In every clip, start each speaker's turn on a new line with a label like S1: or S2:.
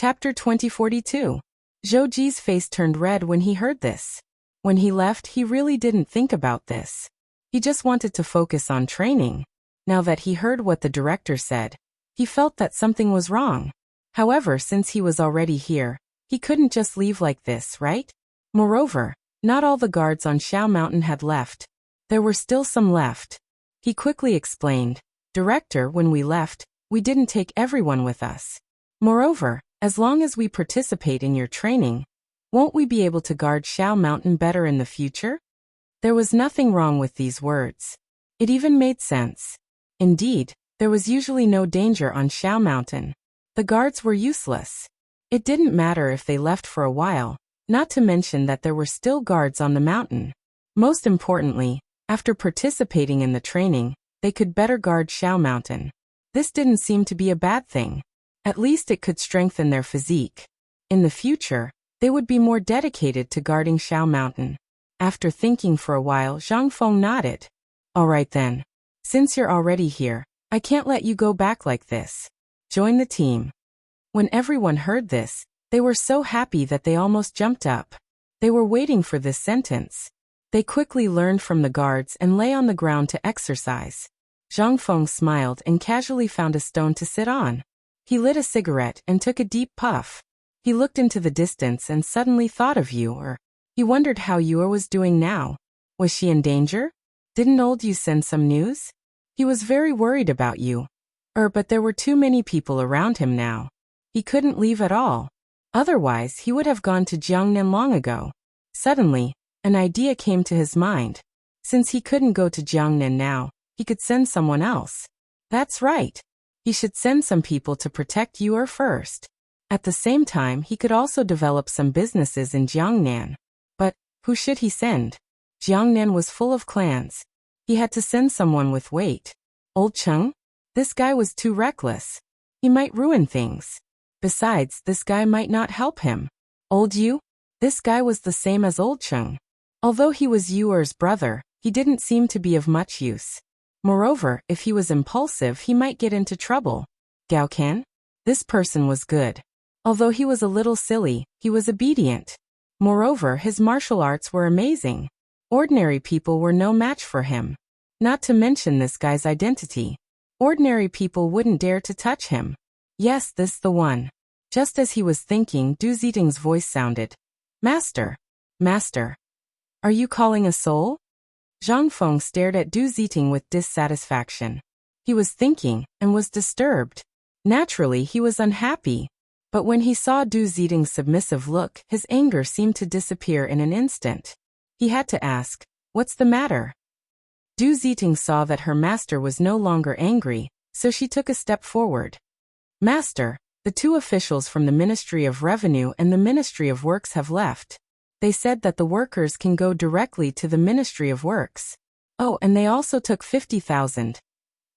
S1: Chapter 2042. Zhou Ji's face turned red when he heard this. When he left, he really didn't think about this. He just wanted to focus on training. Now that he heard what the director said, he felt that something was wrong. However, since he was already here, he couldn't just leave like this, right? Moreover, not all the guards on Xiao Mountain had left. There were still some left. He quickly explained, "Director, when we left, we didn't take everyone with us. Moreover, as long as we participate in your training, won't we be able to guard Xiao Mountain better in the future?" There was nothing wrong with these words. It even made sense. Indeed, there was usually no danger on Xiao Mountain. The guards were useless. It didn't matter if they left for a while, not to mention that there were still guards on the mountain. Most importantly, after participating in the training, they could better guard Xiao Mountain. This didn't seem to be a bad thing. At least it could strengthen their physique. In the future, they would be more dedicated to guarding Xiao Mountain. After thinking for a while, Zhang Feng nodded. "All right then. Since you're already here, I can't let you go back like this. Join the team." When everyone heard this, they were so happy that they almost jumped up. They were waiting for this sentence. They quickly learned from the guards and lay on the ground to exercise. Zhang Feng smiled and casually found a stone to sit on. He lit a cigarette and took a deep puff. He looked into the distance and suddenly thought of Yu. He wondered how Yu was doing now. Was she in danger? Didn't old Yu send some news? He was very worried about Yu. But there were too many people around him now. He couldn't leave at all. Otherwise, he would have gone to Jiangnan long ago. Suddenly, an idea came to his mind. Since he couldn't go to Jiangnan now, he could send someone else. That's right. He should send some people to protect Yu first. At the same time, he could also develop some businesses in Jiangnan. But who should he send? Jiangnan was full of clans. He had to send someone with weight. Old Cheng? This guy was too reckless. He might ruin things. Besides, this guy might not help him. Old Yu? This guy was the same as Old Cheng. Although he was Yu's brother, he didn't seem to be of much use. Moreover, if he was impulsive, he might get into trouble. Gao Ken? This person was good. Although he was a little silly, he was obedient. Moreover, his martial arts were amazing. Ordinary people were no match for him. Not to mention this guy's identity. Ordinary people wouldn't dare to touch him. Yes, this the one. Just as he was thinking, Du Ziting's voice sounded. "Master. Master. Are you calling a soul?" Zhang Feng stared at Du Ziting with dissatisfaction. He was thinking, and was disturbed. Naturally, he was unhappy. But when he saw Du Ziting's submissive look, his anger seemed to disappear in an instant. He had to ask, "What's the matter?" Du Ziting saw that her master was no longer angry, so she took a step forward. "Master, the two officials from the Ministry of Revenue and the Ministry of Works have left. They said that the workers can go directly to the Ministry of Works. Oh, and they also took 50,000.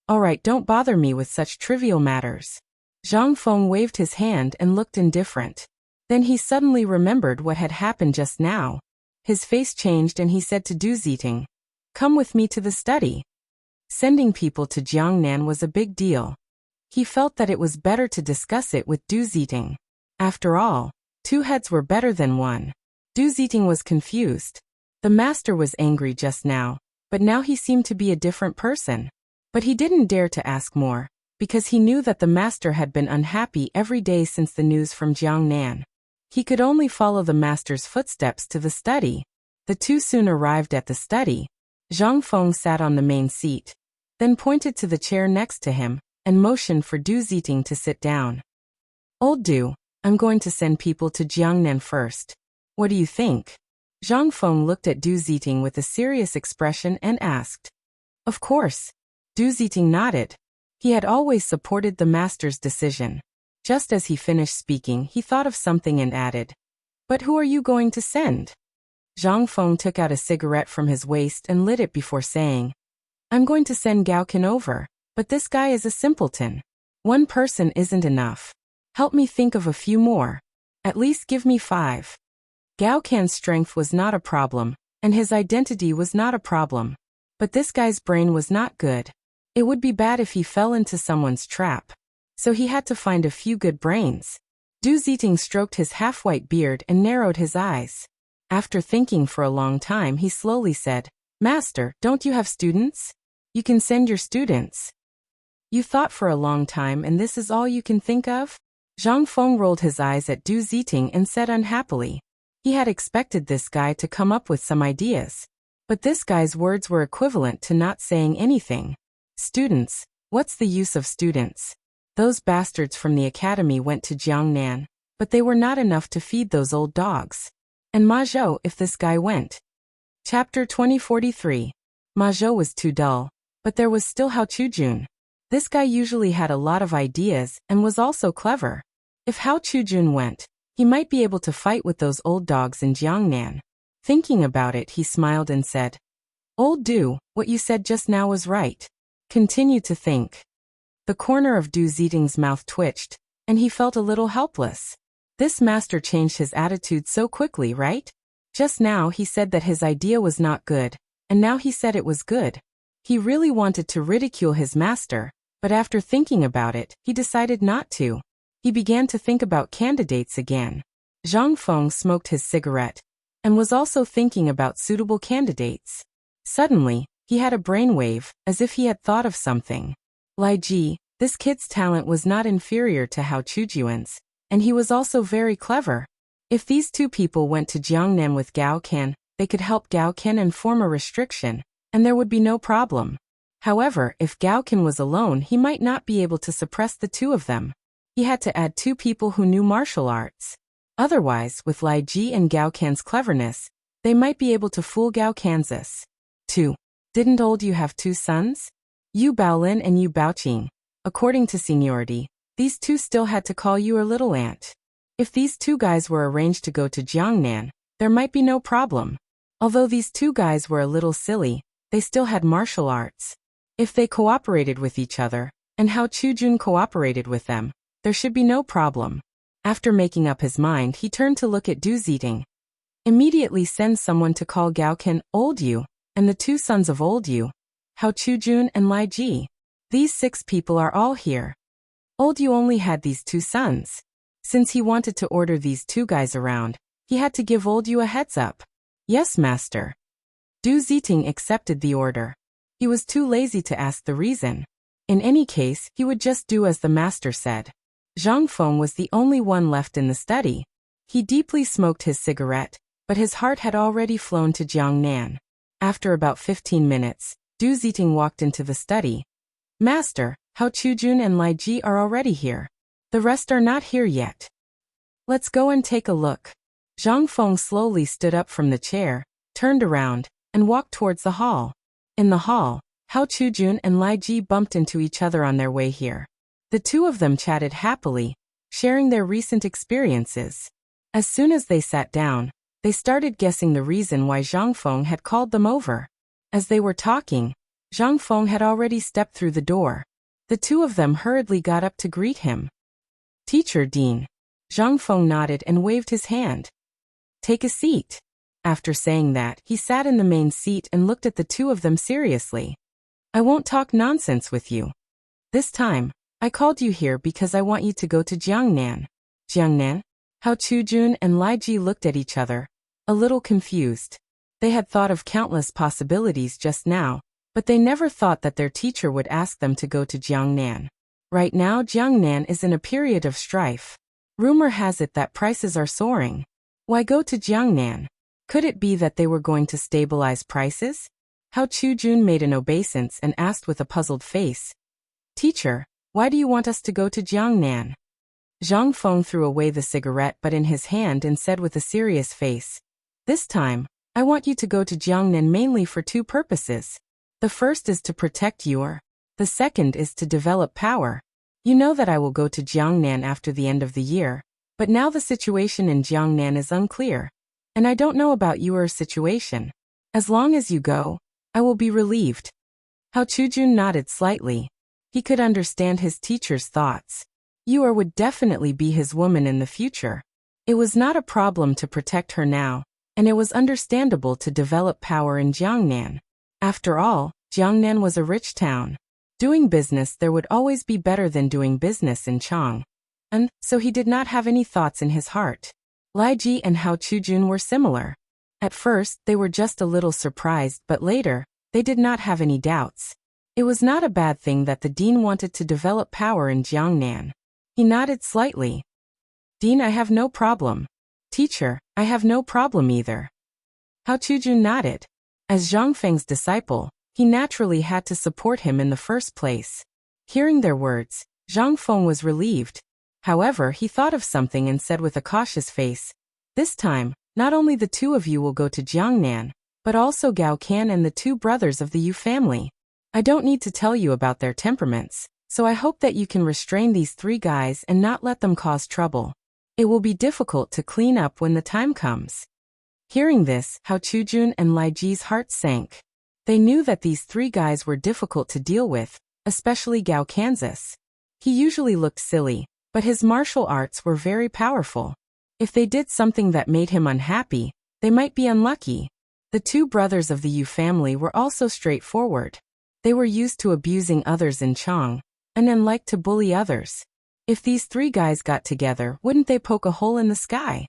S1: All right, don't bother me with such trivial matters." Zhang Feng waved his hand and looked indifferent. Then he suddenly remembered what had happened just now. His face changed and he said to Du Ziting, "Come with me to the study." Sending people to Jiangnan was a big deal. He felt that it was better to discuss it with Du Ziting. After all, two heads were better than one. Du Ziting was confused. The master was angry just now, but now he seemed to be a different person. But he didn't dare to ask more, because he knew that the master had been unhappy every day since the news from Jiangnan. He could only follow the master's footsteps to the study. The two soon arrived at the study. Zhang Feng sat on the main seat, then pointed to the chair next to him, and motioned for Du Ziting to sit down. "Old Du, I'm going to send people to Jiangnan first. What do you think?" Zhang Feng looked at Du Ziting with a serious expression and asked. "Of course." Du Ziting nodded. He had always supported the master's decision. Just as he finished speaking, he thought of something and added, "But who are you going to send?" Zhang Feng took out a cigarette from his waist and lit it before saying, "I'm going to send Gao Ken over, but this guy is a simpleton. One person isn't enough. Help me think of a few more. At least give me 5. Gao Ken's strength was not a problem, and his identity was not a problem. But this guy's brain was not good. It would be bad if he fell into someone's trap. So he had to find a few good brains. Du Ziting stroked his half-white beard and narrowed his eyes. After thinking for a long time, he slowly said, Master, don't you have students? You can send your students. You thought for a long time and this is all you can think of? Zhang Feng rolled his eyes at Du Ziting and said unhappily. He had expected this guy to come up with some ideas. But this guy's words were equivalent to not saying anything. Students? What's the use of students? Those bastards from the academy went to Jiangnan, but they were not enough to feed those old dogs. And Ma Zhou if this guy went. Chapter 2043. Ma Zhou was too dull, but there was still Hao Chujun. This guy usually had a lot of ideas and was also clever. If Hao Chujun went, he might be able to fight with those old dogs in Jiangnan. Thinking about it, he smiled and said, Old Du, what you said just now was right. Continue to think. The corner of Du Ziting's mouth twitched, and he felt a little helpless. This master changed his attitude so quickly, right? Just now he said that his idea was not good, and now he said it was good. He really wanted to ridicule his master, but after thinking about it, he decided not to. He began to think about candidates again. Zhang Feng smoked his cigarette, and was also thinking about suitable candidates. Suddenly, he had a brainwave, as if he had thought of something. Lai Ji, this kid's talent was not inferior to Hao Chujuan's, and he was also very clever. If these two people went to Jiangnan with Gao Ken, they could help Gao Ken and form a restriction, and there would be no problem. However, if Gao Ken was alone, he might not be able to suppress the two of them. He had to add two people who knew martial arts. Otherwise, with Lai Ji and Gao Ken's cleverness, they might be able to fool Gao Kansas. 2. Didn't old you have two sons? Yu Baolin and Yu Baoqing. According to seniority, these two still had to call you a little aunt. If these two guys were arranged to go to Jiangnan, there might be no problem. Although these two guys were a little silly, they still had martial arts. If they cooperated with each other, and Hao Chujun cooperated with them, there should be no problem. After making up his mind, he turned to look at Du Ziting. Immediately send someone to call Gao Ken, Old Yu, and the two sons of Old Yu, Hao Chujun and Lai Ji. These 6 people are all here. Old Yu only had these 2 sons. Since he wanted to order these 2 guys around, he had to give Old Yu a heads up. Yes, master. Du Ziting accepted the order. He was too lazy to ask the reason. In any case, he would just do as the master said. Zhang Feng was the only one left in the study. He deeply smoked his cigarette, but his heart had already flown to Jiangnan. After about 15 minutes, Du Ziting walked into the study. Master, Hao Chujun and Lai Ji are already here. The rest are not here yet. Let's go and take a look. Zhang Feng slowly stood up from the chair, turned around, and walked towards the hall. In the hall, Hao Chujun and Lai Ji bumped into each other on their way here. The two of them chatted happily, sharing their recent experiences. As soon as they sat down, they started guessing the reason why Zhang Feng had called them over. As they were talking, Zhang Feng had already stepped through the door. The two of them hurriedly got up to greet him. Teacher Dean. Zhang Feng nodded and waved his hand. Take a seat. After saying that, he sat in the main seat and looked at the two of them seriously. I won't talk nonsense with you. This time, I called you here because I want you to go to Jiangnan. Jiangnan? Hao Chujun and Lai Ji looked at each other, a little confused. They had thought of countless possibilities just now, but they never thought that their teacher would ask them to go to Jiangnan. Right now, Jiangnan is in a period of strife. Rumor has it that prices are soaring. Why go to Jiangnan? Could it be that they were going to stabilize prices? Hao Chujun made an obeisance and asked with a puzzled face. Teacher, why do you want us to go to Jiangnan? Zhang Feng threw away the cigarette butt in his hand and said with a serious face. This time, I want you to go to Jiangnan mainly for 2 purposes. The first is to protect the second is to develop power. You know that I will go to Jiangnan after the end of the year, but now the situation in Jiangnan is unclear. And I don't know about your situation. As long as you go, I will be relieved. Hao Chujun nodded slightly. He could understand his teacher's thoughts. Yor would definitely be his woman in the future. It was not a problem to protect her now, and it was understandable to develop power in Jiangnan. After all, Jiangnan was a rich town. Doing business there would always be better than doing business in Chang. And so he did not have any thoughts in his heart. Lai Ji and Hao Chujun were similar. At first, they were just a little surprised, but later, they did not have any doubts. It was not a bad thing that the dean wanted to develop power in Jiangnan. He nodded slightly. Dean, I have no problem. Teacher, I have no problem either. Hao Chujun nodded. As Zhang Feng's disciple, he naturally had to support him in the first place. Hearing their words, Zhang Feng was relieved. However, he thought of something and said with a cautious face, "This time, not only the two of you will go to Jiangnan, but also Gao Can and the two brothers of the Yu family. I don't need to tell you about their temperaments, so I hope that you can restrain these three guys and not let them cause trouble. It will be difficult to clean up when the time comes." Hearing this, Hao Chujun and Lai Ji's hearts sank. They knew that these three guys were difficult to deal with, especially Gao Kansas. He usually looked silly, but his martial arts were very powerful. If they did something that made him unhappy, they might be unlucky. The two brothers of the Yu family were also straightforward. They were used to abusing others in Chang, and then liked to bully others. If these three guys got together, wouldn't they poke a hole in the sky?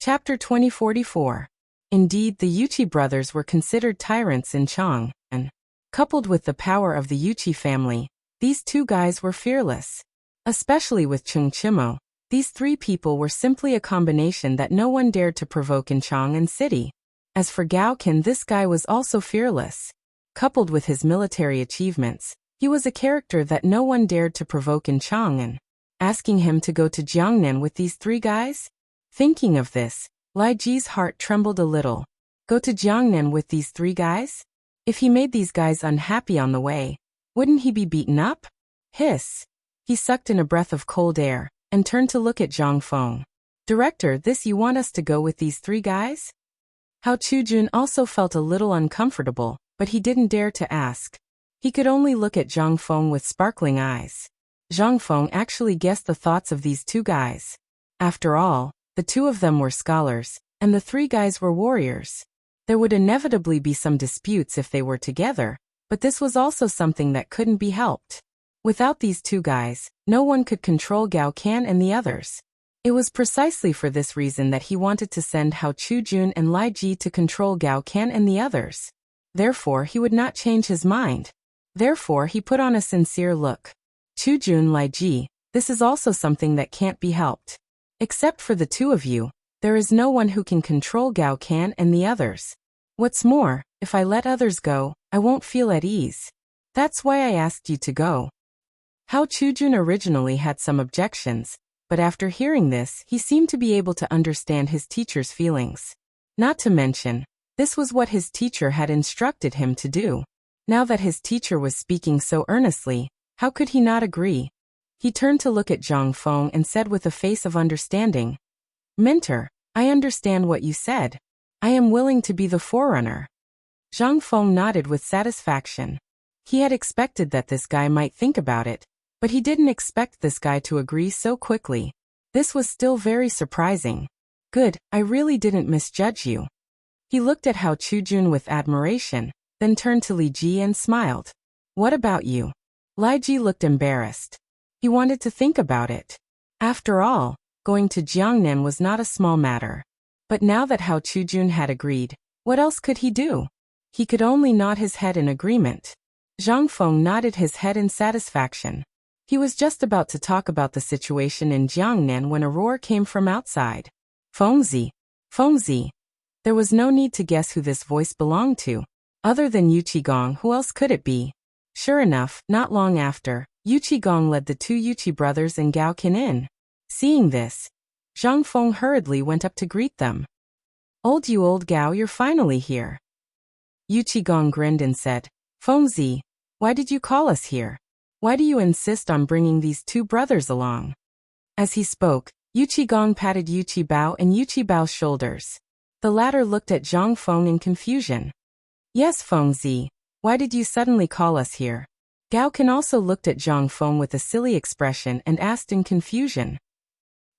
S1: Chapter 2044. Indeed, the Yuchi brothers were considered tyrants in Chang, and, coupled with the power of the Yuchi family, these two guys were fearless. Especially with Chung Chimo, these three people were simply a combination that no one dared to provoke in Chang and city. As for Gao Can, this guy was also fearless. Coupled with his military achievements, he was a character that no one dared to provoke in Chang, and asking him to go to Jiangnan with these three guys? Thinking of this, Lai Ji's heart trembled a little. Go to Jiangnan with these three guys? If he made these guys unhappy on the way, wouldn't he be beaten up? Hiss. He sucked in a breath of cold air, and turned to look at Zhang Feng. Director, this you want us to go with these three guys? Hao Chujun also felt a little uncomfortable, but he didn't dare to ask. He could only look at Zhang Feng with sparkling eyes. Zhang Feng actually guessed the thoughts of these two guys. After all, the two of them were scholars, and the three guys were warriors. There would inevitably be some disputes if they were together, but this was also something that couldn't be helped. Without these two guys, no one could control Gao Can and the others. It was precisely for this reason that he wanted to send Hao Chujun and Lai Ji to control Gao Can and the others. Therefore, he would not change his mind. Therefore, he put on a sincere look. Chujun, Lai Ji, this is also something that can't be helped. Except for the two of you, there is no one who can control Gao Can and the others. What's more, if I let others go, I won't feel at ease. That's why I asked you to go. Hao Chujun originally had some objections, but after hearing this, he seemed to be able to understand his teacher's feelings. Not to mention, this was what his teacher had instructed him to do. Now that his teacher was speaking so earnestly, how could he not agree? He turned to look at Zhang Feng and said with a face of understanding, "Mentor, I understand what you said. I am willing to be the forerunner." Zhang Feng nodded with satisfaction. He had expected that this guy might think about it, but he didn't expect this guy to agree so quickly. This was still very surprising. Good, I really didn't misjudge you. He looked at Hao Chujun with admiration, then turned to Li Ji and smiled. What about you? Lai Ji looked embarrassed. He wanted to think about it. After all, going to Jiangnan was not a small matter. But now that Hao Chujun had agreed, what else could he do? He could only nod his head in agreement. Zhang Feng nodded his head in satisfaction. He was just about to talk about the situation in Jiangnan when a roar came from outside. Fengzi! Fengzi! There was no need to guess who this voice belonged to. Other than Yu Qigong, who else could it be? Sure enough, not long after, Yu Qigong led the two Yuchi brothers and Gao Can in. Seeing this, Zhang Feng hurriedly went up to greet them. Old Gao, you're finally here. Yu Qigong grinned and said, Fengzi, why did you call us here? Why do you insist on bringing these two brothers along? As he spoke, Yu Qigong patted Yu Qibao and Yu Qibao's shoulders. The latter looked at Zhang Feng in confusion. Yes, Fengzi, why did you suddenly call us here? Gao Can also looked at Zhang Feng with a silly expression and asked in confusion.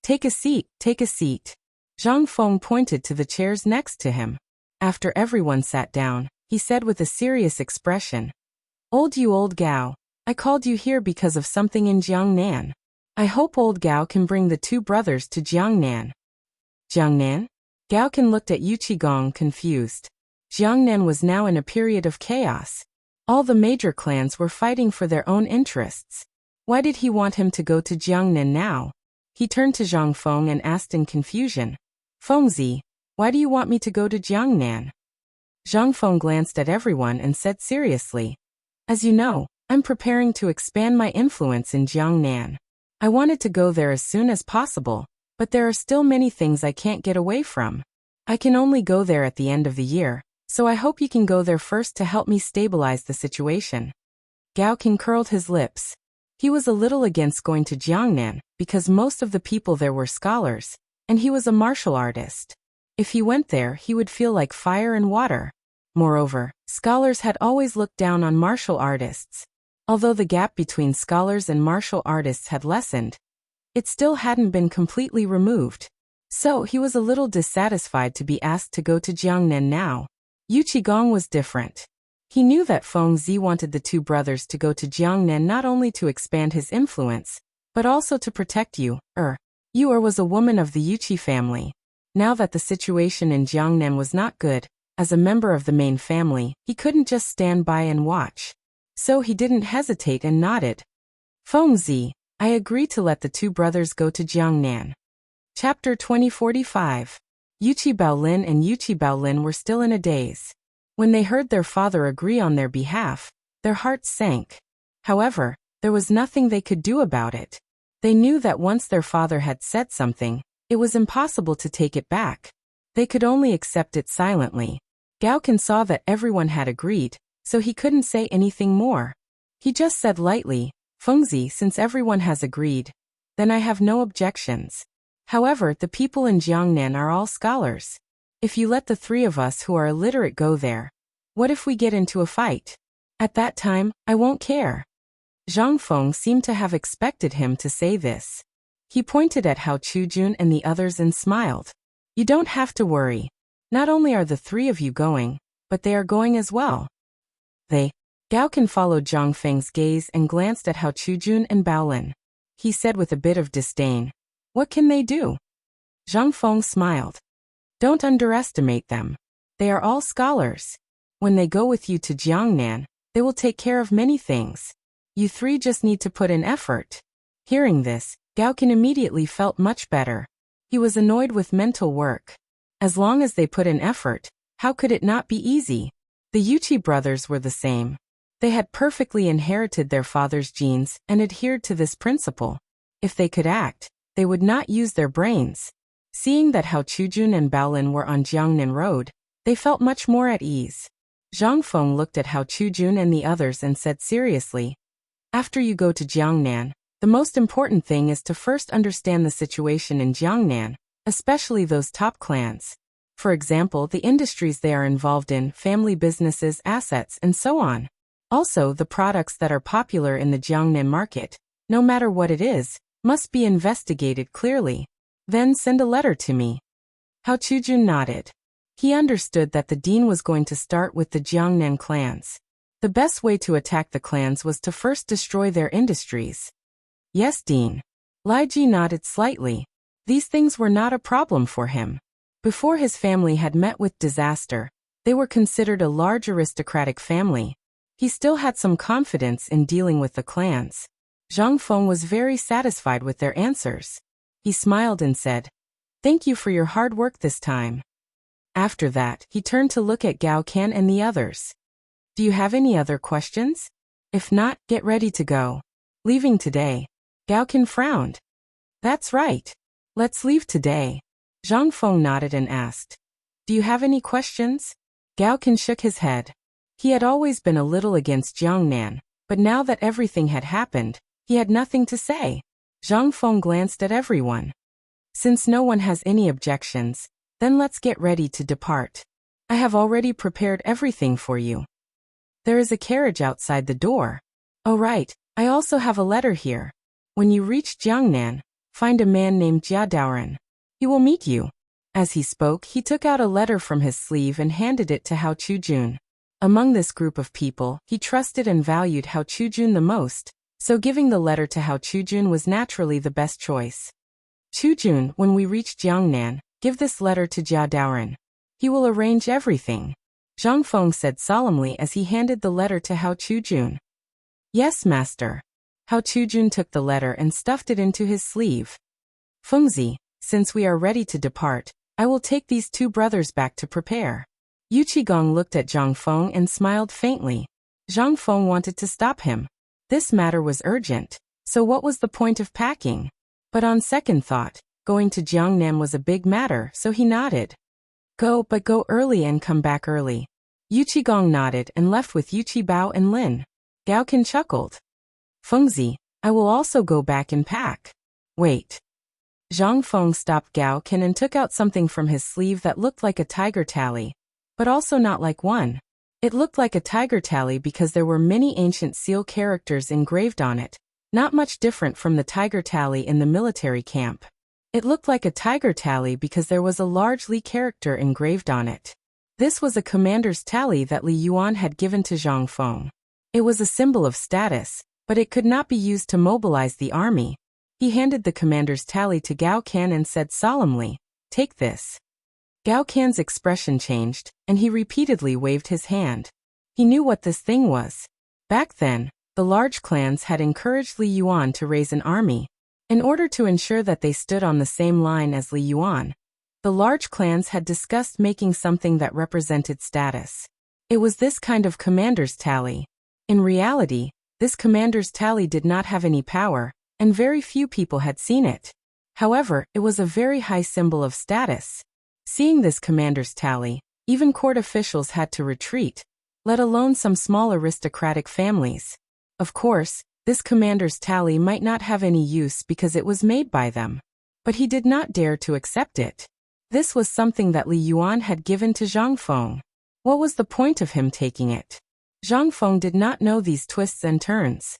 S1: Take a seat, take a seat. Zhang Feng pointed to the chairs next to him. After everyone sat down, he said with a serious expression, Old Gao, I called you here because of something in Jiangnan. I hope old Gao can bring the two brothers to Jiangnan. Jiangnan? Gao Can looked at Yu Qigong confused. Jiangnan was now in a period of chaos. All the major clans were fighting for their own interests. Why did he want him to go to Jiangnan now? He turned to Zhang Feng and asked in confusion. Fengzi, why do you want me to go to Jiangnan? Zhang Feng glanced at everyone and said seriously. As you know, I'm preparing to expand my influence in Jiangnan. I wanted to go there as soon as possible, but there are still many things I can't get away from. I can only go there at the end of the year, so I hope you can go there first to help me stabilize the situation. Gao King curled his lips. He was a little against going to Jiangnan because most of the people there were scholars, and he was a martial artist. If he went there, he would feel like fire and water. Moreover, scholars had always looked down on martial artists. Although the gap between scholars and martial artists had lessened, it still hadn't been completely removed. So he was a little dissatisfied to be asked to go to Jiangnan now. Yu Qigong was different. He knew that Feng Zi wanted the two brothers to go to Jiangnan not only to expand his influence, but also to protect Yu was a woman of the Yuqi family. Now that the situation in Jiangnan was not good, as a member of the main family, he couldn't just stand by and watch. So he didn't hesitate and nodded. Feng Zi, I agree to let the two brothers go to Jiangnan. Chapter 2045. Yuqi Baolin and Yuqi Baolin were still in a daze. When they heard their father agree on their behalf, their hearts sank. However, there was nothing they could do about it. They knew that once their father had said something, it was impossible to take it back. They could only accept it silently. Gao Can saw that everyone had agreed, so he couldn't say anything more. He just said lightly, Fengzi, since everyone has agreed, then I have no objections. However, the people in Jiangnan are all scholars. If you let the three of us who are illiterate go there, what if we get into a fight? At that time, I won't care. Zhang Feng seemed to have expected him to say this. He pointed at Hao Chujun and the others and smiled. You don't have to worry. Not only are the three of you going, but they are going as well. Gao Can followed Zhang Feng's gaze and glanced at Hao Chujun and Baolin. He said with a bit of disdain, what can they do? Zhang Feng smiled. Don't underestimate them. They are all scholars. When they go with you to Jiangnan, they will take care of many things. You three just need to put in effort. Hearing this, Gao Can immediately felt much better. He was annoyed with mental work. As long as they put in effort, how could it not be easy? The Yuqi brothers were the same. They had perfectly inherited their father's genes and adhered to this principle. If they could act, they would not use their brains. Seeing that Hao Chujun and Baolin were on Jiangnan Road, they felt much more at ease. Zhang Feng looked at Hao Chujun and the others and said seriously, after you go to Jiangnan, the most important thing is to first understand the situation in Jiangnan, especially those top clans. For example, the industries they are involved in, family businesses, assets, and so on. Also, the products that are popular in the Jiangnan market, no matter what it is, must be investigated clearly. Then send a letter to me. Hao Chujun nodded. He understood that the dean was going to start with the Jiangnan clans. The best way to attack the clans was to first destroy their industries. Yes, Dean. Lai Ji nodded slightly. These things were not a problem for him. Before his family had met with disaster, they were considered a large aristocratic family. He still had some confidence in dealing with the clans. Zhang Feng was very satisfied with their answers. He smiled and said, thank you for your hard work this time. After that, he turned to look at Gao Can and the others. Do you have any other questions? If not, get ready to go. Leaving today. Gao Can frowned. That's right. Let's leave today. Zhang Feng nodded and asked, do you have any questions? Gao Can shook his head. He had always been a little against Jiangnan, but now that everything had happened, he had nothing to say. Zhang Feng glanced at everyone. Since no one has any objections, then let's get ready to depart. I have already prepared everything for you. There is a carriage outside the door. Oh right, I also have a letter here. When you reach Jiangnan, find a man named Jia Daoren. He will meet you. As he spoke, he took out a letter from his sleeve and handed it to Hao Chujun. Among this group of people, he trusted and valued Hao Chujun the most, so giving the letter to Hao Chujun was naturally the best choice. Chujun, when we reach Jiangnan, give this letter to Jia Daoren. He will arrange everything. Zhang Feng said solemnly as he handed the letter to Hao Chujun. Yes, master. Hao Chujun took the letter and stuffed it into his sleeve. Fengzi, since we are ready to depart, I will take these two brothers back to prepare. Yu Qigong looked at Zhang Feng and smiled faintly. Zhang Feng wanted to stop him. This matter was urgent, so what was the point of packing? But on second thought, going to Jiangnan was a big matter, so he nodded. Go, but go early and come back early. Yu Qigong nodded and left with Yu Qibao and Lin. Gao Qian chuckled. Fengzi, I will also go back and pack. Wait. Zhang Feng stopped Gao Qian and took out something from his sleeve that looked like a tiger tally, but also not like one. It looked like a tiger tally because there were many ancient seal characters engraved on it, not much different from the tiger tally in the military camp. It looked like a tiger tally because there was a large Li character engraved on it. This was a commander's tally that Li Yuan had given to Zhang Feng. It was a symbol of status, but it could not be used to mobilize the army. He handed the commander's tally to Gao Qian and said solemnly, "Take this." Gao Qian's expression changed, and he repeatedly waved his hand. He knew what this thing was. Back then, the large clans had encouraged Li Yuan to raise an army. In order to ensure that they stood on the same line as Li Yuan, the large clans had discussed making something that represented status. It was this kind of commander's tally. In reality, this commander's tally did not have any power, and very few people had seen it. However, it was a very high symbol of status. Seeing this commander's tally, even court officials had to retreat, let alone some small aristocratic families. Of course, this commander's tally might not have any use because it was made by them. But he did not dare to accept it. This was something that Li Yuan had given to Zhang Feng. What was the point of him taking it? Zhang Feng did not know these twists and turns.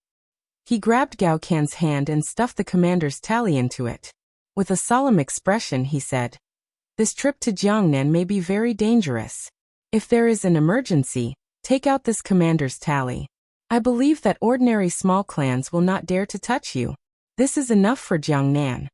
S1: He grabbed Gao Qian's hand and stuffed the commander's tally into it. With a solemn expression he said, "This trip to Jiangnan may be very dangerous. If there is an emergency, take out this commander's tally. I believe that ordinary small clans will not dare to touch you. This is enough for Jiangnan."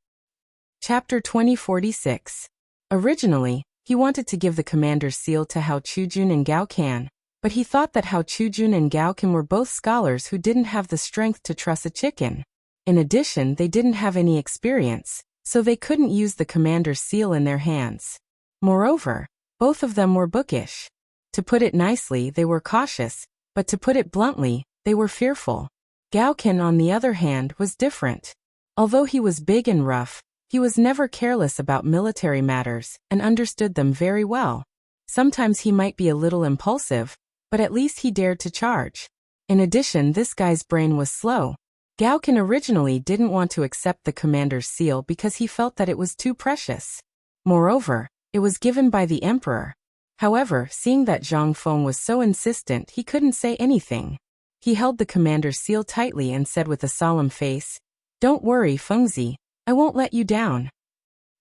S1: Chapter 2046. Originally, he wanted to give the commander's seal to Hao Chujun and Gao Qian, but he thought that Hao Chujun and Gao Qian were both scholars who didn't have the strength to truss a chicken. In addition, they didn't have any experience, so they couldn't use the commander's seal in their hands. Moreover, both of them were bookish. To put it nicely, they were cautious, but to put it bluntly, they were fearful. Gao Qian, on the other hand, was different. Although he was big and rough, he was never careless about military matters and understood them very well. Sometimes he might be a little impulsive, but at least he dared to charge. In addition, this guy's brain was slow. Gao Qian originally didn't want to accept the commander's seal because he felt that it was too precious. Moreover, it was given by the emperor. However, seeing that Zhang Feng was so insistent, he couldn't say anything. He held the commander's seal tightly and said with a solemn face, "Don't worry, Fengzi, I won't let you down."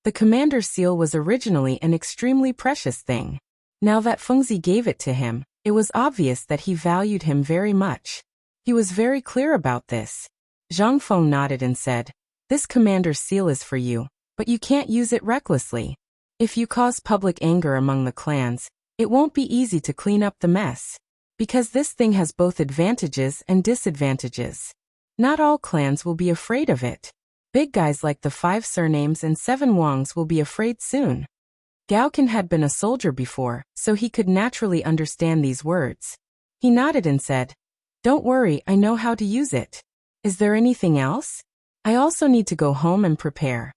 S1: The commander's seal was originally an extremely precious thing. Now that Fengzi gave it to him, it was obvious that he valued him very much. He was very clear about this. Zhang Feng nodded and said, "This commander's seal is for you, but you can't use it recklessly. If you cause public anger among the clans, it won't be easy to clean up the mess. Because this thing has both advantages and disadvantages. Not all clans will be afraid of it. Big guys like the 5 surnames and 7 Wangs will be afraid soon." Gao Qian had been a soldier before, so he could naturally understand these words. He nodded and said, "Don't worry, I know how to use it. Is there anything else? I also need to go home and prepare."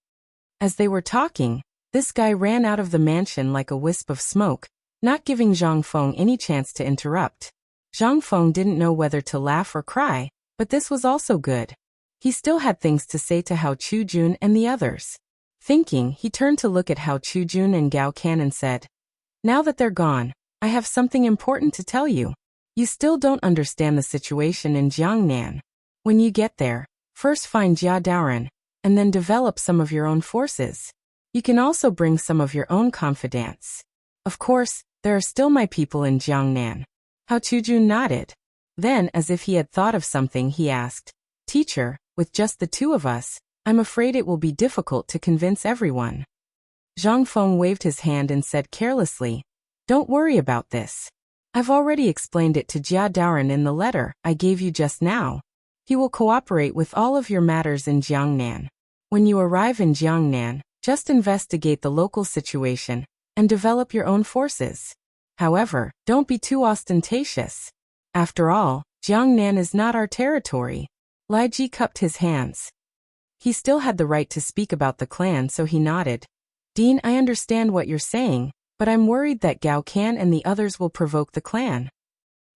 S1: As they were talking, this guy ran out of the mansion like a wisp of smoke, not giving Zhang Feng any chance to interrupt. Zhang Feng didn't know whether to laugh or cry, but this was also good. He still had things to say to Hao Chujun and the others. Thinking, he turned to look at Hao Chujun and Gao Qian and said, "Now that they're gone, I have something important to tell you. You still don't understand the situation in Jiangnan. When you get there, first find Jia Daoren, and then develop some of your own forces. You can also bring some of your own confidants. Of course, there are still my people in Jiangnan." Hao Chujun nodded. Then, as if he had thought of something, he asked, Teacher, with just the two of us, I'm afraid it will be difficult to convince everyone. Zhang Feng waved his hand and said carelessly, Don't worry about this. I've already explained it to Jia Daoren in the letter I gave you just now. He will cooperate with all of your matters in Jiangnan. When you arrive in Jiangnan, just investigate the local situation and develop your own forces. However, don't be too ostentatious. After all, Jiangnan is not our territory. Lai Ji cupped his hands. He still had the right to speak about the clan, so he nodded. Dean, I understand what you're saying, but I'm worried that Gao Can and the others will provoke the clan.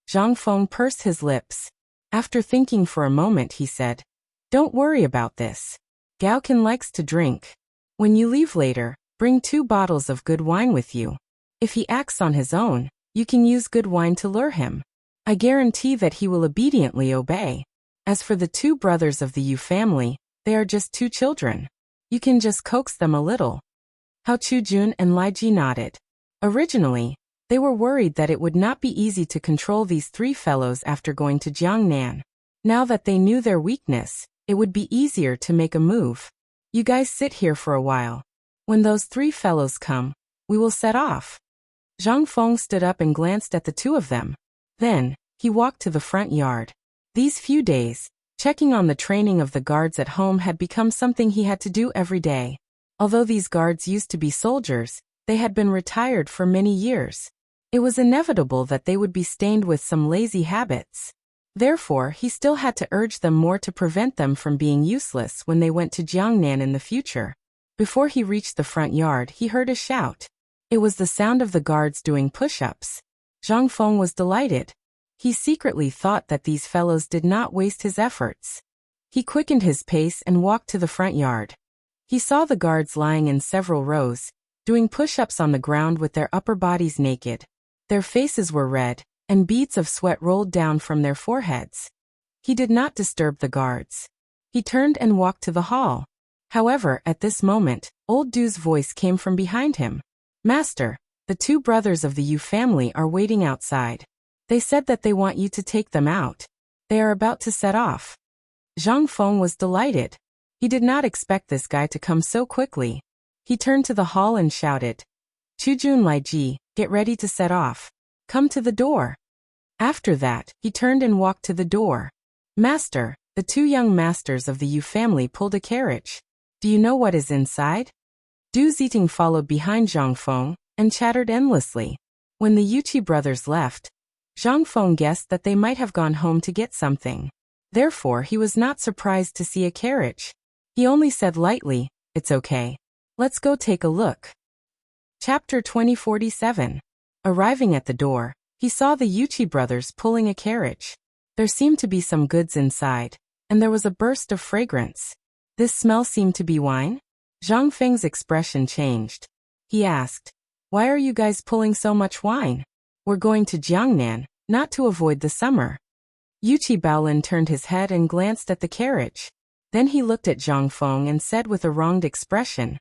S1: Zhang Feng pursed his lips. After thinking for a moment, he said, Don't worry about this. Gao Can likes to drink. When you leave later, bring 2 bottles of good wine with you. If he acts on his own, you can use good wine to lure him. I guarantee that he will obediently obey. As for the 2 brothers of the Yu family, they are just 2 children. You can just coax them a little. Hao Chujun and Lai Ji nodded. Originally, they were worried that it would not be easy to control these 3 fellows after going to Jiangnan. Now that they knew their weakness, it would be easier to make a move. You guys sit here for a while. When those 3 fellows come, we will set off. Zhang Feng stood up and glanced at the 2 of them. Then, he walked to the front yard. These few days, checking on the training of the guards at home had become something he had to do every day. Although these guards used to be soldiers, they had been retired for many years. It was inevitable that they would be stained with some lazy habits. Therefore, he still had to urge them more to prevent them from being useless when they went to Jiangnan in the future. Before he reached the front yard, he heard a shout. It was the sound of the guards doing push-ups. Zhang Feng was delighted. He secretly thought that these fellows did not waste his efforts. He quickened his pace and walked to the front yard. He saw the guards lying in several rows, doing push-ups on the ground with their upper bodies naked. Their faces were red, and beads of sweat rolled down from their foreheads. He did not disturb the guards. He turned and walked to the hall. However, at this moment, old Du's voice came from behind him. Master, the 2 brothers of the Yu family are waiting outside. They said that they want you to take them out. They are about to set off. Zhang Feng was delighted. He did not expect this guy to come so quickly. He turned to the hall and shouted, Chujun Lai Ji, get ready to set off. Come to the door. After that, he turned and walked to the door. Master, the 2 young masters of the Yu family pulled a carriage. Do you know what is inside? Du Ziting followed behind Zhang Feng and chattered endlessly. When the Yuqi brothers left, Zhang Feng guessed that they might have gone home to get something. Therefore, he was not surprised to see a carriage. He only said lightly, It's okay. Let's go take a look. Chapter 2047. Arriving at the door, he saw the Yuqi brothers pulling a carriage. There seemed to be some goods inside, and there was a burst of fragrance. This smell seemed to be wine? Zhang Feng's expression changed. He asked, Why are you guys pulling so much wine? We're going to Jiangnan, not to avoid the summer. Yuqi Baolin turned his head and glanced at the carriage. Then he looked at Zhang Feng and said with a wronged expression,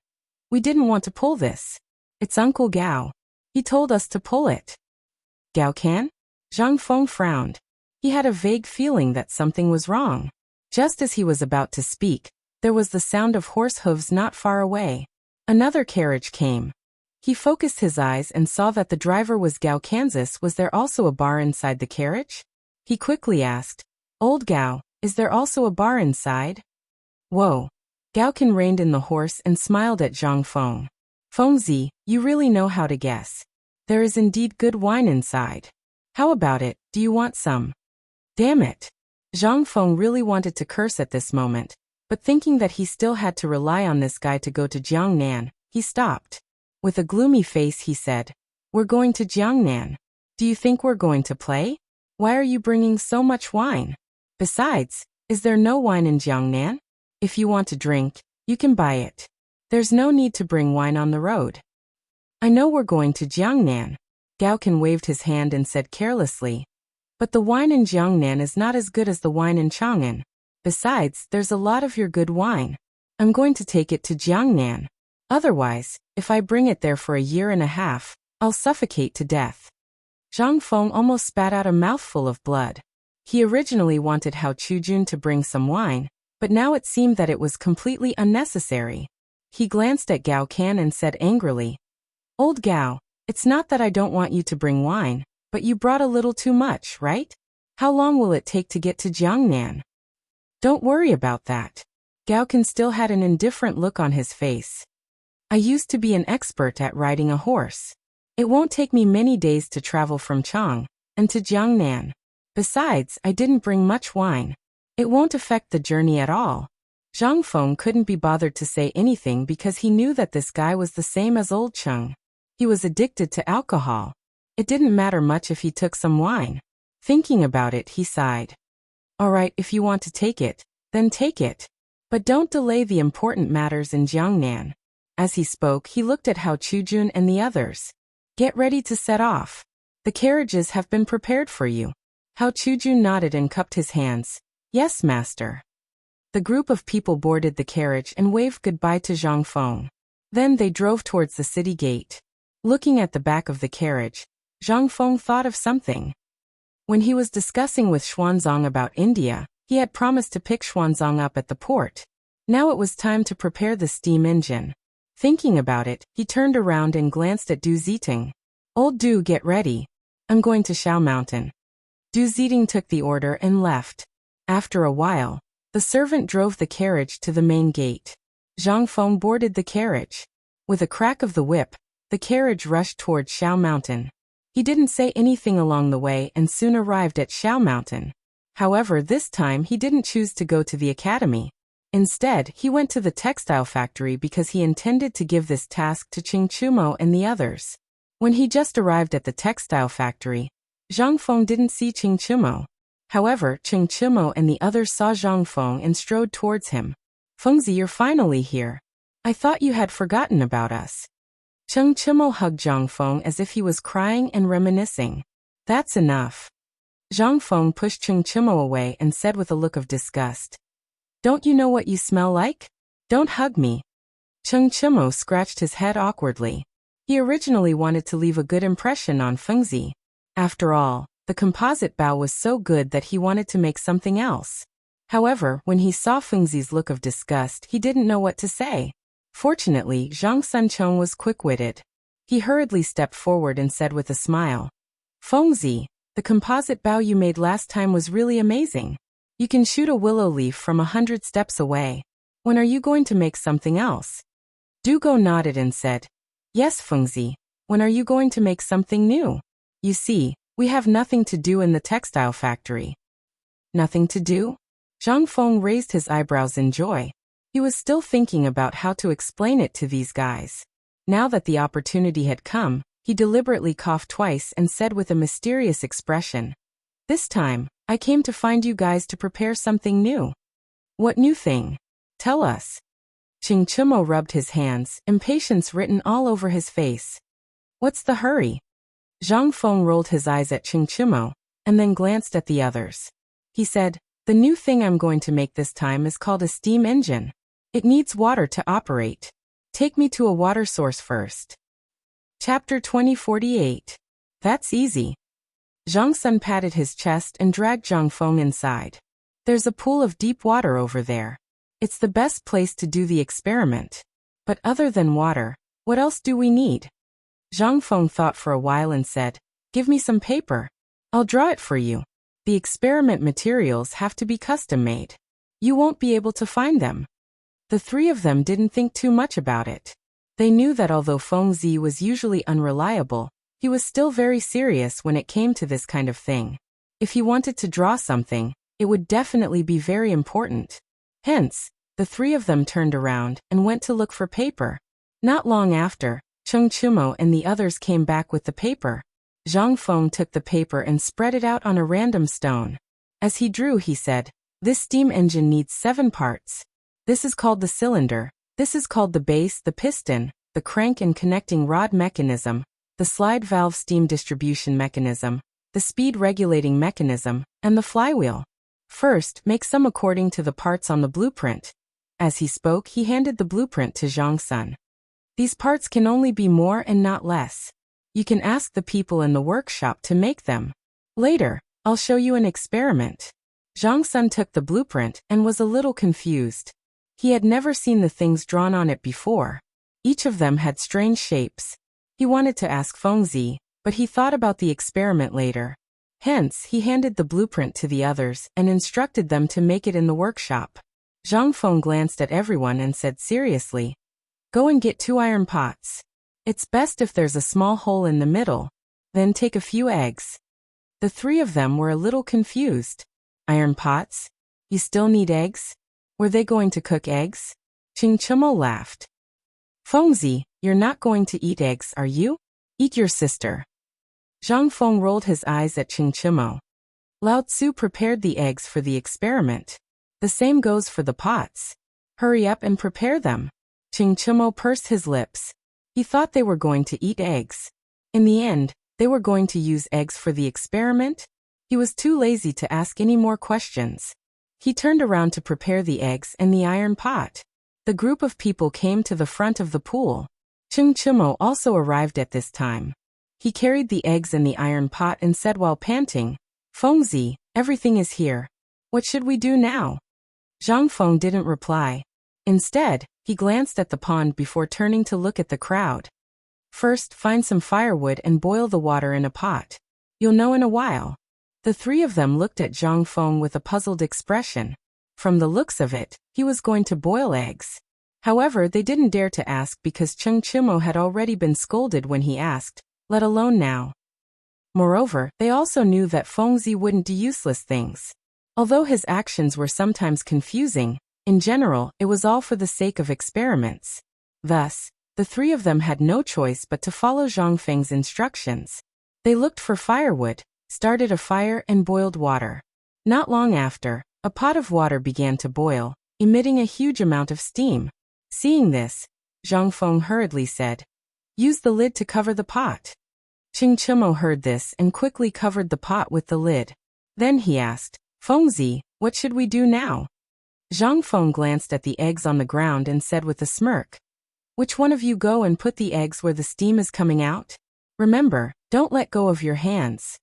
S1: We didn't want to pull this. It's Uncle Gao. He told us to pull it. Gao Can? Zhang Feng frowned. He had a vague feeling that something was wrong. Just as he was about to speak, there was the sound of horse hooves not far away. Another carriage came. He focused his eyes and saw that the driver was Gao Kansas. Was there also a bar inside the carriage? He quickly asked, Old Gao, is there also a bar inside? Whoa. Gao Can reined in the horse and smiled at Zhang Feng. Fengzi, you really know how to guess. There is indeed good wine inside. How about it, do you want some? Damn it. Zhang Feng really wanted to curse at this moment, but thinking that he still had to rely on this guy to go to Jiangnan, he stopped. With a gloomy face he said, We're going to Jiangnan. Do you think we're going to play? Why are you bringing so much wine? Besides, is there no wine in Jiangnan? If you want to drink, you can buy it. There's no need to bring wine on the road. I know we're going to Jiangnan. Gao Can waved his hand and said carelessly, But the wine in Jiangnan is not as good as the wine in Chang'an. Besides, there's a lot of your good wine. I'm going to take it to Jiangnan. Otherwise, if I bring it there for a year and a half, I'll suffocate to death. Zhang Feng almost spat out a mouthful of blood. He originally wanted Hao Chujun to bring some wine, but now it seemed that it was completely unnecessary. He glanced at Gao Can and said angrily, "Old Gao, it's not that I don't want you to bring wine, but you brought a little too much, right? How long will it take to get to Jiangnan?" "Don't worry about that." Gao Can still had an indifferent look on his face. "I used to be an expert at riding a horse. It won't take me many days to travel from Chang and to Jiangnan. Besides, I didn't bring much wine. It won't affect the journey at all." Zhang Feng couldn't be bothered to say anything because he knew that this guy was the same as old Cheng. He was addicted to alcohol. It didn't matter much if he took some wine. Thinking about it, he sighed. "All right, if you want to take it, then take it. But don't delay the important matters in Jiangnan." As he spoke, he looked at Hao Chujun and the others. "Get ready to set off. The carriages have been prepared for you." Hao Chujun nodded and cupped his hands. "Yes, master." The group of people boarded the carriage and waved goodbye to Zhang Feng. Then they drove towards the city gate. Looking at the back of the carriage, Zhang Feng thought of something. When he was discussing with Xuanzang about India, he had promised to pick Xuanzang up at the port. Now it was time to prepare the steam engine. Thinking about it, he turned around and glanced at Du Ziting. "Old Du, get ready. I'm going to Shao Mountain." Du Ziting took the order and left. After a while, the servant drove the carriage to the main gate. Zhang Feng boarded the carriage. With a crack of the whip, the carriage rushed toward Shao Mountain. He didn't say anything along the way and soon arrived at Shao Mountain. However, this time he didn't choose to go to the academy. Instead, he went to the textile factory because he intended to give this task to Qing Chumo and the others. When he just arrived at the textile factory, Zhang Feng didn't see Qing Chumo. However, Qing Chumo and the others saw Zhang Feng and strode towards him. "Fengzi, you're finally here. I thought you had forgotten about us." Qing Chumo hugged Zhang Feng as if he was crying and reminiscing. "That's enough." Zhang Feng pushed Qing Chumo away and said with a look of disgust, "Don't you know what you smell like? Don't hug me." Qing Chumo scratched his head awkwardly. He originally wanted to leave a good impression on Fengzi. After all, the composite bow was so good that he wanted to make something else. However, when he saw Fengzi's look of disgust, he didn't know what to say. Fortunately, Zhang Suncheng was quick-witted. He hurriedly stepped forward and said with a smile, "Fengzi, the composite bow you made last time was really amazing. You can shoot a willow leaf from 100 steps away. When are you going to make something else?" Dugo nodded and said, "Yes, Fengzi. When are you going to make something new? You see, we have nothing to do in the textile factory." "Nothing to do?" Zhang Feng raised his eyebrows in joy. He was still thinking about how to explain it to these guys. Now that the opportunity had come, he deliberately coughed twice and said with a mysterious expression, "This time, I came to find you guys to prepare something new." "What new thing? Tell us." Qing Chumo rubbed his hands, impatience written all over his face. "What's the hurry?" Zhang Feng rolled his eyes at Qing Chumo, and then glanced at the others. He said, "The new thing I'm going to make this time is called a steam engine. It needs water to operate. Take me to a water source first." Chapter 2048. That's easy. Zhang Sun patted his chest and dragged Zhang Feng inside. "There's a pool of deep water over there. It's the best place to do the experiment. But other than water, what else do we need?" Zhang Feng thought for a while and said, "Give me some paper. I'll draw it for you. The experiment materials have to be custom-made. You won't be able to find them." The three of them didn't think too much about it. They knew that although Fengzi was usually unreliable, he was still very serious when it came to this kind of thing. If he wanted to draw something, it would definitely be very important. Hence, the three of them turned around and went to look for paper. Not long after, Qing Chumo and the others came back with the paper. Zhang Feng took the paper and spread it out on a random stone. As he drew, he said, "This steam engine needs 7 parts. This is called the cylinder. This is called the base, the piston, the crank and connecting rod mechanism, the slide valve steam distribution mechanism, the speed regulating mechanism, and the flywheel. First, make some according to the parts on the blueprint." As he spoke, he handed the blueprint to Zhang Sun. "These parts can only be more and not less. You can ask the people in the workshop to make them. Later, I'll show you an experiment. Zhang Sun took the blueprint and was a little confused. He had never seen the things drawn on it before. Each of them had strange shapes. He wanted to ask Fengzi, but he thought about the experiment later. Hence, he handed the blueprint to the others and instructed them to make it in the workshop. Zhang Feng glanced at everyone and said seriously, "Go and get 2 iron pots. It's best if there's a small hole in the middle. Then take a few eggs." The 3 of them were a little confused. Iron pots? You still need eggs? Were they going to cook eggs? Qing Chimo laughed. "Fengzi, you're not going to eat eggs, are you? Eat your sister." Zhang Feng rolled his eyes at Qing Chimo. Lao Tzu prepared the eggs for the experiment. The same goes for the pots. Hurry up and prepare them. Qing Chimo pursed his lips. He thought they were going to eat eggs. In the end, they were going to use eggs for the experiment? He was too lazy to ask any more questions. He turned around to prepare the eggs and the iron pot. The group of people came to the front of the pool. Qing Chimo also arrived at this time. He carried the eggs and the iron pot and said while panting, "Fengzi, everything is here. What should we do now?" Zhang Feng didn't reply. Instead, he glanced at the pond before turning to look at the crowd. "First, find some firewood and boil the water in a pot. You'll know in a while." The 3 of them looked at Zhang Feng with a puzzled expression. From the looks of it, he was going to boil eggs. However, they didn't dare to ask because Qing Chimo had already been scolded when he asked, let alone now. Moreover, they also knew that Fengzi wouldn't do useless things. Although his actions were sometimes confusing, in general, it was all for the sake of experiments. Thus, the 3 of them had no choice but to follow Zhang Feng's instructions. They looked for firewood, started a fire and boiled water. Not long after, a pot of water began to boil, emitting a huge amount of steam. Seeing this, Zhang Feng hurriedly said, "Use the lid to cover the pot." Qing Chimo heard this and quickly covered the pot with the lid. Then he asked, "Fengzi, what should we do now?" Zhang Feng glanced at the eggs on the ground and said with a smirk, "Which one of you go and put the eggs where the steam is coming out? Remember, don't let go of your hands."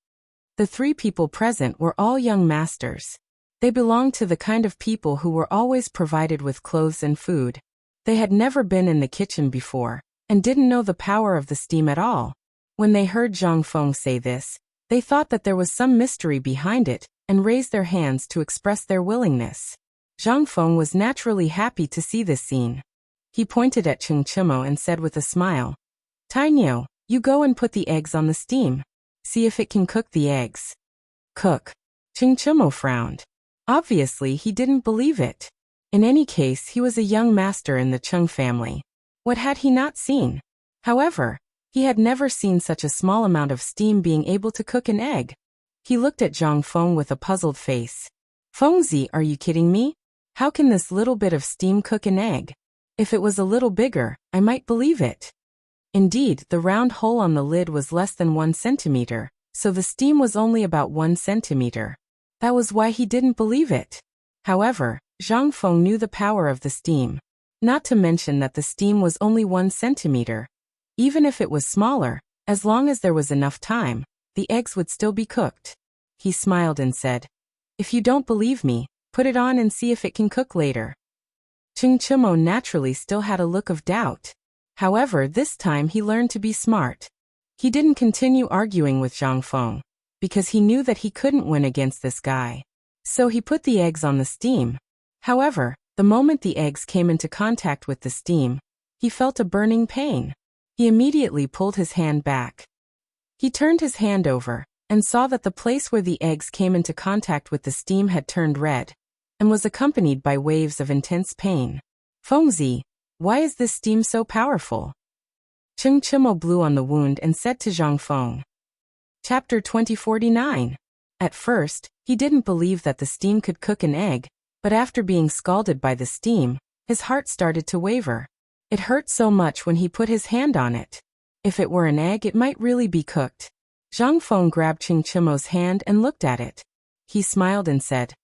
S1: The 3 people present were all young masters. They belonged to the kind of people who were always provided with clothes and food. They had never been in the kitchen before, and didn't know the power of the steam at all. When they heard Zhang Feng say this, they thought that there was some mystery behind it, and raised their hands to express their willingness. Zhang Feng was naturally happy to see this scene. He pointed at Qing Chimo and said with a smile, "Tainyo, you go and put the eggs on the steam. See if it can cook the eggs." "Cook?" Qing Chimo frowned. Obviously, he didn't believe it. In any case, he was a young master in the Cheng family. What had he not seen? However, he had never seen such a small amount of steam being able to cook an egg. He looked at Zhang Feng with a puzzled face. "Fengzi, are you kidding me? How can this little bit of steam cook an egg? If it was a little bigger, I might believe it." Indeed, the round hole on the lid was less than 1 centimeter, so the steam was only about 1 centimeter. That was why he didn't believe it. However, Zhang Feng knew the power of the steam. Not to mention that the steam was only 1 centimeter. Even if it was smaller, as long as there was enough time, the eggs would still be cooked. He smiled and said, "If you don't believe me, put it on and see if it can cook later." Qing Chimo naturally still had a look of doubt. However, this time he learned to be smart. He didn't continue arguing with Zhang Feng, because he knew that he couldn't win against this guy. So he put the eggs on the steam. However, the moment the eggs came into contact with the steam, he felt a burning pain. He immediately pulled his hand back. He turned his hand over, and saw that the place where the eggs came into contact with the steam had turned red, and was accompanied by waves of intense pain. "Fengzi, why is this steam so powerful?" Qing Chimo blew on the wound and said to Zhang Feng. Chapter 2049. At first, he didn't believe that the steam could cook an egg, but after being scalded by the steam, his heart started to waver. It hurt so much when he put his hand on it. If it were an egg, it might really be cooked. Zhang Feng grabbed Qing Chimo's hand and looked at it. He smiled and said,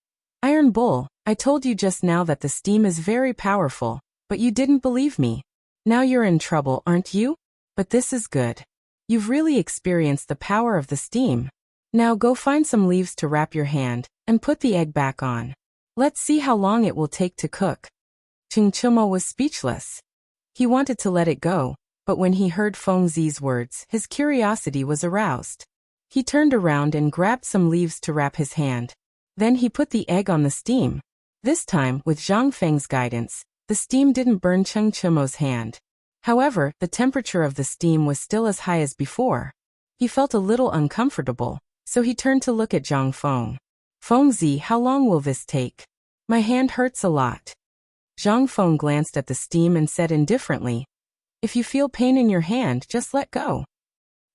S1: "Iron Bull, I told you just now that the steam is very powerful, but you didn't believe me. Now you're in trouble, aren't you? But this is good. You've really experienced the power of the steam. Now go find some leaves to wrap your hand, and put the egg back on. Let's see how long it will take to cook. Cheng Chimo was speechless. He wanted to let it go, but when he heard Feng Zi's words, his curiosity was aroused. He turned around and grabbed some leaves to wrap his hand. Then he put the egg on the steam. This time, with Zhang Feng's guidance, the steam didn't burn Cheng Chimo's hand. However, the temperature of the steam was still as high as before. He felt a little uncomfortable, so he turned to look at Zhang Feng. Feng Zi, how long will this take? My hand hurts a lot. Zhang Feng glanced at the steam and said indifferently, if you feel pain in your hand, just let go.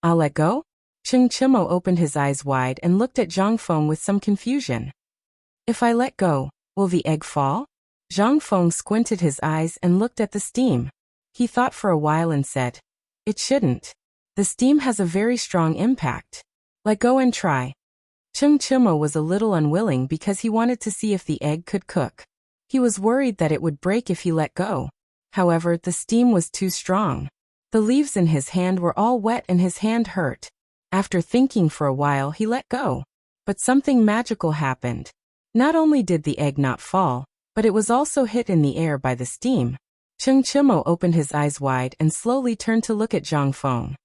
S1: I'll let go? Cheng Chimo opened his eyes wide and looked at Zhang Feng with some confusion. If I let go, will the egg fall? Zhang Feng squinted his eyes and looked at the steam. He thought for a while and said, it shouldn't. The steam has a very strong impact. Let go and try. Cheng Chimo was a little unwilling because he wanted to see if the egg could cook. He was worried that it would break if he let go. However, the steam was too strong. The leaves in his hand were all wet and his hand hurt. After thinking for a while, he let go. But something magical happened. Not only did the egg not fall, but it was also hit in the air by the steam. Cheng Chimo opened his eyes wide and slowly turned to look at Zhang Feng.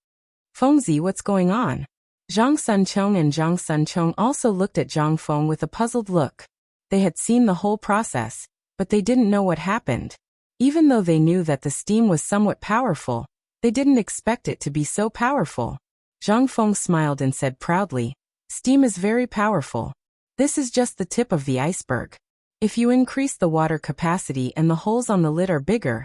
S1: Feng Zi, what's going on? Zhang Suncheng and Zhang Suncheng also looked at Zhang Feng with a puzzled look. They had seen the whole process, but they didn't know what happened. Even though they knew that the steam was somewhat powerful, they didn't expect it to be so powerful. Zhang Feng smiled and said proudly, steam is very powerful. This is just the tip of the iceberg. If you increase the water capacity and the holes on the lid are bigger,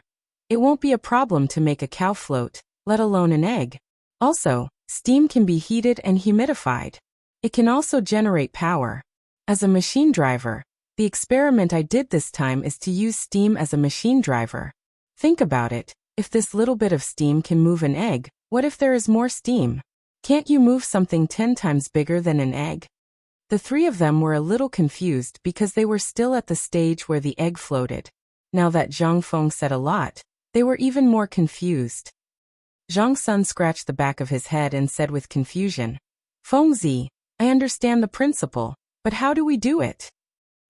S1: it won't be a problem to make a cow float, let alone an egg. Also, steam can be heated and humidified. It can also generate power. As a machine driver, the experiment I did this time is to use steam as a machine driver. Think about it, if this little bit of steam can move an egg, what if there is more steam? Can't you move something 10 times bigger than an egg? The three of them were a little confused because they were still at the stage where the egg floated. Now that Zhang Feng said a lot, they were even more confused. Zhang Sun scratched the back of his head and said with confusion, Feng Zi, I understand the principle, but how do we do it?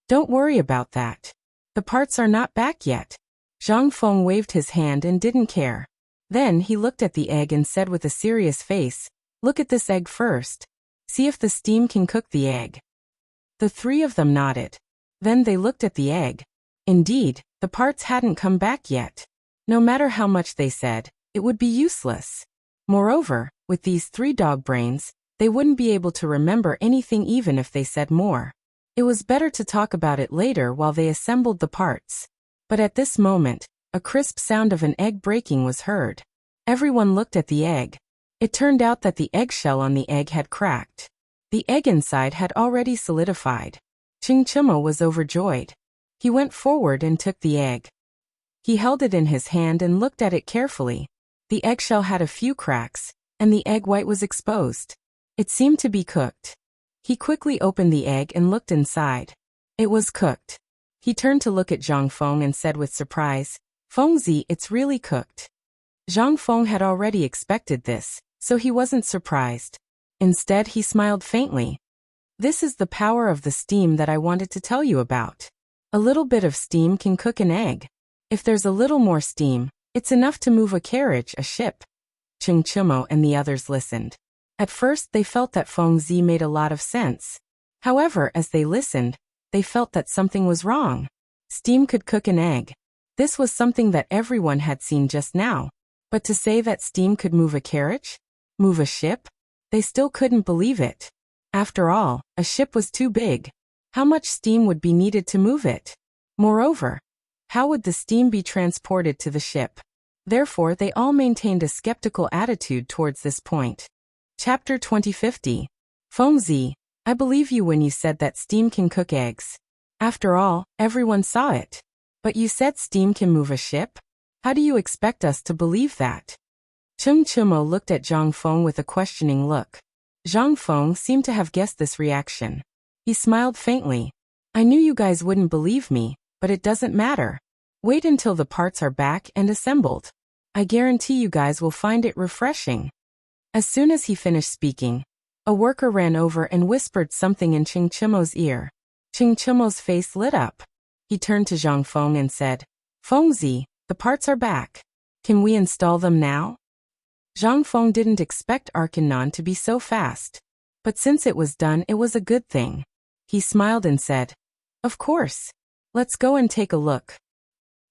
S1: Don't worry about that. The parts are not back yet. Zhang Feng waved his hand and didn't care. Then he looked at the egg and said with a serious face, look at this egg first. See if the steam can cook the egg. The three of them nodded. Then they looked at the egg. Indeed, the parts hadn't come back yet. No matter how much they said, it would be useless. Moreover, with these 3 dog brains, they wouldn't be able to remember anything even if they said more. It was better to talk about it later while they assembled the parts. But at this moment, a crisp sound of an egg breaking was heard. Everyone looked at the egg. It turned out that the eggshell on the egg had cracked. The egg inside had already solidified. Cheng Chimo was overjoyed. He went forward and took the egg. He held it in his hand and looked at it carefully. The eggshell had a few cracks, and the egg white was exposed. It seemed to be cooked. He quickly opened the egg and looked inside. It was cooked. He turned to look at Zhang Feng and said with surprise, Feng Zi, it's really cooked. Zhang Feng had already expected this, so he wasn't surprised. Instead, he smiled faintly. This is the power of the steam that I wanted to tell you about. A little bit of steam can cook an egg. If there's a little more steam, it's enough to move a carriage, a ship. Cheng Chimo and the others listened. At first, they felt that Feng Zi made a lot of sense. However, as they listened, they felt that something was wrong. Steam could cook an egg. This was something that everyone had seen just now. But to say that steam could move a carriage? Move a ship? They still couldn't believe it. After all, a ship was too big. How much steam would be needed to move it? Moreover, how would the steam be transported to the ship? Therefore, they all maintained a skeptical attitude towards this point. Chapter 2050. Feng Zi, I believe you when you said that steam can cook eggs. After all, everyone saw it. But you said steam can move a ship? How do you expect us to believe that? Cheng Chimo looked at Zhang Feng with a questioning look. Zhang Feng seemed to have guessed this reaction. He smiled faintly. I knew you guys wouldn't believe me, but it doesn't matter. Wait until the parts are back and assembled. I guarantee you guys will find it refreshing. As soon as he finished speaking, A worker ran over and whispered something in Ching Chimo's ear. Ching Chimo's face lit up. He turned to Zhang Feng and said, "Fengzi, the parts are back. Can we install them now?" Zhang Feng didn't expect Arkanon to be so fast. But since it was done, it was a good thing. He smiled and said, "Of course. Let's go and take a look."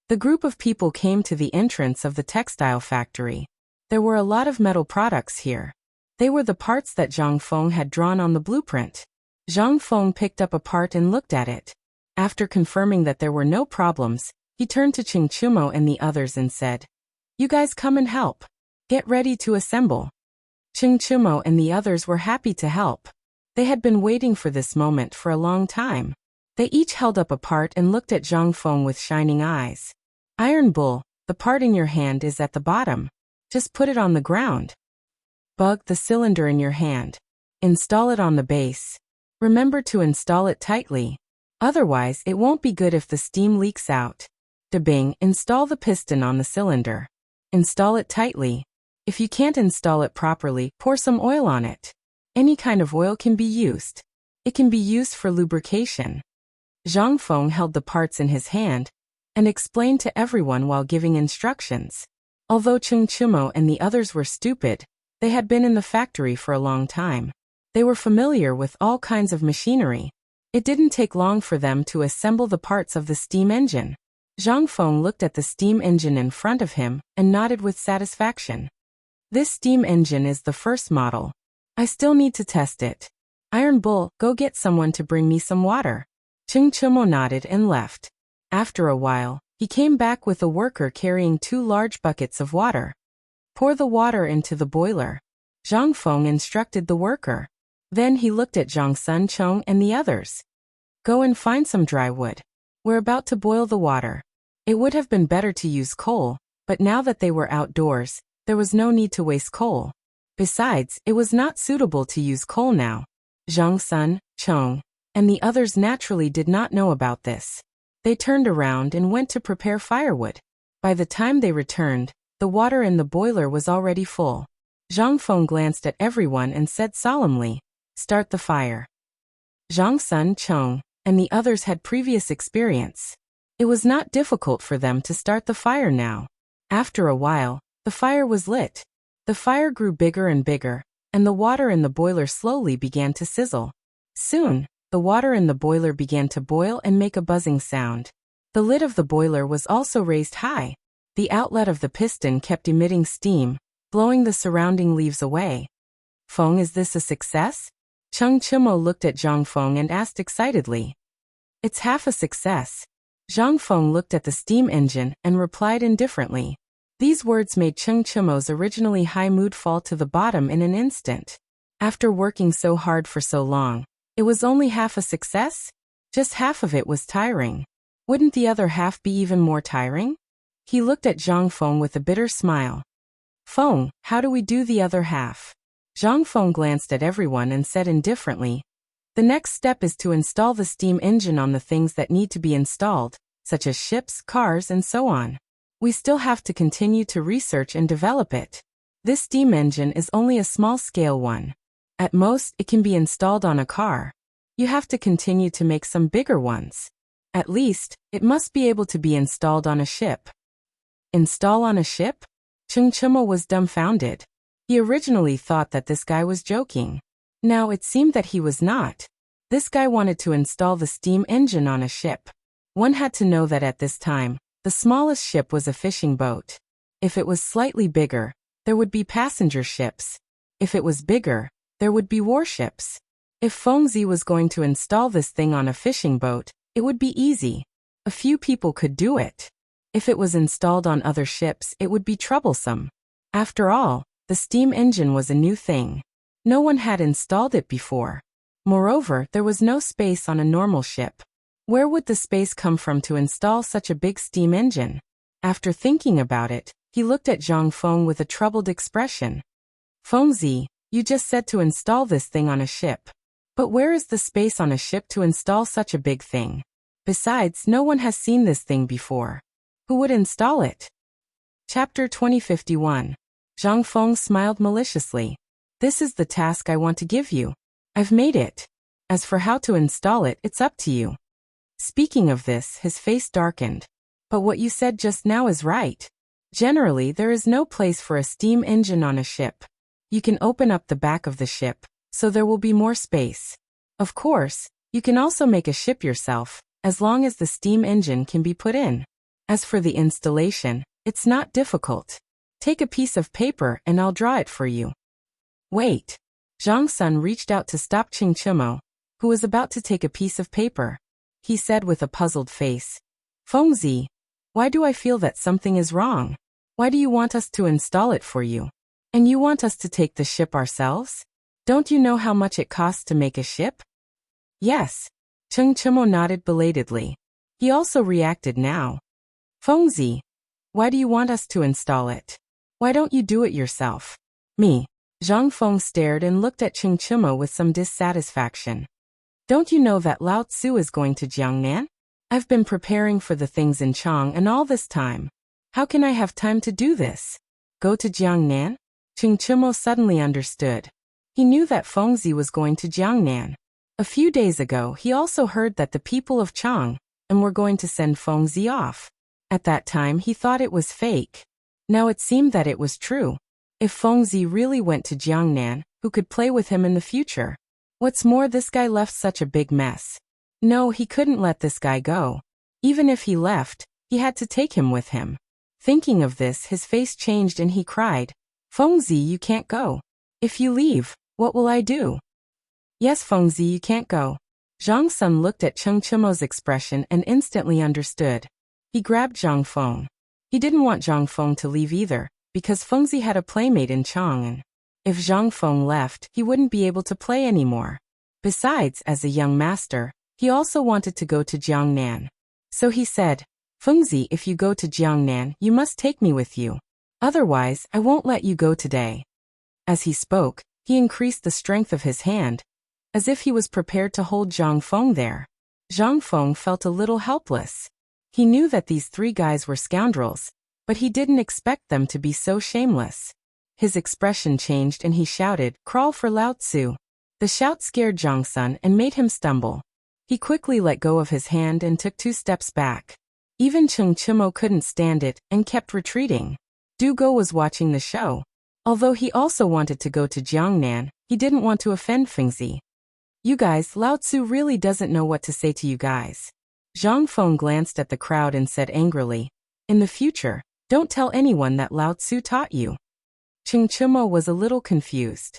S1: The group of people came to the entrance of the textile factory. There were a lot of metal products here. They were the parts that Zhang Feng had drawn on the blueprint. Zhang Feng picked up a part and looked at it. After confirming that there were no problems, he turned to Ching Chimo and the others and said, "You guys come and help. Get ready to assemble." Ching Chimo and the others were happy to help. They had been waiting for this moment for a long time. They each held up a part and looked at Zhang Feng with shining eyes. "Iron Bull, the part in your hand is at the bottom. Just put it on the ground. Bug, the cylinder in your hand. Install it on the base. Remember to install it tightly. Otherwise, it won't be good if the steam leaks out. Bing, install the piston on the cylinder. Install it tightly. If you can't install it properly, pour some oil on it. Any kind of oil can be used. It can be used for lubrication." Zhang Feng held the parts in his hand and explained to everyone while giving instructions. Although Ching Chimo and the others were stupid, they had been in the factory for a long time. They were familiar with all kinds of machinery. It didn't take long for them to assemble the parts of the steam engine. Zhang Feng looked at the steam engine in front of him and nodded with satisfaction. "This steam engine is the first model. I still need to test it. Iron Bull, go get someone to bring me some water." Ching Chimo nodded and left. After a while, he came back with a worker carrying 2 large buckets of water. "Pour the water into the boiler," Zhang Feng instructed the worker. Then he looked at Zhang Sun Chong and the others. "Go and find some dry wood. We're about to boil the water." It would have been better to use coal, but now that they were outdoors, there was no need to waste coal. Besides, it was not suitable to use coal now. Zhang Sun, Chong, and the others naturally did not know about this. They turned around and went to prepare firewood. By the time they returned, the water in the boiler was already full. Zhang Feng glanced at everyone and said solemnly, "Start the fire." Zhang Sun, Chong, and the others had previous experience. It was not difficult for them to start the fire now. After a while, the fire was lit. The fire grew bigger and bigger, and the water in the boiler slowly began to sizzle. Soon, the water in the boiler began to boil and make a buzzing sound. The lid of the boiler was also raised high. The outlet of the piston kept emitting steam, blowing the surrounding leaves away. "Feng, is this a success?" Cheng Chimo looked at Zhang Feng and asked excitedly. "It's half a success." Zhang Feng looked at the steam engine and replied indifferently. These words made Cheng Chimo's originally high mood fall to the bottom in an instant. After working so hard for so long, it was only half a success? Just half of it was tiring. Wouldn't the other half be even more tiring? He looked at Zhang Feng with a bitter smile. "Feng, how do we do the other half?" Zhang Feng glanced at everyone and said indifferently, "The next step is to install the steam engine on the things that need to be installed, such as ships, cars, and so on. We still have to continue to research and develop it. This steam engine is only a small-scale one. At most, it can be installed on a car. You have to continue to make some bigger ones. At least, it must be able to be installed on a ship." Install on a ship? Cheng Chimo was dumbfounded. He originally thought that this guy was joking. Now it seemed that he was not. This guy wanted to install the steam engine on a ship. One had to know that at this time, the smallest ship was a fishing boat. If it was slightly bigger, there would be passenger ships. If it was bigger, there would be warships. If Fengzi was going to install this thing on a fishing boat, it would be easy. A few people could do it. If it was installed on other ships, it would be troublesome. After all, the steam engine was a new thing. No one had installed it before. Moreover, there was no space on a normal ship. Where would the space come from to install such a big steam engine? After thinking about it, he looked at Zhang Feng with a troubled expression. "Fengzi, you just said to install this thing on a ship. But where is the space on a ship to install such a big thing? Besides, no one has seen this thing before. Who would install it?" Chapter 2051. Zhang Feng smiled maliciously. This is the task I want to give you. I've made it. As for how to install it, it's up to you. Speaking of this, his face darkened. But what you said just now is right. Generally, there is no place for a steam engine on a ship. You can open up the back of the ship, so there will be more space. Of course, you can also make a ship yourself, as long as the steam engine can be put in. As for the installation, it's not difficult. Take a piece of paper and I'll draw it for you. Wait. Zhang Sun reached out to stop Qing Chimo, who was about to take a piece of paper. He said with a puzzled face, Fengzi, why do I feel that something is wrong? Why do you want us to install it for you? And you want us to take the ship ourselves? Don't you know how much it costs to make a ship? Yes. Qing Chimo nodded belatedly. He also reacted now. Fengzi, why do you want us to install it? Why don't you do it yourself? Me. Zhang Feng stared and looked at Qing Chimo with some dissatisfaction. Don't you know that Lao Tzu is going to Jiangnan? I've been preparing for the things in Chang'an all this time. How can I have time to do this? Go to Jiangnan? Qing Chimo suddenly understood. He knew that Fengzi was going to Jiangnan. A few days ago, he also heard that the people of Chang'an were going to send Fengzi off. At that time, he thought it was fake. Now it seemed that it was true. If Fengzi really went to Jiangnan, who could play with him in the future? What's more, this guy left such a big mess. No, he couldn't let this guy go. Even if he left, he had to take him with him. Thinking of this, his face changed and he cried, Fengzi, you can't go. If you leave, what will I do? Yes, Fengzi, you can't go. Zhang Sun looked at Qing Chimo's expression and instantly understood. He grabbed Zhang Feng. He didn't want Zhang Feng to leave either, because Fengzi had a playmate in Chang'an. If Zhang Feng left, he wouldn't be able to play anymore. Besides, as a young master, he also wanted to go to Jiangnan. So he said, Fengzi, if you go to Jiangnan, you must take me with you. Otherwise, I won't let you go today. As he spoke, he increased the strength of his hand, as if he was prepared to hold Zhang Feng there. Zhang Feng felt a little helpless. He knew that these three guys were scoundrels, but he didn't expect them to be so shameless. His expression changed and he shouted, Crawl for Lao Tzu. The shout scared Zhang Sun and made him stumble. He quickly let go of his hand and took 2 steps back. Even Qing Chimo couldn't stand it and kept retreating. Du Go was watching the show. Although he also wanted to go to Jiangnan, he didn't want to offend Fengzi. You guys, Lao Tzu really doesn't know what to say to you guys. Zhang Feng glanced at the crowd and said angrily, In the future, don't tell anyone that Lao Tzu taught you. Qing Chimo was a little confused.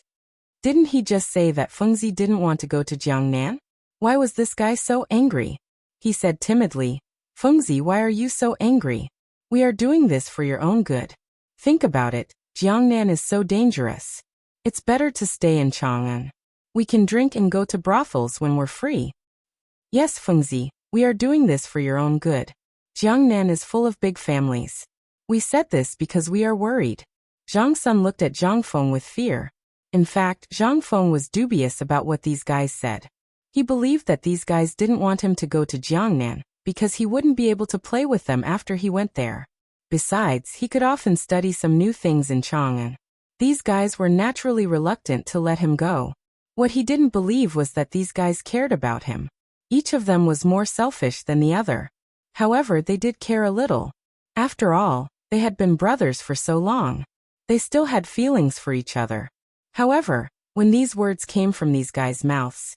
S1: Didn't he just say that Fengzi didn't want to go to Jiangnan? Why was this guy so angry? He said timidly, Fengzi, why are you so angry? We are doing this for your own good. Think about it, Jiangnan is so dangerous. It's better to stay in Chang'an. We can drink and go to brothels when we're free. Yes, Fengzi, we are doing this for your own good. Jiangnan is full of big families. We said this because we are worried. Zhang Sun looked at Zhang Feng with fear. In fact, Zhang Feng was dubious about what these guys said. He believed that these guys didn't want him to go to Jiangnan, because he wouldn't be able to play with them after he went there. Besides, he could often study some new things in Chang'an. These guys were naturally reluctant to let him go. What he didn't believe was that these guys cared about him. Each of them was more selfish than the other. However, they did care a little. After all, they had been brothers for so long. They still had feelings for each other. However, when these words came from these guys' mouths,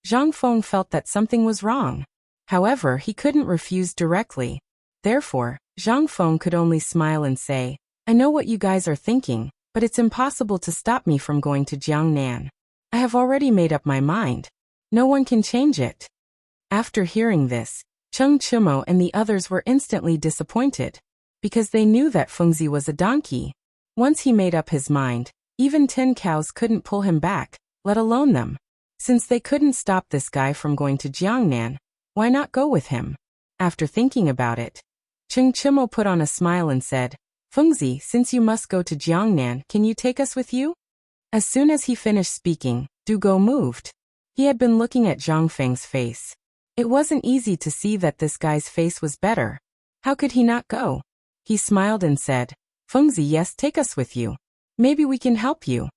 S1: Zhang Feng felt that something was wrong. However, he couldn't refuse directly. Therefore, Zhang Feng could only smile and say, I know what you guys are thinking, but it's impossible to stop me from going to Jiangnan. I have already made up my mind. No one can change it. After hearing this, Qing Chimo and the others were instantly disappointed, because they knew that Fengzi was a donkey. Once he made up his mind, even 10 cows couldn't pull him back, let alone them. Since they couldn't stop this guy from going to Jiangnan, why not go with him? After thinking about it, Qing Chimo put on a smile and said, Fengzi, since you must go to Jiangnan, can you take us with you? As soon as he finished speaking, Du Go moved. He had been looking at Zhang Feng's face. It wasn't easy to see that this guy's face was better. How could he not go? He smiled and said, Fengzi, yes, take us with you. Maybe we can help you.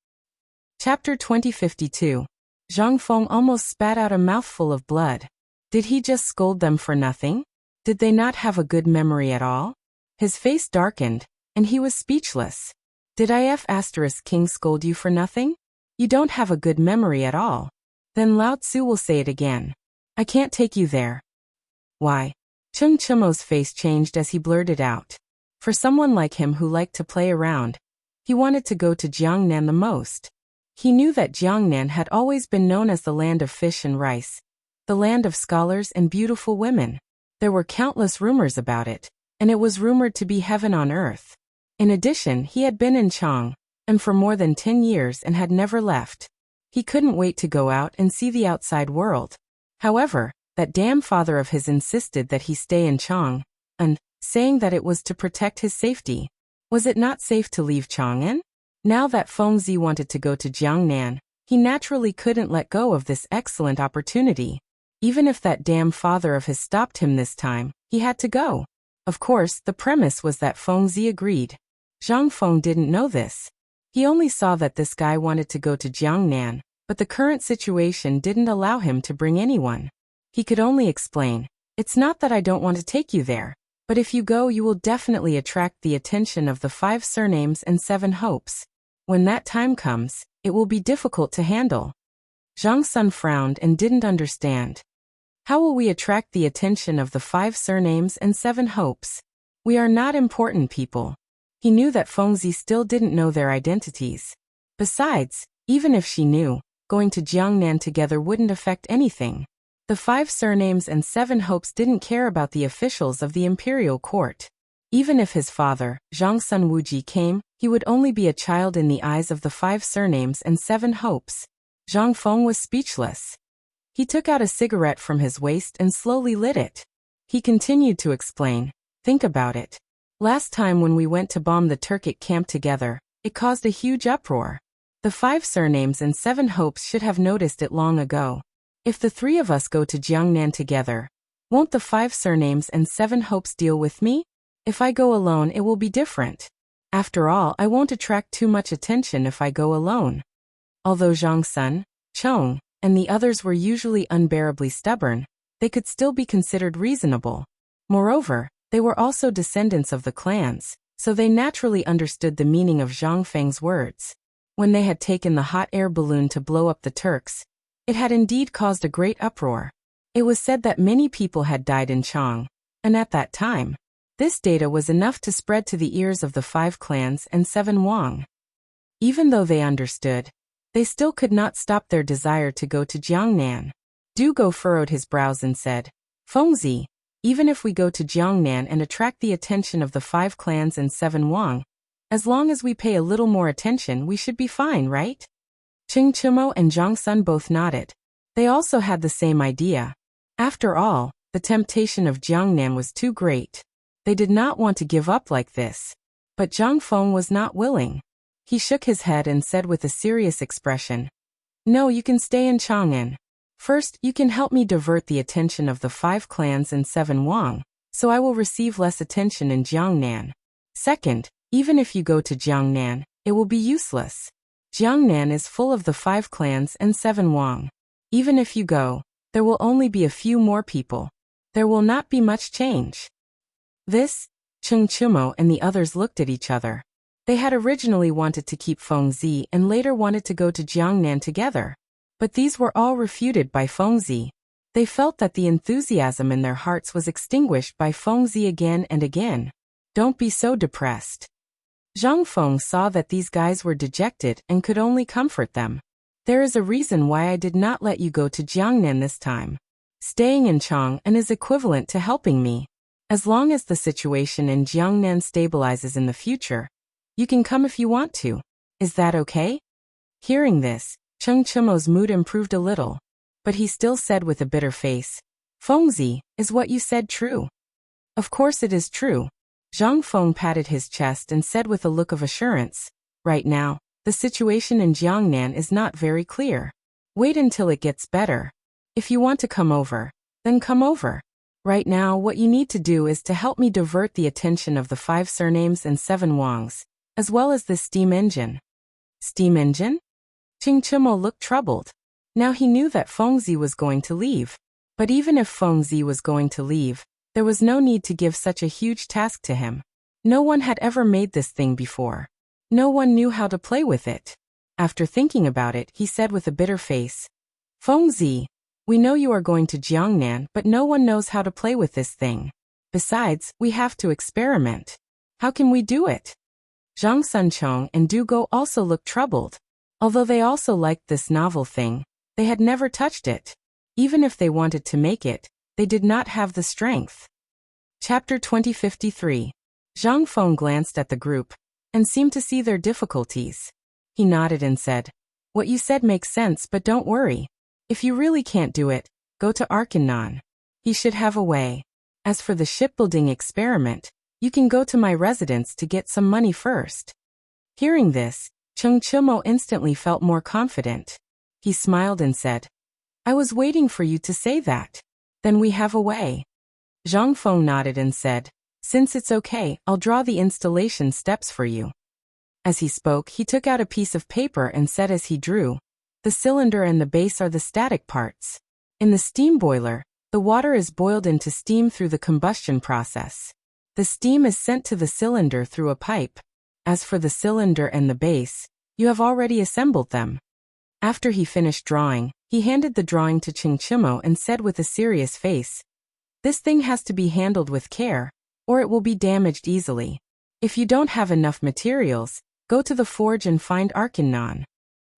S1: Chapter 2052. Zhang Feng almost spat out a mouthful of blood. Did he just scold them for nothing? Did they not have a good memory at all? His face darkened, and he was speechless. Did King scold you for nothing? You don't have a good memory at all. Then Lao Tzu will say it again. I can't take you there. Why? Cheng Chimo's face changed as he blurted out. For someone like him who liked to play around, he wanted to go to Jiangnan the most. He knew that Jiangnan had always been known as the land of fish and rice, the land of scholars and beautiful women. There were countless rumors about it, and it was rumored to be heaven on earth. In addition, he had been in Chang, and for more than 10 years and had never left. He couldn't wait to go out and see the outside world. However, that damn father of his insisted that he stay in Chang, and, saying that it was to protect his safety. Was it not safe to leave Chang'an? Now that Feng Zi wanted to go to Jiangnan, he naturally couldn't let go of this excellent opportunity. Even if that damn father of his stopped him this time, he had to go. Of course, the premise was that Feng Zi agreed. Zhang Feng didn't know this. He only saw that this guy wanted to go to Jiangnan, but the current situation didn't allow him to bring anyone. He could only explain, it's not that I don't want to take you there, but if you go you will definitely attract the attention of the 5 surnames and 7 hopes. When that time comes, it will be difficult to handle. Zhang Sun frowned and didn't understand. How will we attract the attention of the 5 surnames and 7 hopes? We are not important people. He knew that Feng Zi still didn't know their identities. Besides, even if she knew, going to Jiangnan together wouldn't affect anything. The 5 surnames and 7 hopes didn't care about the officials of the imperial court. Even if his father, Zhang Sun Wuji, came, he would only be a child in the eyes of the 5 surnames and 7 hopes. Zhang Feng was speechless. He took out a cigarette from his waist and slowly lit it. He continued to explain, think about it. Last time when we went to bomb the Turkic camp together, it caused a huge uproar. The 5 surnames and 7 hopes should have noticed it long ago. If the 3 of us go to Jiangnan together, won't the 5 surnames and 7 hopes deal with me? If I go alone it will be different. After all, I won't attract too much attention if I go alone. Although Zhang Sun, Chong, and the others were usually unbearably stubborn, they could still be considered reasonable. Moreover, they were also descendants of the clans, so they naturally understood the meaning of Zhang Feng's words. When they had taken the hot air balloon to blow up the Turks, it had indeed caused a great uproar. It was said that many people had died in Chang, and at that time, this data was enough to spread to the ears of the 5 clans and 7 Wang. Even though they understood, they still could not stop their desire to go to Jiangnan. Du Go furrowed his brows and said, Feng Zi, even if we go to Jiangnan and attract the attention of the 5 clans and 7 Wang, as long as we pay a little more attention we should be fine, right? Cheng Chimo and Zhang Sun both nodded. They also had the same idea. After all, the temptation of Jiangnan was too great. They did not want to give up like this. But Zhang Feng was not willing. He shook his head and said with a serious expression, No, you can stay in Chang'an. First, you can help me divert the attention of the 5 clans and 7 Wang, so I will receive less attention in Jiangnan. Second, even if you go to Jiangnan, it will be useless. Jiangnan is full of the 5 clans and 7 Wang. Even if you go, there will only be a few more people. There will not be much change. This, Cheng Chimo and the others looked at each other. They had originally wanted to keep Feng Zi and later wanted to go to Jiangnan together. But these were all refuted by Feng Zi. They felt that the enthusiasm in their hearts was extinguished by Feng Zi again and again. Don't be so depressed. Zhang Feng saw that these guys were dejected and could only comfort them. There is a reason why I did not let you go to Jiangnan this time. Staying in Chang'an is equivalent to helping me. As long as the situation in Jiangnan stabilizes in the future, you can come if you want to. Is that okay? Hearing this, Cheng Chimo's mood improved a little, but he still said with a bitter face, Feng Zi, is what you said true? Of course it is true. Zhang Feng patted his chest and said with a look of assurance, Right now, the situation in Jiangnan is not very clear. Wait until it gets better. If you want to come over, then come over. Right now what you need to do is to help me divert the attention of the 5 surnames and 7 Wangs, as well as the steam engine. Steam engine? Ching Chimo looked troubled. Now he knew that Fengzi was going to leave. But even if Fengzi was going to leave, there was no need to give such a huge task to him. No one had ever made this thing before. No one knew how to play with it. After thinking about it, he said with a bitter face, Fengzi, we know you are going to Jiangnan, but no one knows how to play with this thing. Besides, we have to experiment. How can we do it? Zhang Sunchong and Du Go also looked troubled. Although they also liked this novel thing, they had never touched it. Even if they wanted to make it, they did not have the strength. Chapter 2053. Zhang Feng glanced at the group and seemed to see their difficulties. He nodded and said, What you said makes sense, but don't worry. If you really can't do it, go to Arkanon. He should have a way. As for the shipbuilding experiment, you can go to my residence to get some money first. Hearing this, Cheng Chimo instantly felt more confident. He smiled and said, I was waiting for you to say that. Then we have a way. Zhang Feng nodded and said, Since it's okay, I'll draw the installation steps for you. As he spoke, he took out a piece of paper and said as he drew, The cylinder and the base are the static parts. In the steam boiler, the water is boiled into steam through the combustion process. The steam is sent to the cylinder through a pipe. As for the cylinder and the base, you have already assembled them. After he finished drawing, he handed the drawing to Ching Chimo and said with a serious face, This thing has to be handled with care, or it will be damaged easily. If you don't have enough materials, go to the forge and find Arkanon.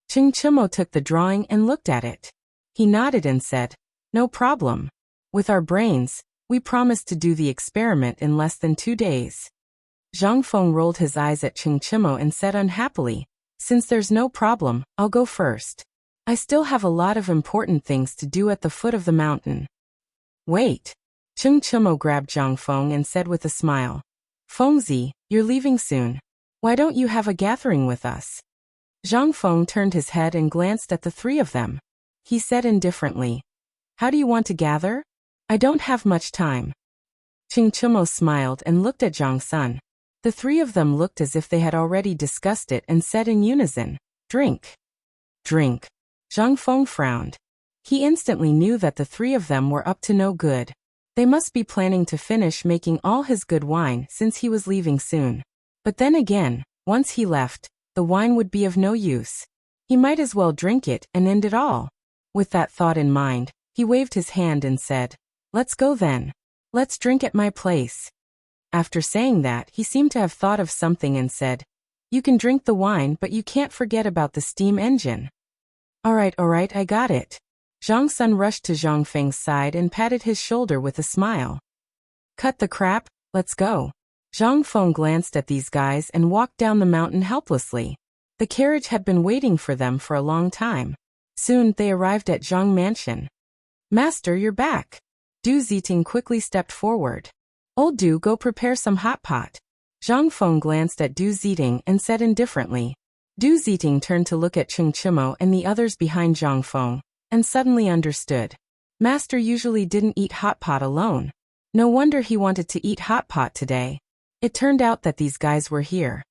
S1: Ching Chimo took the drawing and looked at it. He nodded and said, No problem. With our brains, we promised to do the experiment in less than 2 days. Zhang Feng rolled his eyes at Ching Chimo and said unhappily, Since there's no problem, I'll go first. I still have a lot of important things to do at the foot of the mountain. Wait. Ching Chimo grabbed Zhang Feng and said with a smile, Fengzi, you're leaving soon. Why don't you have a gathering with us? Zhang Feng turned his head and glanced at the three of them. He said indifferently, How do you want to gather? I don't have much time. Ching Chimo smiled and looked at Zhang Sun. The three of them looked as if they had already discussed it and said in unison, Drink. Drink. Zhang Feng frowned. He instantly knew that the three of them were up to no good. They must be planning to finish making all his good wine since he was leaving soon. But then again, once he left, the wine would be of no use. He might as well drink it and end it all. With that thought in mind, he waved his hand and said, Let's go then. Let's drink at my place. After saying that, he seemed to have thought of something and said, You can drink the wine, but you can't forget about the steam engine. All right, I got it. Zhang Sun rushed to Zhang Feng's side and patted his shoulder with a smile. Cut the crap, let's go. Zhang Feng glanced at these guys and walked down the mountain helplessly. The carriage had been waiting for them for a long time. Soon they arrived at Zhang Mansion. Master, you're back. Du Ziting quickly stepped forward. Old Du, go prepare some hot pot. Zhang Feng glanced at Du Ziting and said indifferently. Du Ziting turned to look at Ching Chimo and the others behind Zhang Feng, and suddenly understood. Master usually didn't eat hot pot alone. No wonder he wanted to eat hot pot today. It turned out that these guys were here.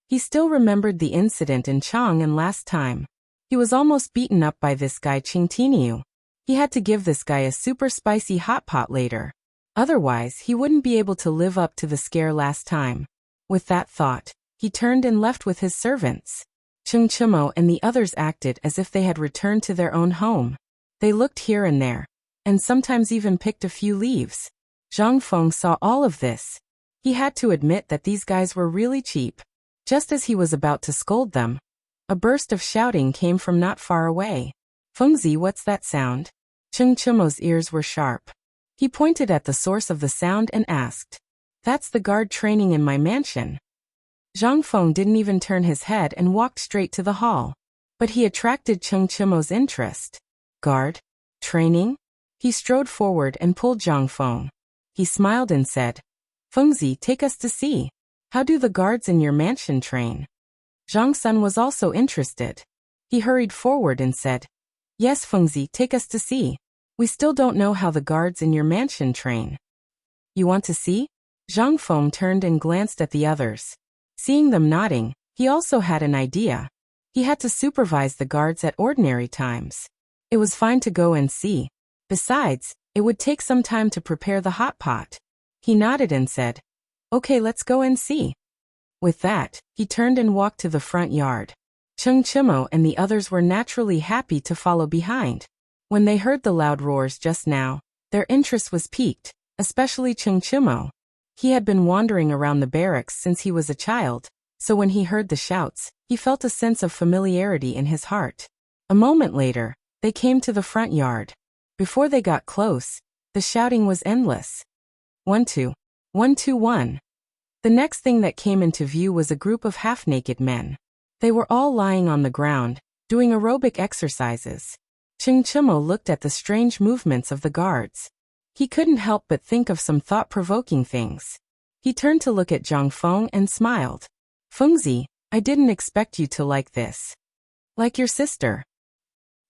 S1: He still remembered the incident in Chang'an last time. He was almost beaten up by this guy Qing Tiniu. He had to give this guy a super spicy hot pot later. Otherwise, he wouldn't be able to live up to the scare last time. With that thought, he turned and left with his servants. Ching Chimo and the others acted as if they had returned to their own home. They looked here and there, and sometimes even picked a few leaves. Zhang Feng saw all of this. He had to admit that these guys were really cheap. Just as he was about to scold them, a burst of shouting came from not far away. Fengzi, what's that sound? Ching Chimo's ears were sharp. He pointed at the source of the sound and asked, That's the guard training in my mansion. Zhang Feng didn't even turn his head and walked straight to the hall. But he attracted Ching Chimo's interest. Guard? Training? He strode forward and pulled Zhang Feng. He smiled and said, Fengzi, take us to see. How do the guards in your mansion train? Zhang Sun was also interested. He hurried forward and said, Yes, Fengzi, take us to see. We still don't know how the guards in your mansion train. You want to see? Zhang Feng turned and glanced at the others. Seeing them nodding, he also had an idea. He had to supervise the guards at ordinary times. It was fine to go and see. Besides, it would take some time to prepare the hot pot. He nodded and said, "Okay, let's go and see." With that, he turned and walked to the front yard. Chung Chimo and the others were naturally happy to follow behind. When they heard the loud roars just now, their interest was piqued, especially Chung Chimo. He had been wandering around the barracks since he was a child, so when he heard the shouts, he felt a sense of familiarity in his heart. A moment later, they came to the front yard. Before they got close, the shouting was endless. 1-2, 1-2-1. The next thing that came into view was a group of half-naked men. They were all lying on the ground, doing aerobic exercises. Chung Chimo looked at the strange movements of the guards. He couldn't help but think of some thought-provoking things. He turned to look at Zhang Feng and smiled. "Fengzi, I didn't expect you to like this. Like your sister."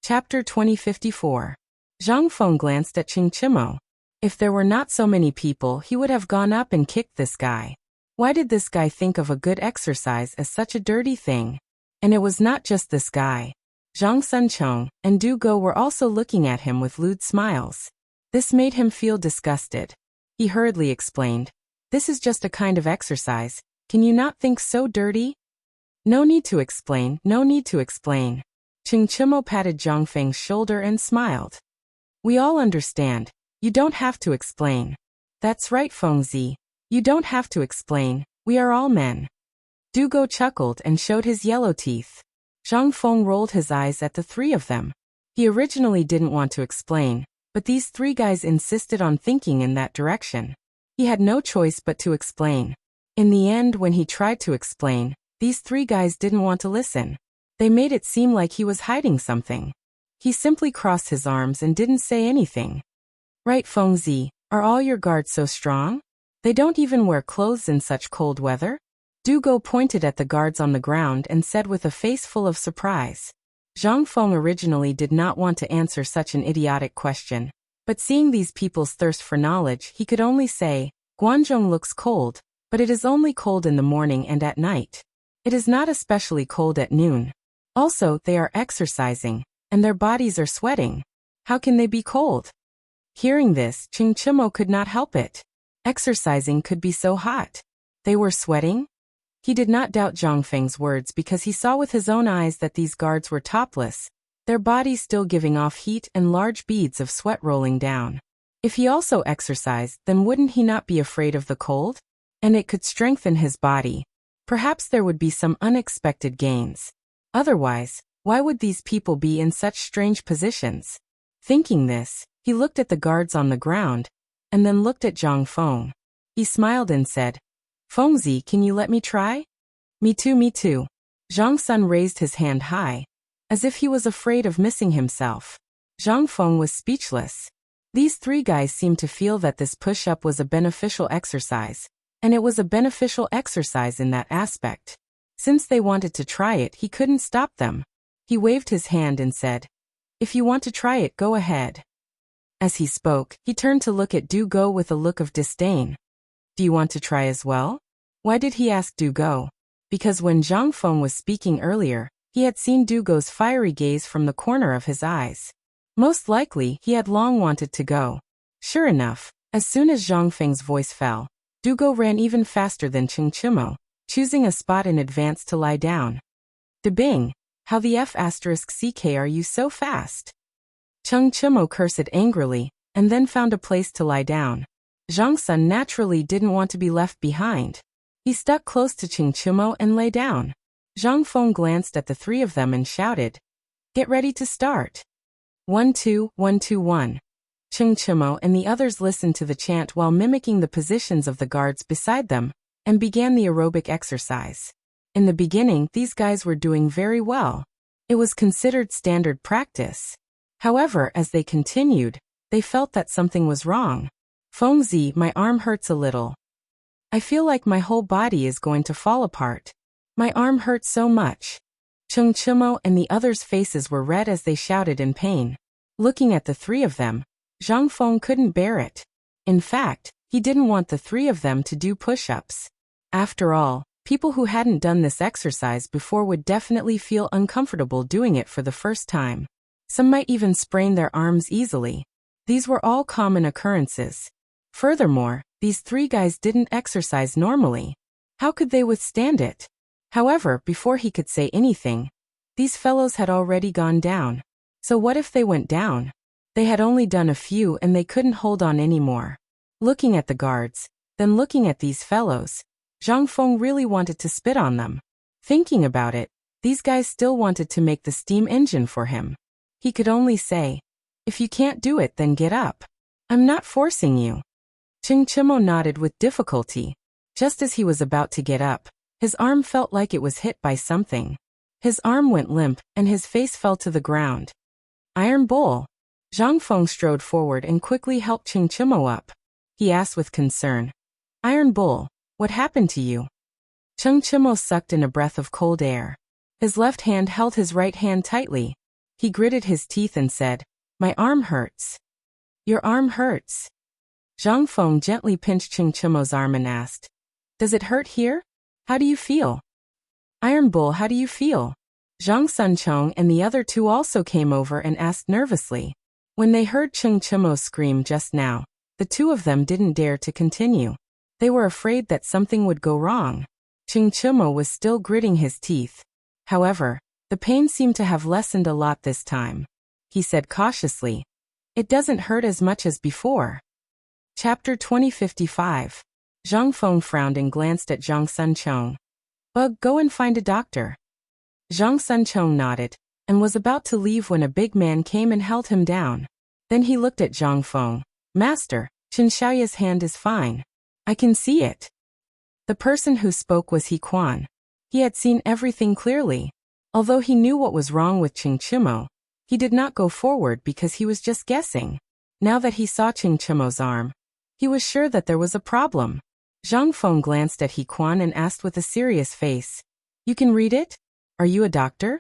S1: Chapter 2054. Zhang Feng glanced at Chung Chimo. If there were not so many people, he would have gone up and kicked this guy. Why did this guy think of a good exercise as such a dirty thing? And it was not just this guy. Zhang Sunchong and Du Go were also looking at him with lewd smiles. This made him feel disgusted. He hurriedly explained, "This is just a kind of exercise. Can you not think so dirty?" "No need to explain, no need to explain." Chung Chimo patted Zhang Feng's shoulder and smiled. "We all understand. You don't have to explain." "That's right, Fengzi. You don't have to explain. We are all men." Du Go chuckled and showed his yellow teeth. Zhang Feng rolled his eyes at the three of them. He originally didn't want to explain, but these three guys insisted on thinking in that direction. He had no choice but to explain. In the end, when he tried to explain, these three guys didn't want to listen. They made it seem like he was hiding something. He simply crossed his arms and didn't say anything. "Right, Fengzi, are all your guards so strong? They don't even wear clothes in such cold weather?" Du Go pointed at the guards on the ground and said with a face full of surprise. Zhang Feng originally did not want to answer such an idiotic question, but seeing these people's thirst for knowledge, he could only say, "Guangzhong looks cold, but it is only cold in the morning and at night. It is not especially cold at noon. Also, they are exercising, and their bodies are sweating. How can they be cold?" Hearing this, Chung Chimo could not help it. Exercising could be so hot. They were sweating? He did not doubt Zhang Feng's words because he saw with his own eyes that these guards were topless, their bodies still giving off heat and large beads of sweat rolling down. If he also exercised, then wouldn't he not be afraid of the cold? And it could strengthen his body. Perhaps there would be some unexpected gains. Otherwise, why would these people be in such strange positions? Thinking this, he looked at the guards on the ground, and then looked at Zhang Feng. He smiled and said, "Fengzi, can you let me try?" Me too, me too." Zhang Sun raised his hand high, as if he was afraid of missing himself. Zhang Feng was speechless. These three guys seemed to feel that this push-up was a beneficial exercise, and it was a beneficial exercise in that aspect. Since they wanted to try it, he couldn't stop them. He waved his hand and said, "If you want to try it, go ahead." As he spoke, he turned to look at Du Go with a look of disdain. "Do you want to try as well?" Why did he ask Du Go? Because when Zhang Feng was speaking earlier, he had seen Du Go's fiery gaze from the corner of his eyes. Most likely, he had long wanted to go. Sure enough, as soon as Zhang Feng's voice fell, Du Go ran even faster than Chung Chimo, choosing a spot in advance to lie down. "Debing, how the F***ck are you so fast?" Chung Chimo cursed angrily, and then found a place to lie down. Zhang Sun naturally didn't want to be left behind. He stuck close to Chung Chimo and lay down. Zhang Feng glanced at the three of them and shouted, "Get ready to start." 1-2, 1-2-1. Chung Chimo and the others listened to the chant while mimicking the positions of the guards beside them, and began the aerobic exercise. In the beginning, these guys were doing very well. It was considered standard practice. However, as they continued, they felt that something was wrong. "Fengzi, my arm hurts a little. I feel like my whole body is going to fall apart. My arm hurts so much." Chung Chimo and the others' faces were red as they shouted in pain. Looking at the three of them, Zhang Feng couldn't bear it. In fact, he didn't want the three of them to do push-ups. After all, People who hadn't done this exercise before would definitely feel uncomfortable doing it for the first time. Some might even sprain their arms easily. These were all common occurrences. Furthermore, these three guys didn't exercise normally. How could they withstand it? However, before he could say anything, these fellows had already gone down. So what if they went down? They had only done a few and they couldn't hold on anymore. Looking at the guards, then looking at these fellows, Zhang Feng really wanted to spit on them. Thinking about it, these guys still wanted to make the steam engine for him. He could only say, "If you can't do it, then get up. I'm not forcing you." Ching Chimo nodded with difficulty. Just as he was about to get up, his arm felt like it was hit by something. His arm went limp, and his face fell to the ground. "Iron Bull." Zhang Feng strode forward and quickly helped Ching Chimo up. He asked with concern, "Iron Bull, what happened to you?" Ching Chimo sucked in a breath of cold air. His left hand held his right hand tightly. He gritted his teeth and said, "My arm hurts." "Your arm hurts?" Zhang Feng gently pinched Ching Chimo's arm and asked, "Does it hurt here? How do you feel?" "Iron Bull, how do you feel?" Zhang Sunchong and the other two also came over and asked nervously. When they heard Ching Chimo scream just now, the two of them didn't dare to continue. They were afraid that something would go wrong. Ching Chimo was still gritting his teeth. However, the pain seemed to have lessened a lot this time. He said cautiously, "It doesn't hurt as much as before." Chapter 2055. Zhang Feng frowned and glanced at Zhang Sunchong. "Bug, go and find a doctor." Zhang Sunchong nodded, and was about to leave when a big man came and held him down. Then he looked at Zhang Feng. "Master, Qin Xiaoya's hand is fine. I can see it." The person who spoke was He Quan. He had seen everything clearly. Although he knew what was wrong with Ching Chimo, he did not go forward because he was just guessing. Now that he saw Ching Chimo's arm, he was sure that there was a problem. Zhang Feng glanced at He Quan and asked with a serious face, "You can read it? Are you a doctor?"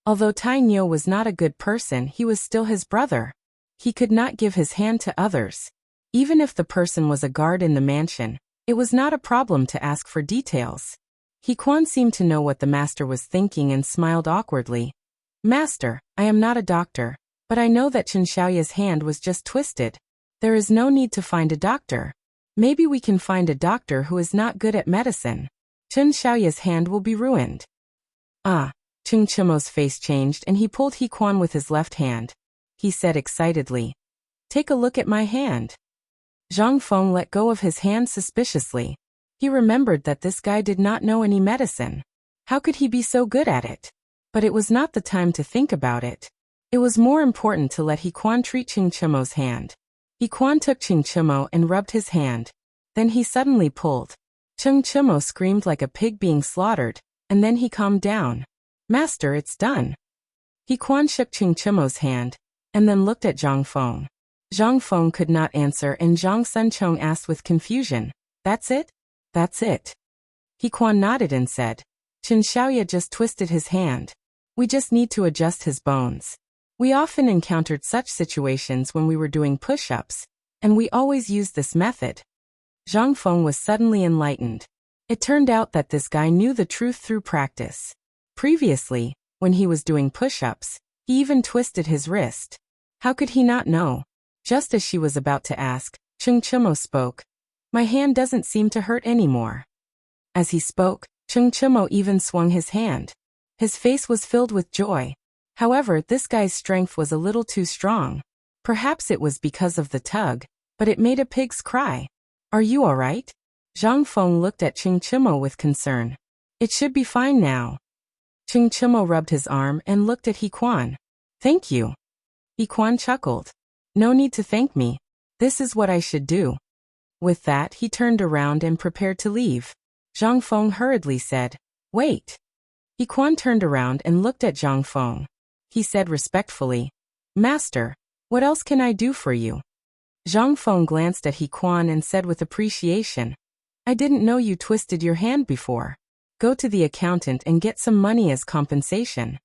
S1: Although Tai Nio was not a good person, he was still his brother. He could not give his hand to others. Even if the person was a guard in the mansion, it was not a problem to ask for details. He Quan seemed to know what the master was thinking and smiled awkwardly. "Master, I am not a doctor, but I know that Qin Xiaoya's hand was just twisted. There is no need to find a doctor. Maybe we can find a doctor who is not good at medicine. Qin Xiaoya's hand will be ruined." "Ah." Ching Chimo's face changed and he pulled He Quan with his left hand. He said excitedly, "Take a look at my hand." Zhang Feng let go of his hand suspiciously. He remembered that this guy did not know any medicine. How could he be so good at it? But it was not the time to think about it. It was more important to let He Quan treat Ching Chimo's hand. He Quan took Ching Chimo and rubbed his hand. Then he suddenly pulled. Ching Chimo screamed like a pig being slaughtered, and then he calmed down. "Master, it's done." He Quan shook Ching Chimo's hand, and then looked at Zhang Feng. Zhang Feng could not answer and Zhang Sunchong asked with confusion, "That's it?" "That's it." He Quan nodded and said, "Qin Xiaoya just twisted his hand. We just need to adjust his bones." We often encountered such situations when we were doing push-ups, and we always used this method. Zhang Feng was suddenly enlightened. It turned out that this guy knew the truth through practice. Previously, when he was doing push-ups, he even twisted his wrist. How could he not know? Just as she was about to ask, Ching Chimo spoke. "My hand doesn't seem to hurt anymore." As he spoke, Ching Chimo even swung his hand. His face was filled with joy. However, this guy's strength was a little too strong. Perhaps it was because of the tug, but it made a pig's cry. "Are you all right?" Zhang Feng looked at Ching Chimo with concern. "It should be fine now." Ching Chimo rubbed his arm and looked at He Quan. "Thank you." He Quan chuckled. "No need to thank me. This is what I should do." With that, he turned around and prepared to leave. Zhang Feng hurriedly said, "Wait." He Quan turned around and looked at Zhang Feng. He said respectfully, "Master, what else can I do for you?" Zhang Feng glanced at He Quan and said with appreciation, "I didn't know you twisted your hand before. Go to the accountant and get some money as compensation."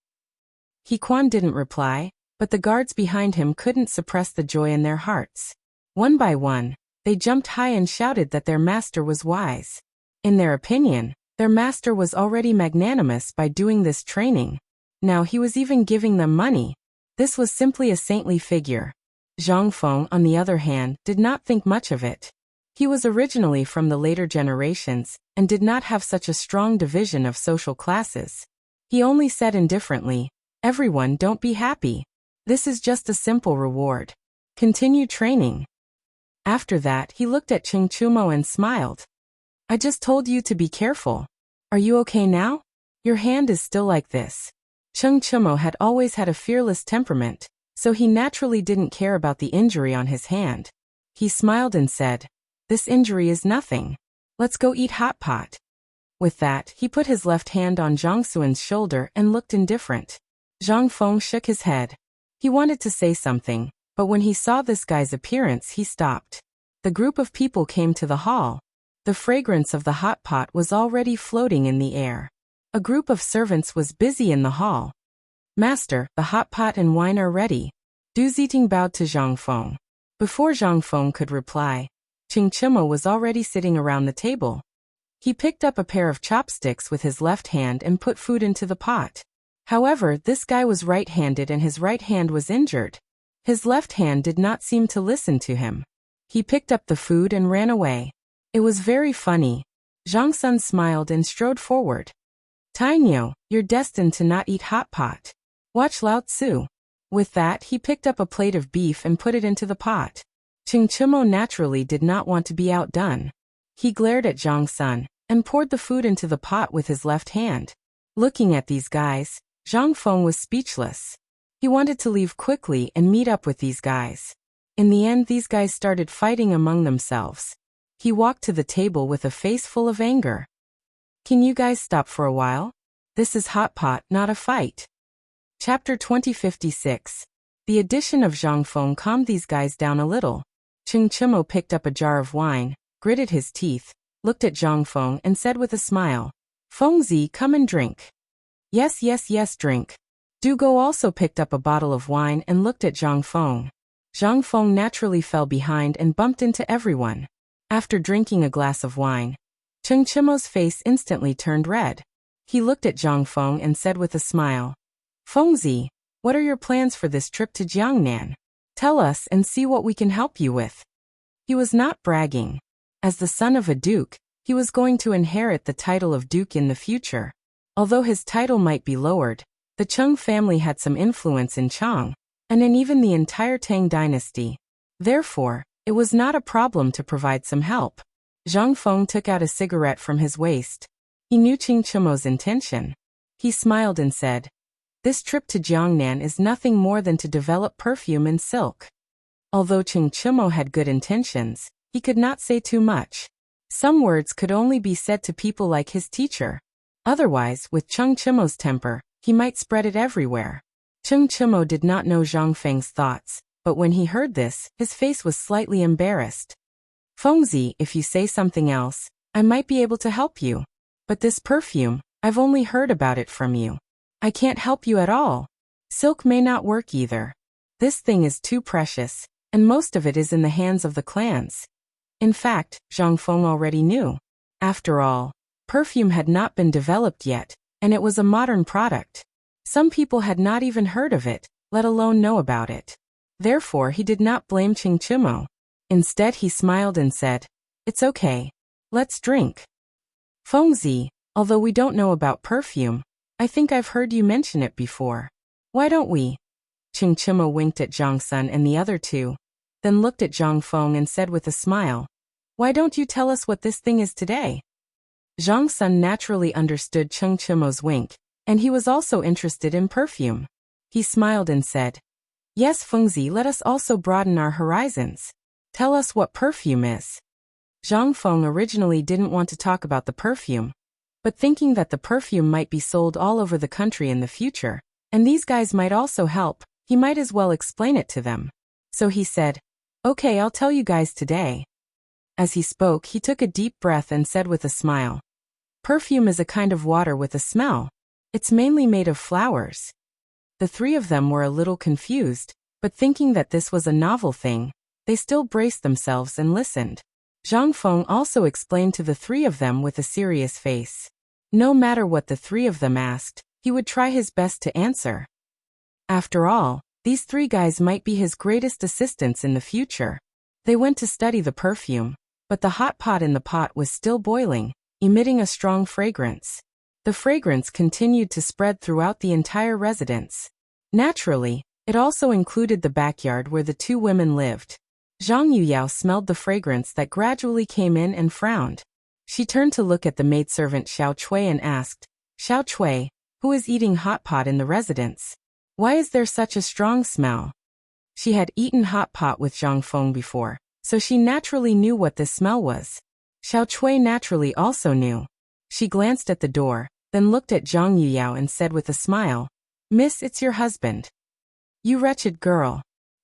S1: He Quan didn't reply, but the guards behind him couldn't suppress the joy in their hearts. One by one, they jumped high and shouted that their master was wise. In their opinion, Their master was already magnanimous by doing this training. Now he was even giving them money. This was simply a saintly figure. Zhang Feng, on the other hand, did not think much of it. He was originally from the later generations, and did not have such a strong division of social classes. He only said indifferently, "Everyone, don't be happy. This is just a simple reward. Continue training." After that, he looked at Cheng Chumo and smiled. "I just told you to be careful. Are you okay now? Your hand is still like this." Cheng Chumo had always had a fearless temperament, so he naturally didn't care about the injury on his hand. He smiled and said, "This injury is nothing. Let's go eat hot pot." With that, he put his left hand on Zhang Xuan's shoulder and looked indifferent. Zhang Feng shook his head. He wanted to say something, but when he saw this guy's appearance, he stopped. The group of people came to the hall. The fragrance of the hot pot was already floating in the air. A group of servants was busy in the hall. "Master, the hot pot and wine are ready." Du Ziting bowed to Zhang Feng. Before Zhang Feng could reply, Cheng Chumo was already sitting around the table. He picked up a pair of chopsticks with his left hand and put food into the pot. However, this guy was right-handed and his right hand was injured. His left hand did not seem to listen to him. He picked up the food and ran away. It was very funny. Zhang Sun smiled and strode forward. "Tainyo, you're destined to not eat hot pot. Watch Lao Tzu." With that, he picked up a plate of beef and put it into the pot. Cheng Chumo naturally did not want to be outdone. He glared at Zhang Sun and poured the food into the pot with his left hand. Looking at these guys, Zhang Feng was speechless. He wanted to leave quickly and meet up with these guys. In the end, these guys started fighting among themselves. He walked to the table with a face full of anger. "Can you guys stop for a while? This is hot pot, not a fight." Chapter 2056. The addition of Zhang Feng calmed these guys down a little. Cheng Chumo picked up a jar of wine, gritted his teeth, looked at Zhang Feng and said with a smile, "Fengzi, come and drink." Yes, yes, yes, drink." Du Go also picked up a bottle of wine and looked at Zhang Feng. Zhang Feng naturally fell behind and bumped into everyone. After drinking a glass of wine, Cheng Chumo's face instantly turned red. He looked at Zhang Feng and said with a smile, "Fengzi, what are your plans for this trip to Jiangnan? Tell us and see what we can help you with." He was not bragging. As the son of a duke, he was going to inherit the title of duke in the future. Although his title might be lowered, the Cheng family had some influence in Chang, and in even the entire Tang dynasty. Therefore, it was not a problem to provide some help. Zhang Feng took out a cigarette from his waist. He knew Cheng Chumo's intention. He smiled and said, "This trip to Jiangnan is nothing more than to develop perfume and silk." Although Cheng Chumo had good intentions, he could not say too much. Some words could only be said to people like his teacher. Otherwise, with Cheng Chumo's temper, he might spread it everywhere. Cheng Chumo did not know Zhang Feng's thoughts, but when he heard this, his face was slightly embarrassed. "Fengzi, if you say something else, I might be able to help you. But this perfume, I've only heard about it from you. I can't help you at all. Silk may not work either. This thing is too precious, and most of it is in the hands of the clans." In fact, Zhang Feng already knew. After all, perfume had not been developed yet, and it was a modern product. Some people had not even heard of it, let alone know about it. Therefore, he did not blame Cheng Chumo. Instead, he smiled and said, "It's okay. Let's drink." "Fengzi, although we don't know about perfume, I think I've heard you mention it before. Why don't we?" Cheng Chumo winked at Zhang Sun and the other two, then looked at Zhang Feng and said with a smile, "Why don't you tell us what this thing is today?" Zhang Sun naturally understood Cheng Chumo's wink, and he was also interested in perfume. He smiled and said, "Yes, Fengzi, let us also broaden our horizons. Tell us what perfume is." Zhang Feng originally didn't want to talk about the perfume, but thinking that the perfume might be sold all over the country in the future, and these guys might also help, he might as well explain it to them. So he said, "Okay, I'll tell you guys today." As he spoke, he took a deep breath and said with a smile, "Perfume is a kind of water with a smell. It's mainly made of flowers." The three of them were a little confused, but thinking that this was a novel thing, they still braced themselves and listened. Zhang Feng also explained to the three of them with a serious face. No matter what the three of them asked, he would try his best to answer. After all, these three guys might be his greatest assistants in the future. They went to study the perfume, but the hot pot in the pot was still boiling, emitting a strong fragrance. The fragrance continued to spread throughout the entire residence. Naturally, it also included the backyard where the two women lived. Zhang Yuyao smelled the fragrance that gradually came in and frowned. She turned to look at the maidservant Xiao Chui and asked, "Xiao Chui, who is eating hot pot in the residence? Why is there such a strong smell?" She had eaten hot pot with Zhang Feng before, so she naturally knew what this smell was. Xiao Chui naturally also knew. She glanced at the door, then looked at Zhang Yuyao and said with a smile, "Miss, it's your husband." "You wretched girl."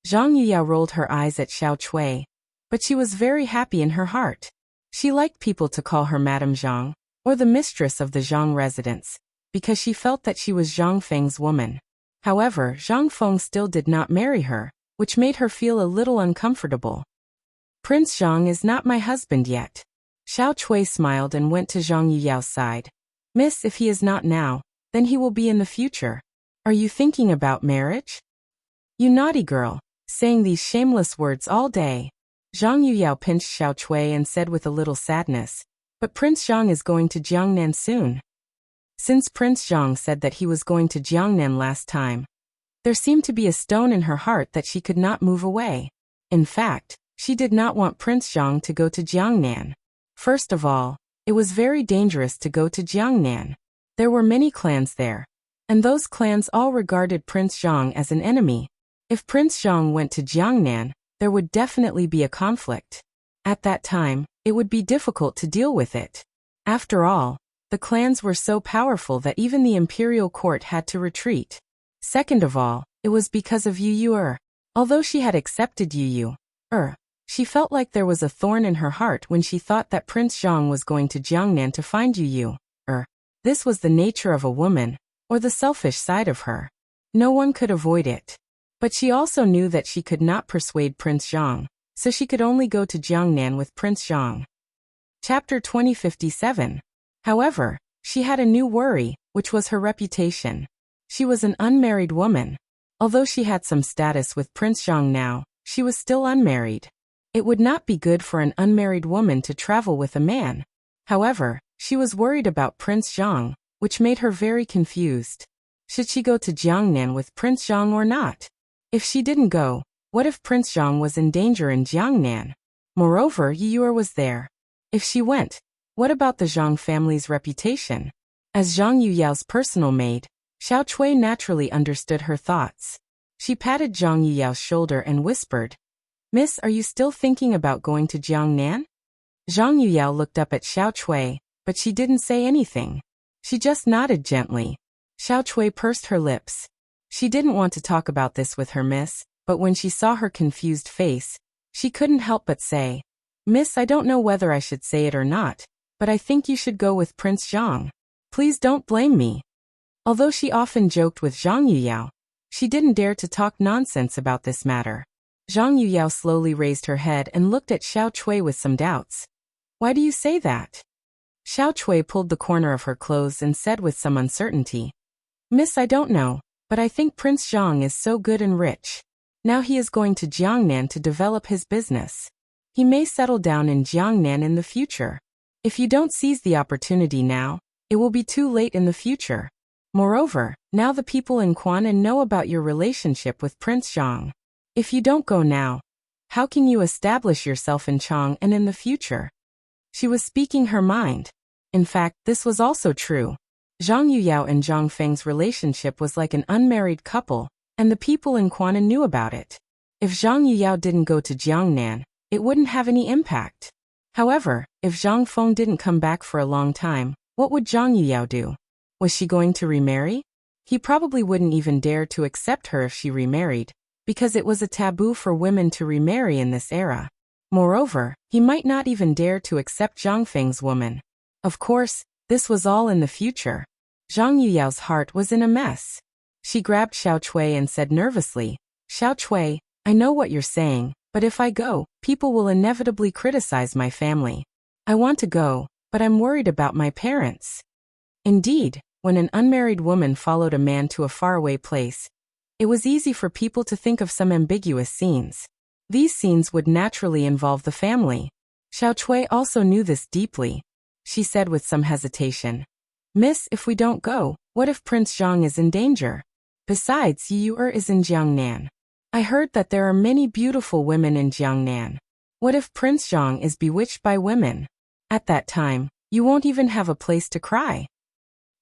S1: Zhang Yuyao rolled her eyes at Xiao Chui, but she was very happy in her heart. She liked people to call her Madame Zhang, or the mistress of the Zhang residence, because she felt that she was Zhang Feng's woman. However, Zhang Feng still did not marry her, which made her feel a little uncomfortable. "Prince Zhang is not my husband yet." Xiao Chui smiled and went to Zhang Yuyao's side. "Miss, if he is not now, then he will be in the future. Are you thinking about marriage?" "You naughty girl, saying these shameless words all day." Zhang Yuyao pinched Xiao Chui and said with a little sadness, "But Prince Zhang is going to Jiangnan soon." Since Prince Zhang said that he was going to Jiangnan last time, there seemed to be a stone in her heart that she could not move away. In fact, she did not want Prince Zhang to go to Jiangnan. First of all, it was very dangerous to go to Jiangnan. There were many clans there, and those clans all regarded Prince Zhang as an enemy. If Prince Zhang went to Jiangnan, there would definitely be a conflict. At that time, it would be difficult to deal with it. After all, the clans were so powerful that even the imperial court had to retreat. Second of all, it was because of Yu Yu. Although she had accepted Yu Yu, she felt like there was a thorn in her heart when she thought that Prince Zhang was going to Jiangnan to find Yu Yu. This was the nature of a woman, or the selfish side of her. No one could avoid it. But she also knew that she could not persuade Prince Zhang, so she could only go to Jiangnan with Prince Zhang. Chapter 2057. However, she had a new worry, which was her reputation. She was an unmarried woman. Although she had some status with Prince Zhang now, she was still unmarried. It would not be good for an unmarried woman to travel with a man. However, she was worried about Prince Zhang, which made her very confused. Should she go to Jiangnan with Prince Zhang or not? If she didn't go, what if Prince Zhang was in danger in Jiangnan? Moreover, Yu Yu was there. If she went, what about the Zhang family's reputation? As Zhang Yuyao's personal maid, Xiao Chui naturally understood her thoughts. She patted Zhang Yuyao's shoulder and whispered, "Miss, are you still thinking about going to Jiangnan?" Zhang Yuyao looked up at Xiao Chui, but she didn't say anything. She just nodded gently. Xiao Chui pursed her lips. She didn't want to talk about this with her miss, but when she saw her confused face, she couldn't help but say, "Miss, I don't know whether I should say it or not, but I think you should go with Prince Zhang. Please don't blame me." Although she often joked with Zhang Yuyao, she didn't dare to talk nonsense about this matter. Zhang Yuyao slowly raised her head and looked at Xiao Chui with some doubts. "Why do you say that?" Xiao Chui pulled the corner of her clothes and said with some uncertainty, "Miss, I don't know, but I think Prince Zhang is so good and rich. Now he is going to Jiangnan to develop his business. He may settle down in Jiangnan in the future. If you don't seize the opportunity now, it will be too late in the future. Moreover, now the people in Quanan know about your relationship with Prince Zhang. If you don't go now, how can you establish yourself in Chang and in the future?" She was speaking her mind. In fact, this was also true. Zhang Yuyao and Zhang Feng's relationship was like an unmarried couple, and the people in Quanan knew about it. If Zhang Yuyao didn't go to Jiangnan, it wouldn't have any impact. However, if Zhang Feng didn't come back for a long time, what would Zhang Yuyao do? Was she going to remarry? He probably wouldn't even dare to accept her if she remarried, because it was a taboo for women to remarry in this era. Moreover, he might not even dare to accept Zhang Feng's woman. Of course, this was all in the future. Zhang Yuyao's heart was in a mess. She grabbed Xiao Chui and said nervously, "Xiao Chui, I know what you're saying, but if I go, people will inevitably criticize my family. I want to go, but I'm worried about my parents." Indeed, when an unmarried woman followed a man to a faraway place, it was easy for people to think of some ambiguous scenes. These scenes would naturally involve the family. Xiao Chui also knew this deeply. She said with some hesitation, "Miss, if we don't go, what if Prince Zhang is in danger? Besides, Yi is in Jiangnan. I heard that there are many beautiful women in Jiangnan. What if Prince Zhang is bewitched by women? At that time, you won't even have a place to cry."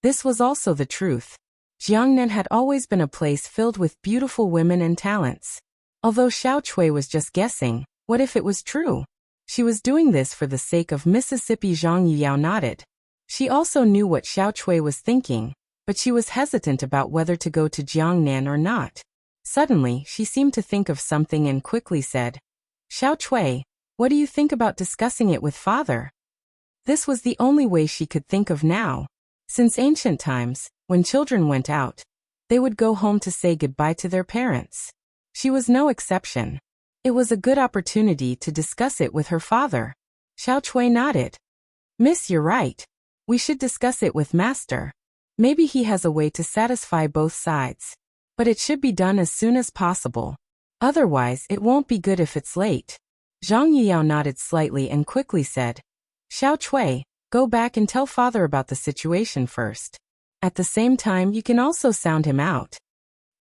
S1: This was also the truth. Jiangnan had always been a place filled with beautiful women and talents. Although Xiao Chui was just guessing, what if it was true? She was doing this for the sake of Mississippi. Zhang Yiyao nodded. She also knew what Xiao Chui was thinking, but she was hesitant about whether to go to Jiangnan or not. Suddenly, she seemed to think of something and quickly said, "Xiao Chui, what do you think about discussing it with father?" This was the only way she could think of now. Since ancient times, when children went out, they would go home to say goodbye to their parents. She was no exception. It was a good opportunity to discuss it with her father. Xiao Chui nodded. "Miss, you're right. We should discuss it with master. Maybe he has a way to satisfy both sides. But it should be done as soon as possible. Otherwise, it won't be good if it's late." Zhang Yiyao nodded slightly and quickly said, "Xiao Chui, go back and tell father about the situation first. At the same time, you can also sound him out."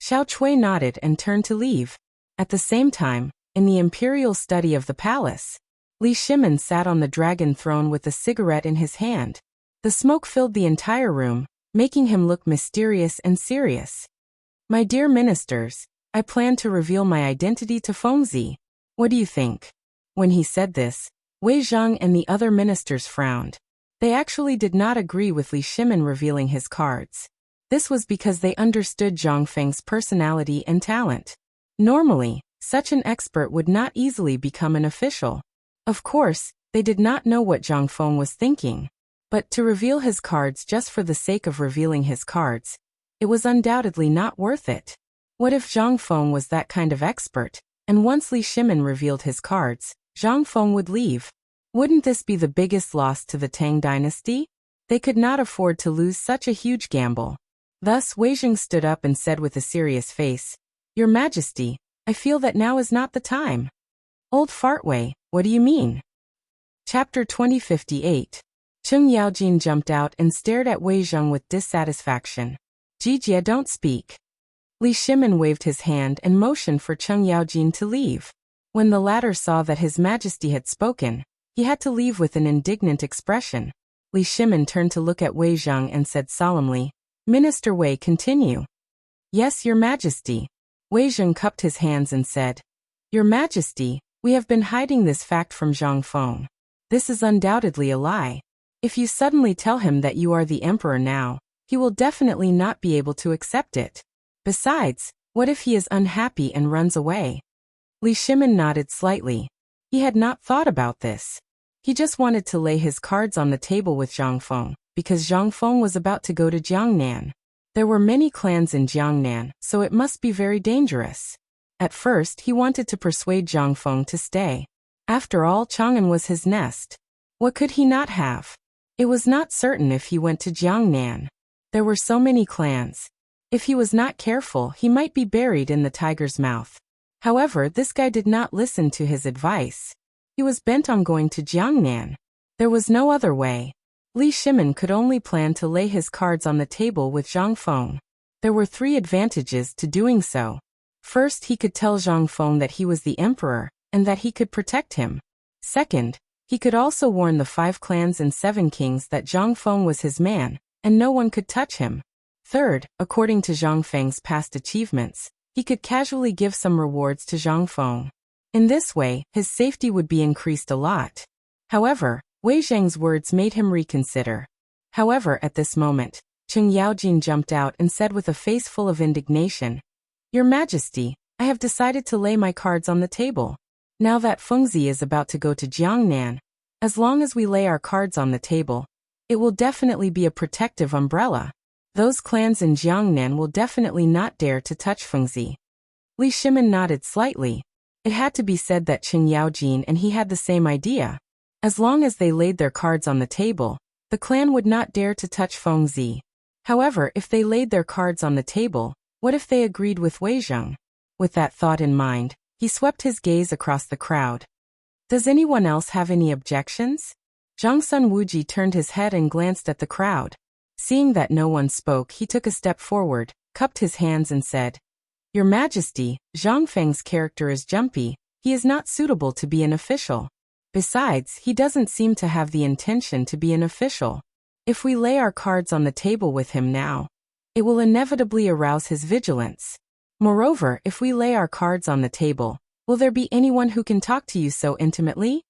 S1: Xiao Chui nodded and turned to leave. At the same time, in the imperial study of the palace, Li Shimin sat on the dragon throne with a cigarette in his hand. The smoke filled the entire room, making him look mysterious and serious. "My dear ministers, I plan to reveal my identity to Fengzi. What do you think?" When he said this, Wei Zhang and the other ministers frowned. They actually did not agree with Li Shimin revealing his cards. This was because they understood Zhang Feng's personality and talent. Normally, such an expert would not easily become an official. Of course, they did not know what Zhang Feng was thinking. But to reveal his cards just for the sake of revealing his cards, it was undoubtedly not worth it. What if Zhang Feng was that kind of expert, and once Li Shimin revealed his cards, Zhang Feng would leave? Wouldn't this be the biggest loss to the Tang dynasty? They could not afford to lose such a huge gamble. Thus Wei Jing stood up and said with a serious face, "Your Majesty, I feel that now is not the time." "Old Fartway, what do you mean?" Chapter 2058. Cheng Yaojin jumped out and stared at Wei Zheng with dissatisfaction. "Jijia, don't speak." Li Shimin waved his hand and motioned for Cheng Yaojin to leave. When the latter saw that His Majesty had spoken, he had to leave with an indignant expression. Li Shimin turned to look at Wei Zheng and said solemnly, "Minister Wei, continue." "Yes, Your Majesty." Wei Zheng cupped his hands and said, "Your Majesty, we have been hiding this fact from Zhang Feng. This is undoubtedly a lie. If you suddenly tell him that you are the emperor now, he will definitely not be able to accept it. Besides, what if he is unhappy and runs away?" Li Shimin nodded slightly. He had not thought about this. He just wanted to lay his cards on the table with Zhang Feng, because Zhang Feng was about to go to Jiangnan. There were many clans in Jiangnan, so it must be very dangerous. At first, he wanted to persuade Zhang Feng to stay. After all, Chang'an was his nest. What could he not have? It was not certain if he went to Jiangnan. There were so many clans. If he was not careful, he might be buried in the tiger's mouth. However, this guy did not listen to his advice. He was bent on going to Jiangnan. There was no other way. Li Shimin could only plan to lay his cards on the table with Zhang Feng. There were 3 advantages to doing so. First, he could tell Zhang Feng that he was the emperor, and that he could protect him. Second, he could also warn the 5 clans and 7 kings that Zhang Feng was his man, and no one could touch him. Third, according to Zhang Feng's past achievements, he could casually give some rewards to Zhang Feng. In this way, his safety would be increased a lot. However, Wei Zheng's words made him reconsider. However, at this moment, Cheng Yaojin jumped out and said with a face full of indignation, "Your Majesty, I have decided to lay my cards on the table. Now that Fengzi is about to go to Jiangnan, as long as we lay our cards on the table, it will definitely be a protective umbrella. Those clans in Jiangnan will definitely not dare to touch Fengzi." Li Shimin nodded slightly. It had to be said that Cheng Yaojin and he had the same idea. As long as they laid their cards on the table, The clan would not dare to touch Feng Zi. However, if they laid their cards on the table, what if they agreed with Wei Zheng? With that thought in mind, he swept his gaze across the crowd. Does anyone else have any objections? Zhang Sun Wuji turned his head and glanced at the crowd. Seeing that no one spoke, he took a step forward, cupped his hands and said, Your Majesty, Zhang Feng's character is jumpy. He is not suitable to be an official. Besides, he doesn't seem to have the intention to be an official. If we lay our cards on the table with him now, it will inevitably arouse his vigilance. Moreover, if we lay our cards on the table, will there be anyone who can talk to you so intimately?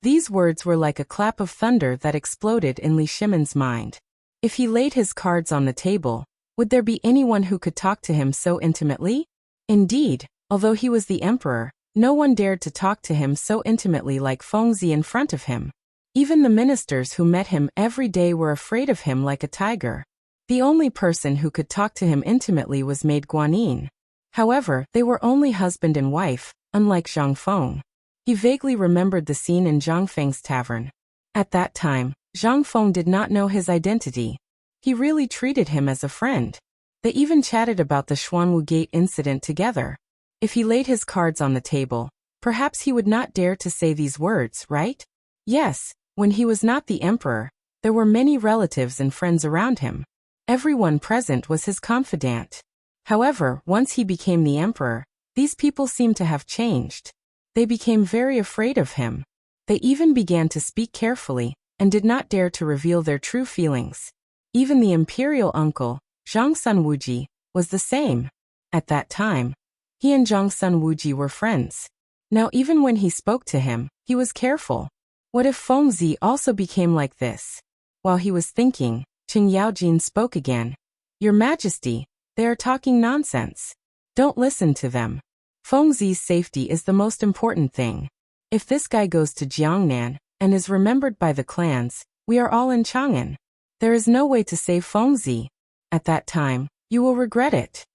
S1: These words were like a clap of thunder that exploded in Li Shimon's mind. If he laid his cards on the table, would there be anyone who could talk to him so intimately? Indeed, although he was the emperor, no one dared to talk to him so intimately like Feng Zi in front of him. Even the ministers who met him every day were afraid of him like a tiger. The only person who could talk to him intimately was Maid Guanyin. However, they were only husband and wife, unlike Zhang Feng. He vaguely remembered the scene in Zhang Feng's tavern. At that time, Zhang Feng did not know his identity. He really treated him as a friend. They even chatted about the Xuanwu Gate incident together. If he laid his cards on the table, perhaps he would not dare to say these words, right? Yes, when he was not the emperor, there were many relatives and friends around him. Everyone present was his confidant. However, once he became the emperor, these people seemed to have changed. They became very afraid of him. They even began to speak carefully, and did not dare to reveal their true feelings. Even the imperial uncle, Zhang Sun Wuji, was the same. At that time, he and Zhang Sun Wuji were friends. Now even when he spoke to him, he was careful. What if Feng Zi also became like this? While he was thinking, Qing Yaojin spoke again. Your Majesty, they are talking nonsense. Don't listen to them. Feng Zi's safety is the most important thing. If this guy goes to Jiangnan, and is remembered by the clans, we are all in Chang'an. There is no way to save Feng Zi. At that time, you will regret it.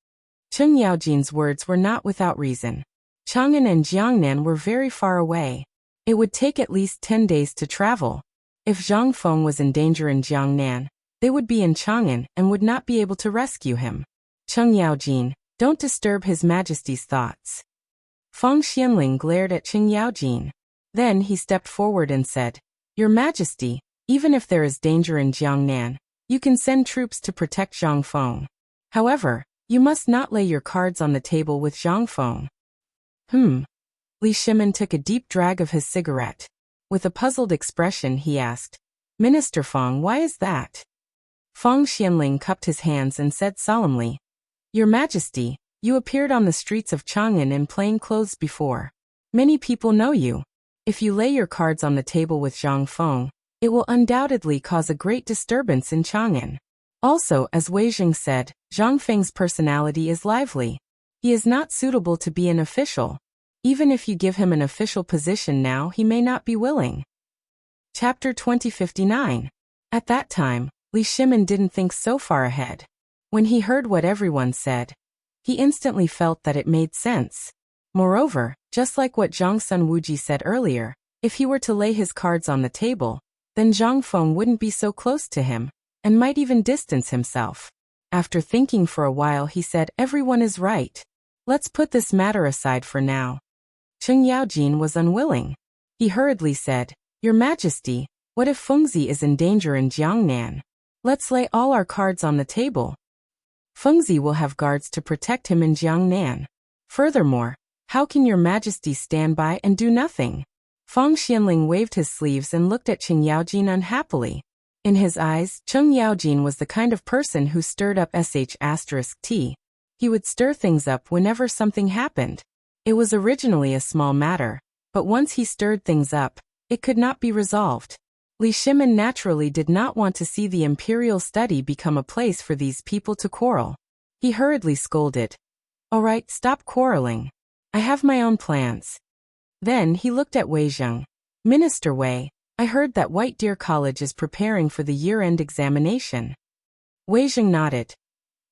S1: Qing Yaojin's words were not without reason. Chang'an and Jiangnan were very far away. It would take at least 10 days to travel. If Zhang Feng was in danger in Jiangnan, they would be in Chang'an and would not be able to rescue him. Qing Yaojin, don't disturb His Majesty's thoughts. Feng Xianling glared at Qing Yaojin. Then he stepped forward and said, Your Majesty, even if there is danger in Jiangnan, you can send troops to protect Zhang Feng. However, you must not lay your cards on the table with Zhang Feng. Li Shimon took a deep drag of his cigarette. With a puzzled expression, he asked, Minister Feng, why is that? Feng Xianling cupped his hands and said solemnly, Your Majesty, you appeared on the streets of Chang'an in plain clothes before. Many people know you. If you lay your cards on the table with Zhang Feng, it will undoubtedly cause a great disturbance in Chang'an. Also, as Wei Zheng said, Zhang Feng's personality is lively. He is not suitable to be an official. Even if you give him an official position now, he may not be willing. Chapter 2059. At that time, Li Shimon didn't think so far ahead. When he heard what everyone said, he instantly felt that it made sense. Moreover, just like what Zhang Sun Wuji said earlier, if he were to lay his cards on the table, then Zhang Feng wouldn't be so close to him, and might even distance himself. After thinking for a while, he said, Everyone is right. Let's put this matter aside for now. Qing Yaojin was unwilling. He hurriedly said, Your Majesty, what if Feng Zi is in danger in Jiangnan? Let's lay all our cards on the table. Feng Zi will have guards to protect him in Jiangnan. Furthermore, how can Your Majesty stand by and do nothing? Feng Xianling waved his sleeves and looked at Qing Yaojin unhappily. In his eyes, Qing Yaojin was the kind of person who stirred up **T. He would stir things up whenever something happened. It was originally a small matter, but once he stirred things up, it could not be resolved. Li Shimon naturally did not want to see the imperial study become a place for these people to quarrel. He hurriedly scolded. All right, stop quarreling. I have my own plans. Then he looked at Wei Zheng. Minister Wei, I heard that White Deer College is preparing for the year-end examination. Wei Zheng nodded.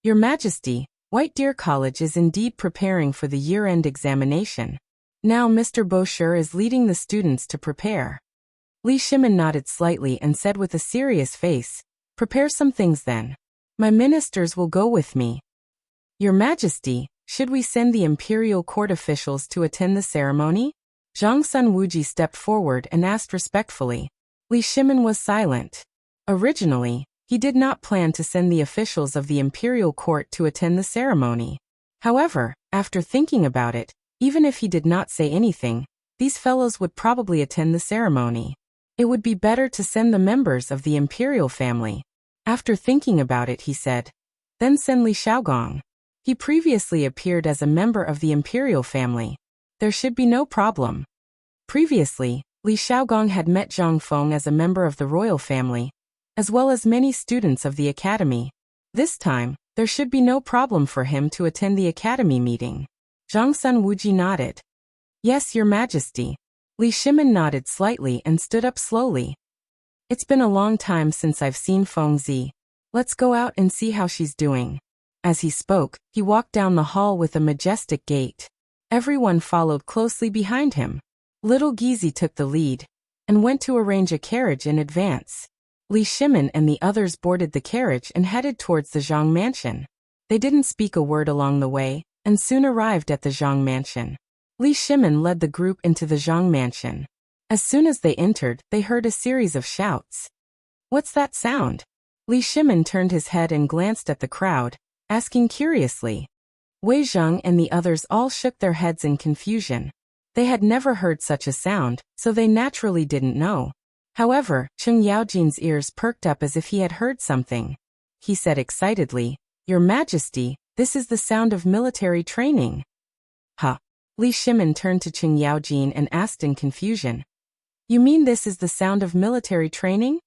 S1: Your Majesty, White Deer College is indeed preparing for the year-end examination. Now Mr. Bosher is leading the students to prepare. Li Shimin nodded slightly and said with a serious face, "Prepare some things then. My ministers will go with me." "Your Majesty, should we send the imperial court officials to attend the ceremony?" Zhang Sun Wuji stepped forward and asked respectfully. Li Shimin was silent. Originally, he did not plan to send the officials of the imperial court to attend the ceremony. However, after thinking about it, even if he did not say anything, these fellows would probably attend the ceremony. It would be better to send the members of the imperial family. After thinking about it, he said, "Then send Li Xiaogong. He previously appeared as a member of the imperial family. There should be no problem." Previously, Li Xiaogong had met Zhang Feng as a member of the royal family, as well as many students of the academy. This time, there should be no problem for him to attend the academy meeting. Zhang Sun Wuji nodded. "Yes, Your Majesty." Li Shimin nodded slightly and stood up slowly. "It's been a long time since I've seen Feng Zi. Let's go out and see how she's doing." As he spoke, he walked down the hall with a majestic gait. Everyone followed closely behind him. Little Gizi took the lead and went to arrange a carriage in advance. Li Shimin and the others boarded the carriage and headed towards the Zhang mansion. They didn't speak a word along the way and soon arrived at the Zhang mansion. Li Shimin led the group into the Zhang mansion. As soon as they entered, they heard a series of shouts. "What's that sound?" Li Shimin turned his head and glanced at the crowd, asking curiously. Wei Zheng and the others all shook their heads in confusion. They had never heard such a sound, so they naturally didn't know. However, Cheng Yaojin's ears perked up as if he had heard something. He said excitedly, "Your Majesty, this is the sound of military training." "Huh?" Li Shimin turned to Cheng Yaojin and asked in confusion. "You mean this is the sound of military training?"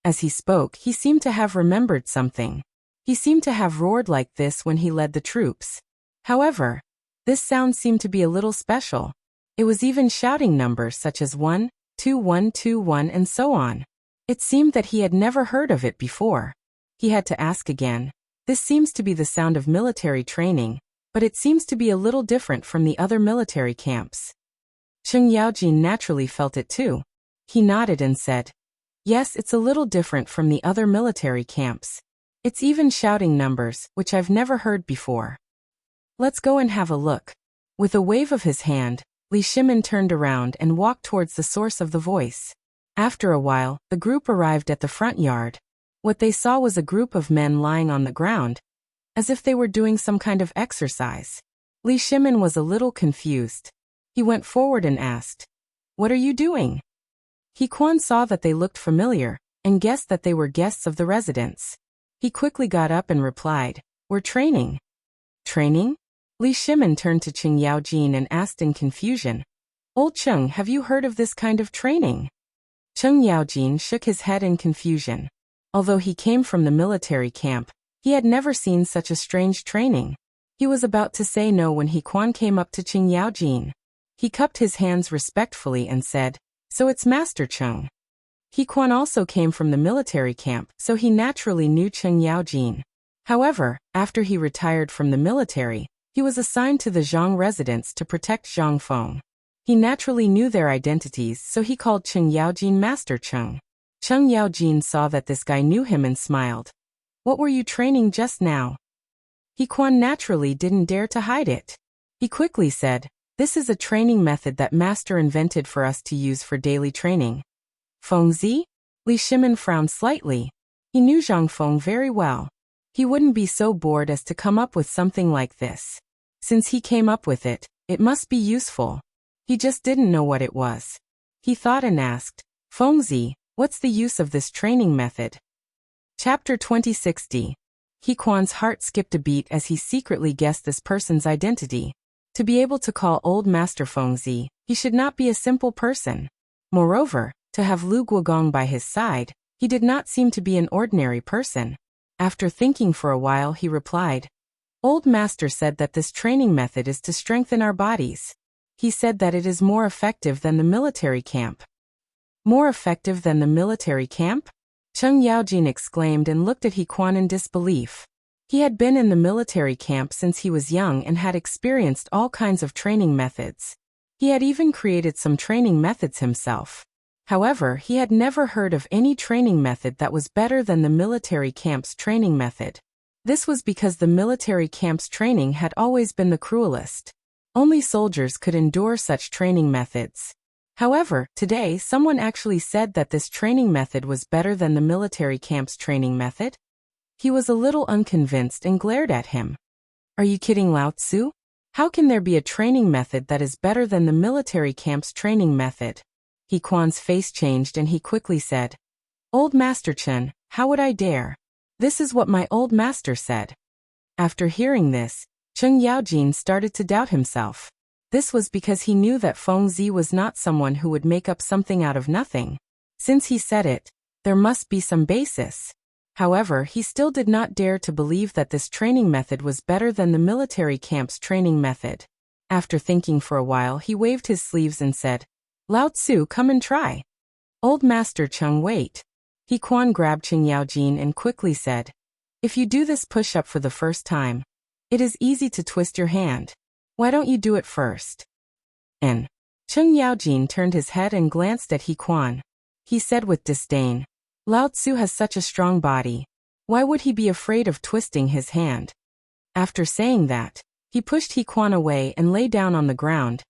S1: As he spoke, he seemed to have remembered something. He seemed to have roared like this when he led the troops. However, this sound seemed to be a little special. It was even shouting numbers such as 1, 2, 1, 2, 1 and so on. It seemed that he had never heard of it before. He had to ask again. This seems to be the sound of military training, but it seems to be a little different from the other military camps. Cheng Yaojin naturally felt it too. He nodded and said, "Yes, it's a little different from the other military camps. It's even shouting numbers, which I've never heard before. Let's go and have a look." With a wave of his hand, Li Shimin turned around and walked towards the source of the voice. After a while, the group arrived at the front yard. What they saw was a group of men lying on the ground, as if they were doing some kind of exercise. Li Shimin was a little confused. He went forward and asked, "What are you doing?" He Quan saw that they looked familiar, and guessed that they were guests of the residence. He quickly got up and replied, "We're training." "Training?" Li Shimin turned to Cheng Yaojin and asked in confusion, "Old Cheng, have you heard of this kind of training?" Cheng Yaojin shook his head in confusion. Although he came from the military camp, he had never seen such a strange training. He was about to say no when He Quan came up to Cheng Yaojin. He cupped his hands respectfully and said, "So it's Master Cheng." He Quan also came from the military camp, so he naturally knew Cheng Yaojin. However, after he retired from the military, he was assigned to the Zhang residence to protect Zhang Feng. He naturally knew their identities, so he called Cheng Yaojin Master Cheng. Cheng Yaojin saw that this guy knew him and smiled. "What were you training just now?" He Quan naturally didn't dare to hide it. He quickly said, "This is a training method that Master invented for us to use for daily training." "Feng Zi?" Li Shimin frowned slightly. He knew Zhang Feng very well. He wouldn't be so bored as to come up with something like this. Since he came up with it, it must be useful. He just didn't know what it was. He thought and asked, "Feng Zi, what's the use of this training method?" Chapter 2060. He Quan's heart skipped a beat as he secretly guessed this person's identity. To be able to call old Master Feng Zi, he should not be a simple person. Moreover, to have Lu Guogong by his side, he did not seem to be an ordinary person. After thinking for a while, he replied, "Old Master said that this training method is to strengthen our bodies. He said that it is more effective than the military camp." "More effective than the military camp?" Cheng Yaojin exclaimed and looked at He Quan in disbelief. He had been in the military camp since he was young and had experienced all kinds of training methods. He had even created some training methods himself. However, he had never heard of any training method that was better than the military camp's training method. This was because the military camp's training had always been the cruelest. Only soldiers could endure such training methods. However, today someone actually said that this training method was better than the military camp's training method. He was a little unconvinced and glared at him. Are you kidding, Lao Tzu? How can there be a training method that is better than the military camp's training method? He Quan's face changed and he quickly said, Old Master Chen, how would I dare? This is what my old master said. After hearing this, Cheng Yaojin started to doubt himself. This was because he knew that Feng Zi was not someone who would make up something out of nothing. Since he said it, there must be some basis. However, he still did not dare to believe that this training method was better than the military camp's training method. After thinking for a while, he waved his sleeves and said, Lao Tzu, come and try. Old Master Cheng, wait. He Quan grabbed Cheng Yaojin and quickly said, If you do this push-up for the first time, it is easy to twist your hand. Why don't you do it first? And Cheng Yaojin turned his head and glanced at He Quan. He said with disdain, Lao Tzu has such a strong body. Why would he be afraid of twisting his hand? After saying that, he pushed He Quan away and lay down on the ground,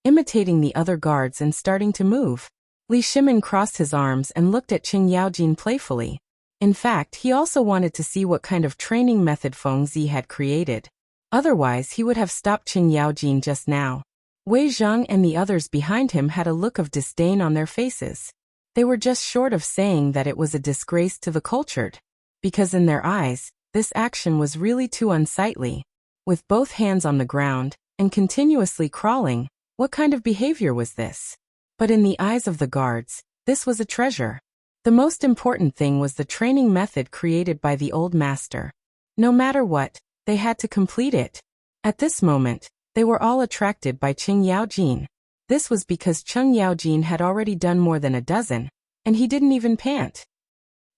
S1: imitating the other guards and starting to move. Li Shimin crossed his arms and looked at Cheng Yaojin playfully. In fact, he also wanted to see what kind of training method Feng Zi had created. Otherwise, he would have stopped Cheng Yaojin just now. Wei Zhang and the others behind him had a look of disdain on their faces. They were just short of saying that it was a disgrace to the cultured. Because in their eyes, this action was really too unsightly. With both hands on the ground, and continuously crawling, what kind of behavior was this? But in the eyes of the guards, this was a treasure. The most important thing was the training method created by the old master. No matter what, they had to complete it. At this moment, they were all attracted by Cheng Yaojin. This was because Cheng Yaojin had already done more than a dozen, and he didn't even pant.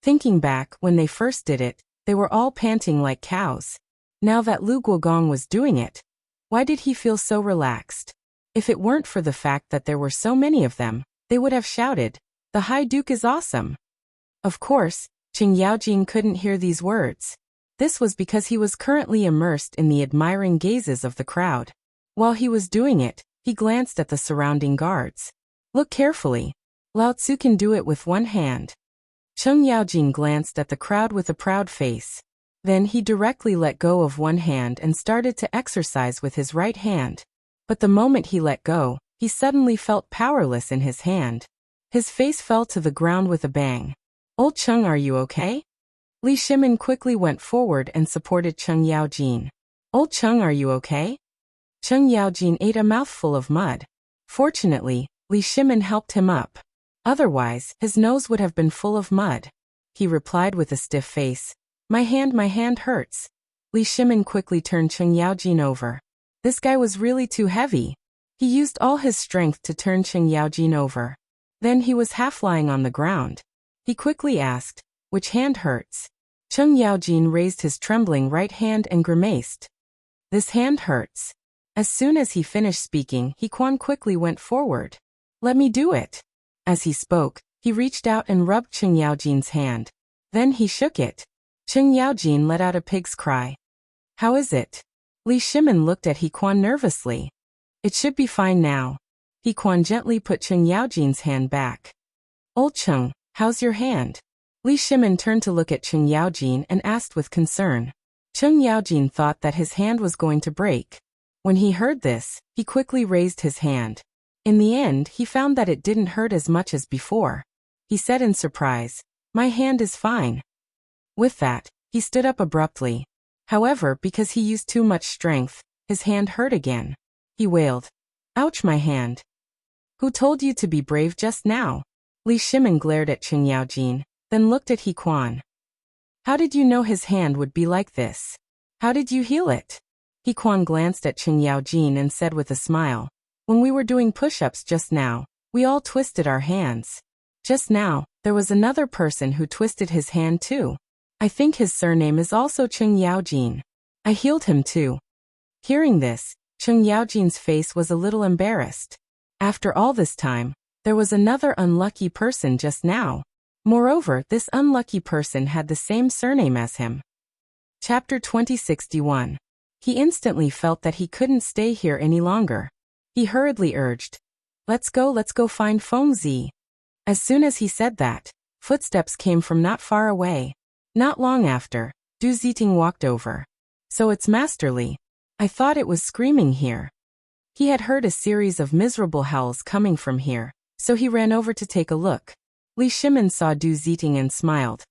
S1: Thinking back, when they first did it, they were all panting like cows. Now that Lu Guogong was doing it, why did he feel so relaxed? If it weren't for the fact that there were so many of them, they would have shouted, The High Duke is awesome. Of course, Cheng Yaojin couldn't hear these words. This was because he was currently immersed in the admiring gazes of the crowd. While he was doing it, he glanced at the surrounding guards. Look carefully. Lao Tzu can do it with one hand. Cheng Yaojin glanced at the crowd with a proud face. Then he directly let go of one hand and started to exercise with his right hand. But the moment he let go, he suddenly felt powerless in his hand. His face fell to the ground with a bang. Old Cheng, are you okay? Li Shimin quickly went forward and supported Cheng Yaojin. Old Cheng, are you okay? Cheng Yaojin ate a mouthful of mud. Fortunately, Li Shimin helped him up. Otherwise, his nose would have been full of mud. He replied with a stiff face, my hand hurts. Li Shimin quickly turned Cheng Yaojin over. This guy was really too heavy. He used all his strength to turn Cheng Yaojin over. Then he was half lying on the ground. He quickly asked, which hand hurts? Cheng Yaojin raised his trembling right hand and grimaced. This hand hurts. As soon as he finished speaking, He Quan quickly went forward. Let me do it. As he spoke, he reached out and rubbed Cheng Yaojin's hand. Then he shook it. Cheng Yaojin let out a pig's cry. How is it? Li Shimin looked at He Quan nervously. It should be fine now. He Quan gently put Cheng Yaojin's hand back. Old Cheng, how's your hand? Li Shimin turned to look at Cheng Yaojin and asked with concern. Cheng Yaojin thought that his hand was going to break. When he heard this, he quickly raised his hand. In the end, he found that it didn't hurt as much as before. He said in surprise, my hand is fine. With that, he stood up abruptly. However, because he used too much strength, his hand hurt again. He wailed, ouch, my hand. Who told you to be brave just now? Li Shimin glared at Cheng Yaojin, then looked at He Quan. How did you know his hand would be like this? How did you heal it? He Quan glanced at Cheng Yaojin and said with a smile, when we were doing push-ups just now, we all twisted our hands. Just now, there was another person who twisted his hand too. I think his surname is also Cheng Yaojin. I healed him too. Hearing this, Cheng Yaojin's face was a little embarrassed. After all this time, There was another unlucky person just now. Moreover, this unlucky person had the same surname as him. Chapter 2061. He instantly felt that he couldn't stay here any longer. He hurriedly urged, let's go find Feng Zi. As soon as he said that, footsteps came from not far away. Not long after, Du Ziting walked over. So it's Master Li. I thought it was screaming here. He had heard a series of miserable howls coming from here, so he ran over to take a look. Li Shimin saw Du Ziting and smiled.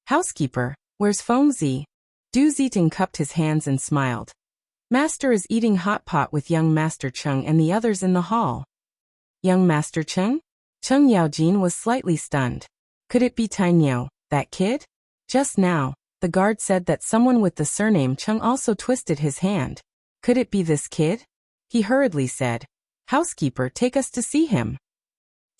S1: Housekeeper, where's Feng Zi? Du Ziting cupped his hands and smiled. Master is eating hot pot with young Master Cheng and the others in the hall. Young Master Cheng? Cheng Yaojin was slightly stunned. Could it be Tainyo, that kid? Just now, the guard said that someone with the surname Cheng also twisted his hand. Could it be this kid? He hurriedly said, Housekeeper, take us to see him.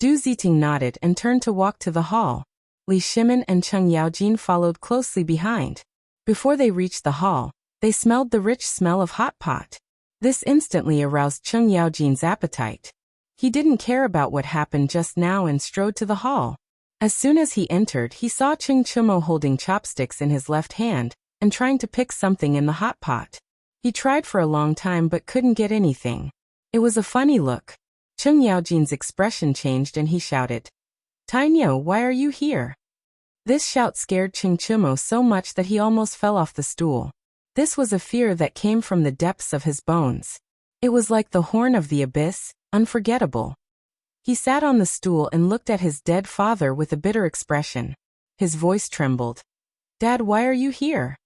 S1: Du Ziting nodded and turned to walk to the hall. Li Shimin and Cheng Yaojin followed closely behind. Before they reached the hall, they smelled the rich smell of hot pot. This instantly aroused Cheng Yaojin's appetite. He didn't care about what happened just now and strode to the hall. As soon as he entered, he saw Cheng Chumo holding chopsticks in his left hand and trying to pick something in the hot pot. He tried for a long time but couldn't get anything. It was a funny look. Cheng Yaojin's expression changed and he shouted, Tainyo, why are you here? This shout scared Cheng Chumo so much that he almost fell off the stool. This was a fear that came from the depths of his bones. It was like the horn of the abyss, unforgettable. He sat on the stool and looked at his dead father with a bitter expression. His voice trembled. Dad, why are you here?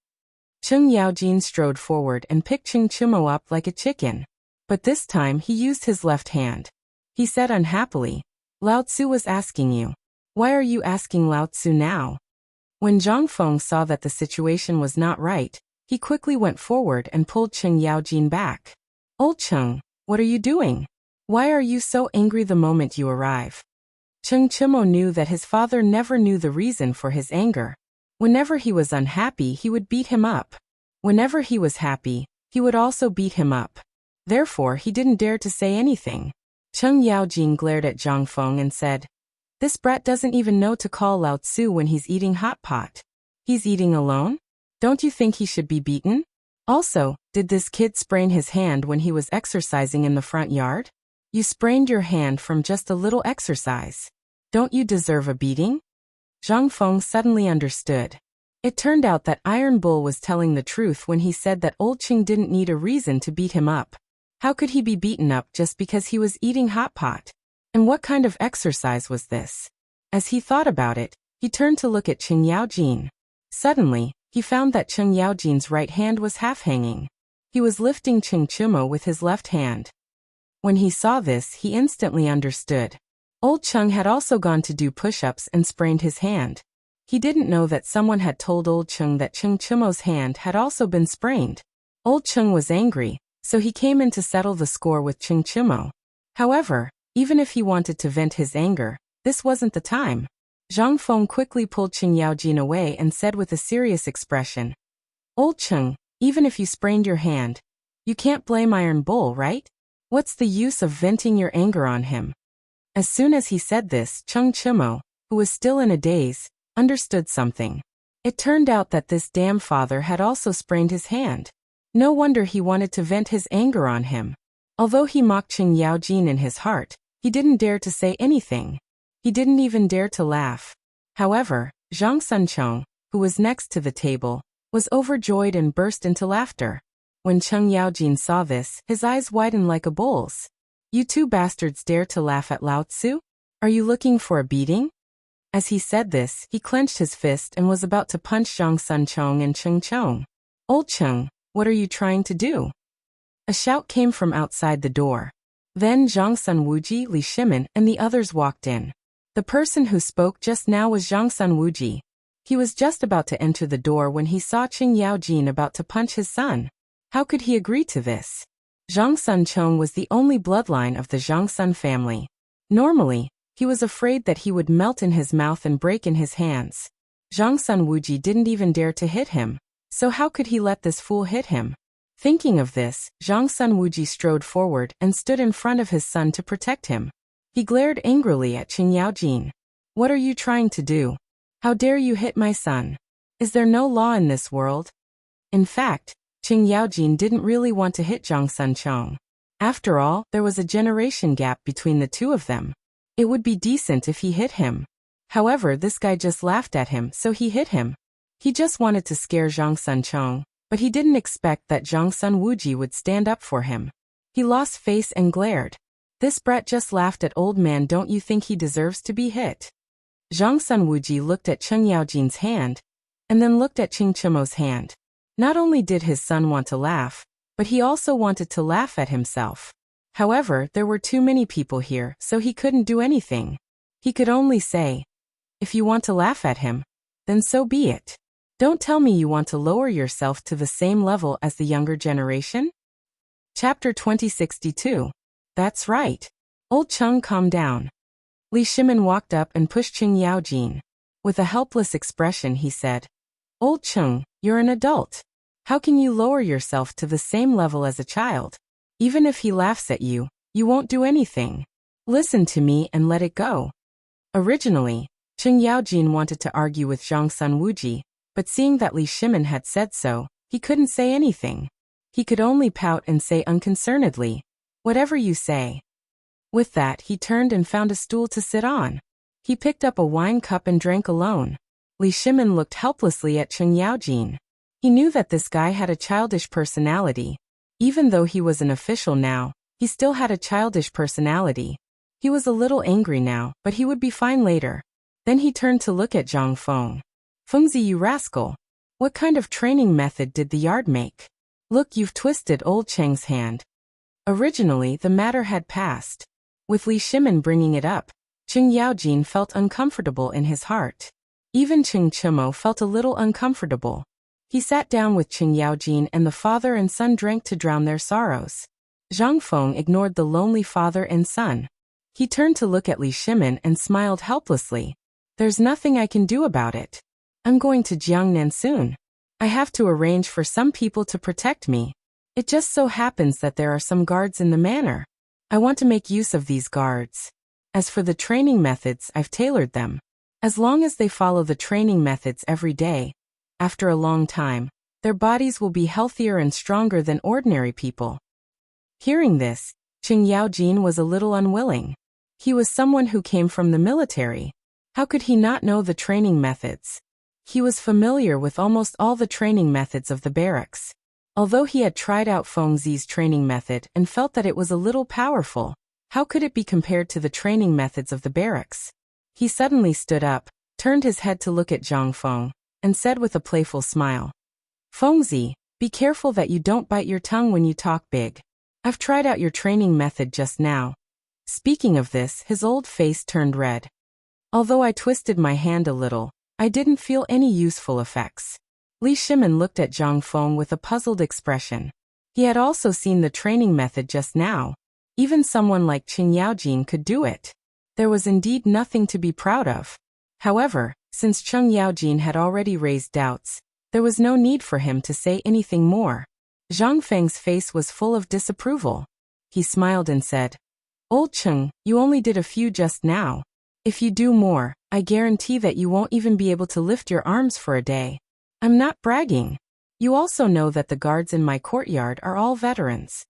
S1: Cheng Yaojin strode forward and picked Cheng Chumo up like a chicken. But this time he used his left hand. He said unhappily, Lao Tzu was asking you. Why are you asking Lao Tzu now? When Zhang Feng saw that the situation was not right, he quickly went forward and pulled Cheng Yaojin back. Old Cheng, what are you doing? Why are you so angry the moment you arrive? Cheng Chumo knew that his father never knew the reason for his anger. Whenever he was unhappy, he would beat him up. Whenever he was happy, he would also beat him up. Therefore, he didn't dare to say anything. Cheng Yaojin glared at Zhang Feng and said, This brat doesn't even know to call Lao Tzu when he's eating hot pot. He's eating alone? Don't you think he should be beaten? Also, did this kid sprain his hand when he was exercising in the front yard? You sprained your hand from just a little exercise. Don't you deserve a beating? Zhang Feng suddenly understood. It turned out that Iron Bull was telling the truth when he said that old Ching didn't need a reason to beat him up. How could he be beaten up just because he was eating hot pot? And what kind of exercise was this? As he thought about it, he turned to look at Cheng Yaojin. Suddenly, he found that Cheng Yaojin's right hand was half-hanging. He was lifting Cheng Chumo with his left hand. When he saw this, he instantly understood. Old Cheng had also gone to do push-ups and sprained his hand. He didn't know that someone had told Old Cheng that Cheng Chumo's hand had also been sprained. Old Cheng was angry, so he came in to settle the score with Cheng Chumo. However, even if he wanted to vent his anger, this wasn't the time. Zhang Feng quickly pulled Cheng Yaojin away and said with a serious expression, Old Cheng, even if you sprained your hand, you can't blame Iron Bull, right? What's the use of venting your anger on him? As soon as he said this, Cheng Chumo, who was still in a daze, understood something. It turned out that this damn father had also sprained his hand. No wonder he wanted to vent his anger on him. Although he mocked Cheng Yaojin in his heart, he didn't dare to say anything. He didn't even dare to laugh. However, Zhang Sunchong, who was next to the table, was overjoyed and burst into laughter. When Cheng Yaojin saw this, his eyes widened like a bull's. You two bastards dare to laugh at Lao Tzu? Are you looking for a beating? As he said this, he clenched his fist and was about to punch Zhang Sunchong and Cheng Chong. Old Cheng, what are you trying to do? A shout came from outside the door. Then Zhang Sun Wuji, Li Shimin, and the others walked in. The person who spoke just now was Zhang Sun Wuji. He was just about to enter the door when he saw Cheng Yaojin about to punch his son. How could he agree to this? Zhang Sunchong was the only bloodline of the Zhang Sun family. Normally, he was afraid that he would melt in his mouth and break in his hands. Zhang Sun Wuji didn't even dare to hit him, so how could he let this fool hit him? Thinking of this, Zhang Sun Wuji strode forward and stood in front of his son to protect him. He glared angrily at Qing Yaojin. What are you trying to do? How dare you hit my son? Is there no law in this world? In fact, Qing Yaojin didn't really want to hit Zhang Sunchong. After all, there was a generation gap between the two of them. It would be decent if he hit him. However, this guy just laughed at him, so he hit him. He just wanted to scare Zhang Sunchong, but he didn't expect that Zhang Sun Wuji would stand up for him. He lost face and glared. This brat just laughed at old man. Don't you think he deserves to be hit? Zhang Sun Wuji looked at Qing Yaojin's hand, and then looked at Qing Chimo's hand. Not only did his son want to laugh, but he also wanted to laugh at himself. However, there were too many people here, so he couldn't do anything. He could only say, if you want to laugh at him, then so be it. Don't tell me you want to lower yourself to the same level as the younger generation? Chapter 2062. That's right. Old Cheng, calm down. Li Shimin walked up and pushed Qing Yaojin. With a helpless expression, he said, Old Cheng, you're an adult. How can you lower yourself to the same level as a child? Even if he laughs at you, you won't do anything. Listen to me and let it go. Originally, Qing Yaojin wanted to argue with Zhang Sun Wuji, but seeing that Li Shimin had said so, he couldn't say anything. He could only pout and say unconcernedly, whatever you say. With that, he turned and found a stool to sit on. He picked up a wine cup and drank alone. Li Shimin looked helplessly at Qing Yaojin. He knew that this guy had a childish personality. Even though he was an official now, he still had a childish personality. He was a little angry now, but he would be fine later. Then he turned to look at Zhang Feng. Fengzi, you rascal. What kind of training method did the yard make? Look, you've twisted old Cheng's hand. Originally, the matter had passed. With Li Shimin bringing it up, Qing Yaojin felt uncomfortable in his heart. Even Qing Chimo felt a little uncomfortable. He sat down with Qing Yaojin and the father and son drank to drown their sorrows. Zhang Feng ignored the lonely father and son. He turned to look at Li Shimin and smiled helplessly. There's nothing I can do about it. I'm going to Jiangnan soon. I have to arrange for some people to protect me. It just so happens that there are some guards in the manor. I want to make use of these guards. As for the training methods, I've tailored them. As long as they follow the training methods every day, after a long time, their bodies will be healthier and stronger than ordinary people. Hearing this, Qing Yaojin was a little unwilling. He was someone who came from the military. How could he not know the training methods? He was familiar with almost all the training methods of the barracks. Although he had tried out Feng Zi's training method and felt that it was a little powerful, how could it be compared to the training methods of the barracks? He suddenly stood up, turned his head to look at Zhang Feng, and said with a playful smile, Feng Zi, be careful that you don't bite your tongue when you talk big. I've tried out your training method just now. Speaking of this, his old face turned red. Although I twisted my hand a little, I didn't feel any useful effects. Li Shimin looked at Zhang Feng with a puzzled expression. He had also seen the training method just now. Even someone like Qing Yaojin could do it. There was indeed nothing to be proud of. However, since Qing Yaojin had already raised doubts, there was no need for him to say anything more. Zhang Feng's face was full of disapproval. He smiled and said, Old Qing, you only did a few just now. If you do more, I guarantee that you won't even be able to lift your arms for a day. I'm not bragging. You also know that the guards in my courtyard are all veterans.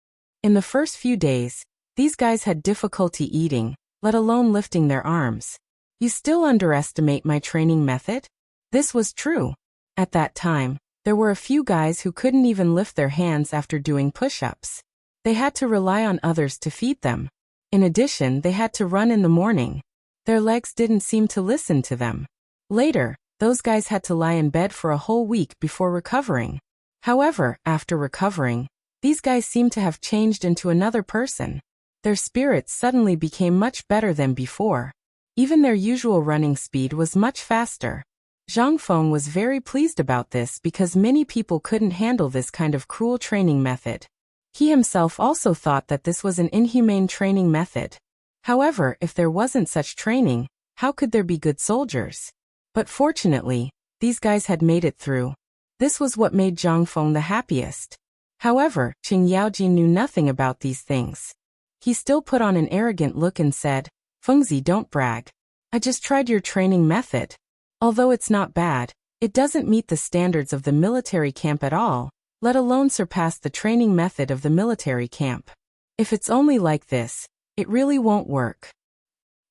S1: In the first few days, these guys had difficulty eating, let alone lifting their arms. You still underestimate my training method? This was true. At that time, there were a few guys who couldn't even lift their hands after doing push-ups. They had to rely on others to feed them. In addition, they had to run in the morning. Their legs didn't seem to listen to them. Later, those guys had to lie in bed for a whole week before recovering. However, after recovering, these guys seemed to have changed into another person. Their spirits suddenly became much better than before. Even their usual running speed was much faster. Zhang Feng was very pleased about this because many people couldn't handle this kind of cruel training method. He himself also thought that this was an inhumane training method. However, if there wasn't such training, how could there be good soldiers? But fortunately, these guys had made it through. This was what made Zhang Feng the happiest. However, Qing Yaojin knew nothing about these things. He still put on an arrogant look and said, Fengzi, don't brag. I just tried your training method. Although it's not bad, it doesn't meet the standards of the military camp at all, let alone surpass the training method of the military camp. If it's only like this, it really won't work.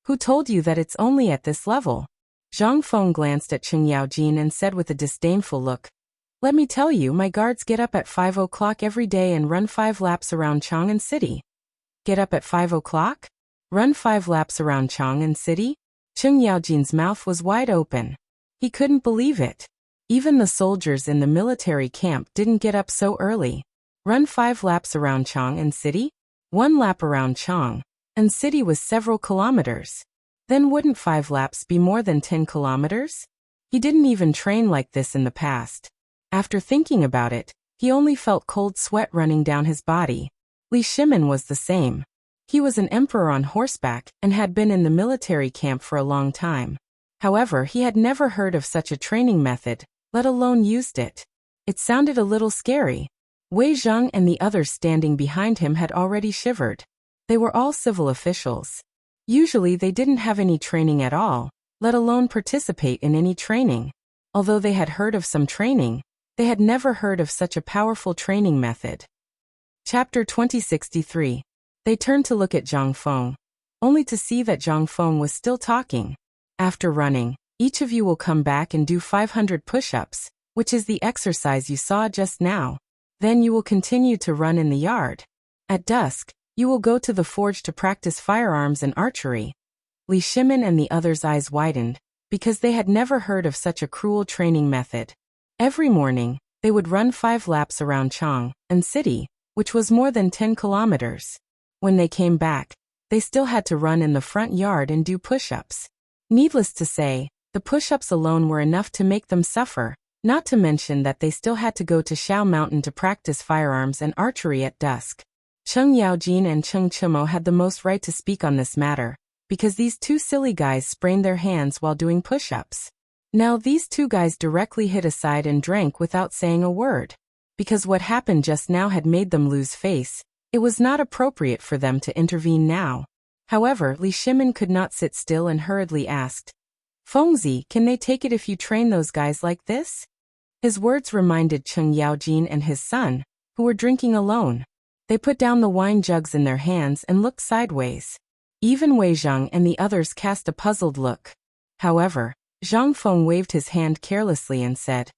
S1: Who told you that it's only at this level? Zhang Feng glanced at Cheng Yaojin and said with a disdainful look, let me tell you, my guards get up at 5 o'clock every day and run 5 laps around Chang'an City. Get up at 5 o'clock? Run 5 laps around Chang'an City? Cheng Yaojin's mouth was wide open. He couldn't believe it. Even the soldiers in the military camp didn't get up so early. Run 5 laps around Chang'an City? 1 lap around Chang'an City was several kilometers. Then wouldn't 5 laps be more than 10 kilometers? He didn't even train like this in the past. After thinking about it, he only felt cold sweat running down his body. Li Shimin was the same. He was an emperor on horseback and had been in the military camp for a long time. However, he had never heard of such a training method, let alone used it. It sounded a little scary. Wei Zhang and the others standing behind him had already shivered. They were all civil officials. Usually they didn't have any training at all, let alone participate in any training. Although they had heard of some training, they had never heard of such a powerful training method. Chapter 2063. They turned to look at Zhang Feng, only to see that Zhang Feng was still talking. After running, each of you will come back and do 500 push-ups, which is the exercise you saw just now. Then you will continue to run in the yard. At dusk, you will go to the forge to practice firearms and archery. Li Shimin and the others' eyes widened, because they had never heard of such a cruel training method. Every morning, they would run 5 laps around Chang'an City, which was more than 10 kilometers. When they came back, they still had to run in the front yard and do push-ups. Needless to say, the push-ups alone were enough to make them suffer, not to mention that they still had to go to Shao Mountain to practice firearms and archery at dusk. Cheng Yaojin and Cheng Chimo had the most right to speak on this matter, because these 2 silly guys sprained their hands while doing push-ups. Now these 2 guys directly hid aside and drank without saying a word. Because what happened just now had made them lose face, it was not appropriate for them to intervene now. However, Li Shimin could not sit still and hurriedly asked, Fengzi, can they take it if you train those guys like this? His words reminded Cheng Yaojin and his son, who were drinking alone. They put down the wine jugs in their hands and looked sideways. Even Wei Zhang and the others cast a puzzled look. However, Zhang Feng waved his hand carelessly and said,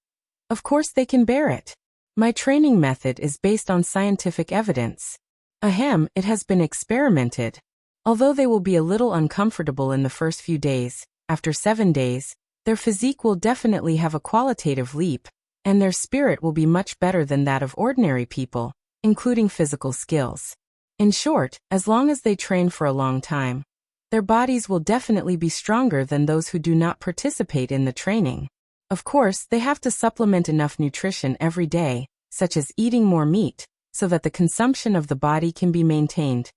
S1: of course they can bear it. My training method is based on scientific evidence. Ahem, it has been experimented. Although they will be a little uncomfortable in the first few days, after 7 days, their physique will definitely have a qualitative leap, and their spirit will be much better than that of ordinary people, including physical skills. In short, as long as they train for a long time, their bodies will definitely be stronger than those who do not participate in the training. Of course, they have to supplement enough nutrition every day, such as eating more meat, so that the consumption of the body can be maintained.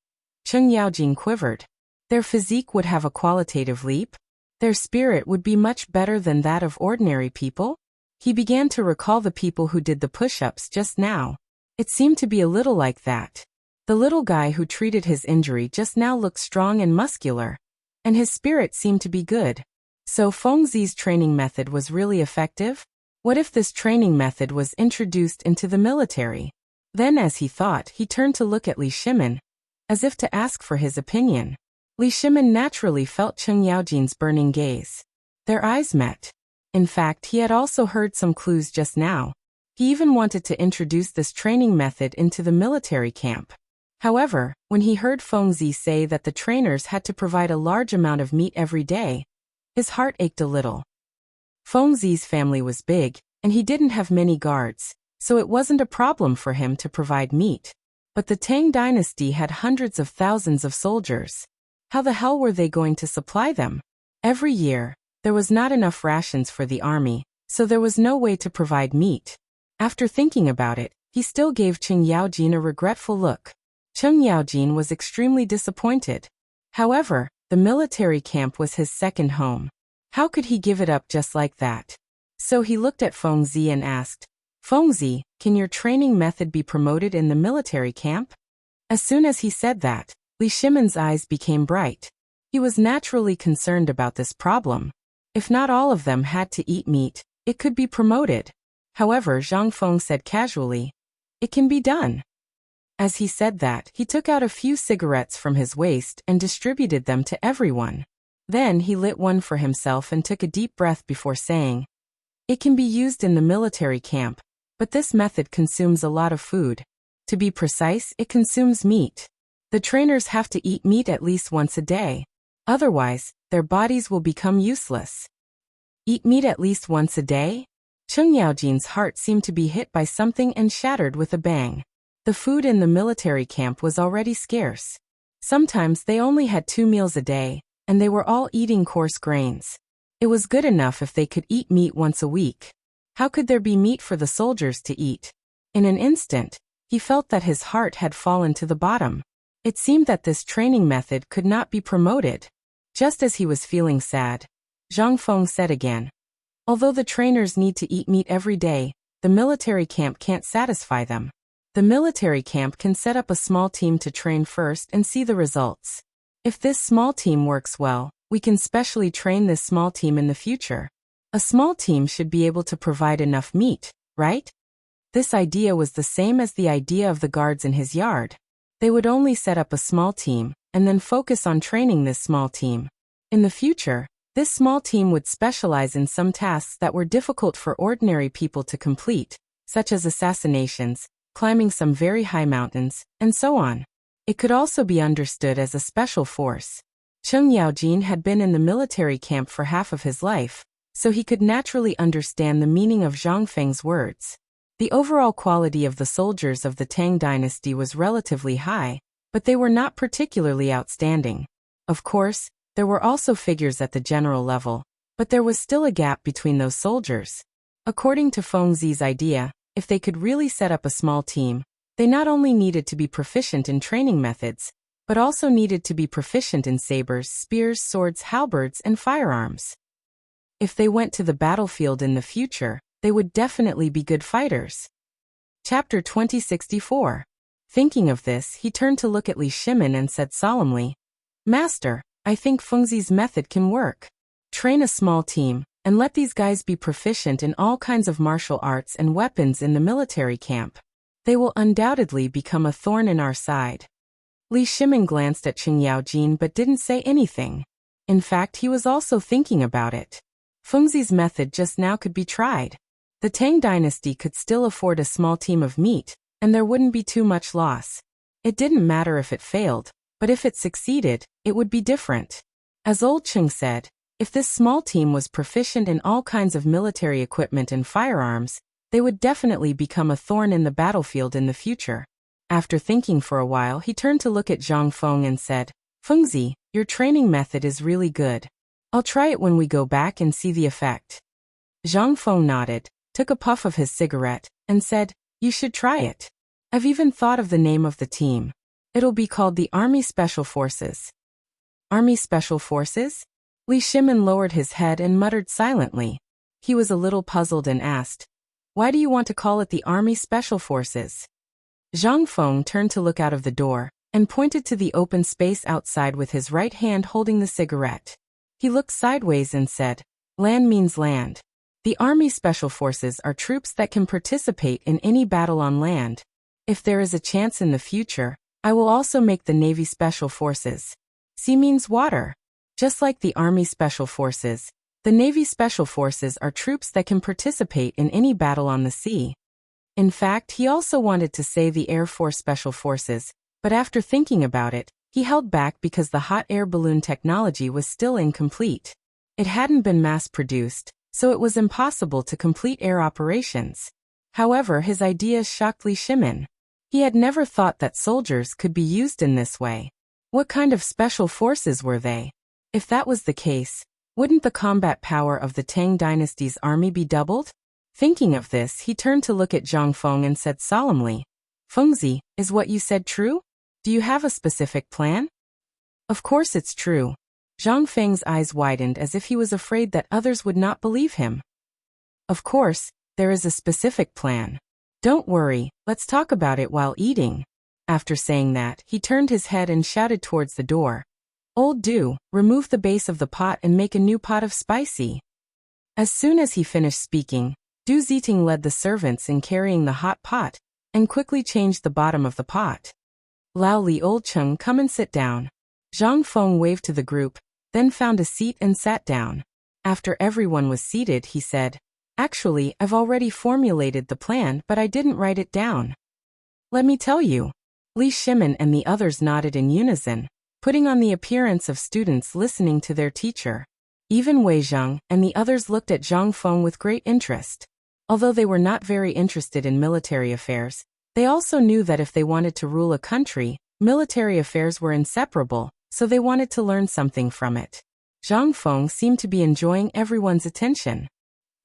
S1: Cheng Yaojin quivered. Their physique would have a qualitative leap? Their spirit would be much better than that of ordinary people? He began to recall the people who did the push-ups just now. It seemed to be a little like that. The little guy who treated his injury just now looked strong and muscular, and his spirit seemed to be good. So Fengzi's training method was really effective? What if this training method was introduced into the military? Then, as he thought, he turned to look at Li Shimin, as if to ask for his opinion. Li Shimin naturally felt Cheng Yaojin's burning gaze. Their eyes met. In fact, he had also heard some clues just now. He even wanted to introduce this training method into the military camp. However, when he heard Fengzi say that the trainers had to provide a large amount of meat every day, his heart ached a little. Fengzi's family was big, and he didn't have many guards, so it wasn't a problem for him to provide meat. But the Tang dynasty had hundreds of thousands of soldiers. How the hell were they going to supply them? Every year, there was not enough rations for the army, so there was no way to provide meat. After thinking about it, he still gave Cheng Yaojin a regretful look. Cheng Yaojin was extremely disappointed. However, the military camp was his second home. How could he give it up just like that? So he looked at Fengzi and asked, Fengzi, can your training method be promoted in the military camp? As soon as he said that, Li Shimin's eyes became bright. He was naturally concerned about this problem. If not all of them had to eat meat, it could be promoted. However, Zhang Feng said casually, "It can be done." As he said that, he took out a few cigarettes from his waist and distributed them to everyone. Then he lit one for himself and took a deep breath before saying, "It can be used in the military camp, but this method consumes a lot of food. To be precise, it consumes meat. The trainers have to eat meat at least once a day. Otherwise, their bodies will become useless." Eat meat at least once a day? Cheng Yaojin's heart seemed to be hit by something and shattered with a bang. The food in the military camp was already scarce. Sometimes they only had 2 meals a day, and they were all eating coarse grains. It was good enough if they could eat meat once a week. How could there be meat for the soldiers to eat? In an instant, he felt that his heart had fallen to the bottom. It seemed that this training method could not be promoted. Just as he was feeling sad, Zhang Feng said again, "Although the trainers need to eat meat every day, the military camp can't satisfy them. The military camp can set up a small team to train first and see the results. If this small team works well, we can specially train this small team in the future. A small team should be able to provide enough meat, right?" This idea was the same as the idea of the guards in his yard. They would only set up a small team, and then focus on training this small team. In the future, this small team would specialize in some tasks that were difficult for ordinary people to complete, such as assassinations, climbing some very high mountains, and so on. It could also be understood as a special force. Cheng Yaojin had been in the military camp for half of his life, so he could naturally understand the meaning of Zhang Feng's words. The overall quality of the soldiers of the Tang dynasty was relatively high, but they were not particularly outstanding. Of course, there were also figures at the general level, but there was still a gap between those soldiers. According to Feng Zi's idea, if they could really set up a small team, they not only needed to be proficient in training methods, but also needed to be proficient in sabers, spears, swords, halberds, and firearms. If they went to the battlefield in the future, they would definitely be good fighters. Chapter 2064. Thinking of this, he turned to look at Li Shimin and said solemnly, "Master, I think Fengzi's method can work. Train a small team, and let these guys be proficient in all kinds of martial arts and weapons in the military camp. They will undoubtedly become a thorn in our side." Li Shimin glanced at Cheng Yaojin but didn't say anything. In fact, he was also thinking about it. Fengzi's method just now could be tried. The Tang dynasty could still afford a small team of meat, and there wouldn't be too much loss. It didn't matter if it failed, but if it succeeded, it would be different. As old Cheng said, if this small team was proficient in all kinds of military equipment and firearms, they would definitely become a thorn in the battlefield in the future. After thinking for a while, he turned to look at Zhang Feng and said, "Fengzi, your training method is really good. I'll try it when we go back and see the effect." Zhang Feng nodded, took a puff of his cigarette, and said, "You should try it. I've even thought of the name of the team. It'll be called the Army Special Forces." Army Special Forces? Li Shimin lowered his head and muttered silently. He was a little puzzled and asked, "Why do you want to call it the Army Special Forces?" Zhang Feng turned to look out of the door, and pointed to the open space outside with his right hand holding the cigarette. He looked sideways and said, "Land means land. The Army Special Forces are troops that can participate in any battle on land. If there is a chance in the future, I will also make the Navy Special Forces. Sea means water. Just like the Army Special Forces, the Navy Special Forces are troops that can participate in any battle on the sea." In fact, he also wanted to say the Air Force Special Forces, but after thinking about it, he held back because the hot air balloon technology was still incomplete. It hadn't been mass-produced, so it was impossible to complete air operations. However, his ideas shocked Li Shimin. He had never thought that soldiers could be used in this way. What kind of special forces were they? If that was the case, wouldn't the combat power of the Tang dynasty's army be doubled? Thinking of this, he turned to look at Zhang Feng and said solemnly, "Fengzi, is what you said true? Do you have a specific plan?" Of course it's true. Zhang Feng's eyes widened as if he was afraid that others would not believe him. "Of course, there is a specific plan. Don't worry, let's talk about it while eating." After saying that, he turned his head and shouted towards the door, Old Du, remove the base of the pot and make a new pot of spicy. As soon as he finished speaking, Du Ziting led the servants in carrying the hot pot, and quickly changed the bottom of the pot. Lao Li Old Cheng, come and sit down. Zhang Feng waved to the group, then found a seat and sat down. After everyone was seated, he said, actually, I've already formulated the plan, but I didn't write it down. Let me tell you. Li Shimin and the others nodded in unison, putting on the appearance of students listening to their teacher. Even Wei Zhang and the others looked at Zhang Feng with great interest. Although they were not very interested in military affairs, they also knew that if they wanted to rule a country, military affairs were inseparable, so they wanted to learn something from it. Zhang Feng seemed to be enjoying everyone's attention.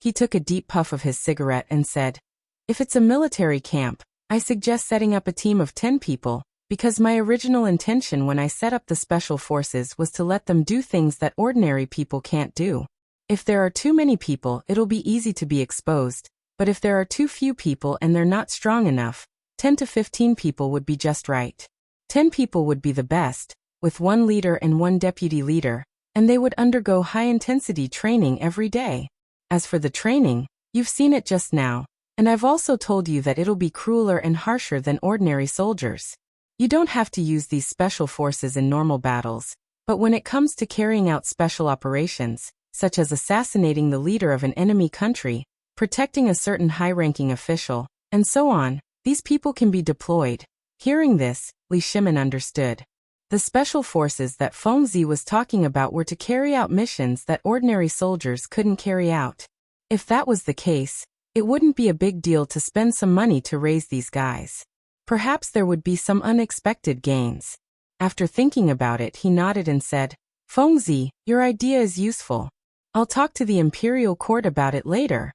S1: He took a deep puff of his cigarette and said, if it's a military camp, I suggest setting up a team of 10 people, because my original intention when I set up the special forces was to let them do things that ordinary people can't do. If there are too many people, it'll be easy to be exposed, but if there are too few people and they're not strong enough, 10 to 15 people would be just right. 10 people would be the best, with one leader and one deputy leader, and they would undergo high-intensity training every day. As for the training, you've seen it just now, and I've also told you that it'll be crueler and harsher than ordinary soldiers. You don't have to use these special forces in normal battles, but when it comes to carrying out special operations, such as assassinating the leader of an enemy country, protecting a certain high-ranking official, and so on, these people can be deployed. Hearing this, Li Shimin understood. The special forces that Feng Zi was talking about were to carry out missions that ordinary soldiers couldn't carry out. If that was the case, it wouldn't be a big deal to spend some money to raise these guys. Perhaps there would be some unexpected gains. After thinking about it, he nodded and said, Feng Zi, your idea is useful. I'll talk to the imperial court about it later.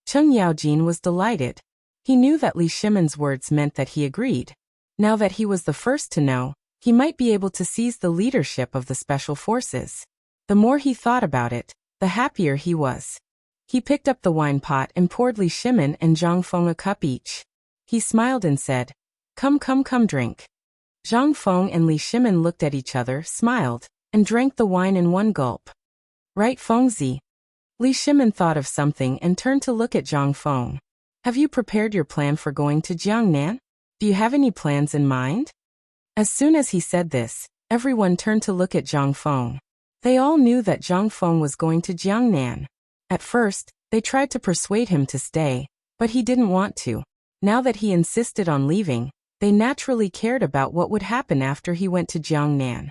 S1: Cheng Yaojin was delighted. He knew that Li Shimin's words meant that he agreed. Now that he was the first to know, he might be able to seize the leadership of the special forces. The more he thought about it, the happier he was. He picked up the wine pot and poured Li Shimin and Zhang Feng a cup each. He smiled and said, Come, drink. Zhang Feng and Li Shimin looked at each other, smiled, and drank the wine in one gulp. Right, Feng Zi? Li Shimin thought of something and turned to look at Zhang Feng. Have you prepared your plan for going to Jiangnan? Do you have any plans in mind? As soon as he said this, everyone turned to look at Zhang Feng. They all knew that Zhang Feng was going to Jiangnan. At first, they tried to persuade him to stay, but he didn't want to. Now that he insisted on leaving, they naturally cared about what would happen after he went to Jiangnan.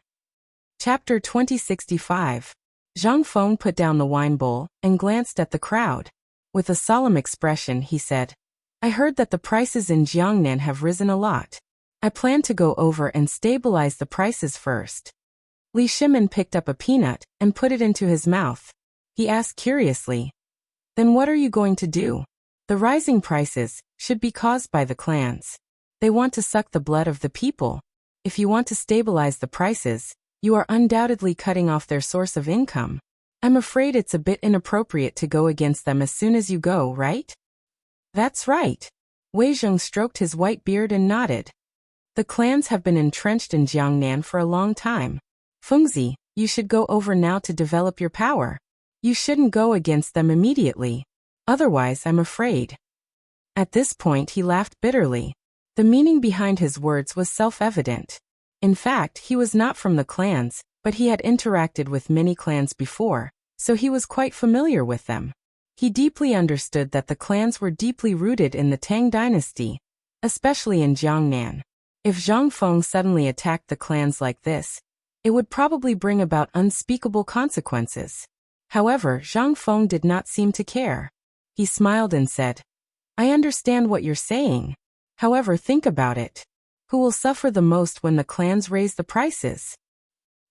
S1: Chapter 2065. Zhang Feng put down the wine bowl and glanced at the crowd. With a solemn expression, he said, I heard that the prices in Jiangnan have risen a lot. I plan to go over and stabilize the prices first. Li Shimin picked up a peanut and put it into his mouth. He asked curiously, Then what are you going to do? The rising prices should be caused by the clans. They want to suck the blood of the people. If you want to stabilize the prices, you are undoubtedly cutting off their source of income. I'm afraid it's a bit inappropriate to go against them as soon as you go, right? That's right. Wei Zheng stroked his white beard and nodded. The clans have been entrenched in Jiangnan for a long time. Feng Zi, you should go over now to develop your power. You shouldn't go against them immediately. Otherwise, I'm afraid. At this point, he laughed bitterly. The meaning behind his words was self-evident. In fact, he was not from the clans, but he had interacted with many clans before, so he was quite familiar with them. He deeply understood that the clans were deeply rooted in the Tang dynasty, especially in Jiangnan. If Zhang Feng suddenly attacked the clans like this, it would probably bring about unspeakable consequences. However, Zhang Feng did not seem to care. He smiled and said, I understand what you're saying. However, think about it. Who will suffer the most when the clans raise the prices?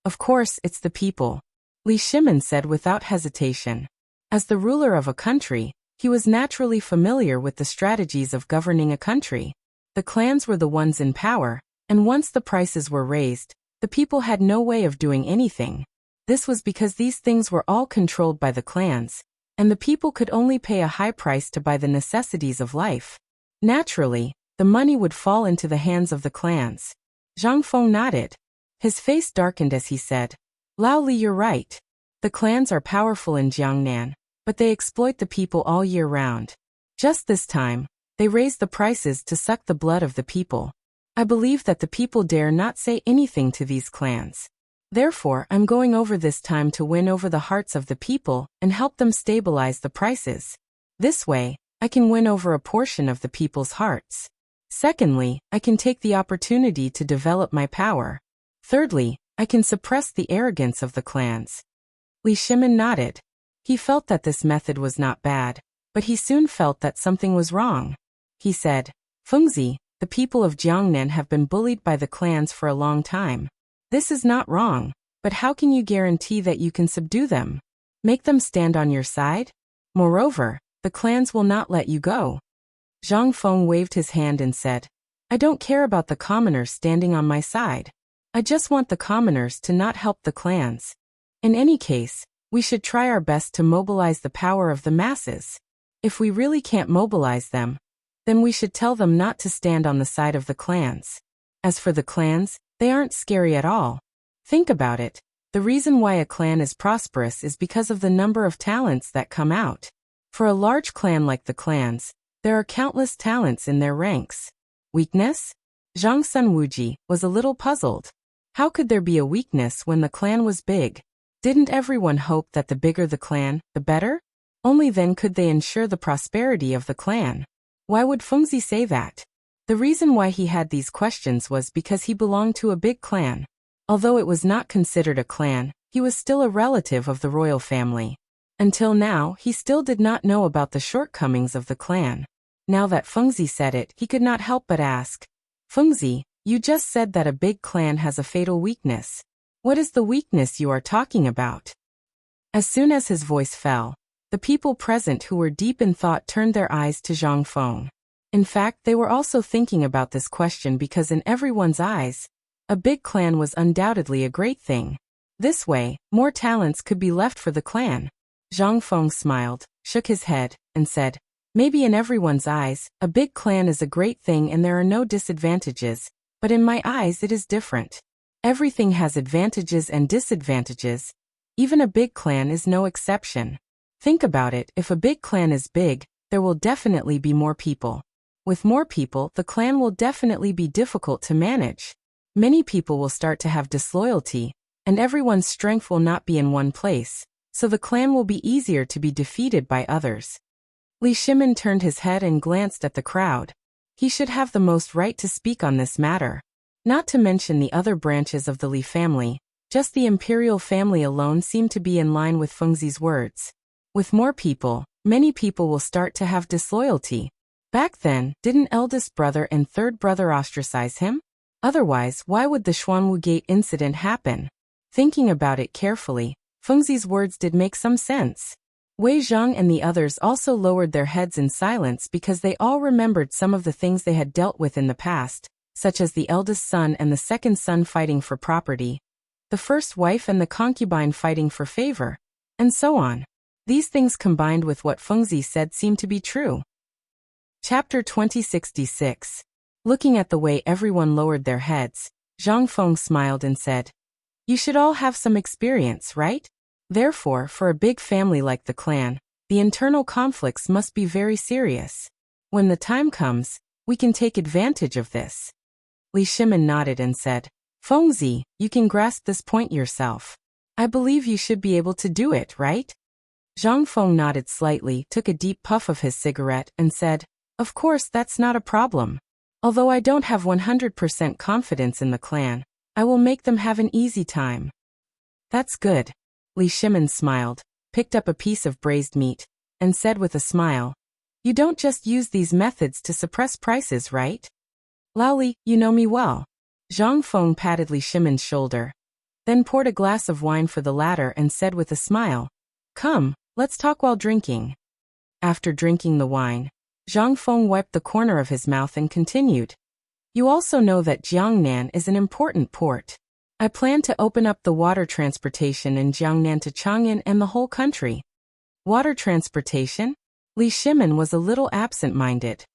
S1: Of course, it's the people, Li Shimin said without hesitation. As the ruler of a country, he was naturally familiar with the strategies of governing a country. The clans were the ones in power, and once the prices were raised, the people had no way of doing anything. This was because these things were all controlled by the clans, and the people could only pay a high price to buy the necessities of life. Naturally, the money would fall into the hands of the clans. Zhang Feng nodded. His face darkened as he said, Lao Li, you're right. The clans are powerful in Jiangnan, but they exploit the people all year round. Just this time, they raise the prices to suck the blood of the people. I believe that the people dare not say anything to these clans. Therefore, I'm going over this time to win over the hearts of the people and help them stabilize the prices. This way, I can win over a portion of the people's hearts. Secondly, I can take the opportunity to develop my power. Thirdly, I can suppress the arrogance of the clans. Li Shimin nodded. He felt that this method was not bad, but he soon felt that something was wrong. He said, Fengzi, the people of Jiangnan have been bullied by the clans for a long time. This is not wrong, but how can you guarantee that you can subdue them? Make them stand on your side? Moreover, the clans will not let you go. Zhang Feng waved his hand and said, I don't care about the commoners standing on my side. I just want the commoners to not help the clans. In any case, we should try our best to mobilize the power of the masses. If we really can't mobilize them, then we should tell them not to stand on the side of the clans. As for the clans, they aren't scary at all. Think about it. The reason why a clan is prosperous is because of the number of talents that come out. For a large clan like the clans, there are countless talents in their ranks. Weakness? Zhang Sunwuji was a little puzzled. How could there be a weakness when the clan was big? Didn't everyone hope that the bigger the clan, the better? Only then could they ensure the prosperity of the clan. Why would Fengzi say that? The reason why he had these questions was because he belonged to a big clan. Although it was not considered a clan, he was still a relative of the royal family. Until now, he still did not know about the shortcomings of the clan. Now that Fengzi said it, he could not help but ask, Fengzi, you just said that a big clan has a fatal weakness. What is the weakness you are talking about? As soon as his voice fell, the people present who were deep in thought turned their eyes to Zhang Feng. In fact, they were also thinking about this question because in everyone's eyes, a big clan was undoubtedly a great thing. This way, more talents could be left for the clan. Zhang Feng smiled, shook his head, and said, maybe in everyone's eyes, a big clan is a great thing and there are no disadvantages, but in my eyes it is different. Everything has advantages and disadvantages. Even a big clan is no exception. Think about it, if a big clan is big, there will definitely be more people. With more people, the clan will definitely be difficult to manage. Many people will start to have disloyalty, and everyone's strength will not be in one place, so the clan will be easier to be defeated by others. Li Shimin turned his head and glanced at the crowd. He should have the most right to speak on this matter. Not to mention the other branches of the Li family, just the imperial family alone seemed to be in line with Fengzi's words. With more people, many people will start to have disloyalty. Back then, didn't eldest brother and third brother ostracize him? Otherwise, why would the Xuanwu Gate incident happen? Thinking about it carefully, Fengzi's words did make some sense. Wei Zhang and the others also lowered their heads in silence because they all remembered some of the things they had dealt with in the past, such as the eldest son and the second son fighting for property, the first wife and the concubine fighting for favor, and so on. These things combined with what Fengzi said seemed to be true. Chapter 2066. Looking at the way everyone lowered their heads, Zhang Feng smiled and said, you should all have some experience, right? Therefore, for a big family like the clan, the internal conflicts must be very serious. When the time comes, we can take advantage of this. Li Shimin nodded and said, Fengzi, you can grasp this point yourself. I believe you should be able to do it, right? Zhang Feng nodded slightly, took a deep puff of his cigarette, and said, of course that's not a problem. Although I don't have 100% confidence in the clan, I will make them have an easy time. That's good. Li Shimin smiled, picked up a piece of braised meat, and said with a smile, you don't just use these methods to suppress prices, right? Lao Li, you know me well. Zhang Feng patted Li Shimin's shoulder, then poured a glass of wine for the latter and said with a smile, come, let's talk while drinking. After drinking the wine, Zhang Feng wiped the corner of his mouth and continued, you also know that Jiangnan is an important port. I plan to open up the water transportation in Jiangnan to Chang'an and the whole country. Water transportation? Li Shimin was a little absent-minded.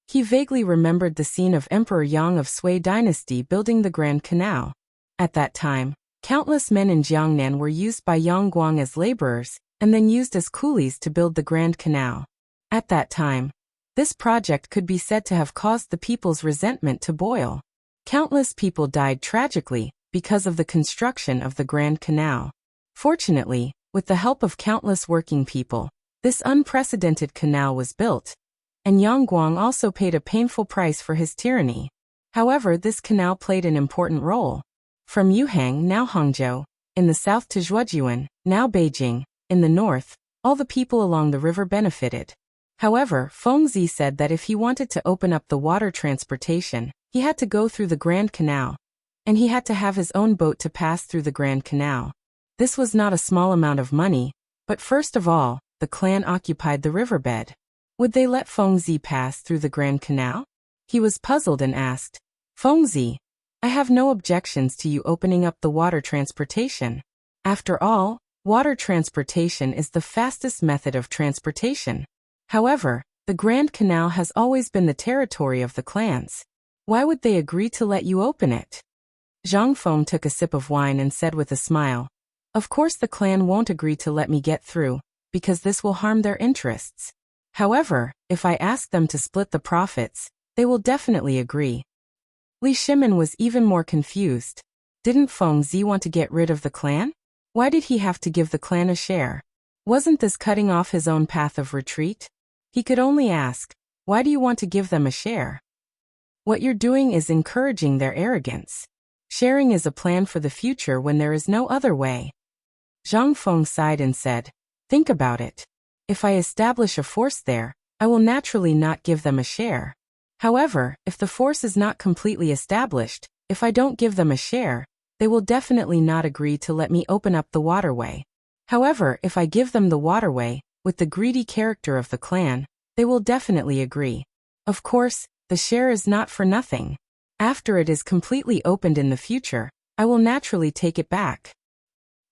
S1: He vaguely remembered the scene of Emperor Yang of Sui dynasty building the Grand Canal. At that time, Countless men in Jiangnan were used by Yang Guang as laborers, and then used as coolies to build the Grand Canal. At that time, this project could be said to have caused the people's resentment to boil. Countless people died tragically because of the construction of the Grand Canal. Fortunately, with the help of countless working people, this unprecedented canal was built, and Yang Guang also paid a painful price for his tyranny. However, this canal played an important role. From Yuhang, now Hangzhou, in the south to Zhuojian, now Beijing, in the north, all the people along the river benefited. However, Fengzi said that if he wanted to open up the water transportation, he had to go through the Grand Canal, and he had to have his own boat to pass through the Grand Canal. This was not a small amount of money, but first of all, the clan occupied the riverbed. Would they let Fengzi pass through the Grand Canal? He was puzzled and asked, Fengzi, I have no objections to you opening up the water transportation. After all, water transportation is the fastest method of transportation. However, the Grand Canal has always been the territory of the clans. Why would they agree to let you open it? Zhang Feng took a sip of wine and said with a smile, Of course the clan won't agree to let me get through, because this will harm their interests. However, if I ask them to split the profits, they will definitely agree. Li Shimin was even more confused. Didn't Fengzi want to get rid of the clan? Why did he have to give the clan a share? Wasn't this cutting off his own path of retreat? He could only ask, why do you want to give them a share? What you're doing is encouraging their arrogance. Sharing is a plan for the future when there is no other way. Zhang Feng sighed and said, Think about it. If I establish a force there, I will naturally not give them a share. However, if the force is not completely established, if I don't give them a share, they will definitely not agree to let me open up the waterway. However, if I give them the waterway, with the greedy character of the clan, they will definitely agree. Of course, the share is not for nothing. After it is completely opened in the future, I will naturally take it back.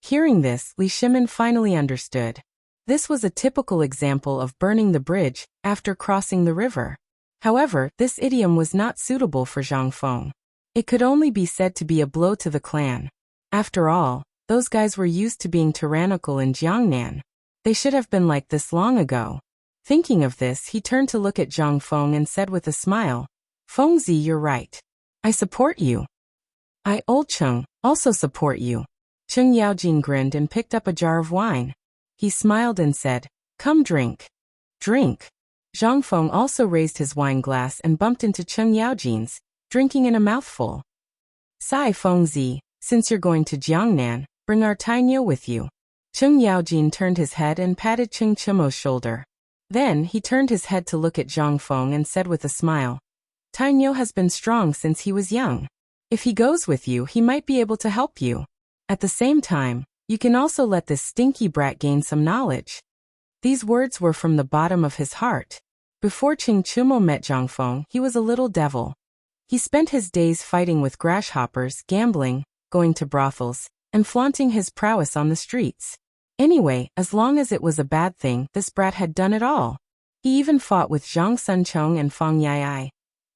S1: Hearing this, Li Shimin finally understood. This was a typical example of burning the bridge after crossing the river. However, this idiom was not suitable for Zhang Feng. It could only be said to be a blow to the clan. After all, those guys were used to being tyrannical in Jiangnan. They should have been like this long ago. Thinking of this, he turned to look at Zhang Feng and said with a smile, Fengzi, you're right. I support you. I, Old Cheng, also support you. Cheng Yaojin grinned and picked up a jar of wine. He smiled and said, Come drink. Drink. Zhang Feng also raised his wine glass and bumped into Cheng Yaojin's, drinking in a mouthful. Sai Fengzi, since you're going to Jiangnan, bring our Tainyo with you. Cheng Yaojin turned his head and patted Cheng Chimo's shoulder. Then he turned his head to look at Zhang Feng and said with a smile, Tainyo has been strong since he was young. If he goes with you, he might be able to help you. At the same time, you can also let this stinky brat gain some knowledge. These words were from the bottom of his heart. Before Cheng Chimo met Zhang Feng, he was a little devil. He spent his days fighting with grasshoppers, gambling, going to brothels, and flaunting his prowess on the streets. Anyway, as long as it was a bad thing, this brat had done it all. He even fought with Zhang Suncheng and Fang Yai,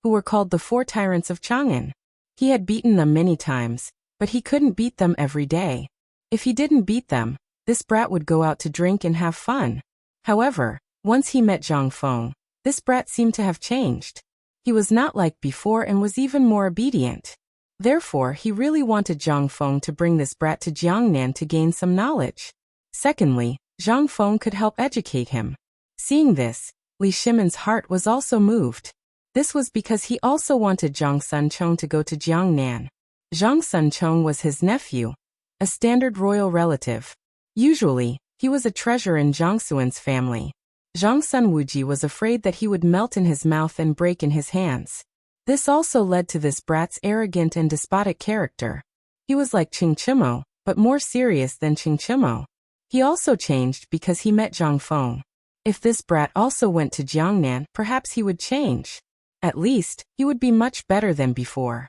S1: who were called the Four Tyrants of Chang'an. He had beaten them many times, but he couldn't beat them every day. If he didn't beat them, this brat would go out to drink and have fun. However, once he met Zhang Feng, this brat seemed to have changed. He was not like before and was even more obedient. Therefore, he really wanted Zhang Feng to bring this brat to Jiangnan to gain some knowledge. Secondly, Zhang Feng could help educate him. Seeing this, Li Shimin's heart was also moved. This was because he also wanted Zhang Suncheng to go to Jiangnan. Zhang Suncheng was his nephew, a standard royal relative. Usually, he was a treasure in Zhang Xuan's family. Zhang Sunwuji was afraid that he would melt in his mouth and break in his hands. This also led to this brat's arrogant and despotic character. He was like Cheng Chimo, but more serious than Cheng Chimo. He also changed because he met Zhang Feng. If this brat also went to Jiangnan, perhaps he would change. At least, he would be much better than before.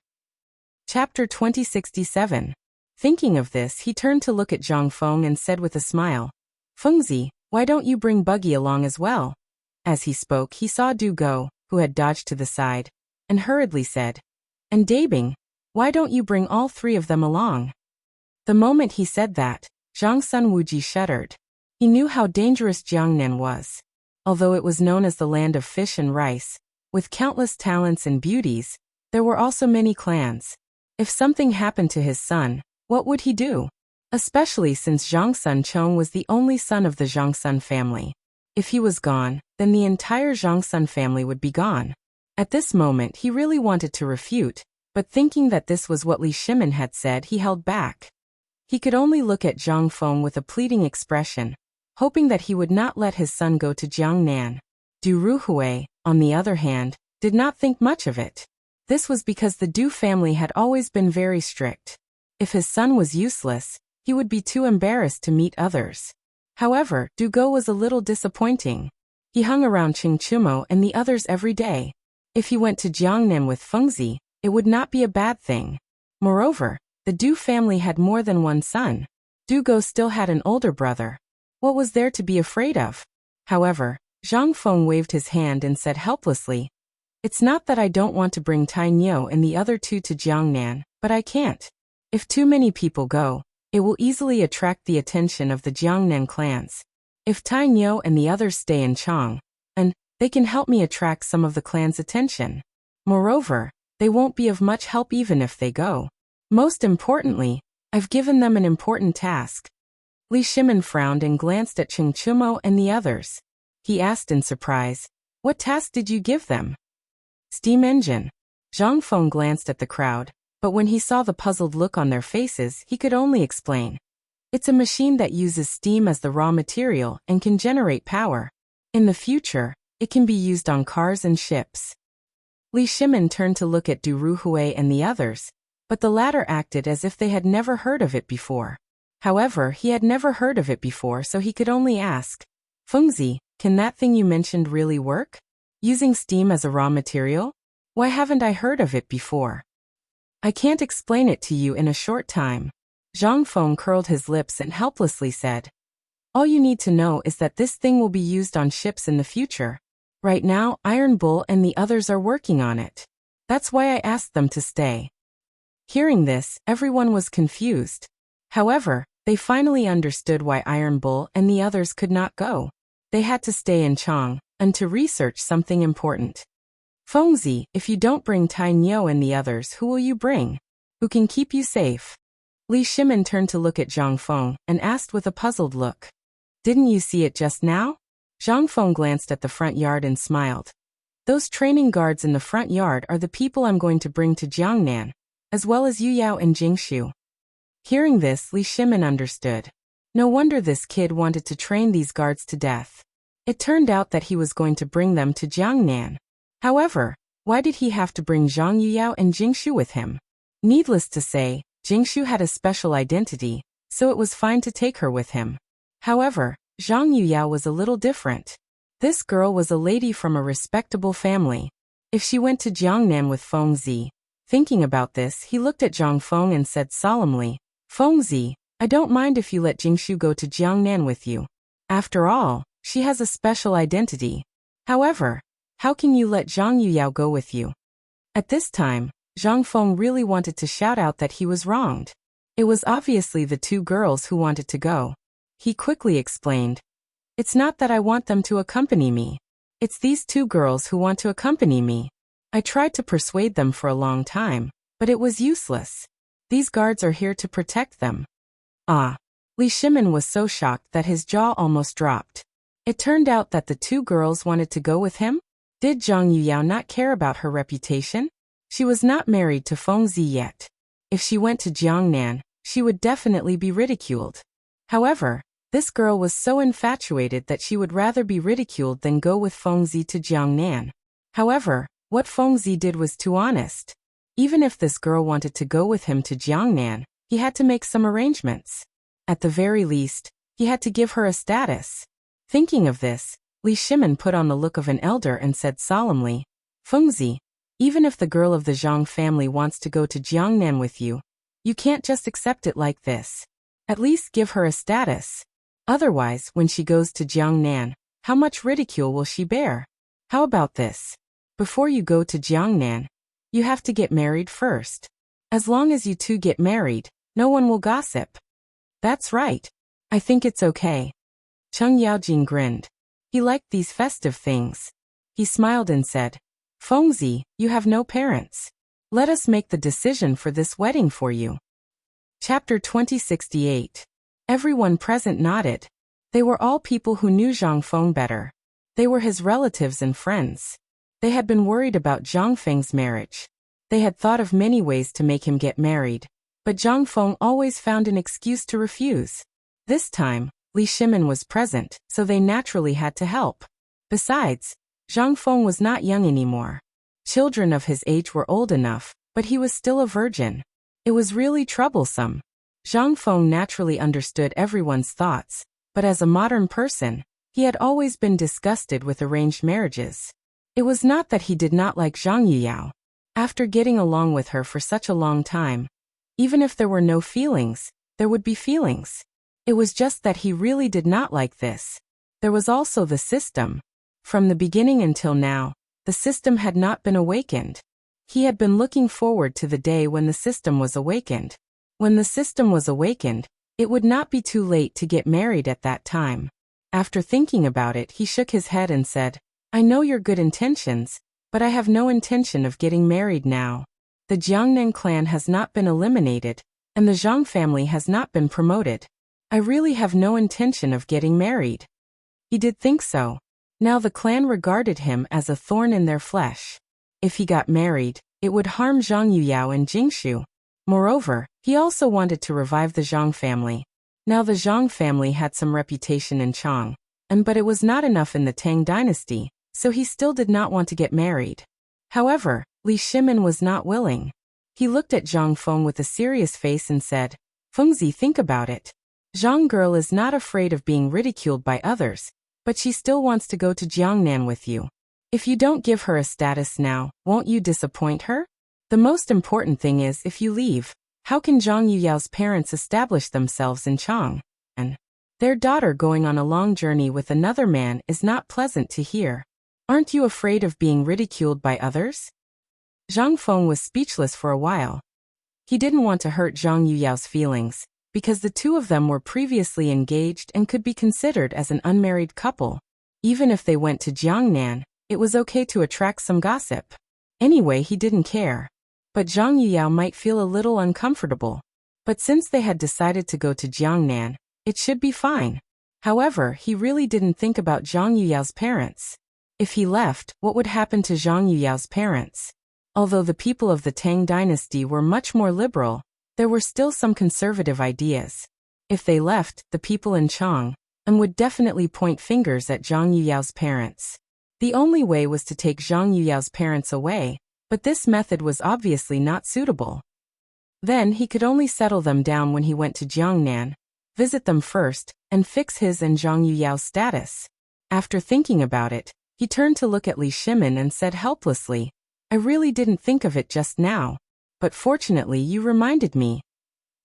S1: Chapter 2067. Thinking of this, he turned to look at Zhang Feng and said with a smile, Fengzi, why don't you bring Buggy along as well? As he spoke, he saw Du Go, who had dodged to the side, and hurriedly said, And Dabing, why don't you bring all three of them along? The moment he said that, Zhang Sun Wuji shuddered. He knew how dangerous Jiangnan was. Although it was known as the land of fish and rice, with countless talents and beauties, there were also many clans. If something happened to his son, what would he do? Especially since Zhang Sun Chong was the only son of the Zhang Sun family. If he was gone, then the entire Zhang Sun family would be gone. At this moment he really wanted to refute, but thinking that this was what Li Shimin had said, he held back. He could only look at Zhang Feng with a pleading expression, hoping that he would not let his son go to Jiangnan. Du Ruhui, on the other hand, did not think much of it. This was because the Du family had always been very strict. If his son was useless, he would be too embarrassed to meet others. However, Du Go was a little disappointing. He hung around Qingchumo and the others every day. If he went to Jiangnan with Fengzi, it would not be a bad thing. Moreover, the Du family had more than one son. Du Go still had an older brother. What was there to be afraid of? However, Zhang Feng waved his hand and said helplessly, "It's not that I don't want to bring Tai Niu and the other two to Jiangnan, but I can't. If too many people go, it will easily attract the attention of the Jiangnan clans. If Tai Niu and the others stay in Chang, and they can help me attract some of the clan's attention. Moreover, they won't be of much help even if they go. Most importantly, I've given them an important task." Li Shimin frowned and glanced at Qingchumo and the others. He asked in surprise, "What task did you give them?" "Steam engine." Zhang Feng glanced at the crowd, but when he saw the puzzled look on their faces, he could only explain. "It's a machine that uses steam as the raw material and can generate power. In the future, it can be used on cars and ships." Li Shimin turned to look at Du Ruhui and the others, but the latter acted as if they had never heard of it before. However, he had never heard of it before, so he could only ask, "Fengzi, can that thing you mentioned really work? Using steam as a raw material? Why haven't I heard of it before?" "I can't explain it to you in a short time." Zhang Feng curled his lips and helplessly said, "All you need to know is that this thing will be used on ships in the future. Right now, Iron Bull and the others are working on it. That's why I asked them to stay." Hearing this, everyone was confused. However, they finally understood why Iron Bull and the others could not go. They had to stay in Chang, and to research something important. "Fengzi, if you don't bring Tai Niu and the others, who will you bring? Who can keep you safe?" Li Shimin turned to look at Zhang Feng and asked with a puzzled look. "Didn't you see it just now?" Zhang Feng glanced at the front yard and smiled. "Those training guards in the front yard are the people I'm going to bring to Jiangnan, as well as Yu Yao and Jingshu." Hearing this, Li Shimin understood. No wonder this kid wanted to train these guards to death. It turned out that he was going to bring them to Jiangnan. However, why did he have to bring Zhang Yuyao and Jingshu with him? Needless to say, Jingshu had a special identity, so it was fine to take her with him. However, Zhang Yuyao was a little different. This girl was a lady from a respectable family. If she went to Jiangnan with Fengzi. Thinking about this, he looked at Zhang Feng and said solemnly, "Fengzi, I don't mind if you let Jingshu go to Jiangnan with you. After all, she has a special identity. However, how can you let Zhang Yuyao go with you?" At this time, Zhang Feng really wanted to shout out that he was wronged. It was obviously the two girls who wanted to go. He quickly explained, "It's not that I want them to accompany me. It's these two girls who want to accompany me. I tried to persuade them for a long time, but it was useless. These guards are here to protect them." Ah! Li Shimin was so shocked that his jaw almost dropped. It turned out that the two girls wanted to go with him? Did Zhang Yuyao not care about her reputation? She was not married to Fengzi yet. If she went to Jiangnan, she would definitely be ridiculed. However, this girl was so infatuated that she would rather be ridiculed than go with Fengzi to Jiangnan. However, what Fengzi did was too honest. Even if this girl wanted to go with him to Jiangnan, he had to make some arrangements. At the very least, he had to give her a status. Thinking of this, Li Shimin put on the look of an elder and said solemnly, "Fengzi, even if the girl of the Zhang family wants to go to Jiangnan with you, you can't just accept it like this. At least give her a status. Otherwise, when she goes to Jiangnan, how much ridicule will she bear? How about this? Before you go to Jiangnan, you have to get married first. As long as you two get married, No one will gossip. That's right. I think it's okay. Cheng Yaojing grinned. He liked these festive things. He smiled and said, Fengzi, you have no parents. Let us make the decision for this wedding for you. Chapter 2068. Everyone present nodded. They were all people who knew Zhang Feng better. They were his relatives and friends. They had been worried about Zhang Feng's marriage. They had thought of many ways to make him get married, but Zhang Feng always found an excuse to refuse. This time, Li Shimin was present, so they naturally had to help. Besides, Zhang Feng was not young anymore. Children of his age were old enough, but he was still a virgin. It was really troublesome. Zhang Feng naturally understood everyone's thoughts, but as a modern person, he had always been disgusted with arranged marriages. It was not that he did not like Zhang Yuyao. After getting along with her for such a long time, even if there were no feelings, there would be feelings. It was just that he really did not like this. There was also the system. From the beginning until now, the system had not been awakened. He had been looking forward to the day when the system was awakened. When the system was awakened, it would not be too late to get married at that time. After thinking about it, he shook his head and said, I know your good intentions, but I have no intention of getting married now. The Jiangnan clan has not been eliminated, and the Zhang family has not been promoted. I really have no intention of getting married. He did think so. Now the clan regarded him as a thorn in their flesh. If he got married, it would harm Zhang Yuyao and Jingshu. Moreover, he also wanted to revive the Zhang family. Now the Zhang family had some reputation in Chang, but it was not enough in the Tang dynasty, so he still did not want to get married. However, Li Shimin was not willing. He looked at Zhang Feng with a serious face and said, Fengzi, think about it. Zhang girl is not afraid of being ridiculed by others, but she still wants to go to Jiangnan with you. If you don't give her a status now, won't you disappoint her? The most important thing is if you leave, how can Zhang Yuyao's parents establish themselves in Chang? And their daughter going on a long journey with another man is not pleasant to hear. Aren't you afraid of being ridiculed by others? Zhang Feng was speechless for a while. He didn't want to hurt Zhang Yuyao's feelings, because the two of them were previously engaged and could be considered as an unmarried couple. Even if they went to Jiangnan, it was okay to attract some gossip. Anyway, he didn't care. But Zhang Yuyao might feel a little uncomfortable. But since they had decided to go to Jiangnan, it should be fine. However, he really didn't think about Zhang Yuyao's parents. If he left, what would happen to Zhang Yuyao's parents? Although the people of the Tang dynasty were much more liberal, there were still some conservative ideas. If they left, the people in Chang would definitely point fingers at Zhang Yuyao's parents. The only way was to take Zhang Yuyao's parents away, but this method was obviously not suitable. Then he could only settle them down when he went to Jiangnan, visit them first, and fix his and Zhang Yuyao's status. After thinking about it, he turned to look at Li Shimin and said helplessly, I really didn't think of it just now. But fortunately you reminded me.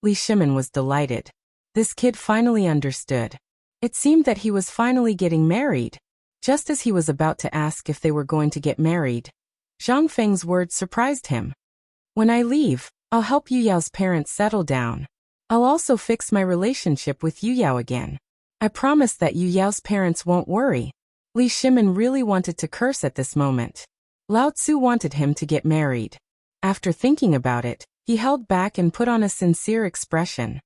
S1: Li Shimin was delighted. This kid finally understood. It seemed that he was finally getting married. Just as he was about to ask if they were going to get married, Zhang Feng's words surprised him. When I leave, I'll help Yuyao's parents settle down. I'll also fix my relationship with Yuyao again. I promise that Yuyao's parents won't worry. Li Shimin really wanted to curse at this moment. Lao Tzu wanted him to get married. After thinking about it, he held back and put on a sincere expression.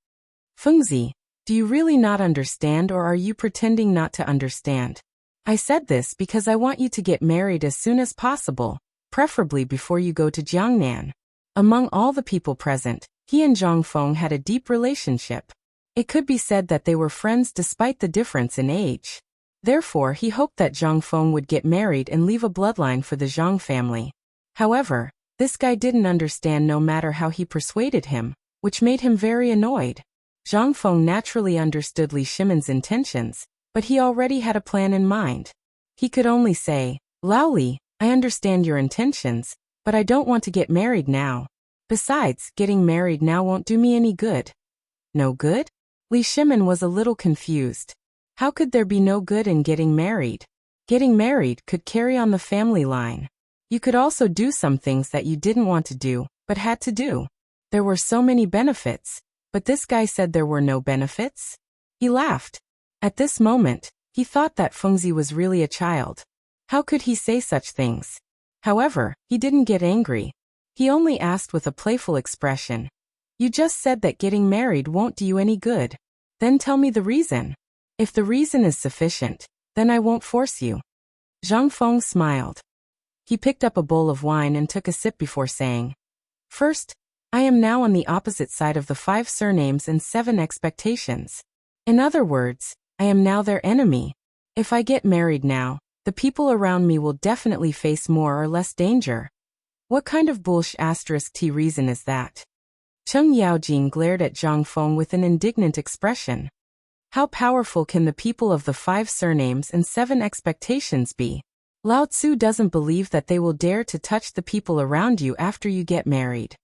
S1: Fengzi, do you really not understand, or are you pretending not to understand? I said this because I want you to get married as soon as possible, preferably before you go to Jiangnan. Among all the people present, he and Zhang Feng had a deep relationship. It could be said that they were friends despite the difference in age. Therefore, he hoped that Zhang Feng would get married and leave a bloodline for the Zhang family. However, this guy didn't understand no matter how he persuaded him, which made him very annoyed. Zhang Feng naturally understood Li Shimin's intentions, but he already had a plan in mind. He could only say, Lao Li, I understand your intentions, but I don't want to get married now. Besides, getting married now won't do me any good. No good? Li Shimin was a little confused. How could there be no good in getting married? Getting married could carry on the family line. You could also do some things that you didn't want to do, but had to do. There were so many benefits, But this guy said there were no benefits? He laughed. At this moment, he thought that Fengzi was really a child. How could he say such things? However, he didn't get angry. He only asked with a playful expression, "You just said that getting married won't do you any good. Then tell me the reason. If the reason is sufficient, then I won't force you." Zhang Feng smiled. He picked up a bowl of wine and took a sip before saying, "First, I am now on the opposite side of the 5 surnames and 7 expectations. In other words, I am now their enemy. If I get married now, the people around me will definitely face more or less danger. What kind of **t reason is that?" Cheng Yaojin glared at Zhang Feng with an indignant expression. How powerful can the people of the 5 surnames and 7 expectations be? Lao Tzu doesn't believe that they will dare to touch the people around you after you get married.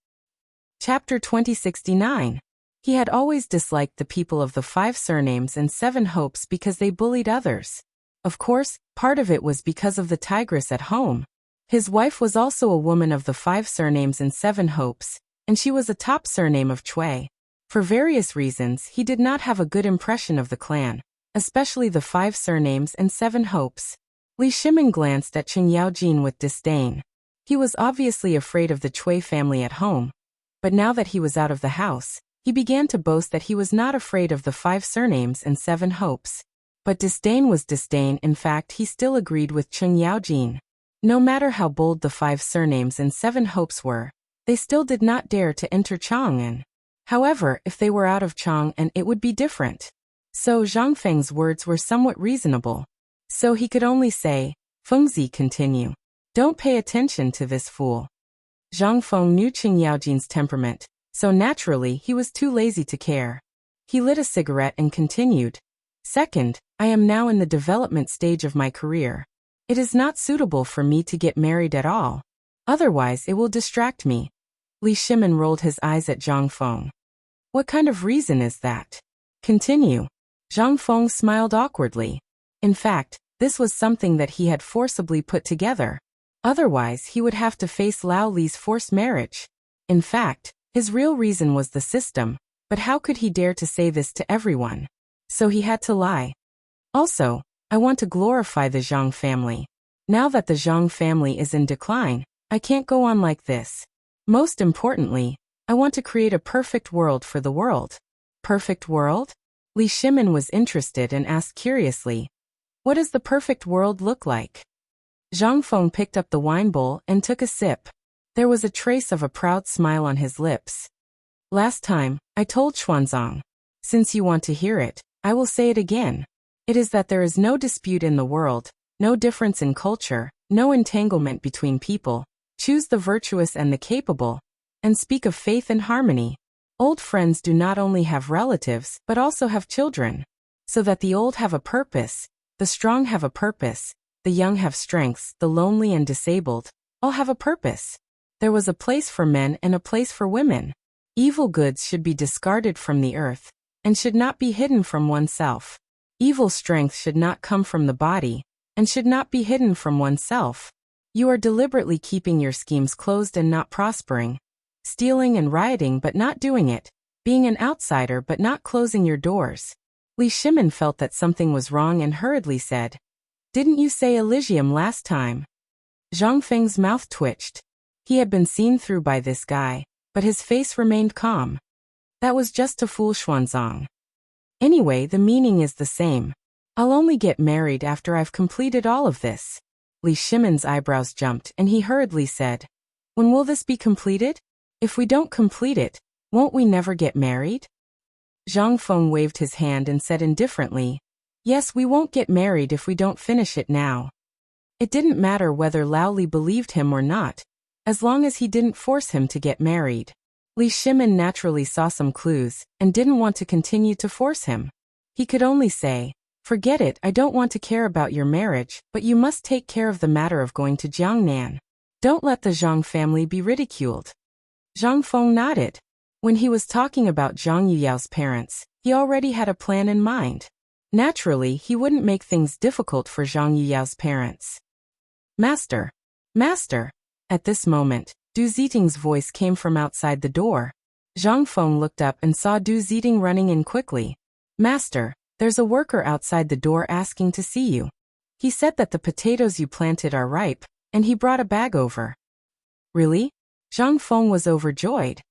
S1: Chapter 2069. He had always disliked the people of the 5 surnames and 7 hopes because they bullied others. Of course, part of it was because of the tigress at home. His wife was also a woman of the 5 surnames and 7 hopes, and she was a top surname of Chui. For various reasons, he did not have a good impression of the clan, especially the 5 surnames and 7 hopes. Li Shimin glanced at Cheng Yaojin with disdain. He was obviously afraid of the Chui family at home. But now that he was out of the house, he began to boast that he was not afraid of the 5 surnames and 7 hopes. But disdain was disdain. In fact, he still agreed with Cheng Yaojin. No matter how bold the 5 surnames and 7 hopes were, they still did not dare to enter Chang'an. However, if they were out of Chang'an, it would be different. So Zhang Feng's words were somewhat reasonable. So he could only say, "Fengzi, continue. Don't pay attention to this fool." Zhang Feng knew Cheng Yaojin's temperament, so naturally he was too lazy to care. He lit a cigarette and continued. "Second, I am now in the development stage of my career. It is not suitable for me to get married at all. Otherwise it will distract me." Li Shimin rolled his eyes at Zhang Feng. "What kind of reason is that? Continue." Zhang Feng smiled awkwardly. In fact, this was something that he had forcibly put together. Otherwise he would have to face Lao Li's forced marriage. In fact, his real reason was the system, but how could he dare to say this to everyone? So he had to lie. "Also, I want to glorify the Zhang family. Now that the Zhang family is in decline, I can't go on like this. Most importantly, I want to create a perfect world for the world." "Perfect world?" Li Shimin was interested and asked curiously. "What does the perfect world look like?" Zhang Feng picked up the wine bowl and took a sip. There was a trace of a proud smile on his lips. "Last time, I told Xuanzang. Since you want to hear it, I will say it again. It is that there is no dispute in the world, no difference in culture, no entanglement between people. Choose the virtuous and the capable, and speak of faith and harmony. Old friends do not only have relatives, but also have children. So that the old have a purpose, the strong have a purpose, the young have strengths, the lonely and disabled, all have a purpose. There was a place for men and a place for women. Evil goods should be discarded from the earth, and should not be hidden from oneself. Evil strength should not come from the body, and should not be hidden from oneself. You are deliberately keeping your schemes closed and not prospering. Stealing and rioting but not doing it. Being an outsider but not closing your doors." Li Shimin felt that something was wrong and hurriedly said, "Didn't you say Elysium last time?" Zhang Feng's mouth twitched. He had been seen through by this guy, but his face remained calm. "That was just to fool Xuanzang. Anyway, the meaning is the same. I'll only get married after I've completed all of this." Li Shimin's eyebrows jumped and he hurriedly said, "When will this be completed? If we don't complete it, won't we never get married?" Zhang Feng waved his hand and said indifferently, "Yes, we won't get married if we don't finish it now." It didn't matter whether Lao Li believed him or not, as long as he didn't force him to get married. Li Shimin naturally saw some clues, and didn't want to continue to force him. He could only say, "Forget it, I don't want to care about your marriage, but you must take care of the matter of going to Jiangnan. Don't let the Zhang family be ridiculed." Zhang Feng nodded. When he was talking about Zhang Yuyao's parents, he already had a plan in mind. Naturally, he wouldn't make things difficult for Zhang Yuyao's parents. "Master! Master!" At this moment, Du Ziting's voice came from outside the door. Zhang Feng looked up and saw Du Ziting running in quickly. Master, there's a worker outside the door asking to see you. He said that the potatoes you planted are ripe, and he brought a bag over. Really? Zhang Feng was overjoyed.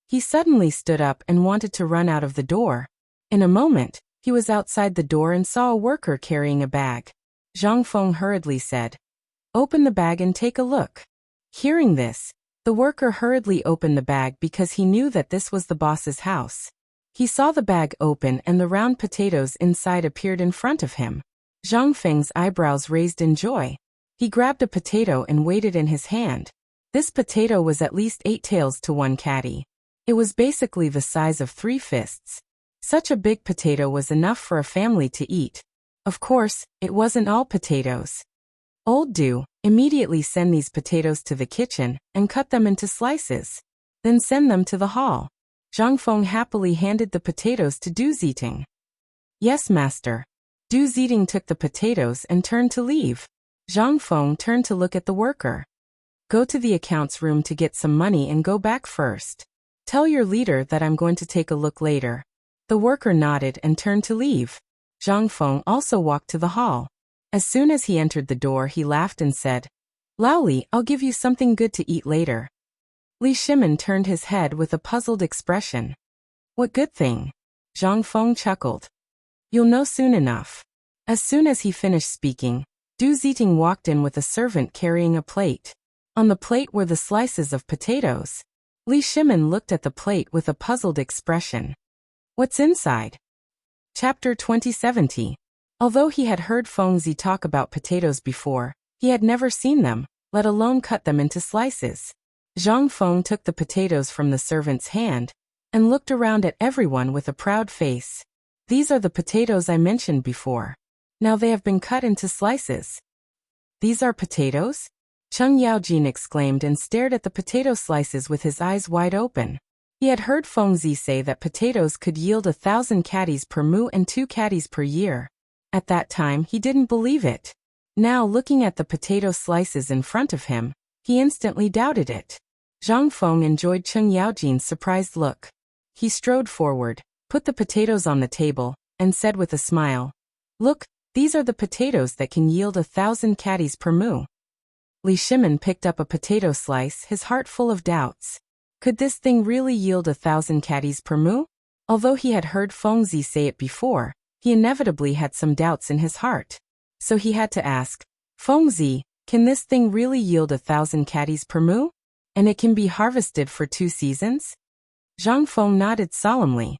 S1: He suddenly stood up and wanted to run out of the door. In a moment, he was outside the door and saw a worker carrying a bag. Zhang Feng hurriedly said, "Open the bag and take a look." Hearing this, the worker hurriedly opened the bag because he knew that this was the boss's house. He saw the bag open and the round potatoes inside appeared in front of him. Zhang Feng's eyebrows raised in joy. He grabbed a potato and weighed it in his hand. This potato was at least 8 taels to 1 catty. It was basically the size of 3 fists. Such a big potato was enough for a family to eat. Of course, it wasn't all potatoes. Old Du, immediately send these potatoes to the kitchen and cut them into slices. Then send them to the hall. Zhang Feng happily handed the potatoes to Du Ziting. Yes, master. Du Ziting took the potatoes and turned to leave. Zhang Feng turned to look at the worker. Go to the accounts room to get some money and go back first. Tell your leader that I'm going to take a look later. The worker nodded and turned to leave. Zhang Feng also walked to the hall. As soon as he entered the door, he laughed and said, "Laoli, I'll give you something good to eat later." Li Shimin turned his head with a puzzled expression. What good thing? Zhang Feng chuckled. You'll know soon enough. As soon as he finished speaking, Du Ziting walked in with a servant carrying a plate. On the plate were the slices of potatoes. Li Shimin looked at the plate with a puzzled expression. What's inside? Chapter 2070. Although he had heard Feng Zi talk about potatoes before, he had never seen them, let alone cut them into slices. Zhang Feng took the potatoes from the servant's hand and looked around at everyone with a proud face. These are the potatoes I mentioned before. Now they have been cut into slices. These are potatoes? Cheng Yaojin exclaimed and stared at the potato slices with his eyes wide open. He had heard Feng Zi say that potatoes could yield 1,000 catties per mu and 2 catties per year. At that time, he didn't believe it. Now, looking at the potato slices in front of him, he instantly doubted it. Zhang Feng enjoyed Cheng Yaojin's surprised look. He strode forward, put the potatoes on the table, and said with a smile, "Look, these are the potatoes that can yield 1,000 catties per mu." Li Shimin picked up a potato slice, his heart full of doubts. Could this thing really yield 1,000 catties per mu? Although he had heard Feng Zi say it before, he inevitably had some doubts in his heart. So he had to ask, Feng Zi, can this thing really yield 1,000 catties per mu? And it can be harvested for 2 seasons? Zhang Feng nodded solemnly.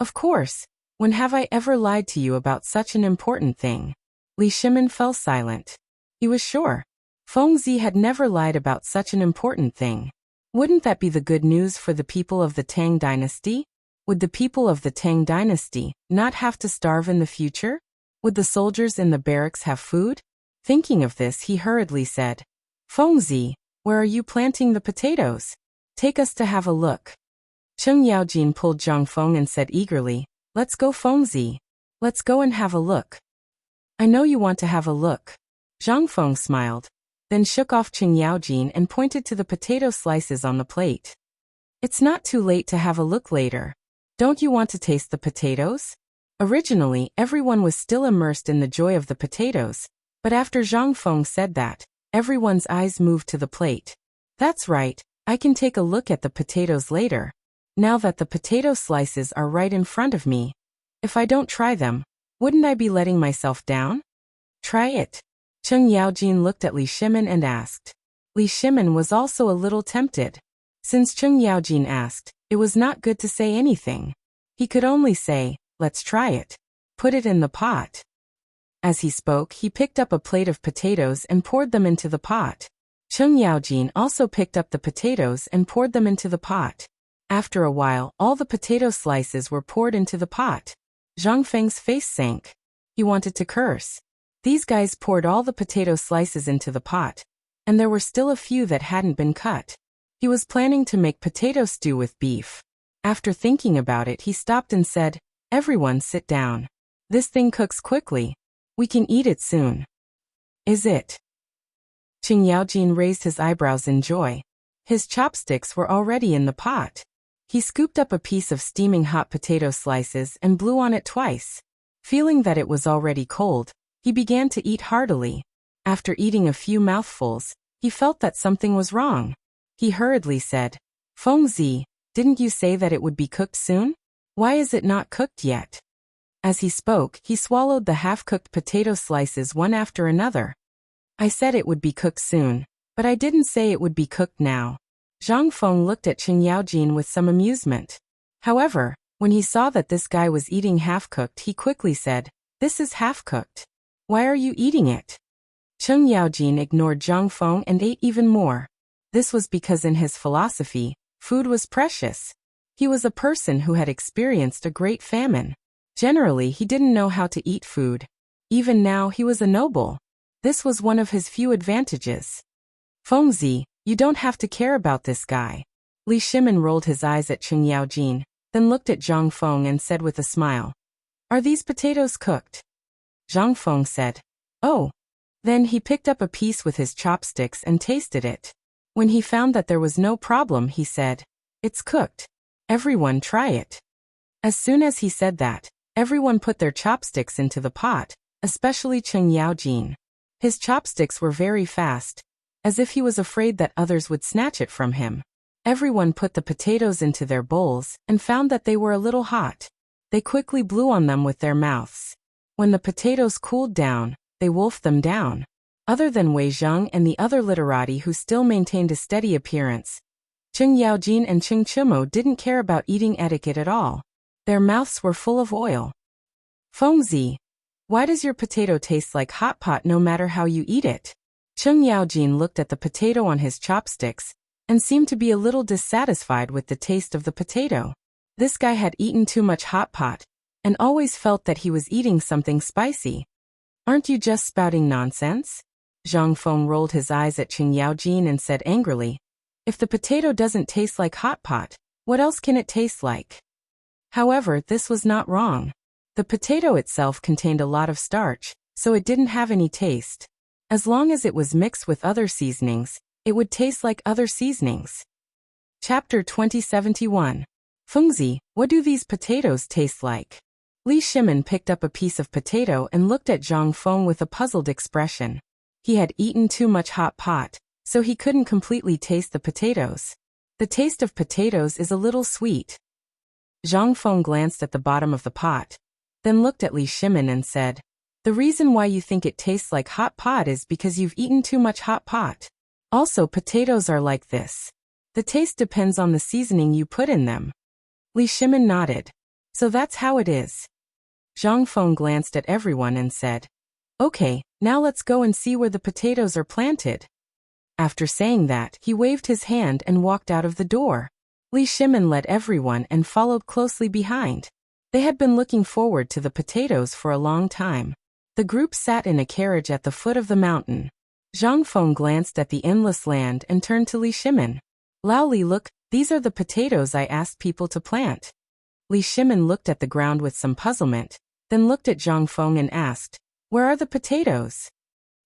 S1: Of course. When have I ever lied to you about such an important thing? Li Shimin fell silent. He was sure. Feng Zi had never lied about such an important thing. Wouldn't that be the good news for the people of the Tang dynasty? Would the people of the Tang dynasty not have to starve in the future? Would the soldiers in the barracks have food? Thinking of this, he hurriedly said, Feng Zi, where are you planting the potatoes? Take us to have a look. Cheng Yaojin pulled Zhang Feng and said eagerly, Let's go, Feng Zi. Let's go and have a look. I know you want to have a look. Zhang Feng smiled, then shook off Cheng Yaojin and pointed to the potato slices on the plate. It's not too late to have a look later. Don't you want to taste the potatoes? Originally, everyone was still immersed in the joy of the potatoes, but after Zhang Feng said that, everyone's eyes moved to the plate. That's right, I can take a look at the potatoes later. Now that the potato slices are right in front of me. If I don't try them, wouldn't I be letting myself down? Try it. Cheng Yaojin looked at Li Shimin and asked. Li Shimin was also a little tempted. Since Cheng Yaojin asked, it was not good to say anything. He could only say, let's try it. Put it in the pot. As he spoke, he picked up a plate of potatoes and poured them into the pot. Cheng Yaojin also picked up the potatoes and poured them into the pot. After a while, all the potato slices were poured into the pot. Zhang Feng's face sank. He wanted to curse. These guys poured all the potato slices into the pot, and there were still a few that hadn't been cut. He was planning to make potato stew with beef. After thinking about it, he stopped and said, Everyone sit down. This thing cooks quickly. We can eat it soon. Is it? Cheng Yaojin raised his eyebrows in joy. His chopsticks were already in the pot. He scooped up a piece of steaming hot potato slices and blew on it twice. Feeling that it was already cold, he began to eat heartily. After eating a few mouthfuls, he felt that something was wrong. He hurriedly said, "Fengzi, didn't you say that it would be cooked soon? Why is it not cooked yet?" As he spoke, he swallowed the half-cooked potato slices one after another. "I said it would be cooked soon, but I didn't say it would be cooked now." Zhang Feng looked at Chen Yaojin with some amusement. However, when he saw that this guy was eating half-cooked, he quickly said, "This is half-cooked. Why are you eating it?" Chen Yaojin ignored Zhang Feng and ate even more. This was because in his philosophy, food was precious. He was a person who had experienced a great famine. Generally, he didn't know how to eat food. Even now, he was a noble. This was one of his few advantages. "Fengzi, you don't have to care about this guy." Li Shimin rolled his eyes at Chen Yaojin, then looked at Zhang Feng and said with a smile, "Are these potatoes cooked?" Zhang Feng said, "Oh." Then he picked up a piece with his chopsticks and tasted it. When he found that there was no problem, he said, "It's cooked. Everyone try it." As soon as he said that, everyone put their chopsticks into the pot, especially Chen Yaojin. His chopsticks were very fast, as if he was afraid that others would snatch it from him. Everyone put the potatoes into their bowls and found that they were a little hot. They quickly blew on them with their mouths. When the potatoes cooled down, they wolfed them down. Other than Wei Zheng and the other literati who still maintained a steady appearance, Chen Yaojin and Cheng Chimo didn't care about eating etiquette at all. Their mouths were full of oil. "Fengzi, why does your potato taste like hot pot no matter how you eat it?" Chen Yaojin looked at the potato on his chopsticks and seemed to be a little dissatisfied with the taste of the potato. This guy had eaten too much hot pot and always felt that he was eating something spicy. "Aren't you just spouting nonsense?" Zhang Feng rolled his eyes at Chen Yaojin and said angrily, "If the potato doesn't taste like hot pot, what else can it taste like?" However, this was not wrong. The potato itself contained a lot of starch, so it didn't have any taste. As long as it was mixed with other seasonings, it would taste like other seasonings. Chapter 2071. Fengzi, what do these potatoes taste like? Li Shimin picked up a piece of potato and looked at Zhang Feng with a puzzled expression. He had eaten too much hot pot, so he couldn't completely taste the potatoes. The taste of potatoes is a little sweet. Zhang Feng glanced at the bottom of the pot, then looked at Li Shimin and said, "The reason why you think it tastes like hot pot is because you've eaten too much hot pot. Also, potatoes are like this. The taste depends on the seasoning you put in them." Li Shimin nodded. "So that's how it is." Zhang Feng glanced at everyone and said, "Okay, now let's go and see where the potatoes are planted." After saying that, he waved his hand and walked out of the door. Li Shimin led everyone and followed closely behind. They had been looking forward to the potatoes for a long time. The group sat in a carriage at the foot of the mountain. Zhang Feng glanced at the endless land and turned to Li Shimin. "Lao Li, look, these are the potatoes I asked people to plant." Li Shimin looked at the ground with some puzzlement, then looked at Zhang Feng and asked, "Where are the potatoes?"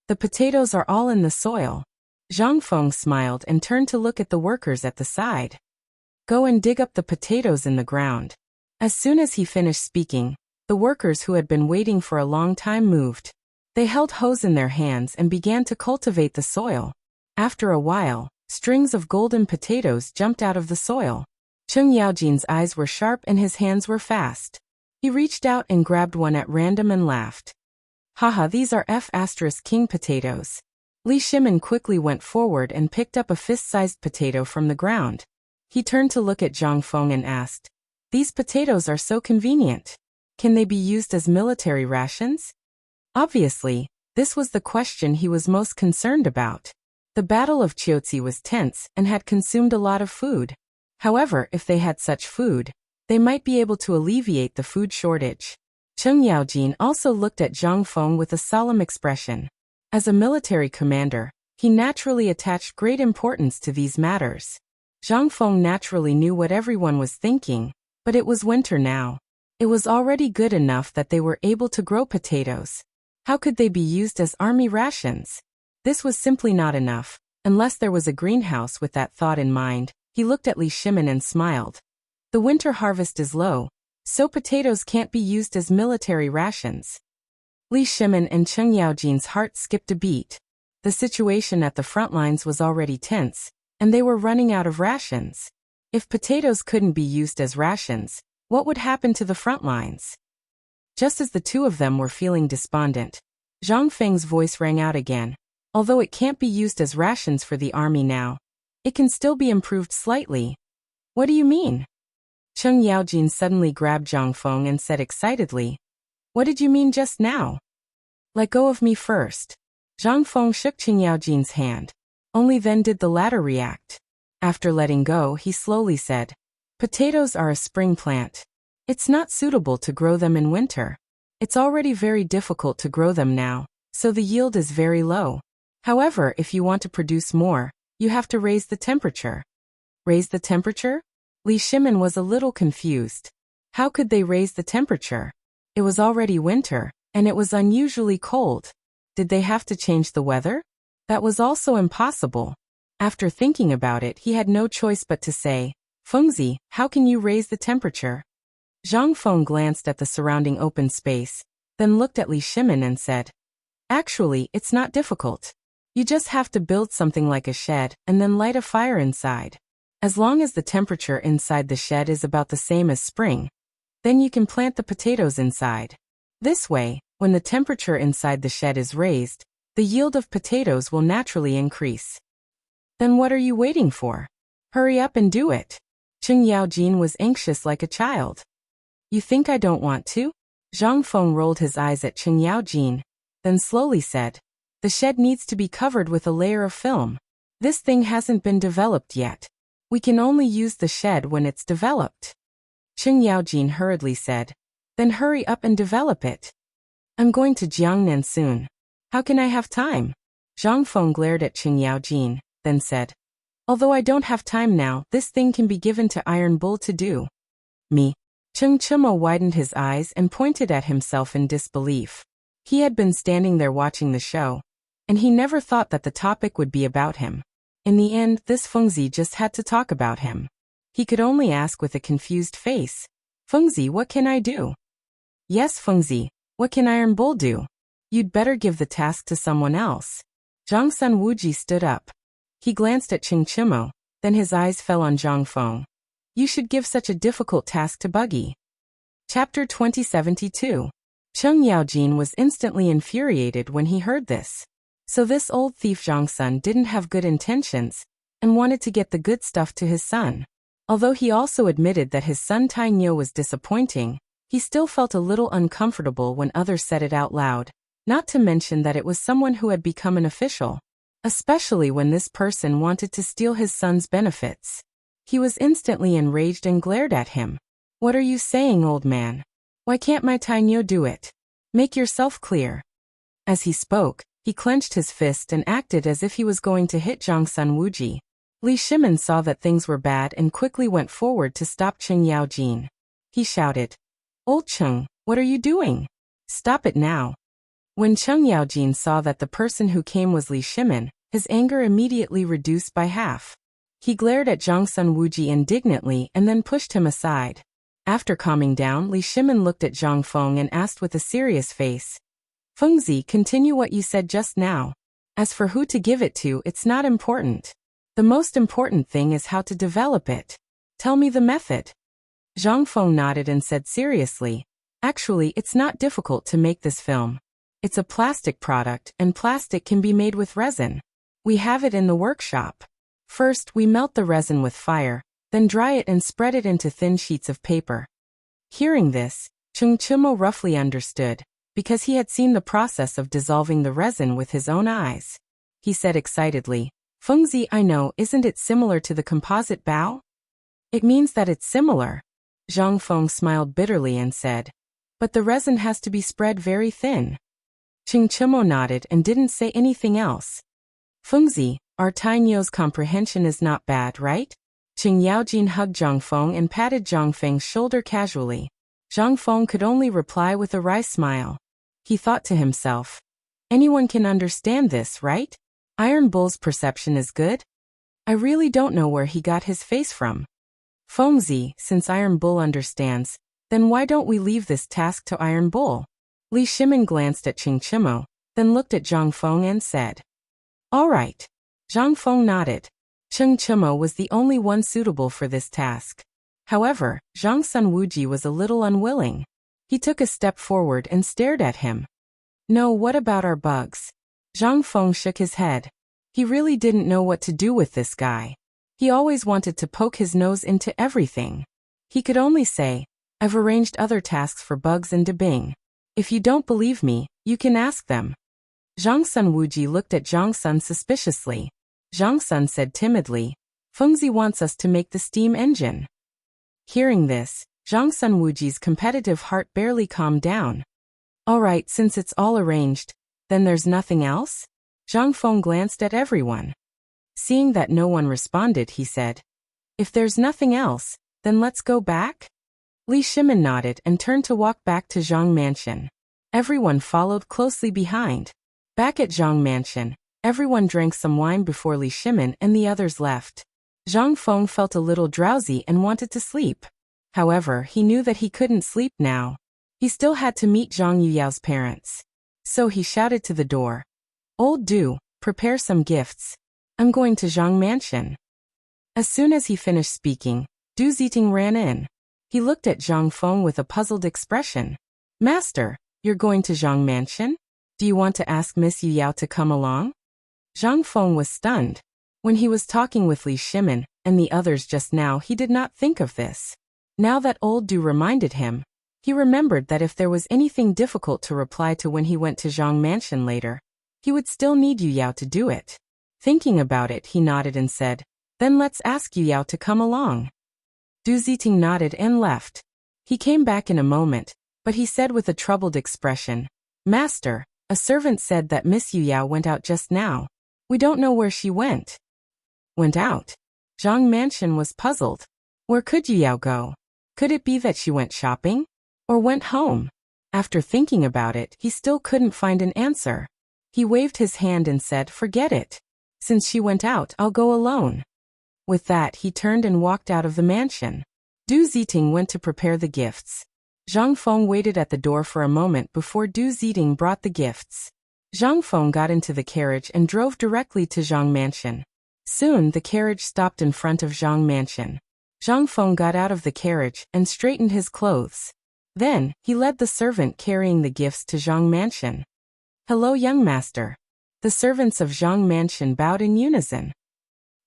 S1: "The potatoes are all in the soil." Zhang Feng smiled and turned to look at the workers at the side. "Go and dig up the potatoes in the ground." As soon as he finished speaking, the workers who had been waiting for a long time moved. They held hoes in their hands and began to cultivate the soil. After a while, strings of golden potatoes jumped out of the soil. Chen Yaojin's eyes were sharp and his hands were fast. He reached out and grabbed one at random and laughed. "Haha, these are F*king potatoes." Li Shimin quickly went forward and picked up a fist-sized potato from the ground. He turned to look at Zhang Feng and asked, "These potatoes are so convenient. Can they be used as military rations?" Obviously, this was the question he was most concerned about. The Battle of Chiotzi was tense and had consumed a lot of food. However, if they had such food, they might be able to alleviate the food shortage. Chen Yaojin also looked at Zhang Feng with a solemn expression. As a military commander, he naturally attached great importance to these matters. Zhang Feng naturally knew what everyone was thinking, but it was winter now. It was already good enough that they were able to grow potatoes. How could they be used as army rations? This was simply not enough, unless there was a greenhouse with that thought in mind. He looked at Li Shimin and smiled. The winter harvest is low, so potatoes can't be used as military rations. Li Shimin and Cheng Yaojin's heart skipped a beat. The situation at the front lines was already tense, and they were running out of rations. If potatoes couldn't be used as rations, what would happen to the front lines? Just as the two of them were feeling despondent, Zhang Feng's voice rang out again. Although it can't be used as rations for the army now, it can still be improved slightly. What do you mean? Cheng Yaojin suddenly grabbed Zhang Feng and said excitedly, "What did you mean just now?" "Let go of me first." Zhang Feng shook Cheng Yaojin's hand. Only then did the latter react. After letting go, he slowly said, "Potatoes are a spring plant. It's not suitable to grow them in winter. It's already very difficult to grow them now, so the yield is very low. However, if you want to produce more, you have to raise the temperature." Raise the temperature? Li Shimin was a little confused. How could they raise the temperature? It was already winter, and it was unusually cold. Did they have to change the weather? That was also impossible. After thinking about it, he had no choice but to say, "Fengzi, how can you raise the temperature?" Zhang Feng glanced at the surrounding open space, then looked at Li Shimin and said, "Actually, it's not difficult. You just have to build something like a shed and then light a fire inside. As long as the temperature inside the shed is about the same as spring, then you can plant the potatoes inside. This way, when the temperature inside the shed is raised, the yield of potatoes will naturally increase." "Then what are you waiting for? Hurry up and do it." Cheng Yaojin was anxious like a child. "You think I don't want to?" Zhang Feng rolled his eyes at Cheng Yaojin, then slowly said, "The shed needs to be covered with a layer of film. This thing hasn't been developed yet. We can only use the shed when it's developed." Cheng Yaojin hurriedly said, "Then hurry up and develop it." "I'm going to Jiangnan soon. How can I have time?" Zhang Feng glared at Cheng Yaojin, then said, "Although I don't have time now, this thing can be given to Iron Bull to do." "Me?" Cheng Chimo widened his eyes and pointed at himself in disbelief. He had been standing there watching the show, and he never thought that the topic would be about him. In the end, this Fengzi just had to talk about him. He could only ask with a confused face, "Fengzi, what can I do?" "Yes, Fengzi, what can Iron Bull do?" "You'd better give the task to someone else." Zhang Sun Wuji stood up. He glanced at Cheng Chimo, then his eyes fell on Zhang Feng. "You should give such a difficult task to Buggy." Chapter 2072. Cheng Yaojin was instantly infuriated when he heard this. So this old thief Zhang Sun didn't have good intentions, and wanted to get the good stuff to his son. Although he also admitted that his son Tang was disappointing, he still felt a little uncomfortable when others said it out loud, not to mention that it was someone who had become an official. Especially when this person wanted to steal his son's benefits. He was instantly enraged and glared at him. "What are you saying, old man? Why can't my Tang do it? Make yourself clear." As he spoke, he clenched his fist and acted as if he was going to hit Zhang Sun Wuji. Li Shimin saw that things were bad and quickly went forward to stop Cheng Yaojin. He shouted, "Old Cheng, what are you doing? Stop it now." When Cheng Yaojin saw that the person who came was Li Shimin, his anger immediately reduced by half. He glared at Zhang Sun Wuji indignantly and then pushed him aside. After calming down, Li Shimin looked at Zhang Feng and asked with a serious face, "Fengzi, continue what you said just now. As for who to give it to, it's not important. The most important thing is how to develop it. Tell me the method." Zhang Feng nodded and said seriously, "Actually, it's not difficult to make this film. It's a plastic product, and plastic can be made with resin. We have it in the workshop. First, we melt the resin with fire, then dry it and spread it into thin sheets of paper." Hearing this, Cheng Chimo roughly understood, because he had seen the process of dissolving the resin with his own eyes. He said excitedly, "Fengzi, I know, isn't it similar to the composite bow?" "It means that it's similar." Zhang Feng smiled bitterly and said, "But the resin has to be spread very thin." Cheng Chimo nodded and didn't say anything else. "Fengzi, our Tainyo's comprehension is not bad, right?" Cheng Yaojin hugged Zhang Feng and patted Zhang Feng's shoulder casually. Zhang Feng could only reply with a wry smile. He thought to himself, "Anyone can understand this, right? Iron Bull's perception is good? I really don't know where he got his face from." Fengzi, since Iron Bull understands, then why don't we leave this task to Iron Bull? Li Shimin glanced at Qing Chimo, then looked at Zhang Feng and said, "All right." Zhang Feng nodded. Qing Chimo was the only one suitable for this task. However, Zhang Sun Wuji was a little unwilling. He took a step forward and stared at him. "No, what about our bugs?" Zhang Feng shook his head. He really didn't know what to do with this guy. He always wanted to poke his nose into everything. He could only say, "I've arranged other tasks for Bugs and Debing. If you don't believe me, you can ask them." Zhang Sun Wuji looked at Zhang Sun suspiciously. Zhang Sun said timidly, "Fengzi wants us to make the steam engine." Hearing this, Zhang Sun Wuji's competitive heart barely calmed down. "All right, since it's all arranged, then there's nothing else?" Zhang Feng glanced at everyone. Seeing that no one responded, he said, "If there's nothing else, then let's go back?" Li Shimin nodded and turned to walk back to Zhang Mansion. Everyone followed closely behind. Back at Zhang Mansion, everyone drank some wine before Li Shimin and the others left. Zhang Feng felt a little drowsy and wanted to sleep. However, he knew that he couldn't sleep now. He still had to meet Zhang Yuyao's parents. So he shouted to the door, "Old Du, prepare some gifts. I'm going to Zhang Mansion." As soon as he finished speaking, Du Ziting ran in. He looked at Zhang Feng with a puzzled expression. "Master, you're going to Zhang Mansion? Do you want to ask Miss Yu Yao to come along?" Zhang Feng was stunned. When he was talking with Li Shimin and the others just now, he did not think of this. Now that old Du reminded him, he remembered that if there was anything difficult to reply to when he went to Zhang Mansion later, he would still need Yu Yao to do it. Thinking about it, he nodded and said, "Then let's ask Yu Yao to come along." Du Ziting nodded and left. He came back in a moment, but he said with a troubled expression, "Master, a servant said that Miss Yu Yao went out just now. We don't know where she went." "Went out?" Zhang Mansion was puzzled. Where could Yu Yao go? Could it be that she went shopping? Or went home? After thinking about it, he still couldn't find an answer. He waved his hand and said, "Forget it. Since she went out, I'll go alone." With that, he turned and walked out of the mansion. Du Ziting went to prepare the gifts. Zhang Feng waited at the door for a moment before Du Ziting brought the gifts. Zhang Feng got into the carriage and drove directly to Zhang Mansion. Soon, the carriage stopped in front of Zhang Mansion. Zhang Feng got out of the carriage and straightened his clothes. Then, he led the servant carrying the gifts to Zhang Mansion. "Hello, young master." The servants of Zhang Mansion bowed in unison.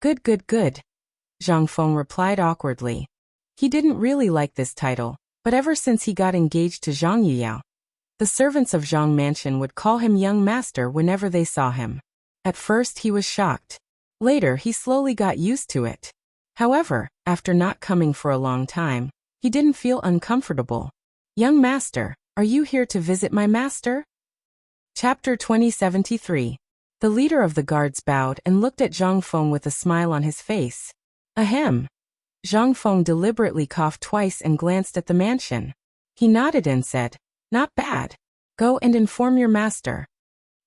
S1: "Good, good, good," Zhang Feng replied awkwardly. He didn't really like this title, but ever since he got engaged to Zhang Yuyao, the servants of Zhang Mansion would call him young master whenever they saw him. At first he was shocked. Later he slowly got used to it. However, after not coming for a long time, he didn't feel uncomfortable. "Young master, are you here to visit my master?" Chapter 2073. The leader of the guards bowed and looked at Zhang Feng with a smile on his face. Ahem. Zhang Feng deliberately coughed twice and glanced at the mansion. He nodded and said, "Not bad. Go and inform your master."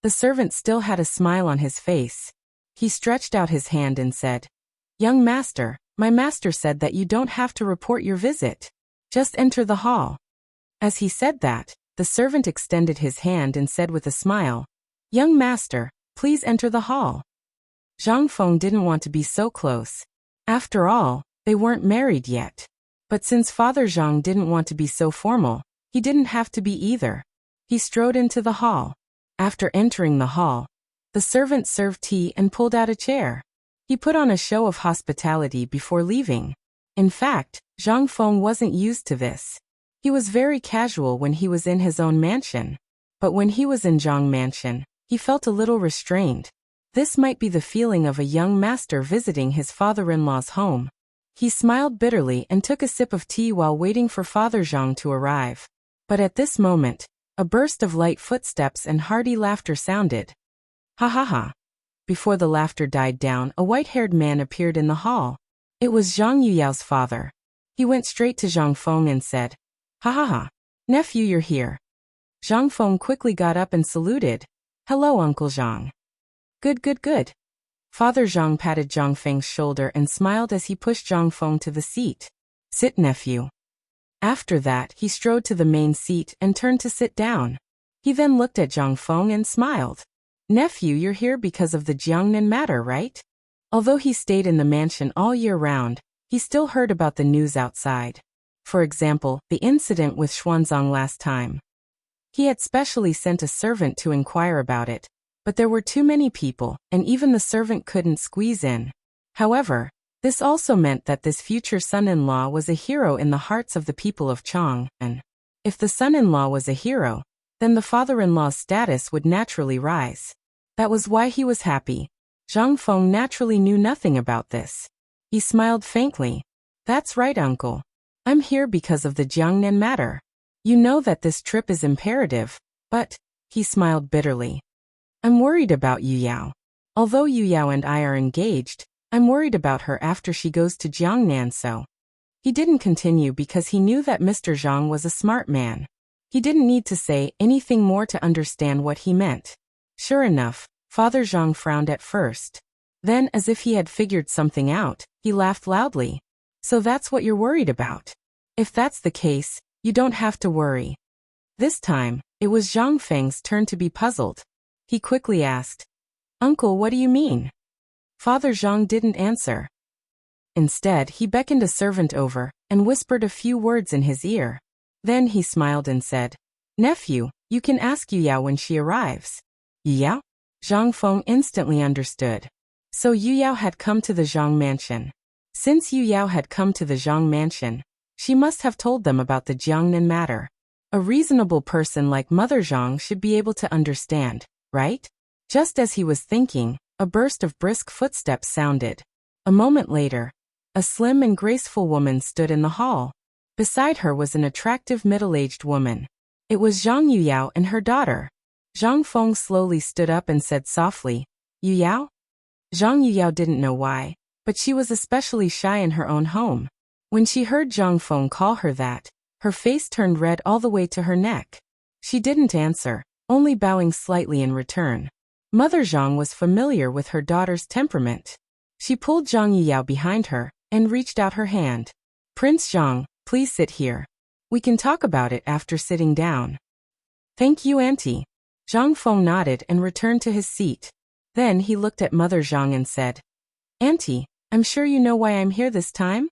S1: The servant still had a smile on his face. He stretched out his hand and said, "Young master, my master said that you don't have to report your visit. Just enter the hall." As he said that, the servant extended his hand and said with a smile, "Young master, please enter the hall." Zhang Feng didn't want to be so close. After all, they weren't married yet. But since Father Zhang didn't want to be so formal, he didn't have to be either. He strode into the hall. After entering the hall, the servant served tea and pulled out a chair. He put on a show of hospitality before leaving. In fact, Zhang Feng wasn't used to this. He was very casual when he was in his own mansion. But when he was in Zhang Mansion, he felt a little restrained. This might be the feeling of a young master visiting his father-in-law's home. He smiled bitterly and took a sip of tea while waiting for Father Zhang to arrive. But at this moment, a burst of light footsteps and hearty laughter sounded. Ha ha ha. Before the laughter died down, a white-haired man appeared in the hall. It was Zhang Yuyao's father. He went straight to Zhang Feng and said, "Ha ha ha. Nephew, you're here." Zhang Feng quickly got up and saluted. "Hello, Uncle Zhang." Good, good, good. Father Zhang patted Zhang Feng's shoulder and smiled as he pushed Zhang Feng to the seat. Sit, nephew. After that, he strode to the main seat and turned to sit down. He then looked at Zhang Feng and smiled. Nephew, you're here because of the Jiangnan matter, right? Although he stayed in the mansion all year round, he still heard about the news outside. For example, the incident with Xuanzang last time. He had specially sent a servant to inquire about it, but there were too many people, and even the servant couldn't squeeze in. However, this also meant that this future son-in-law was a hero in the hearts of the people of Chang, and if the son-in-law was a hero, then the father-in-law's status would naturally rise. That was why he was happy. Zhang Feng naturally knew nothing about this. He smiled faintly. That's right, uncle. I'm here because of the Jiangnan matter. You know that this trip is imperative, but, he smiled bitterly. I'm worried about Yu Yao. Although Yu Yao and I are engaged, I'm worried about her after she goes to Jiangnan, so. He didn't continue because he knew that Mr. Zhang was a smart man. He didn't need to say anything more to understand what he meant. Sure enough, Father Zhang frowned at first. Then, as if he had figured something out, he laughed loudly. So that's what you're worried about. If that's the case, you don't have to worry. This time, it was Zhang Feng's turn to be puzzled. He quickly asked, Uncle, what do you mean? Father Zhang didn't answer. Instead, he beckoned a servant over and whispered a few words in his ear. Then he smiled and said, Nephew, you can ask Yu Yao when she arrives. Yu Yao? Zhang Feng instantly understood. So Yu Yao had come to the Zhang mansion. Since Yu Yao had come to the Zhang mansion, she must have told them about the Jiangnan matter. A reasonable person like Mother Zhang should be able to understand, right? Just as he was thinking, a burst of brisk footsteps sounded. A moment later, a slim and graceful woman stood in the hall. Beside her was an attractive middle-aged woman. It was Zhang Yuyao and her daughter. Zhang Feng slowly stood up and said softly, Yuyao? Zhang Yuyao didn't know why, but she was especially shy in her own home. When she heard Zhang Feng call her that, her face turned red all the way to her neck. She didn't answer, only bowing slightly in return. Mother Zhang was familiar with her daughter's temperament. She pulled Zhang Yuyao behind her and reached out her hand. Prince Zhang, please sit here. We can talk about it after sitting down. Thank you, Auntie. Zhang Feng nodded and returned to his seat. Then he looked at Mother Zhang and said, Auntie, I'm sure you know why I'm here this time?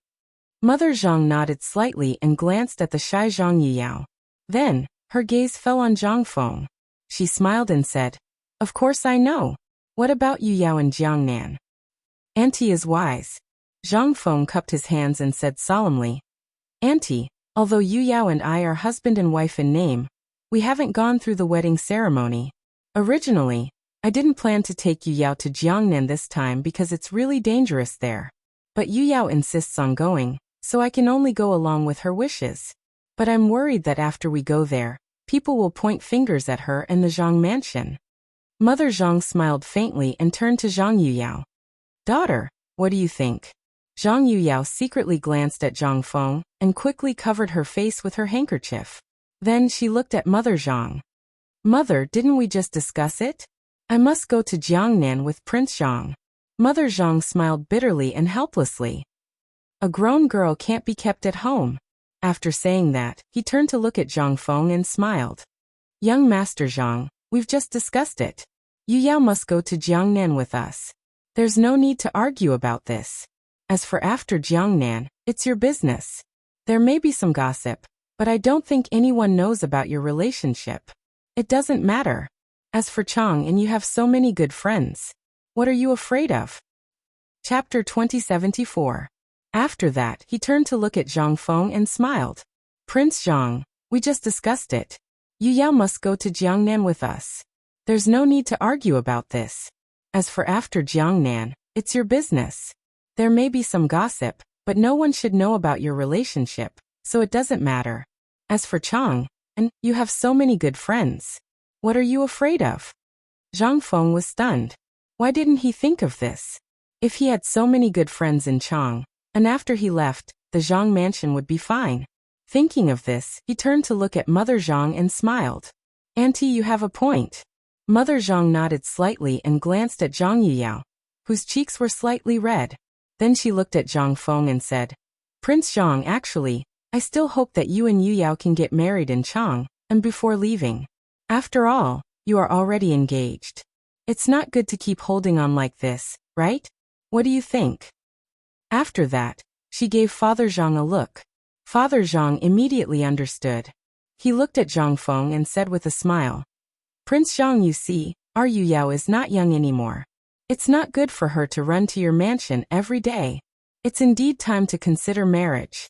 S1: Mother Zhang nodded slightly and glanced at the shy Zhang Yuyao. Then, her gaze fell on Zhang Feng. She smiled and said, Of course I know. What about Yu Yao and Jiangnan? Auntie is wise. Zhang Feng cupped his hands and said solemnly, Auntie, although Yu Yao and I are husband and wife in name, we haven't gone through the wedding ceremony. Originally, I didn't plan to take Yu Yao to Jiangnan this time because it's really dangerous there. But Yu Yao insists on going, so I can only go along with her wishes. But I'm worried that after we go there, people will point fingers at her and the Zhang mansion. Mother Zhang smiled faintly and turned to Zhang Yuyao. Daughter, what do you think? Zhang Yuyao secretly glanced at Zhang Feng and quickly covered her face with her handkerchief. Then she looked at Mother Zhang. Mother, didn't we just discuss it? I must go to Jiangnan with Prince Zhang. Mother Zhang smiled bitterly and helplessly. A grown girl can't be kept at home. After saying that, he turned to look at Zhang Feng and smiled. Young Master Zhang, we've just discussed it. Yu Yao must go to Jiangnan with us. There's no need to argue about this. As for after Jiangnan, it's your business. There may be some gossip, but I don't think anyone knows about your relationship. It doesn't matter. As for Chang, and you have so many good friends. What are you afraid of? Chapter 2074. After that, he turned to look at Zhang Feng and smiled. Prince Zhang, we just discussed it. Yu Yao must go to Jiangnan with us. There's no need to argue about this. As for after Jiangnan, it's your business. There may be some gossip, but no one should know about your relationship, so it doesn't matter. As for Chang, and you have so many good friends. What are you afraid of? Zhang Feng was stunned. Why didn't he think of this? If he had so many good friends in Chang, and after he left, the Zhang mansion would be fine. Thinking of this, he turned to look at Mother Zhang and smiled. Auntie, you have a point. Mother Zhang nodded slightly and glanced at Zhang Yuyao, whose cheeks were slightly red. Then she looked at Zhang Feng and said, Prince Zhang, actually, I still hope that you and Yu Yao can get married in Chang, and before leaving. After all, you are already engaged. It's not good to keep holding on like this, right? What do you think? After that, she gave Father Zhang a look. Father Zhang immediately understood. He looked at Zhang Feng and said with a smile, Prince Zhang, you see, our Yu Yao is not young anymore. It's not good for her to run to your mansion every day. It's indeed time to consider marriage.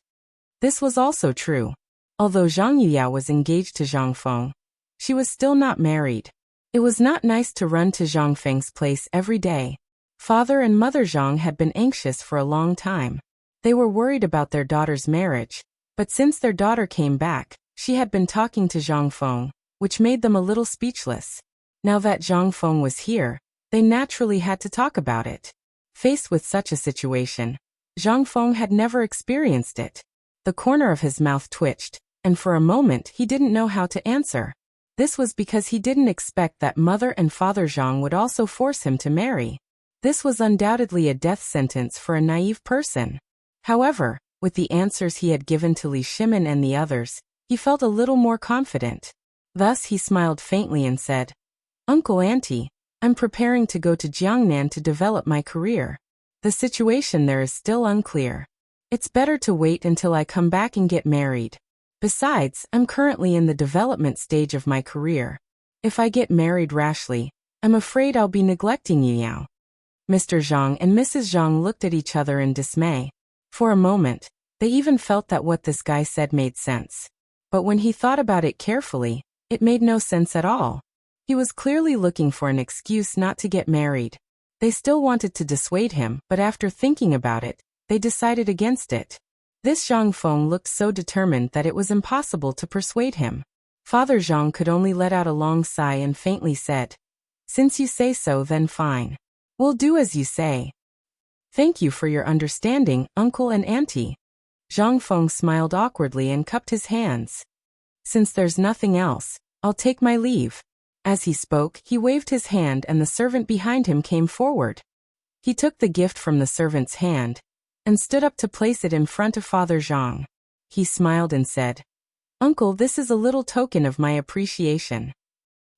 S1: This was also true. Although Zhang Yuyao was engaged to Zhang Feng, she was still not married. It was not nice to run to Zhang Feng's place every day. Father and Mother Zhang had been anxious for a long time. They were worried about their daughter's marriage, but since their daughter came back, she had been talking to Zhang Feng, which made them a little speechless. Now that Zhang Feng was here, they naturally had to talk about it. Faced with such a situation, Zhang Feng had never experienced it. The corner of his mouth twitched, and for a moment he didn't know how to answer. This was because he didn't expect that Mother and Father Zhang would also force him to marry. This was undoubtedly a death sentence for a naive person. However, with the answers he had given to Li Shimin and the others, he felt a little more confident. Thus he smiled faintly and said, Uncle, Auntie, I'm preparing to go to Jiangnan to develop my career. The situation there is still unclear. It's better to wait until I come back and get married. Besides, I'm currently in the development stage of my career. If I get married rashly, I'm afraid I'll be neglecting Yu Yao. Mr. Zhang and Mrs. Zhang looked at each other in dismay. For a moment, they even felt that what this guy said made sense. But when he thought about it carefully, it made no sense at all. He was clearly looking for an excuse not to get married. They still wanted to dissuade him, but after thinking about it, they decided against it. This Zhang Feng looked so determined that it was impossible to persuade him. Father Zhang could only let out a long sigh and faintly said, Since you say so, then fine. We'll do as you say. Thank you for your understanding, Uncle and Auntie. Zhang Feng smiled awkwardly and cupped his hands. Since there's nothing else, I'll take my leave. As he spoke, he waved his hand and the servant behind him came forward. He took the gift from the servant's hand and stood up to place it in front of Father Zhang. He smiled and said, Uncle, this is a little token of my appreciation.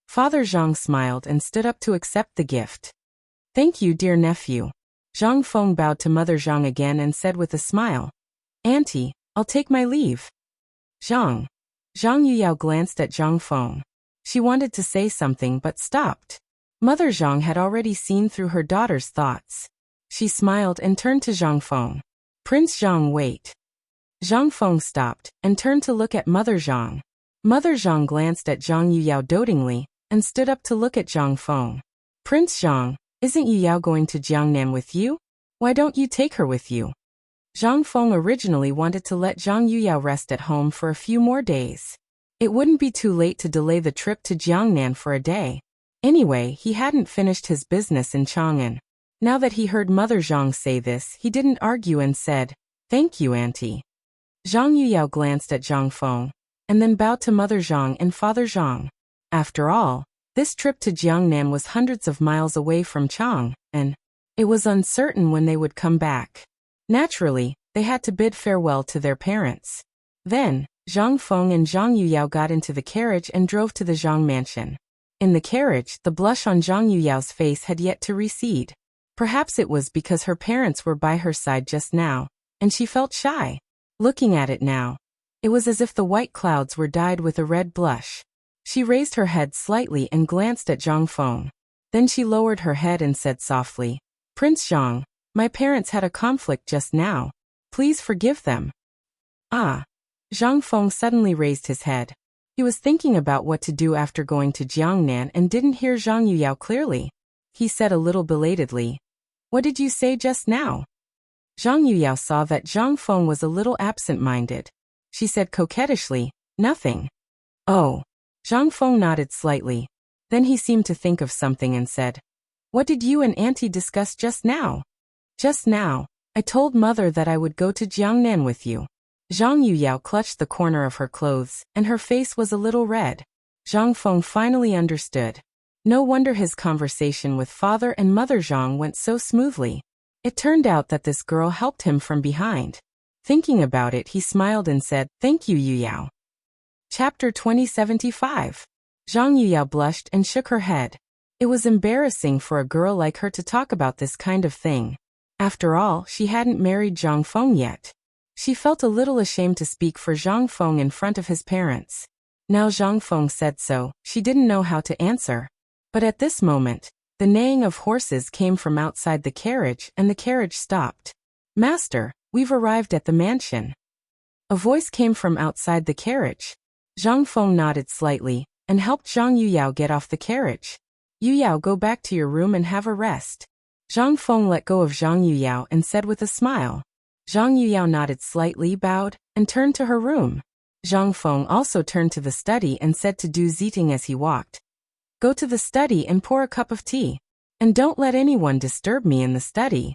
S1: Father Zhang smiled and stood up to accept the gift. Thank you, dear nephew. Zhang Feng bowed to Mother Zhang again and said with a smile, Auntie, I'll take my leave. Zhang Yuyao glanced at Zhang Feng. She wanted to say something but stopped. Mother Zhang had already seen through her daughter's thoughts. She smiled and turned to Zhang Feng. Prince Zhang, wait. Zhang Feng stopped and turned to look at Mother Zhang. Mother Zhang glanced at Zhang Yuyao dotingly and stood up to look at Zhang Feng. Prince Zhang, isn't Yuyao going to Jiangnan with you? Why don't you take her with you? Zhang Feng originally wanted to let Zhang Yuyao rest at home for a few more days. It wouldn't be too late to delay the trip to Jiangnan for a day. Anyway, he hadn't finished his business in Chang'an. Now that he heard Mother Zhang say this, he didn't argue and said, Thank you, Auntie. Zhang Yuyao glanced at Zhang Feng, and then bowed to Mother Zhang and Father Zhang. After all, this trip to Jiangnan was hundreds of miles away from Chang, and it was uncertain when they would come back. Naturally, they had to bid farewell to their parents. Then, Zhang Feng and Zhang Yuyao got into the carriage and drove to the Zhang mansion. In the carriage, the blush on Zhang Yuyao's face had yet to recede. Perhaps it was because her parents were by her side just now, and she felt shy. Looking at it now, it was as if the white clouds were dyed with a red blush. She raised her head slightly and glanced at Zhang Feng. Then she lowered her head and said softly, Prince Zhang, my parents had a conflict just now. Please forgive them. Ah. Zhang Feng suddenly raised his head. He was thinking about what to do after going to Jiangnan and didn't hear Zhang Yuyao clearly. He said a little belatedly, What did you say just now? Zhang Yuyao saw that Zhang Feng was a little absent-minded. She said coquettishly, Nothing. Oh. Zhang Feng nodded slightly. Then he seemed to think of something and said, What did you and Auntie discuss just now? Just now, I told Mother that I would go to Jiangnan with you. Zhang Yuyao clutched the corner of her clothes, and her face was a little red. Zhang Feng finally understood. No wonder his conversation with Father and Mother Zhang went so smoothly. It turned out that this girl helped him from behind. Thinking about it, he smiled and said, "Thank you, Yu Yao." Chapter 2075. Zhang Yuyao blushed and shook her head. It was embarrassing for a girl like her to talk about this kind of thing. After all, she hadn't married Zhang Feng yet. She felt a little ashamed to speak for Zhang Feng in front of his parents. Now Zhang Feng said so, she didn't know how to answer. But at this moment, the neighing of horses came from outside the carriage and the carriage stopped. "Master, we've arrived at the mansion." A voice came from outside the carriage. Zhang Feng nodded slightly and helped Zhang Yuyao get off the carriage. "Yuyao, go back to your room and have a rest." Zhang Feng let go of Zhang Yuyao and said with a smile. Zhang Yuyao nodded slightly, bowed, and turned to her room. Zhang Feng also turned to the study and said to Du Ziting as he walked, "Go to the study and pour a cup of tea. And don't let anyone disturb me in the study."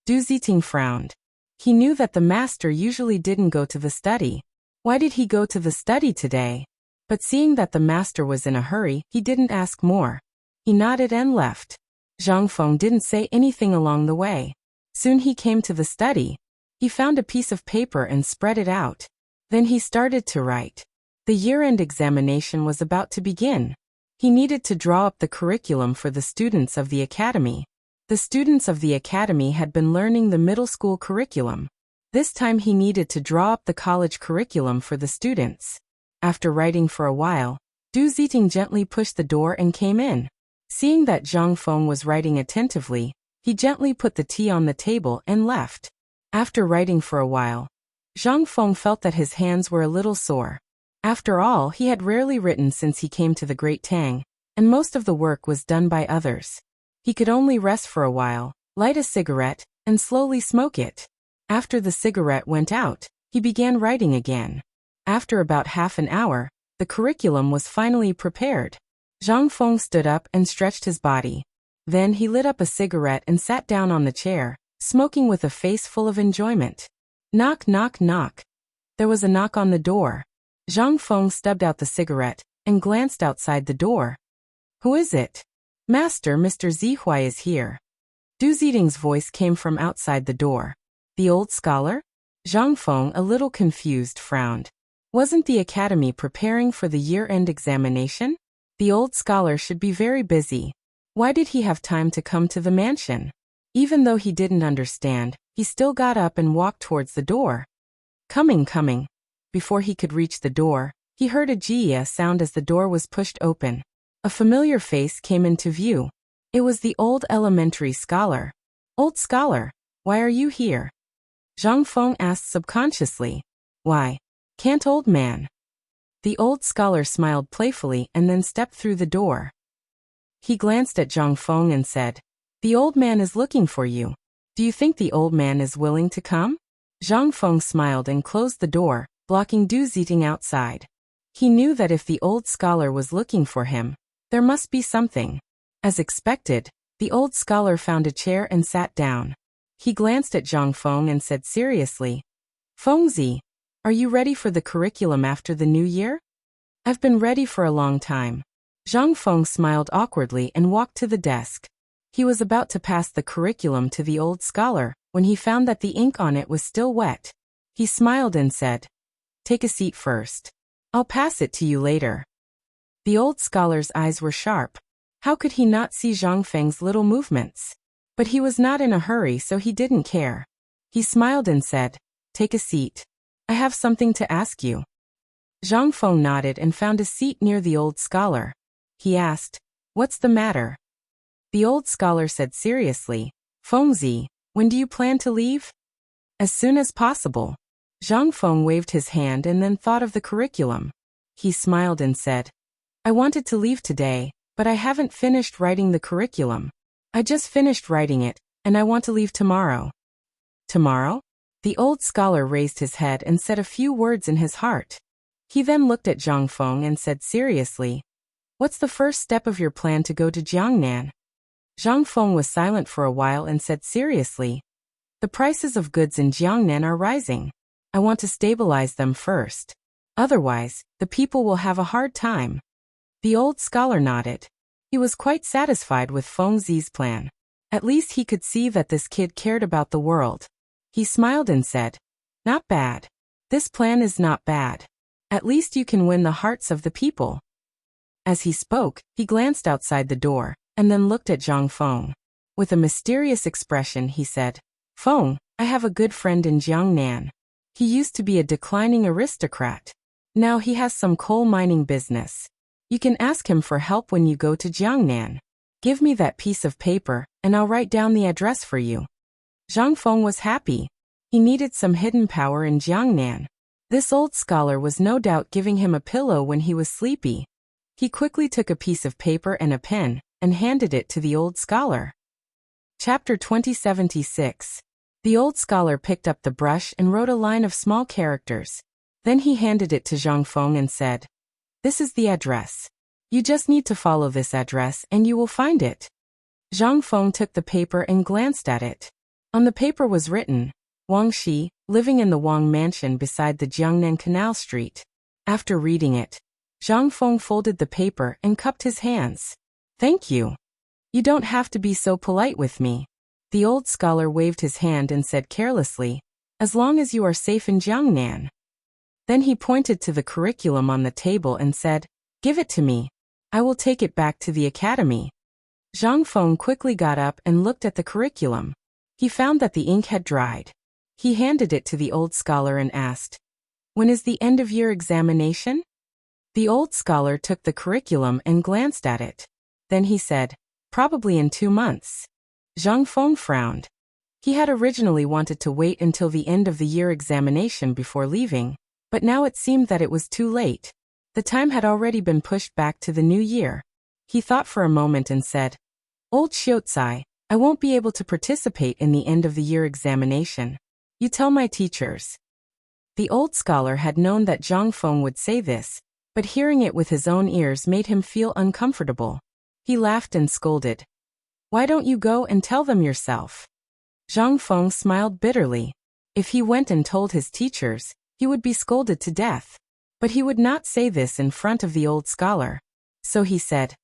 S1: Du Ziting frowned. He knew that the master usually didn't go to the study. Why did he go to the study today? But seeing that the master was in a hurry, he didn't ask more. He nodded and left. Zhang Feng didn't say anything along the way. Soon he came to the study. He found a piece of paper and spread it out. Then he started to write. The year-end examination was about to begin. He needed to draw up the curriculum for the students of the academy. The students of the academy had been learning the middle school curriculum. This time he needed to draw up the college curriculum for the students. After writing for a while, Du Ziting gently pushed the door and came in. Seeing that Zhang Feng was writing attentively, he gently put the tea on the table and left. After writing for a while, Zhang Feng felt that his hands were a little sore. After all, he had rarely written since he came to the Great Tang, and most of the work was done by others. He could only rest for a while, light a cigarette, and slowly smoke it. After the cigarette went out, he began writing again. After about half an hour, the curriculum was finally prepared. Zhang Feng stood up and stretched his body. Then he lit up a cigarette and sat down on the chair, smoking with a face full of enjoyment. Knock, knock, knock. There was a knock on the door. Zhang Feng stubbed out the cigarette and glanced outside the door. "Who is it?" "Master, Mr. Zihuai is here." Du Ziting's voice came from outside the door. "The old scholar?" Zhang Feng, a little confused, frowned. Wasn't the academy preparing for the year-end examination? The old scholar should be very busy. Why did he have time to come to the mansion? Even though he didn't understand, he still got up and walked towards the door. Coming, coming. Before he could reach the door, he heard a jia sound as the door was pushed open. A familiar face came into view. It was the old elementary scholar. "Old scholar, why are you here?" Zhang Feng asked subconsciously. "Why? Can't old man?" The old scholar smiled playfully and then stepped through the door. He glanced at Zhang Feng and said, "The old man is looking for you. Do you think the old man is willing to come?" Zhang Feng smiled and closed the door, blocking Du Ziting outside. He knew that if the old scholar was looking for him, there must be something. As expected, the old scholar found a chair and sat down. He glanced at Zhang Feng and said seriously, "Fengzi, are you ready for the curriculum after the new year?" "I've been ready for a long time." Zhang Feng smiled awkwardly and walked to the desk. He was about to pass the curriculum to the old scholar when he found that the ink on it was still wet. He smiled and said, "Take a seat first. I'll pass it to you later." The old scholar's eyes were sharp. How could he not see Zhang Feng's little movements? But he was not in a hurry, so he didn't care. He smiled and said, "Take a seat. I have something to ask you." Zhang Feng nodded and found a seat near the old scholar. He asked, "What's the matter?" The old scholar said seriously, "Fengzi, when do you plan to leave?" "As soon as possible." Zhang Feng waved his hand and then thought of the curriculum. He smiled and said, "I wanted to leave today, but I haven't finished writing the curriculum. I just finished writing it, and I want to leave tomorrow." "Tomorrow?" The old scholar raised his head and said a few words in his heart. He then looked at Zhang Feng and said seriously, "What's the first step of your plan to go to Jiangnan?" Zhang Feng was silent for a while and said seriously, "The prices of goods in Jiangnan are rising. I want to stabilize them first. Otherwise, the people will have a hard time." The old scholar nodded. He was quite satisfied with Fengzi's plan. At least he could see that this kid cared about the world. He smiled and said, Not bad. This plan is not bad. At least you can win the hearts of the people. As he spoke, he glanced outside the door, and then looked at Zhang Feng. With a mysterious expression he said, Feng, I have a good friend in Jiangnan. He used to be a declining aristocrat. Now he has some coal mining business. You can ask him for help when you go to Jiangnan. Give me that piece of paper, and I'll write down the address for you. Zhang Feng was happy. He needed some hidden power in Jiangnan. This old scholar was no doubt giving him a pillow when he was sleepy. He quickly took a piece of paper and a pen, and handed it to the old scholar. Chapter 2076. The old scholar picked up the brush and wrote a line of small characters. Then he handed it to Zhang Feng and said, This is the address. You just need to follow this address and you will find it. Zhang Feng took the paper and glanced at it. On the paper was written, Wang Shi, living in the Wang mansion beside the Jiangnan Canal Street. After reading it, Zhang Feng folded the paper and cupped his hands. Thank you. You don't have to be so polite with me. The old scholar waved his hand and said carelessly, As long as you are safe in Jiangnan. Then he pointed to the curriculum on the table and said, Give it to me. I will take it back to the academy. Zhang Feng quickly got up and looked at the curriculum. He found that the ink had dried. He handed it to the old scholar and asked, When is the end-of-year examination? The old scholar took the curriculum and glanced at it. Then he said, Probably in 2 months. Zhang Feng frowned. He had originally wanted to wait until the end of the year examination before leaving, but now it seemed that it was too late. The time had already been pushed back to the new year. He thought for a moment and said, Old Xiaozai, I won't be able to participate in the end-of-the-year examination. You tell my teachers. The old scholar had known that Zhang Feng would say this, but hearing it with his own ears made him feel uncomfortable. He laughed and scolded. Why don't you go and tell them yourself? Zhang Feng smiled bitterly. If he went and told his teachers, he would be scolded to death. But he would not say this in front of the old scholar. So he said,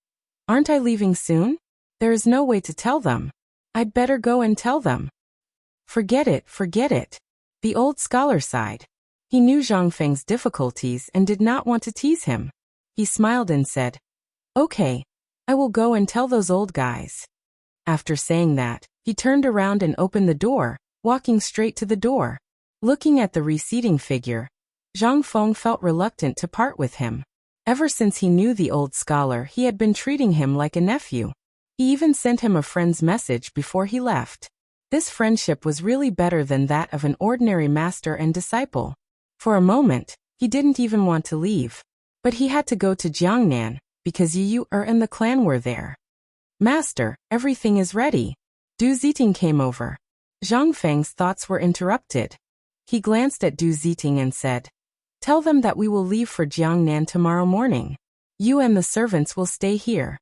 S1: Aren't I leaving soon? There is no way to tell them. I'd better go and tell them. Forget it, forget it. The old scholar sighed. He knew Zhang Feng's difficulties and did not want to tease him. He smiled and said, Okay, I will go and tell those old guys. After saying that, he turned around and opened the door, walking straight to the door. Looking at the receding figure, Zhang Feng felt reluctant to part with him. Ever since he knew the old scholar, he had been treating him like a nephew. He even sent him a friend's message before he left. This friendship was really better than that of an ordinary master and disciple. For a moment, he didn't even want to leave. But he had to go to Jiangnan, because Yu and the clan were there. Master, everything is ready. Du Ziting came over. Zhang Feng's thoughts were interrupted. He glanced at Du Ziting and said, Tell them that we will leave for Jiangnan tomorrow morning. You and the servants will stay here.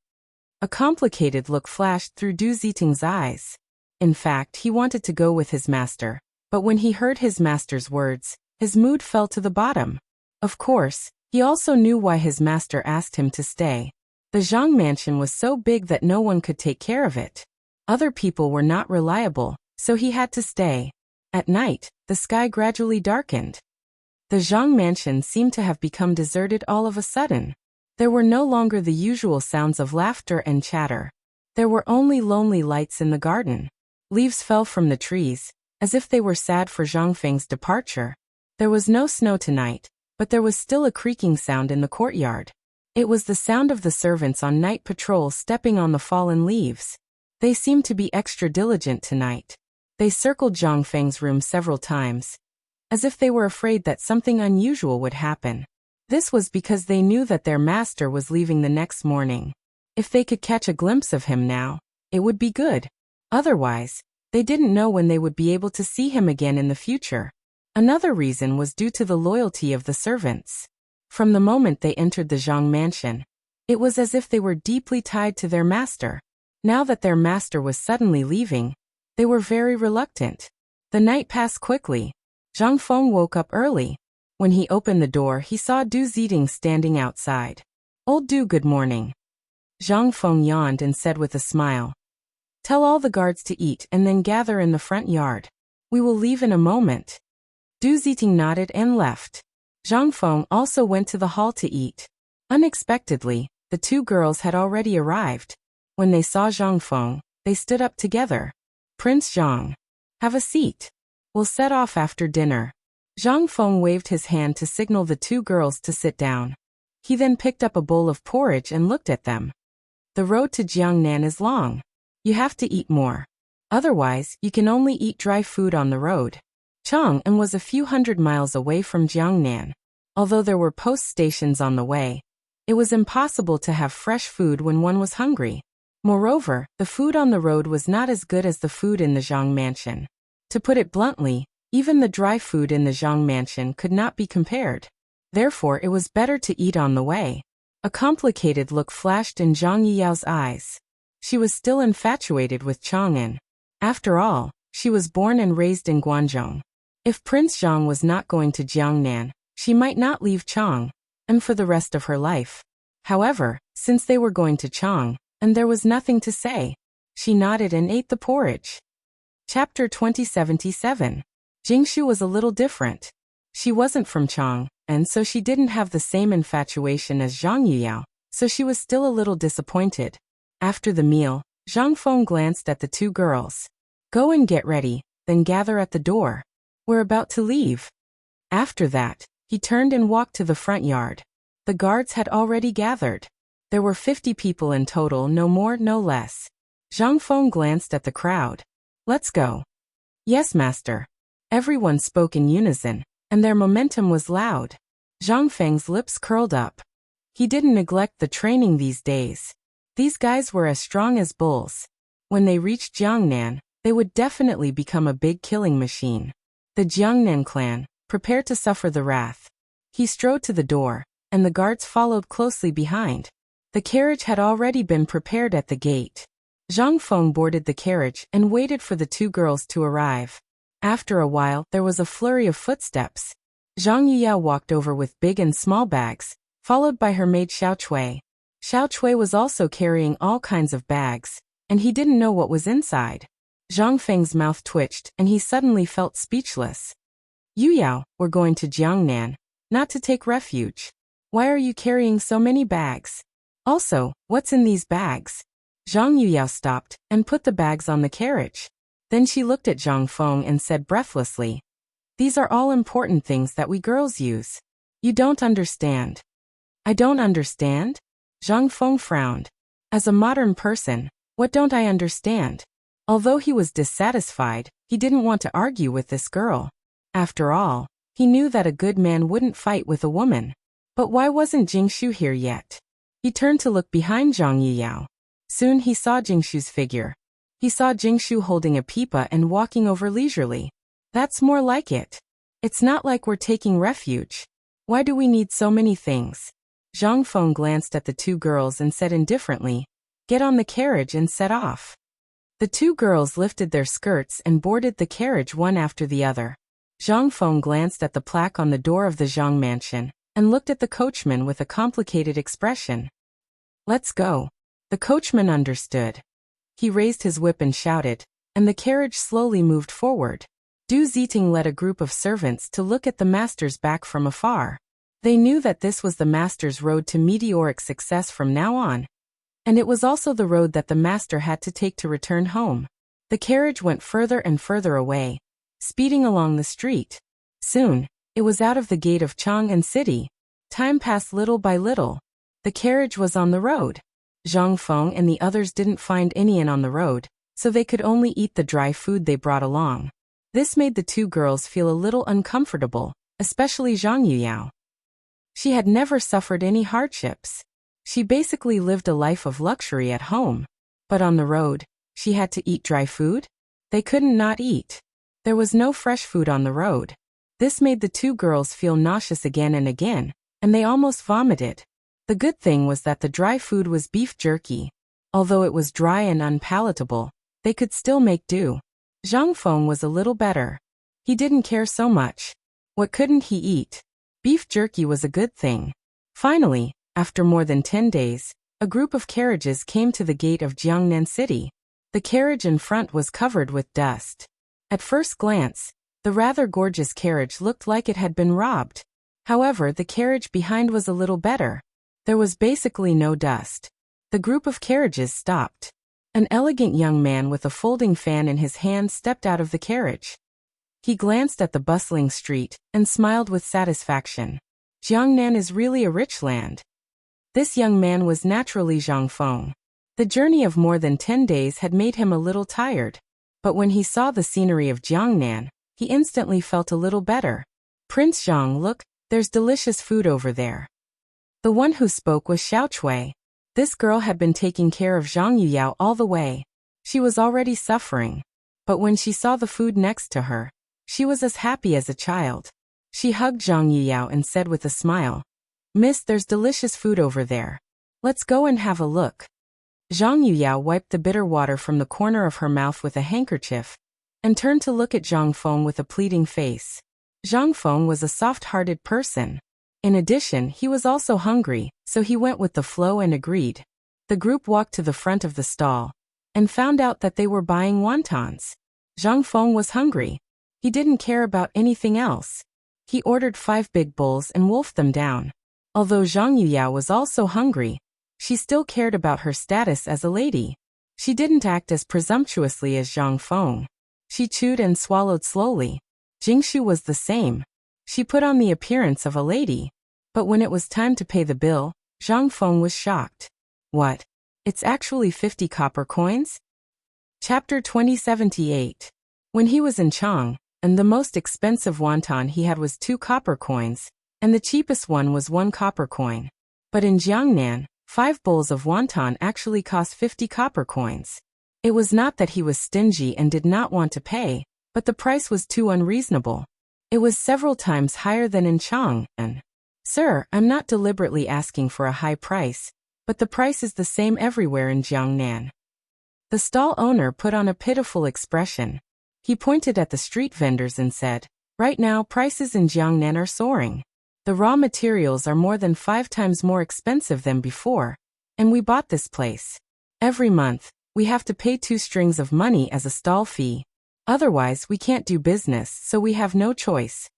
S1: A complicated look flashed through Du Ziting's eyes. In fact, he wanted to go with his master, but when he heard his master's words, his mood fell to the bottom. Of course, he also knew why his master asked him to stay. The Zhang mansion was so big that no one could take care of it. Other people were not reliable, so he had to stay. At night, the sky gradually darkened. The Zhang mansion seemed to have become deserted all of a sudden. There were no longer the usual sounds of laughter and chatter. There were only lonely lights in the garden. Leaves fell from the trees, as if they were sad for Zhang Feng's departure. There was no snow tonight, but there was still a creaking sound in the courtyard. It was the sound of the servants on night patrol stepping on the fallen leaves. They seemed to be extra diligent tonight. They circled Zhang Feng's room several times, as if they were afraid that something unusual would happen. This was because they knew that their master was leaving the next morning. If they could catch a glimpse of him now, it would be good. Otherwise, they didn't know when they would be able to see him again in the future. Another reason was due to the loyalty of the servants. From the moment they entered the Zhang mansion, it was as if they were deeply tied to their master. Now that their master was suddenly leaving, they were very reluctant. The night passed quickly. Zhang Feng woke up early. When he opened the door, he saw Du Ziting standing outside. Old Du, good morning. Zhang Feng yawned and said with a smile, Tell all the guards to eat and then gather in the front yard. We will leave in a moment. Du Ziting nodded and left. Zhang Feng also went to the hall to eat. Unexpectedly, the two girls had already arrived. When they saw Zhang Feng, they stood up together. Prince Zhang, have a seat. We'll set off after dinner. Zhang Feng waved his hand to signal the two girls to sit down. He then picked up a bowl of porridge and looked at them. The road to Jiangnan is long. You have to eat more. Otherwise, you can only eat dry food on the road. Chang'an was a few hundred miles away from Jiangnan. Although there were post stations on the way, it was impossible to have fresh food when one was hungry. Moreover, the food on the road was not as good as the food in the Zhang mansion. To put it bluntly, even the dry food in the Zhang mansion could not be compared. Therefore, it was better to eat on the way. A complicated look flashed in Zhang Yiyao's eyes. She was still infatuated with Chang'an. After all, she was born and raised in Guangzhou. If Prince Zhang was not going to Jiangnan, she might not leave Chang'an for the rest of her life. However, since they were going to Chang'an, there was nothing to say. She nodded and ate the porridge. Chapter 2077. Jingshu was a little different. She wasn't from Chang'an, and so she didn't have the same infatuation as Zhang Yiyao, so she was still a little disappointed. After the meal, Zhang Feng glanced at the two girls. Go and get ready, then gather at the door. We're about to leave. After that, he turned and walked to the front yard. The guards had already gathered. There were 50 people in total, no more, no less. Zhang Feng glanced at the crowd. Let's go. Yes, master. Everyone spoke in unison, and their momentum was loud. Zhang Feng's lips curled up. He didn't neglect the training these days. These guys were as strong as bulls. When they reached Jiangnan, they would definitely become a big killing machine. The Jiangnan clan, prepared to suffer the wrath. He strode to the door, and the guards followed closely behind. The carriage had already been prepared at the gate. Zhang Feng boarded the carriage and waited for the two girls to arrive. After a while, there was a flurry of footsteps. Zhang Yiyao walked over with big and small bags, followed by her maid Xiao Cui. Xiao Cui was also carrying all kinds of bags, and he didn't know what was inside. Zhang Feng's mouth twitched, and he suddenly felt speechless. Yuyao, we're going to Jiangnan, not to take refuge. Why are you carrying so many bags? Also, what's in these bags? Zhang Yuyao stopped and put the bags on the carriage. Then she looked at Zhang Feng and said breathlessly, these are all important things that we girls use. You don't understand. I don't understand? Zhang Feng frowned. As a modern person, what don't I understand? Although he was dissatisfied, he didn't want to argue with this girl. After all, he knew that a good man wouldn't fight with a woman. But why wasn't Jingshu here yet? He turned to look behind Zhang Yiyao. Soon he saw Jingshu's figure. He saw Jingshu holding a pipa and walking over leisurely. That's more like it. It's not like we're taking refuge. Why do we need so many things? Zhang Feng glanced at the two girls and said indifferently, get on the carriage and set off. The two girls lifted their skirts and boarded the carriage one after the other. Zhang Feng glanced at the plaque on the door of the Zhang mansion and looked at the coachman with a complicated expression. Let's go. The coachman understood. He raised his whip and shouted, and the carriage slowly moved forward. Du Ziting led a group of servants to look at the master's back from afar. They knew that this was the master's road to meteoric success from now on. And it was also the road that the master had to take to return home. The carriage went further and further away, speeding along the street. Soon, it was out of the gate of Chang'an City. Time passed little by little. The carriage was on the road. Zhang Feng and the others didn't find any inn on the road, so they could only eat the dry food they brought along. This made the two girls feel a little uncomfortable, especially Zhang Yuyao. She had never suffered any hardships. She basically lived a life of luxury at home. But on the road, she had to eat dry food? They couldn't not eat. There was no fresh food on the road. This made the two girls feel nauseous again and again, and they almost vomited. The good thing was that the dry food was beef jerky. Although it was dry and unpalatable, they could still make do. Zhang Feng was a little better. He didn't care so much. What couldn't he eat? Beef jerky was a good thing. Finally, after more than 10 days, a group of carriages came to the gate of Jiangnan City. The carriage in front was covered with dust. At first glance, The rather gorgeous carriage looked like it had been robbed. However, the carriage behind was a little better. There was basically no dust. The group of carriages stopped. An elegant young man with a folding fan in his hand stepped out of the carriage. He glanced at the bustling street and smiled with satisfaction. Jiangnan is really a rich land. This young man was naturally Zhang Feng. The journey of more than 10 days had made him a little tired. But when he saw the scenery of Jiangnan, he instantly felt a little better. Prince Zhang, look, there's delicious food over there. The one who spoke was Xiao Chui. This girl had been taking care of Zhang Yuyao all the way. She was already suffering. But when she saw the food next to her, she was as happy as a child. She hugged Zhang Yuyao and said with a smile, "Miss, there's delicious food over there. Let's go and have a look." Zhang Yuyao wiped the bitter water from the corner of her mouth with a handkerchief and turned to look at Zhang Feng with a pleading face. Zhang Feng was a soft-hearted person. In addition, he was also hungry, so he went with the flow and agreed. The group walked to the front of the stall and found out that they were buying wontons. Zhang Feng was hungry. He didn't care about anything else. He ordered 5 big bowls and wolfed them down. Although Zhang Yuyao was also hungry, she still cared about her status as a lady. She didn't act as presumptuously as Zhang Feng. She chewed and swallowed slowly. Jingshu was the same. She put on the appearance of a lady. But when it was time to pay the bill, Zhang Feng was shocked. What? It's actually 50 copper coins? Chapter 2078. When he was in Chang, and the most expensive wonton he had was 2 copper coins, and the cheapest one was 1 copper coin. But in Jiangnan, 5 bowls of wonton actually cost 50 copper coins. It was not that he was stingy and did not want to pay, but the price was too unreasonable. It was several times higher than in Chang, and "Sir, I'm not deliberately asking for a high price, but the price is the same everywhere in Jiangnan." The stall owner put on a pitiful expression. He pointed at the street vendors and said, "Right now prices in Jiangnan are soaring. The raw materials are more than 5 times more expensive than before, and we bought this place. Every month, we have to pay 2 strings of money as a stall fee. Otherwise, we can't do business, so we have no choice."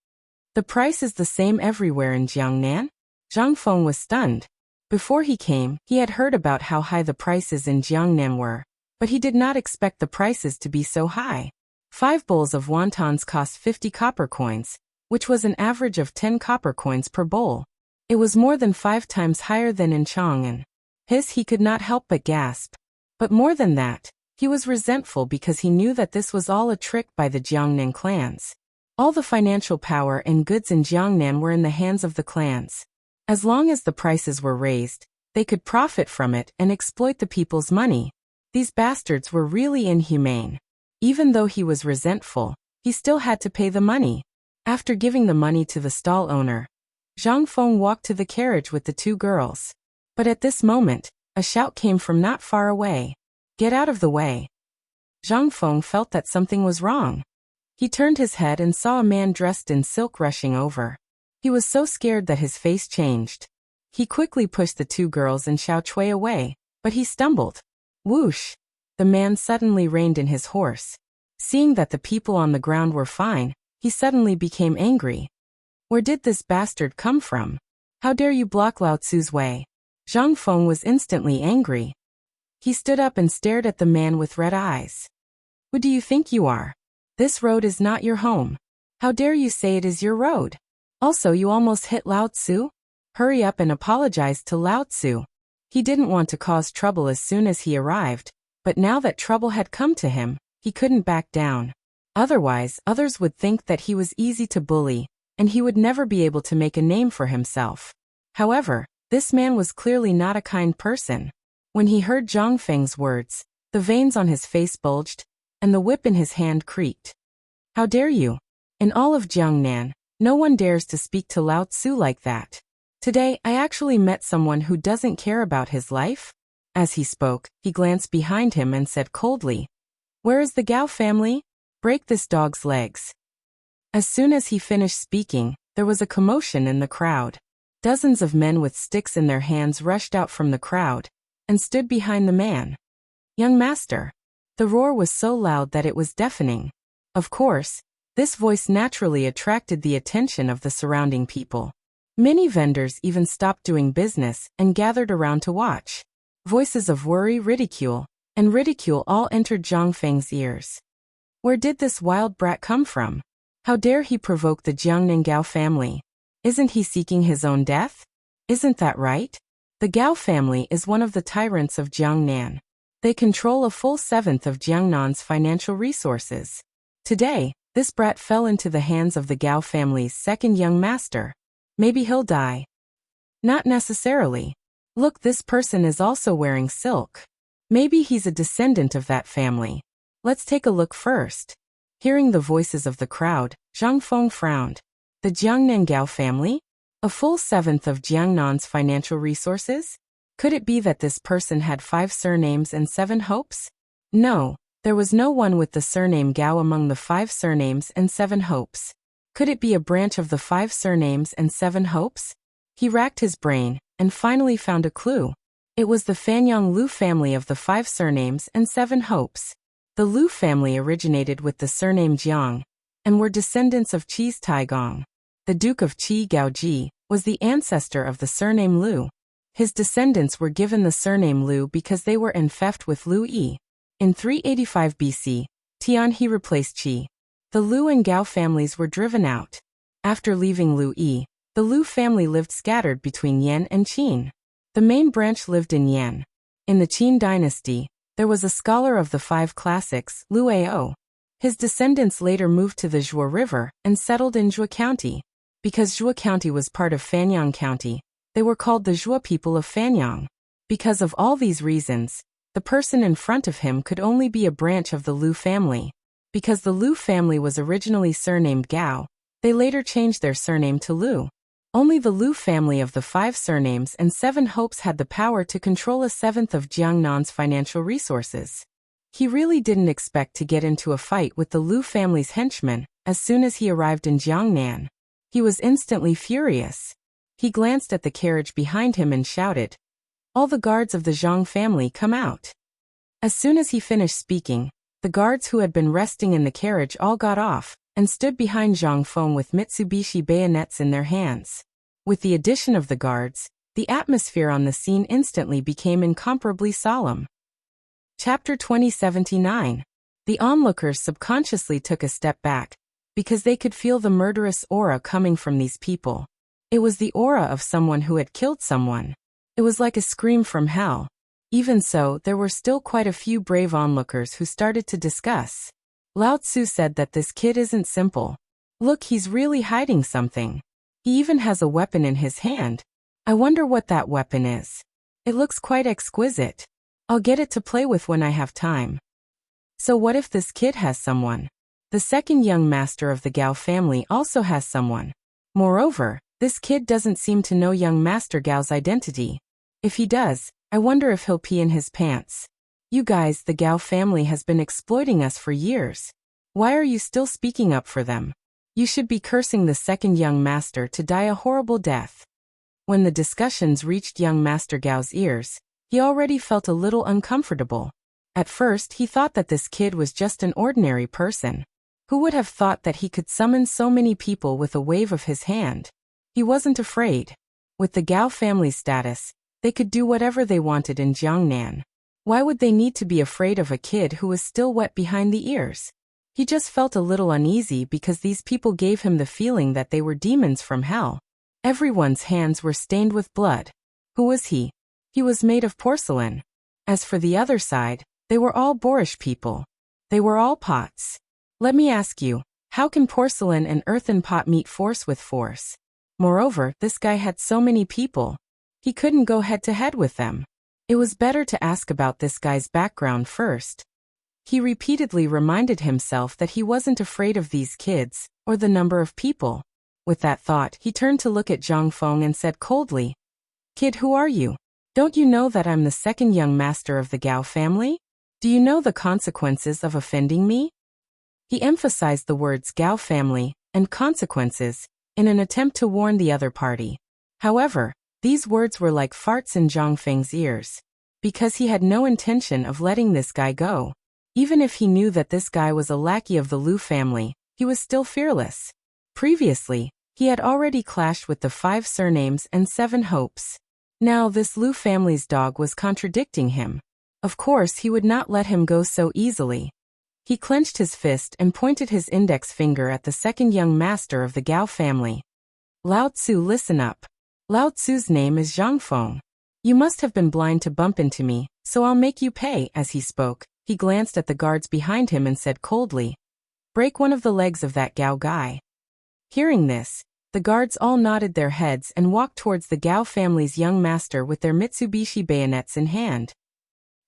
S1: The price is the same everywhere in Jiangnan? Zhang Feng was stunned. Before he came, he had heard about how high the prices in Jiangnan were, but he did not expect the prices to be so high. 5 bowls of wontons cost 50 copper coins, which was an average of 10 copper coins per bowl. It was more than 5 times higher than in Chang'an. He could not help but gasp. But more than that, he was resentful because he knew that this was all a trick by the Jiangnan clans. All the financial power and goods in Jiangnan were in the hands of the clans. As long as the prices were raised, they could profit from it and exploit the people's money. These bastards were really inhumane. Even though he was resentful, he still had to pay the money. After giving the money to the stall owner, Zhang Feng walked to the carriage with the 2 girls. But at this moment, a shout came from not far away. "Get out of the way." Zhang Feng felt that something was wrong. He turned his head and saw a man dressed in silk rushing over. He was so scared that his face changed. He quickly pushed the 2 girls and Xiao Chui away, but he stumbled. Whoosh! The man suddenly reined in his horse. Seeing that the people on the ground were fine, he suddenly became angry. Where did this bastard come from? How dare you block Lao Tzu's way? Zhang Feng was instantly angry. He stood up and stared at the man with red eyes. Who do you think you are? This road is not your home. How dare you say it is your road? Also, you almost hit Lao Tzu? Hurry up and apologize to Lao Tzu. He didn't want to cause trouble as soon as he arrived, but now that trouble had come to him, he couldn't back down. Otherwise, others would think that he was easy to bully, and he would never be able to make a name for himself. However, this man was clearly not a kind person. When he heard Zhang Feng's words, the veins on his face bulged, and the whip in his hand creaked. How dare you? In all of Jiangnan, no one dares to speak to Lao Tzu like that. Today, I actually met someone who doesn't care about his life. As he spoke, he glanced behind him and said coldly, "Where is the Gao family? Break this dog's legs." As soon as he finished speaking, there was a commotion in the crowd. Dozens of men with sticks in their hands rushed out from the crowd and stood behind the man. "Young master." The roar was so loud that it was deafening. Of course, This voice naturally attracted the attention of the surrounding people. Many vendors even stopped doing business and gathered around to watch. Voices of worry, and ridicule all entered Zhang Feng's ears. Where did this wild brat come from? How dare he provoke the Jiangnan Gao family? Isn't he seeking his own death? Isn't that right? The Gao family is one of the tyrants of Jiangnan. They control a full seventh of Jiangnan's financial resources. Today, this brat fell into the hands of the Gao family's second young master. Maybe he'll die. Not necessarily. Look, this person is also wearing silk. Maybe he's a descendant of that family. Let's take a look first. Hearing the voices of the crowd, Zhang Feng frowned. The Jiangnan Gao family? A full seventh of Jiangnan's financial resources? Could it be that this person had 5 surnames and 7 hopes? No, there was no one with the surname Gao among the 5 surnames and 7 hopes. Could it be a branch of the 5 surnames and 7 hopes? He racked his brain and finally found a clue. It was the Fanyang Lu family of the 5 surnames and 7 hopes. The Lu family originated with the surname Jiang and were descendants of Qi's Taigong. The Duke of Qi Gaoji was the ancestor of the surname Lu. His descendants were given the surname Lu because they were enfeoffed with Lu Yi. In 385 BC, Tianhe replaced Qi. The Lu and Gao families were driven out. After leaving Lu Yi, the Lu family lived scattered between Yan and Qin. The main branch lived in Yan. In the Qin dynasty, there was a scholar of the 5 classics, Lu Ao. His descendants later moved to the Zhuo River and settled in Zhuo County. Because Zhuo County was part of Fanyang County, they were called the Zhuo people of Fanyang. Because of all these reasons, the person in front of him could only be a branch of the Lu family. Because the Lu family was originally surnamed Gao, they later changed their surname to Lu. Only the Lu family of the 5 surnames and 7 hopes had the power to control a seventh of Jiangnan's financial resources. He really didn't expect to get into a fight with the Lu family's henchmen as soon as he arrived in Jiangnan. He was instantly furious. He glanced at the carriage behind him and shouted, "All the guards of the Zhang family, come out." As soon as he finished speaking, the guards who had been resting in the carriage all got off and stood behind Zhang Feng with Mitsubishi bayonets in their hands. With the addition of the guards, the atmosphere on the scene instantly became incomparably solemn. Chapter 2079. The onlookers subconsciously took a step back, because they could feel the murderous aura coming from these people. It was the aura of someone who had killed someone. It was like a scream from hell. Even so, there were still quite a few brave onlookers who started to discuss. Lao Tzu said that this kid isn't simple. Look, he's really hiding something. He even has a weapon in his hand. I wonder what that weapon is. It looks quite exquisite. I'll get it to play with when I have time. So what if this kid has someone? The second young master of the Gao family also has someone. Moreover, this kid doesn't seem to know young Master Gao's identity. If he does, I wonder if he'll pee in his pants. You guys, the Gao family has been exploiting us for years. Why are you still speaking up for them? You should be cursing the second young master to die a horrible death. When the discussions reached young Master Gao's ears, he already felt a little uncomfortable. At first, he thought that this kid was just an ordinary person. Who would have thought that he could summon so many people with a wave of his hand? He wasn't afraid. With the Gao family's status, they could do whatever they wanted in Jiangnan. Why would they need to be afraid of a kid who was still wet behind the ears? He just felt a little uneasy because these people gave him the feeling that they were demons from hell. Everyone's hands were stained with blood. Who was he? He was made of porcelain. As for the other side, they were all boorish people. They were all pots. Let me ask you, how can porcelain and earthen pot meet force with force? Moreover, this guy had so many people. He couldn't go head-to-head with them. It was better to ask about this guy's background first. He repeatedly reminded himself that he wasn't afraid of these kids, or the number of people. With that thought, he turned to look at Zhang Feng and said coldly, "Kid, who are you? Don't you know that I'm the second young master of the Gao family? Do you know the consequences of offending me?" He emphasized the words Gao family and consequences in an attempt to warn the other party. However, these words were like farts in Zhang Feng's ears, because he had no intention of letting this guy go. Even if he knew that this guy was a lackey of the Lu family, he was still fearless. Previously, he had already clashed with the 5 surnames and 7 hopes. Now this Lu family's dog was contradicting him. Of course he would not let him go so easily. He clenched his fist and pointed his index finger at the second young master of the Gao family. Lao Tzu, listen up. Lao Tzu's name is Zhang Feng. You must have been blind to bump into me, so I'll make you pay. As he spoke, he glanced at the guards behind him and said coldly, break one of the legs of that Gao guy. Hearing this, the guards all nodded their heads and walked towards the Gao family's young master with their Mitsubishi bayonets in hand.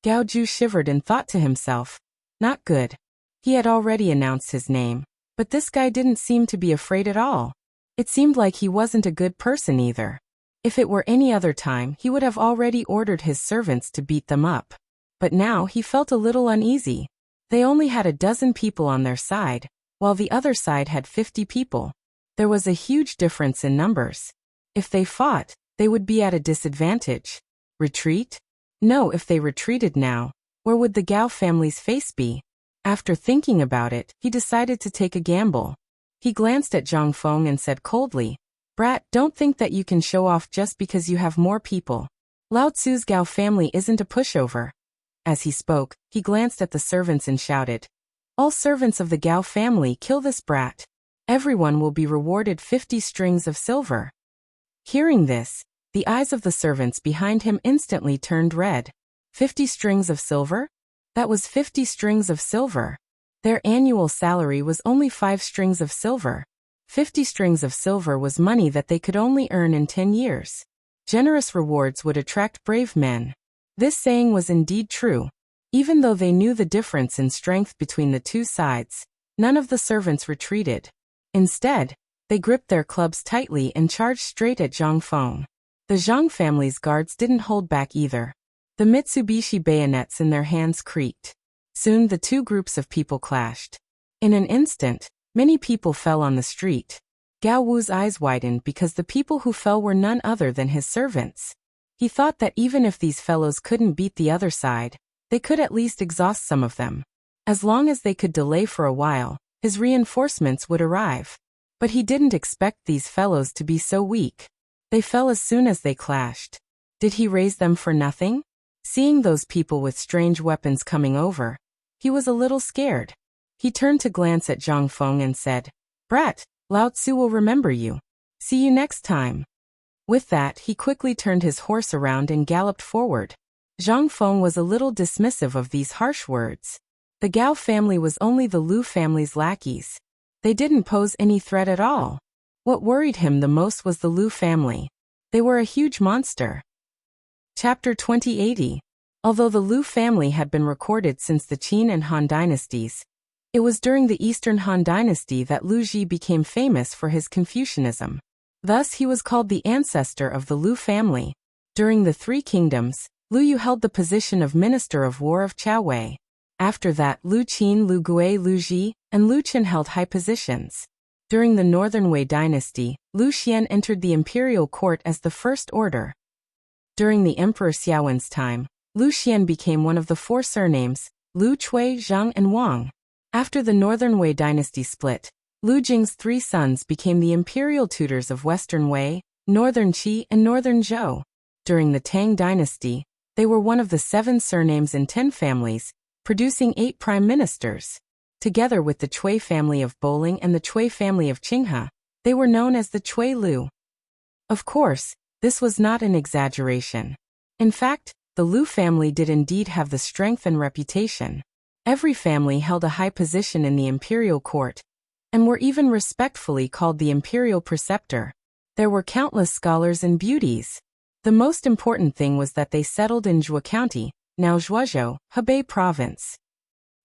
S1: Gao Ju shivered and thought to himself, not good. He had already announced his name, but this guy didn't seem to be afraid at all. It seemed like he wasn't a good person either. If it were any other time, he would have already ordered his servants to beat them up. But now he felt a little uneasy. They only had a dozen people on their side, while the other side had 50 people. There was a huge difference in numbers. If they fought, they would be at a disadvantage. Retreat? No, if they retreated now, where would the Gao family's face be? After thinking about it, he decided to take a gamble. He glanced at Zhang Feng and said coldly, brat, don't think that you can show off just because you have more people. Lao Tzu's Gao family isn't a pushover. As he spoke, he glanced at the servants and shouted, all servants of the Gao family, kill this brat. Everyone will be rewarded 50 strings of silver. Hearing this, the eyes of the servants behind him instantly turned red. 50 strings of silver? That was 50 strings of silver. Their annual salary was only 5 strings of silver. 50 strings of silver was money that they could only earn in 10 years. Generous rewards would attract brave men. This saying was indeed true. Even though they knew the difference in strength between the two sides, none of the servants retreated. Instead, they gripped their clubs tightly and charged straight at Zhang Feng. The Zhang family's guards didn't hold back either. The Mitsubishi bayonets in their hands creaked. Soon the two groups of people clashed. In an instant, many people fell on the street. Gao Wu's eyes widened because the people who fell were none other than his servants. He thought that even if these fellows couldn't beat the other side, they could at least exhaust some of them. As long as they could delay for a while, his reinforcements would arrive. But he didn't expect these fellows to be so weak. They fell as soon as they clashed. Did he raise them for nothing? Seeing those people with strange weapons coming over, he was a little scared. He turned to glance at Zhang Feng and said, brat, Lao Tzu will remember you. See you next time. With that, he quickly turned his horse around and galloped forward. Zhang Feng was a little dismissive of these harsh words. The Gao family was only the Lu family's lackeys. They didn't pose any threat at all. What worried him the most was the Lu family. They were a huge monster. Chapter 2080. Although the Lu family had been recorded since the Qin and Han dynasties, it was during the Eastern Han dynasty that Lu Ji became famous for his Confucianism. Thus he was called the ancestor of the Lu family. During the Three Kingdoms, Lu Yu held the position of Minister of War of Chao Wei. After that, Lu Qin, Lu Gui, Lu Ji, and Lu Chen held high positions. During the Northern Wei dynasty, Lu Xian entered the imperial court as the first order. During the Emperor Xiaowen's time, Lu Xian became one of the 4 surnames, Lu Chui, Zhang, and Wang. After the Northern Wei dynasty split, Lu Jing's 3 sons became the imperial tutors of Western Wei, Northern Qi, and Northern Zhou. During the Tang dynasty, they were one of the 7 surnames in 10 families, producing 8 prime ministers. Together with the Chui family of Bowling and the Chui family of Qinghe, they were known as the Chui Lu. Of course, this was not an exaggeration. In fact, the Lu family did indeed have the strength and reputation. Every family held a high position in the imperial court, and were even respectfully called the imperial preceptor. There were countless scholars and beauties. The most important thing was that they settled in Zhuo County, now Zhuozhou, Hebei province.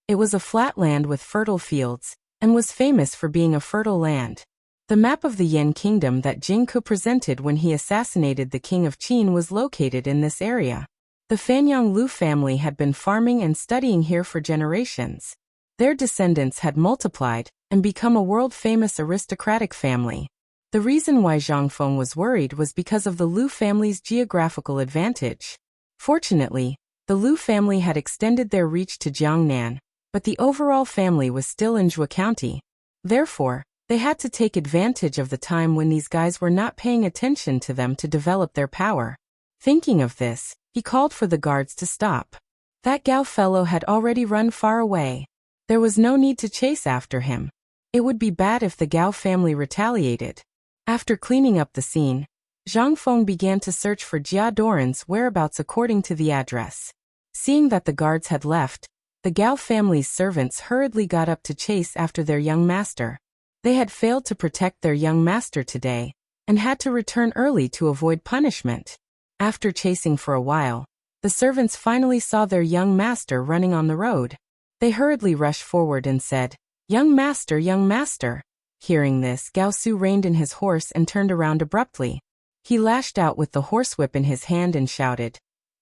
S1: It was a flat land with fertile fields, and was famous for being a fertile land. The map of the Yan kingdom that Jing Ke presented when he assassinated the king of Qin was located in this area. The Fanyang Lu family had been farming and studying here for generations. Their descendants had multiplied and become a world-famous aristocratic family. The reason why Zhang Feng was worried was because of the Lu family's geographical advantage. Fortunately, the Lu family had extended their reach to Jiangnan, but the overall family was still in Zhuo County. Therefore, they had to take advantage of the time when these guys were not paying attention to them to develop their power. Thinking of this, he called for the guards to stop. That Gao fellow had already run far away. There was no need to chase after him. It would be bad if the Gao family retaliated. After cleaning up the scene, Zhang Feng began to search for Jia Doran's whereabouts according to the address. Seeing that the guards had left, the Gao family's servants hurriedly got up to chase after their young master. They had failed to protect their young master today, and had to return early to avoid punishment. After chasing for a while, the servants finally saw their young master running on the road. They hurriedly rushed forward and said, "Young master, young master." Hearing this, Gao Su reined in his horse and turned around abruptly. He lashed out with the horsewhip in his hand and shouted,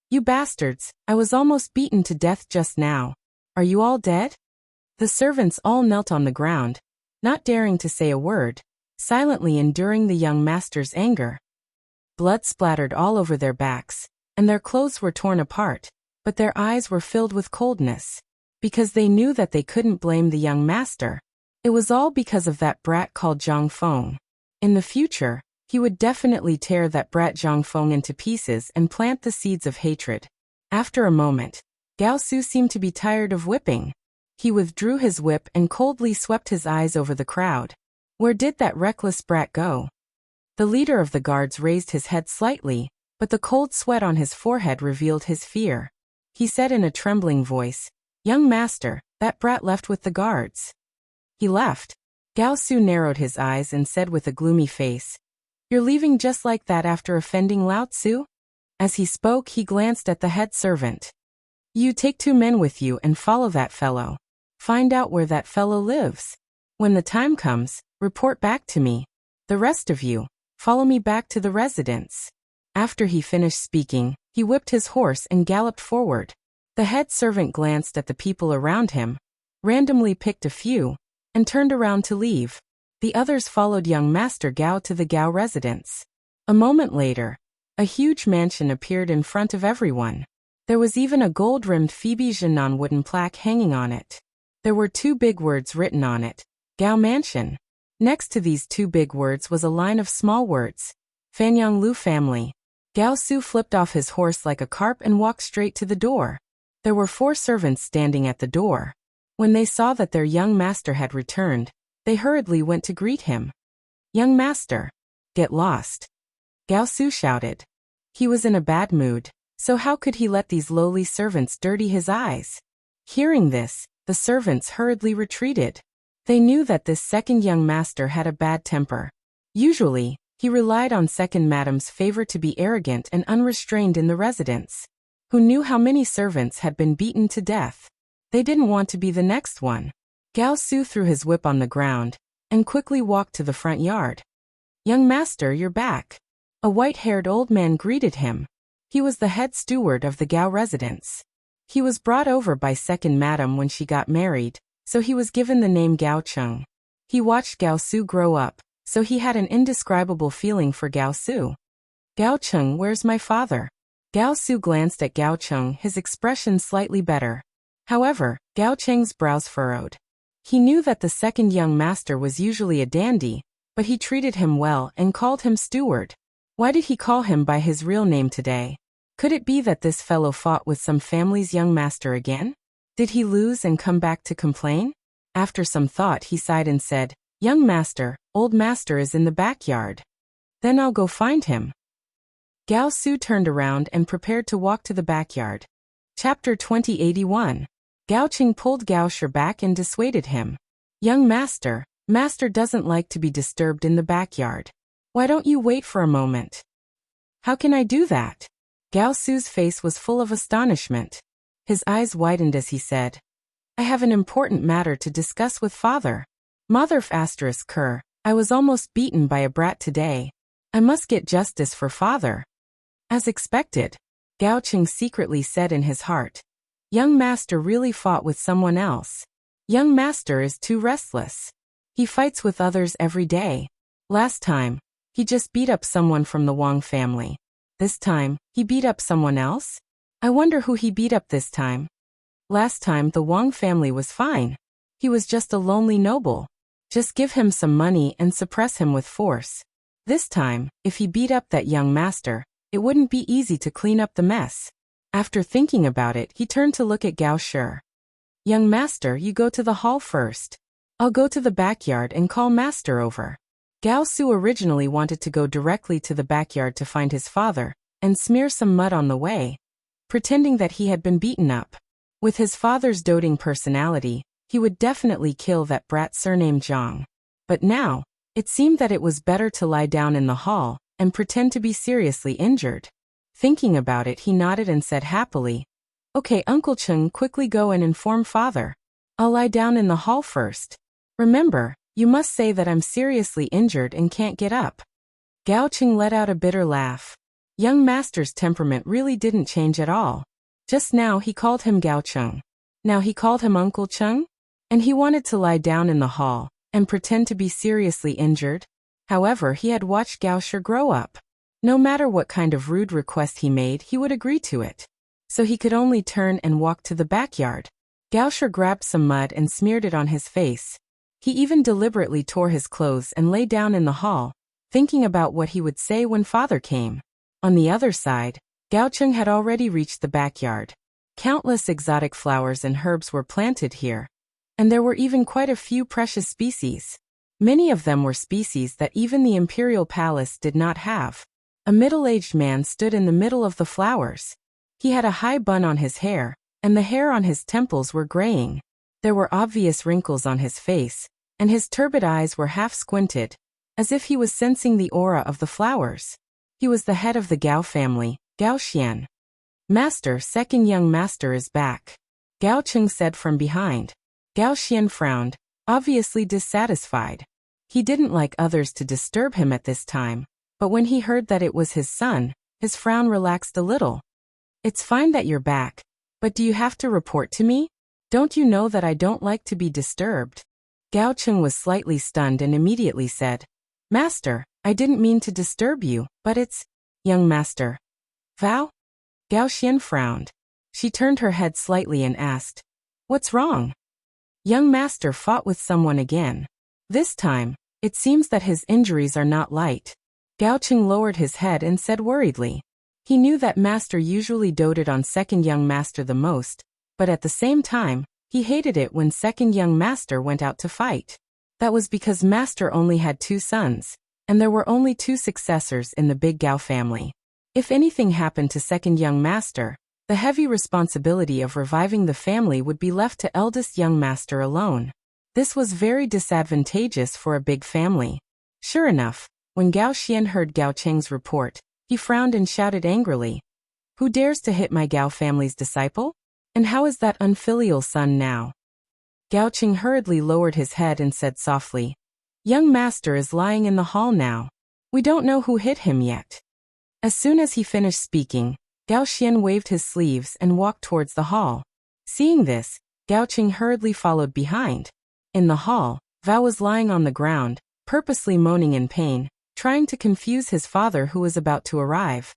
S1: "You bastards, I was almost beaten to death just now. Are you all dead?" The servants all knelt on the ground, not daring to say a word, silently enduring the young master's anger. Blood splattered all over their backs, and their clothes were torn apart, but their eyes were filled with coldness, because they knew that they couldn't blame the young master. It was all because of that brat called Zhang Feng. In the future, he would definitely tear that brat Zhang Feng into pieces and plant the seeds of hatred. After a moment, Gao Su seemed to be tired of whipping. He withdrew his whip and coldly swept his eyes over the crowd. Where did that reckless brat go? The leader of the guards raised his head slightly, but the cold sweat on his forehead revealed his fear. He said in a trembling voice, "Young master, that brat left with the guards." "He left?" Gao Su narrowed his eyes and said with a gloomy face, "You're leaving just like that after offending Lao Tzu?" As he spoke, he glanced at the head servant. "You take 2 men with you and follow that fellow. Find out where that fellow lives. When the time comes, report back to me. The rest of you, follow me back to the residence." After he finished speaking, he whipped his horse and galloped forward. The head servant glanced at the people around him, randomly picked a few, and turned around to leave. The others followed young Master Gao to the Gao residence. A moment later, a huge mansion appeared in front of everyone. There was even a gold-rimmed Phoebe Jinan wooden plaque hanging on it. There were 2 big words written on it, Gao Mansion. Next to these 2 big words was a line of small words, Fanyang Lu family. Gao Su flipped off his horse like a carp and walked straight to the door. There were 4 servants standing at the door. When they saw that their young master had returned, they hurriedly went to greet him. "Young master, get lost," Gao Su shouted. He was in a bad mood, so how could he let these lowly servants dirty his eyes? Hearing this, the servants hurriedly retreated. They knew that this second young master had a bad temper. Usually, he relied on second madam's favor to be arrogant and unrestrained in the residence. Who knew how many servants had been beaten to death? They didn't want to be the next one. Gao Su threw his whip on the ground and quickly walked to the front yard. "Young master, you're back." A white-haired old man greeted him. He was the head steward of the Gao residence. He was brought over by second madam when she got married, so he was given the name Gao Cheng. He watched Gao Su grow up, so he had an indescribable feeling for Gao Su. "Gao Cheng, where's my father?" Gao Su glanced at Gao Cheng, his expression slightly better. However, Gao Cheng's brows furrowed. He knew that the second young master was usually a dandy, but he treated him well and called him steward. Why did he call him by his real name today? Could it be that this fellow fought with some family's young master again? Did he lose and come back to complain? After some thought, he sighed and said, "Young master, old master is in the backyard." "Then I'll go find him." Gao Su turned around and prepared to walk to the backyard. Chapter 2081. Gao Cheng pulled Gao Shi back and dissuaded him. "Young master, master doesn't like to be disturbed in the backyard. Why don't you wait for a moment?" "How can I do that?" Gao Su's face was full of astonishment. His eyes widened as he said, "I have an important matter to discuss with father. Mother ***, I was almost beaten by a brat today. I must get justice for father." As expected, Gao Cheng secretly said in his heart, "Young master really fought with someone else. Young master is too restless. He fights with others every day. Last time, he just beat up someone from the Wang family. This time, he beat up someone else? I wonder who he beat up this time. Last time the Wang family was fine. He was just a lonely noble. Just give him some money and suppress him with force. This time, if he beat up that young master, it wouldn't be easy to clean up the mess. After thinking about it, he turned to look at Gao Shi. Young master, you go to the hall first. I'll go to the backyard and call master over. Gao Su originally wanted to go directly to the backyard to find his father and smear some mud on the way, pretending that he had been beaten up. With his father's doting personality, he would definitely kill that brat surnamed Zhang. But now, it seemed that it was better to lie down in the hall and pretend to be seriously injured. Thinking about it, he nodded and said happily, "Okay, Uncle Chung, quickly go and inform father. I'll lie down in the hall first. Remember, you must say that I'm seriously injured and can't get up." Gao Cheng let out a bitter laugh. Young master's temperament really didn't change at all. Just now he called him Gao Cheng. Now he called him Uncle Chung? And he wanted to lie down in the hall and pretend to be seriously injured? However, he had watched Gao Shi grow up. No matter what kind of rude request he made, he would agree to it. So he could only turn and walk to the backyard. Gao Shi grabbed some mud and smeared it on his face. He even deliberately tore his clothes and lay down in the hall, thinking about what he would say when father came. On the other side, Gao Cheng had already reached the backyard. Countless exotic flowers and herbs were planted here, and there were even quite a few precious species. Many of them were species that even the imperial palace did not have. A middle-aged man stood in the middle of the flowers. He had a high bun on his hair, and the hair on his temples were graying. There were obvious wrinkles on his face, and his turbid eyes were half squinted, as if he was sensing the aura of the flowers. He was the head of the Gao family, Gao Xian. "Master, second young master is back," Gao Cheng said from behind. Gao Xian frowned, obviously dissatisfied. He didn't like others to disturb him at this time, but when he heard that it was his son, his frown relaxed a little. "It's fine that you're back, but do you have to report to me? Don't you know that I don't like to be disturbed?" Gao Cheng was slightly stunned and immediately said, "Master, I didn't mean to disturb you, but it's young master." "Vow?" Gao Xian frowned. She turned her head slightly and asked, "What's wrong?" Young master fought with someone again. This time, it seems that his injuries are not light. Gao Cheng lowered his head and said worriedly. He knew that master usually doted on second young master the most, but at the same time, he hated it when second young master went out to fight. That was because master only had 2 sons, and there were only 2 successors in the big Gao family. If anything happened to second young master, the heavy responsibility of reviving the family would be left to eldest young master alone. This was very disadvantageous for a big family. Sure enough, when Gao Xian heard Gao Cheng's report, he frowned and shouted angrily, "Who dares to hit my Gao family's disciple? And how is that unfilial son now?" Gao Cheng hurriedly lowered his head and said softly, "Young master is lying in the hall now. We don't know who hit him yet." As soon as he finished speaking, Gao Xian waved his sleeves and walked towards the hall. Seeing this, Gao Cheng hurriedly followed behind. In the hall, Vao was lying on the ground, purposely moaning in pain, trying to confuse his father who was about to arrive.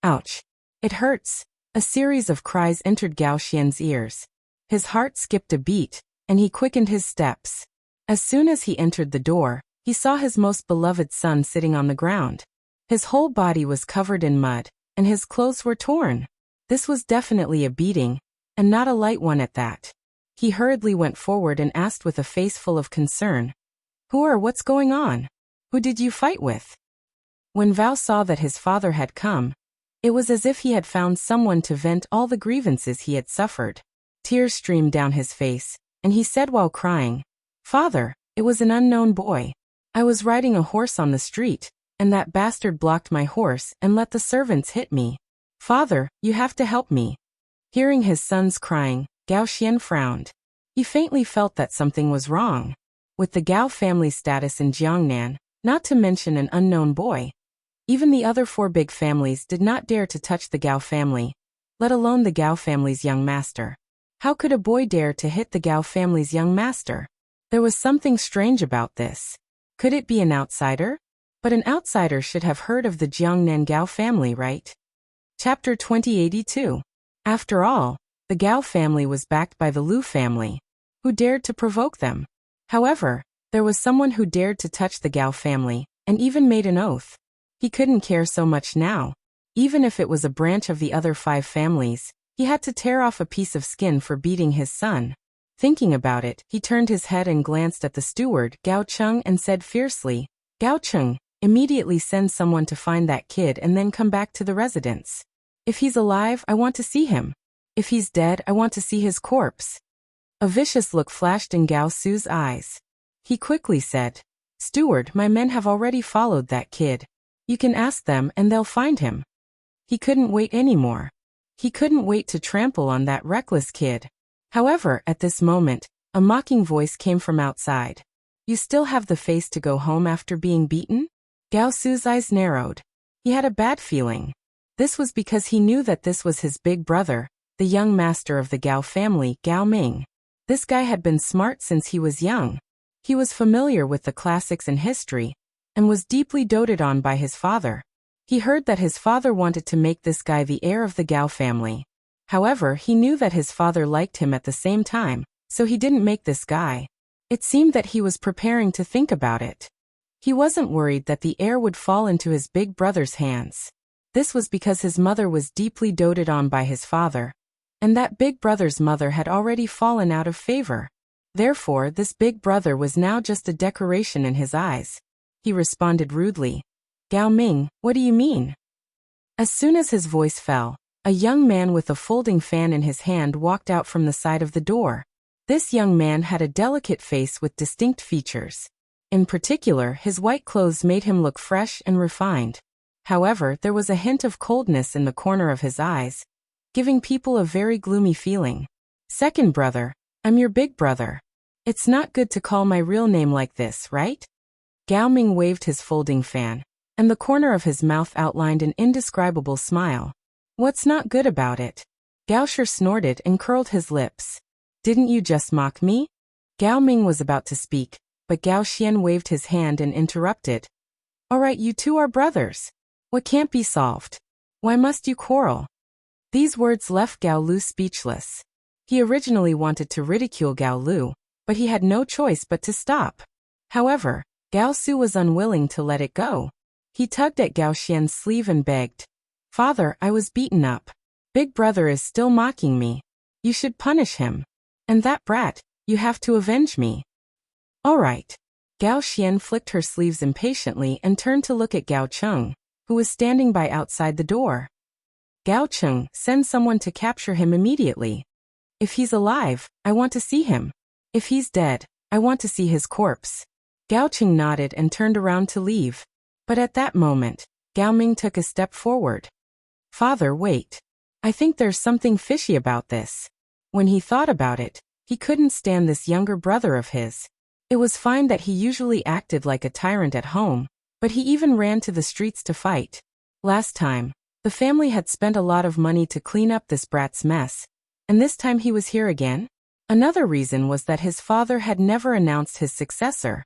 S1: "Ouch! It hurts!" A series of cries entered Gao Xian's ears. His heart skipped a beat, and he quickened his steps. As soon as he entered the door, he saw his most beloved son sitting on the ground. His whole body was covered in mud, and his clothes were torn. This was definitely a beating, and not a light one at that. He hurriedly went forward and asked with a face full of concern, "Who or what's going on? Who did you fight with?" When Vao saw that his father had come, it was as if he had found someone to vent all the grievances he had suffered. Tears streamed down his face, and he said while crying, "Father, it was an unknown boy. I was riding a horse on the street, and that bastard blocked my horse and let the servants hit me. Father, you have to help me." Hearing his sons crying, Gao Xian frowned. He faintly felt that something was wrong. With the Gao family's status in Jiangnan, not to mention an unknown boy, even the other 4 big families did not dare to touch the Gao family, let alone the Gao family's young master. How could a boy dare to hit the Gao family's young master? There was something strange about this. Could it be an outsider? But an outsider should have heard of the Jiangnan Gao family, right? Chapter 2082. After all, the Gao family was backed by the Lu family. Who dared to provoke them? However, There was someone who dared to touch the Gao family, and even made an oath. He couldn't care so much now. Even if it was a branch of the other 5 families, he had to tear off a piece of skin for beating his son. Thinking about it, he turned his head and glanced at the steward, Gao Cheng, and said fiercely, "Gao Cheng, immediately send someone to find that kid and then come back to the residence. If he's alive, I want to see him. If he's dead, I want to see his corpse." A vicious look flashed in Gao Su's eyes. He quickly said, "Steward, my men have already followed that kid. You can ask them and they'll find him." He couldn't wait anymore. He couldn't wait to trample on that reckless kid. However, at this moment, a mocking voice came from outside. "You still have the face to go home after being beaten?" Gao Su's eyes narrowed. He had a bad feeling. This was because he knew that this was his big brother, the young master of the Gao family, Gao Ming. This guy had been smart since he was young. He was familiar with the classics and history, and was deeply doted on by his father. He heard that his father wanted to make this guy the heir of the Gao family. However, he knew that his father liked him at the same time, so he didn't make this guy. It seemed that he was preparing to think about it. He wasn't worried that the heir would fall into his big brother's hands. This was because his mother was deeply doted on by his father, and that big brother's mother had already fallen out of favor. Therefore, this big brother was now just a decoration in his eyes. He responded rudely, "Gao Ming, what do you mean?" As soon as his voice fell, a young man with a folding fan in his hand walked out from the side of the door. This young man had a delicate face with distinct features. In particular, his white clothes made him look fresh and refined. However, there was a hint of coldness in the corner of his eyes, giving people a very gloomy feeling. "Second brother, I'm your big brother. It's not good to call my real name like this, right?" Gao Ming waved his folding fan, and the corner of his mouth outlined an indescribable smile. "What's not good about it?" Gao Shi snorted and curled his lips. "Didn't you just mock me?" Gao Ming was about to speak, but Gao Xian waved his hand and interrupted. "All right, you two are brothers. What can't be solved? Why must you quarrel?" These words left Gao Lu speechless. He originally wanted to ridicule Gao Lu, but he had no choice but to stop. However, Gao Su was unwilling to let it go. He tugged at Gao Xian's sleeve and begged, "Father, I was beaten up. Big brother is still mocking me. You should punish him. And that brat, you have to avenge me." "All right." Gao Xian flicked her sleeves impatiently and turned to look at Gao Cheng, who was standing by outside the door. "Gao Cheng, send someone to capture him immediately. If he's alive, I want to see him. If he's dead, I want to see his corpse." Gao Cheng nodded and turned around to leave. But at that moment, Gao Ming took a step forward. "Father, wait. I think there's something fishy about this." When he thought about it, he couldn't stand this younger brother of his. It was fine that he usually acted like a tyrant at home, but he even ran to the streets to fight. Last time, the family had spent a lot of money to clean up this brat's mess, and this time he was here again? Another reason was that his father had never announced his successor.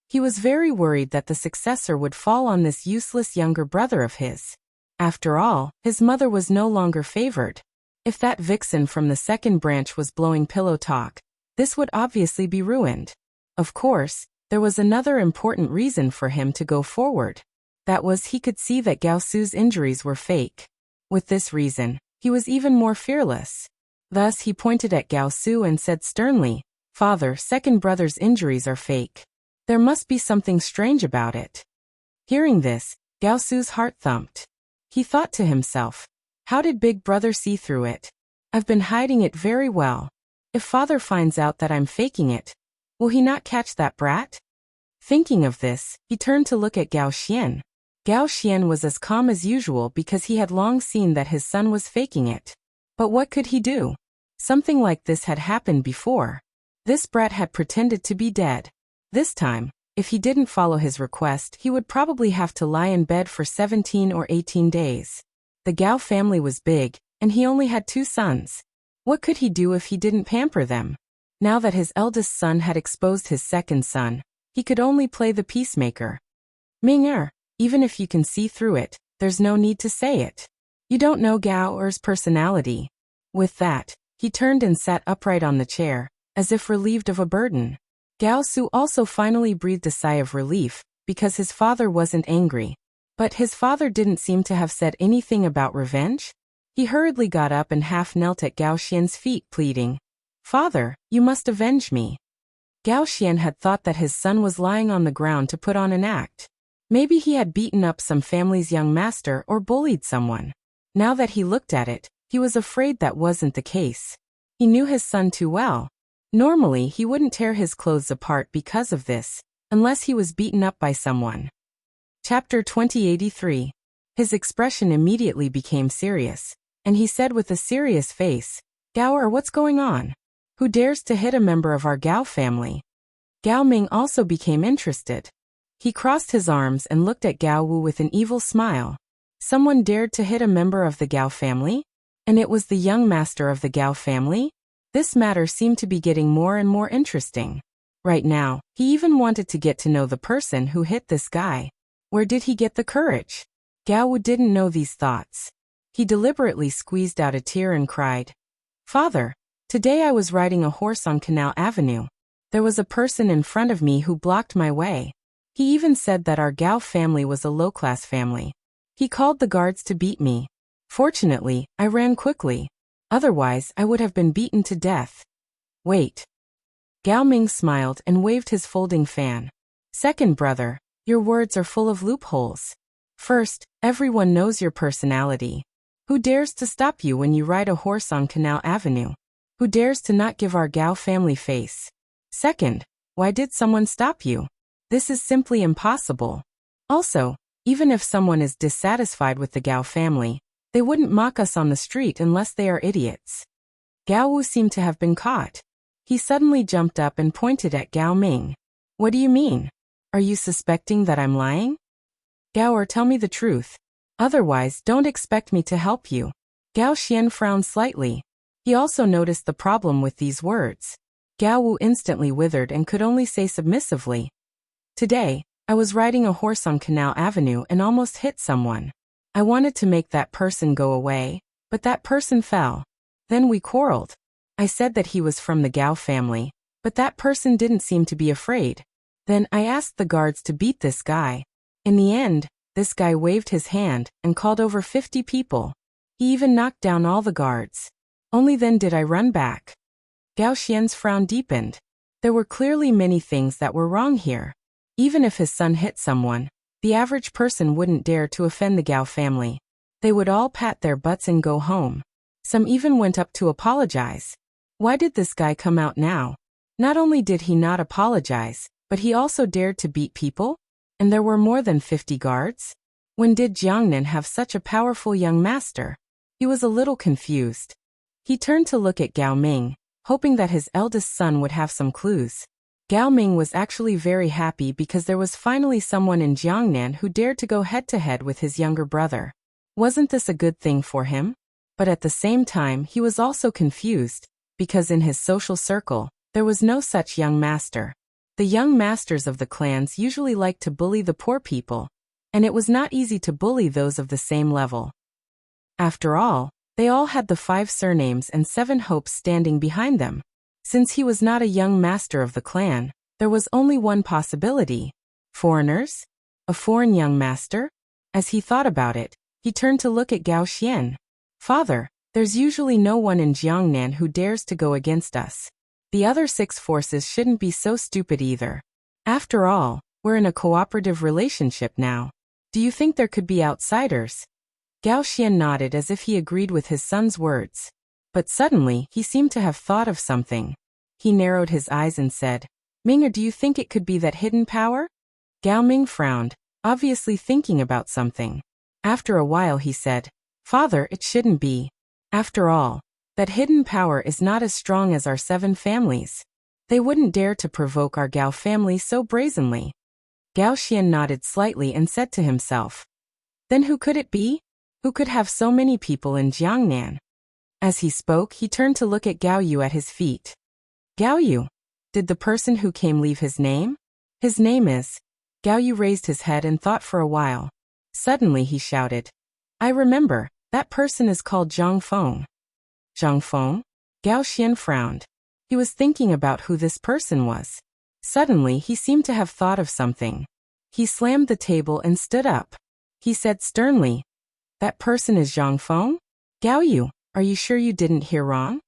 S1: He was very worried that the successor would fall on this useless younger brother of his. After all, his mother was no longer favored. If that vixen from the second branch was blowing pillow talk, this would obviously be ruined. Of course, there was another important reason for him to go forward. That was, he could see that Gao Su's injuries were fake. With this reason, he was even more fearless. Thus, he pointed at Gao Su and said sternly, "Father, second brother's injuries are fake. There must be something strange about it." Hearing this, Gao Su's heart thumped. He thought to himself, "How did big brother see through it? I've been hiding it very well. If father finds out that I'm faking it, will he not catch that brat?" Thinking of this, he turned to look at Gao Xian. Gao Xian was as calm as usual because he had long seen that his son was faking it. But what could he do? Something like this had happened before. This brat had pretended to be dead. This time, if he didn't follow his request, he would probably have to lie in bed for 17 or 18 days. The Gao family was big, and he only had 2 sons. What could he do if he didn't pamper them? Now that his eldest son had exposed his second son, he could only play the peacemaker. "Ming even if you can see through it, there's no need to say it. You don't know Gao Er's personality." With that, he turned and sat upright on the chair, as if relieved of a burden. Gao Su also finally breathed a sigh of relief, because his father wasn't angry. But his father didn't seem to have said anything about revenge. He hurriedly got up and half knelt at Gao Xian's feet, pleading, "Father, you must avenge me." Gao Xian had thought that his son was lying on the ground to put on an act. Maybe he had beaten up some family's young master or bullied someone. Now that he looked at it, he was afraid that wasn't the case. He knew his son too well. Normally, he wouldn't tear his clothes apart because of this, unless he was beaten up by someone. Chapter 2083. His expression immediately became serious, and he said with a serious face, "Gao, what's going on? Who dares to hit a member of our Gao family?" Gao Ming also became interested. He crossed his arms and looked at Gao Wu with an evil smile. Someone dared to hit a member of the Gao family? And it was the young master of the Gao family? This matter seemed to be getting more and more interesting. Right now, he even wanted to get to know the person who hit this guy. Where did he get the courage? Gao Wu didn't know these thoughts. He deliberately squeezed out a tear and cried, "Father, today I was riding a horse on Canal Avenue. There was a person in front of me who blocked my way. He even said that our Gao family was a low-class family. He called the guards to beat me. Fortunately, I ran quickly. Otherwise, I would have been beaten to death." "Wait." Gao Ming smiled and waved his folding fan. "Second brother, your words are full of loopholes. First, everyone knows your personality. Who dares to stop you when you ride a horse on Canal Avenue? Who dares to not give our Gao family face? Second, why did someone stop you? This is simply impossible. Also, even if someone is dissatisfied with the Gao family, they wouldn't mock us on the street unless they are idiots." Gao Wu seemed to have been caught. He suddenly jumped up and pointed at Gao Ming. "What do you mean? Are you suspecting that I'm lying? Gao, tell me the truth. Otherwise, don't expect me to help you." Gao Xian frowned slightly. He also noticed the problem with these words. Gao Wu instantly withered and could only say submissively, "Today, I was riding a horse on Canal Avenue and almost hit someone. I wanted to make that person go away, but that person fell. Then we quarreled. I said that he was from the Gao family, but that person didn't seem to be afraid. Then I asked the guards to beat this guy. In the end, this guy waved his hand and called over 50 people. He even knocked down all the guards. Only then did I run back." Gao Xian's frown deepened. There were clearly many things that were wrong here. Even if his son hit someone, the average person wouldn't dare to offend the Gao family. They would all pat their butts and go home. Some even went up to apologize. Why did this guy come out now? Not only did he not apologize, but he also dared to beat people? And there were more than 50 guards? When did Jiangnan have such a powerful young master? He was a little confused. He turned to look at Gao Ming, hoping that his eldest son would have some clues. Gao Ming was actually very happy because there was finally someone in Jiangnan who dared to go head-to-head with his younger brother. Wasn't this a good thing for him? But at the same time, he was also confused, because in his social circle, there was no such young master. The young masters of the clans usually liked to bully the poor people, and it was not easy to bully those of the same level. After all, they all had the 5 surnames and 7 hopes standing behind them. Since he was not a young master of the clan, there was only one possibility. Foreigners? A foreign young master? As he thought about it, he turned to look at Gao Xian. "Father, there's usually no one in Jiangnan who dares to go against us. The other 6 forces shouldn't be so stupid either. After all, we're in a cooperative relationship now. Do you think there could be outsiders?" Gao Xian nodded as if he agreed with his son's words. But suddenly, he seemed to have thought of something. He narrowed his eyes and said, "Ming, do you think it could be that hidden power?" Gao Ming frowned, obviously thinking about something. After a while he said, "Father, it shouldn't be. After all, that hidden power is not as strong as our 7 families. They wouldn't dare to provoke our Gao family so brazenly." Gao Xian nodded slightly and said to himself, "Then who could it be? Who could have so many people in Jiangnan?" As he spoke, he turned to look at Gao Yu at his feet. "Gao Yu, did the person who came leave his name?" "His name is..." Gao Yu raised his head and thought for a while. Suddenly he shouted, "I remember, that person is called Zhang Feng." Zhang Feng? Gao Xian frowned. He was thinking about who this person was. Suddenly, he seemed to have thought of something. He slammed the table and stood up. He said sternly, "That person is Zhang Feng? Gao Yu, are you sure you didn't hear wrong?"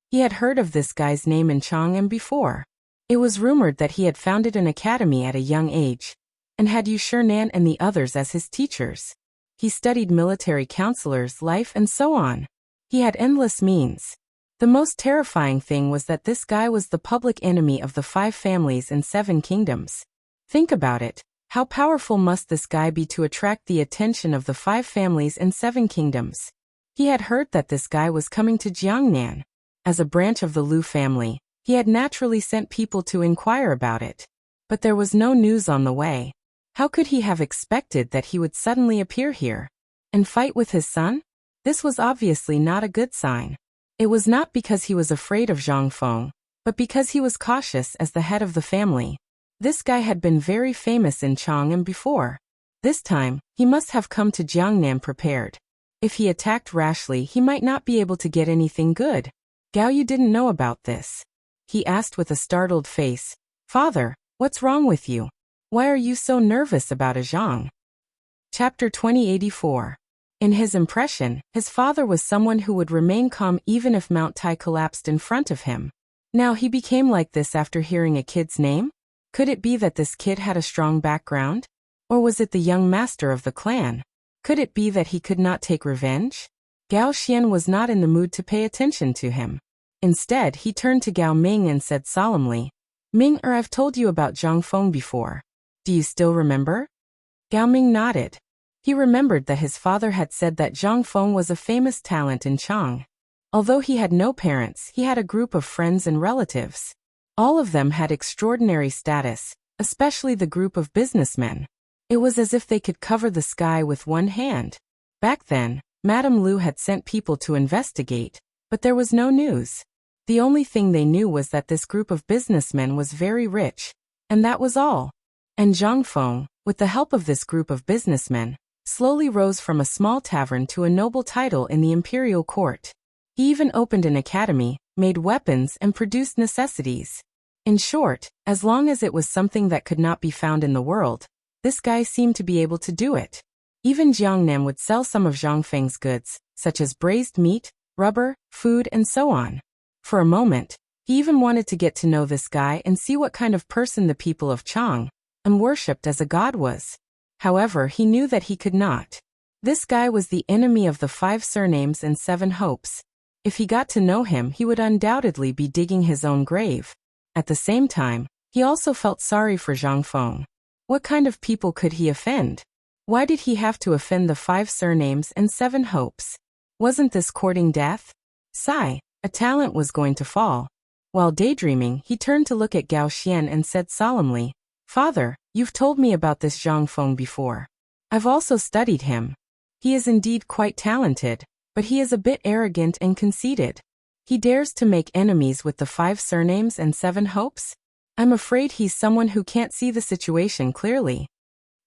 S1: He had heard of this guy's name in Chang'an before. It was rumored that he had founded an academy at a young age, and had Yu Shinan and the others as his teachers. He studied military counselors' life and so on. He had endless means. The most terrifying thing was that this guy was the public enemy of the 5 families and 7 kingdoms. Think about it. How powerful must this guy be to attract the attention of the 5 families and 7 kingdoms? He had heard that this guy was coming to Jiangnan. As a branch of the Lu family, he had naturally sent people to inquire about it. But there was no news on the way. How could he have expected that he would suddenly appear here and fight with his son? This was obviously not a good sign. It was not because he was afraid of Zhang Feng, but because he was cautious as the head of the family. This guy had been very famous in Chang'an before. This time, he must have come to Jiangnan prepared. If he attacked rashly, he might not be able to get anything good. Gao Yu didn't know about this. He asked with a startled face, "Father, what's wrong with you? Why are you so nervous about a Zhang?" Chapter 2084. In his impression, his father was someone who would remain calm even if Mount Tai collapsed in front of him. Now he became like this after hearing a kid's name? Could it be that this kid had a strong background? Or was it the young master of the clan? Could it be that he could not take revenge? Gao Xian was not in the mood to pay attention to him. Instead, he turned to Gao Ming and said solemnly, "Ming, I've told you about Zhang Feng before. Do you still remember?" Gao Ming nodded. He remembered that his father had said that Zhang Feng was a famous talent in Chang. Although he had no parents, he had a group of friends and relatives. All of them had extraordinary status, especially the group of businessmen. It was as if they could cover the sky with one hand. Back then, Madame Lu had sent people to investigate, but there was no news. The only thing they knew was that this group of businessmen was very rich, and that was all. And Zhang Feng, with the help of this group of businessmen, slowly rose from a small tavern to a noble title in the imperial court. He even opened an academy, made weapons and produced necessities. In short, as long as it was something that could not be found in the world, this guy seemed to be able to do it. Even Jiangnan would sell some of Zhang Feng's goods, such as braised meat, rubber, food and so on. For a moment, he even wanted to get to know this guy and see what kind of person the people of Chang, and worshipped as a god was. However, he knew that he could not. This guy was the enemy of the 5 surnames and 7 hopes. If he got to know him, he would undoubtedly be digging his own grave. At the same time, he also felt sorry for Zhang Feng. What kind of people could he offend? Why did he have to offend the 5 surnames and 7 hopes? Wasn't this courting death? Sigh, a talent was going to fall. While daydreaming, he turned to look at Gao Xian and said solemnly, "Father, you've told me about this Zhang Feng before. I've also studied him. He is indeed quite talented, but he is a bit arrogant and conceited. He dares to make enemies with the 5 surnames and 7 hopes? I'm afraid he's someone who can't see the situation clearly."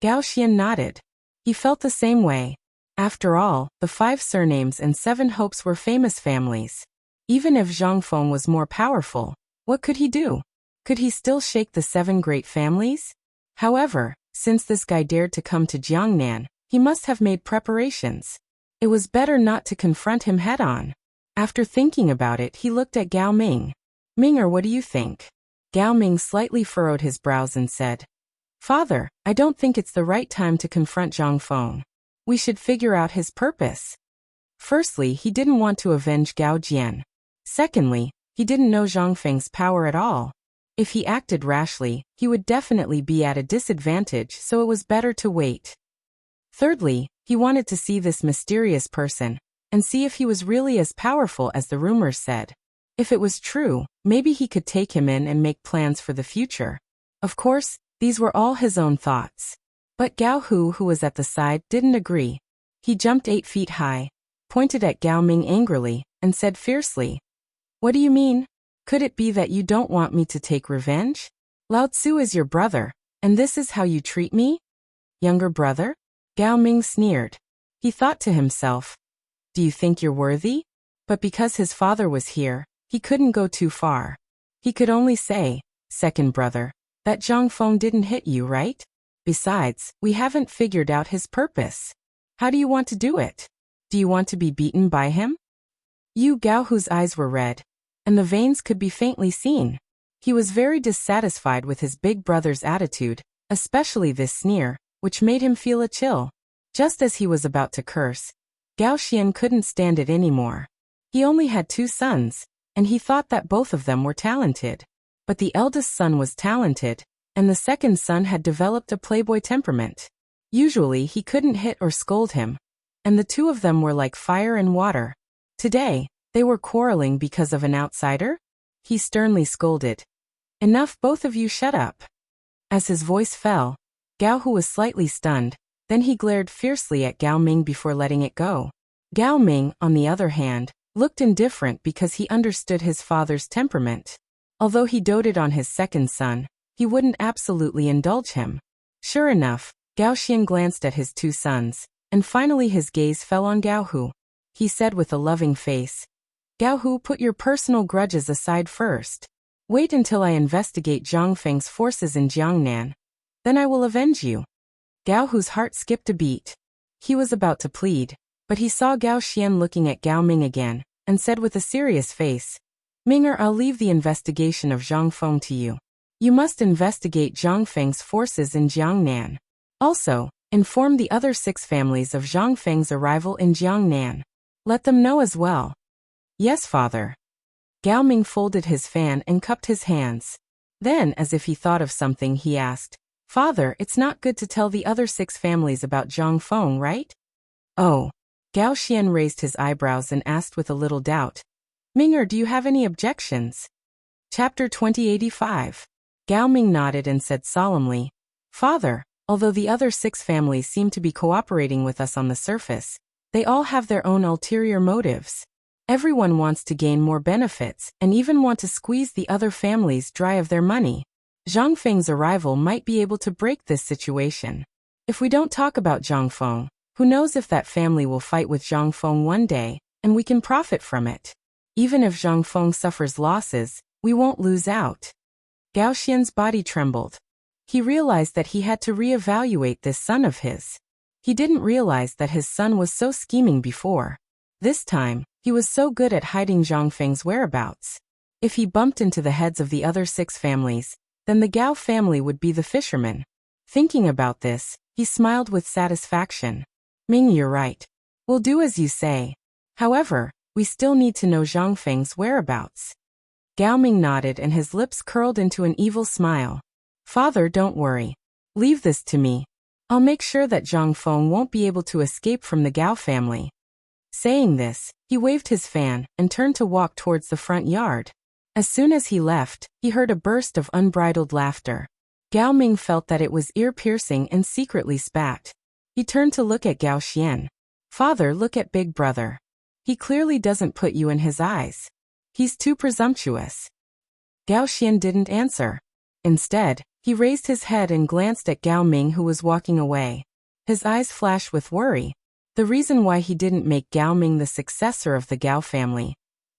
S1: Gao Xian nodded. He felt the same way. After all, the 5 surnames and 7 hopes were famous families. Even if Zhang Feng was more powerful, what could he do? Could he still shake the 7 great families? However, since this guy dared to come to Jiangnan, he must have made preparations. It was better not to confront him head-on. After thinking about it, he looked at Gao Ming. "Ming, what do you think?" Gao Ming slightly furrowed his brows and said, "Father, I don't think it's the right time to confront Zhang Feng. We should figure out his purpose." Firstly, he didn't want to avenge Gao Jian. Secondly, he didn't know Zhang Feng's power at all. If he acted rashly, he would definitely be at a disadvantage, so it was better to wait. Thirdly, he wanted to see this mysterious person, and see if he was really as powerful as the rumors said. If it was true, maybe he could take him in and make plans for the future. Of course, these were all his own thoughts. But Gao Hu, who was at the side, didn't agree. He jumped 8 feet high, pointed at Gao Ming angrily, and said fiercely, "What do you mean? Could it be that you don't want me to take revenge? Lao Tzu is your brother, and this is how you treat me? Younger brother?" Gao Ming sneered. He thought to himself, "Do you think you're worthy?" But because his father was here, he couldn't go too far. He could only say, "Second brother." That Zhang Feng didn't hit you, right? Besides, we haven't figured out his purpose. How do you want to do it? Do you want to be beaten by him? Gao, whose eyes were red, and the veins could be faintly seen. He was very dissatisfied with his big brother's attitude, especially this sneer, which made him feel a chill. Just as he was about to curse, Gao Xian couldn't stand it anymore. He only had 2 sons, and he thought that both of them were talented. But the eldest son was talented, and the second son had developed a playboy temperament. Usually he couldn't hit or scold him, and the 2 of them were like fire and water. Today, they were quarreling because of an outsider? He sternly scolded. Enough, both of you shut up. As his voice fell, Gao Hu was slightly stunned, then he glared fiercely at Gao Ming before letting it go. Gao Ming, on the other hand, looked indifferent because he understood his father's temperament. Although he doted on his second son, he wouldn't absolutely indulge him. Sure enough, Gao Xian glanced at his 2 sons, and finally his gaze fell on Gao Hu. He said with a loving face, Gao Hu, put your personal grudges aside first. Wait until I investigate Zhang Feng's forces in Jiangnan. Then I will avenge you. Gao Hu's heart skipped a beat. He was about to plead, but he saw Gao Xian looking at Gao Ming again, and said with a serious face, Minger, I'll leave the investigation of Zhang Feng to you. You must investigate Zhang Feng's forces in Jiangnan. Also, inform the other 6 families of Zhang Feng's arrival in Jiangnan. Let them know as well. Yes, father. Gao Ming folded his fan and cupped his hands. Then, as if he thought of something, he asked, Father, it's not good to tell the other 6 families about Zhang Feng, right? Oh. Gao Xian raised his eyebrows and asked with a little doubt, Minger, do you have any objections? Chapter 2085. Gao Ming nodded and said solemnly, Father, although the other 6 families seem to be cooperating with us on the surface, they all have their own ulterior motives. Everyone wants to gain more benefits and even want to squeeze the other families dry of their money. Zhang Feng's arrival might be able to break this situation. If we don't talk about Zhang Feng, who knows if that family will fight with Zhang Feng one day, and we can profit from it. Even if Zhang Feng suffers losses, we won't lose out. Gao Xian's body trembled. He realized that he had to reevaluate this son of his. He didn't realize that his son was so scheming before. This time, he was so good at hiding Zhang Feng's whereabouts. If he bumped into the heads of the other 6 families, then the Gao family would be the fishermen. Thinking about this, he smiled with satisfaction. Ming, you're right. We'll do as you say. However, we still need to know Zhang Feng's whereabouts. Gao Ming nodded and his lips curled into an evil smile. Father, don't worry. Leave this to me. I'll make sure that Zhang Feng won't be able to escape from the Gao family. Saying this, he waved his fan and turned to walk towards the front yard. As soon as he left, he heard a burst of unbridled laughter. Gao Ming felt that it was ear-piercing and secretly spat. He turned to look at Gao Xian. Father, look at big brother. He clearly doesn't put you in his eyes. He's too presumptuous. Gao Xian didn't answer. Instead, he raised his head and glanced at Gao Ming, who was walking away. His eyes flashed with worry. The reason why he didn't make Gao Ming the successor of the Gao family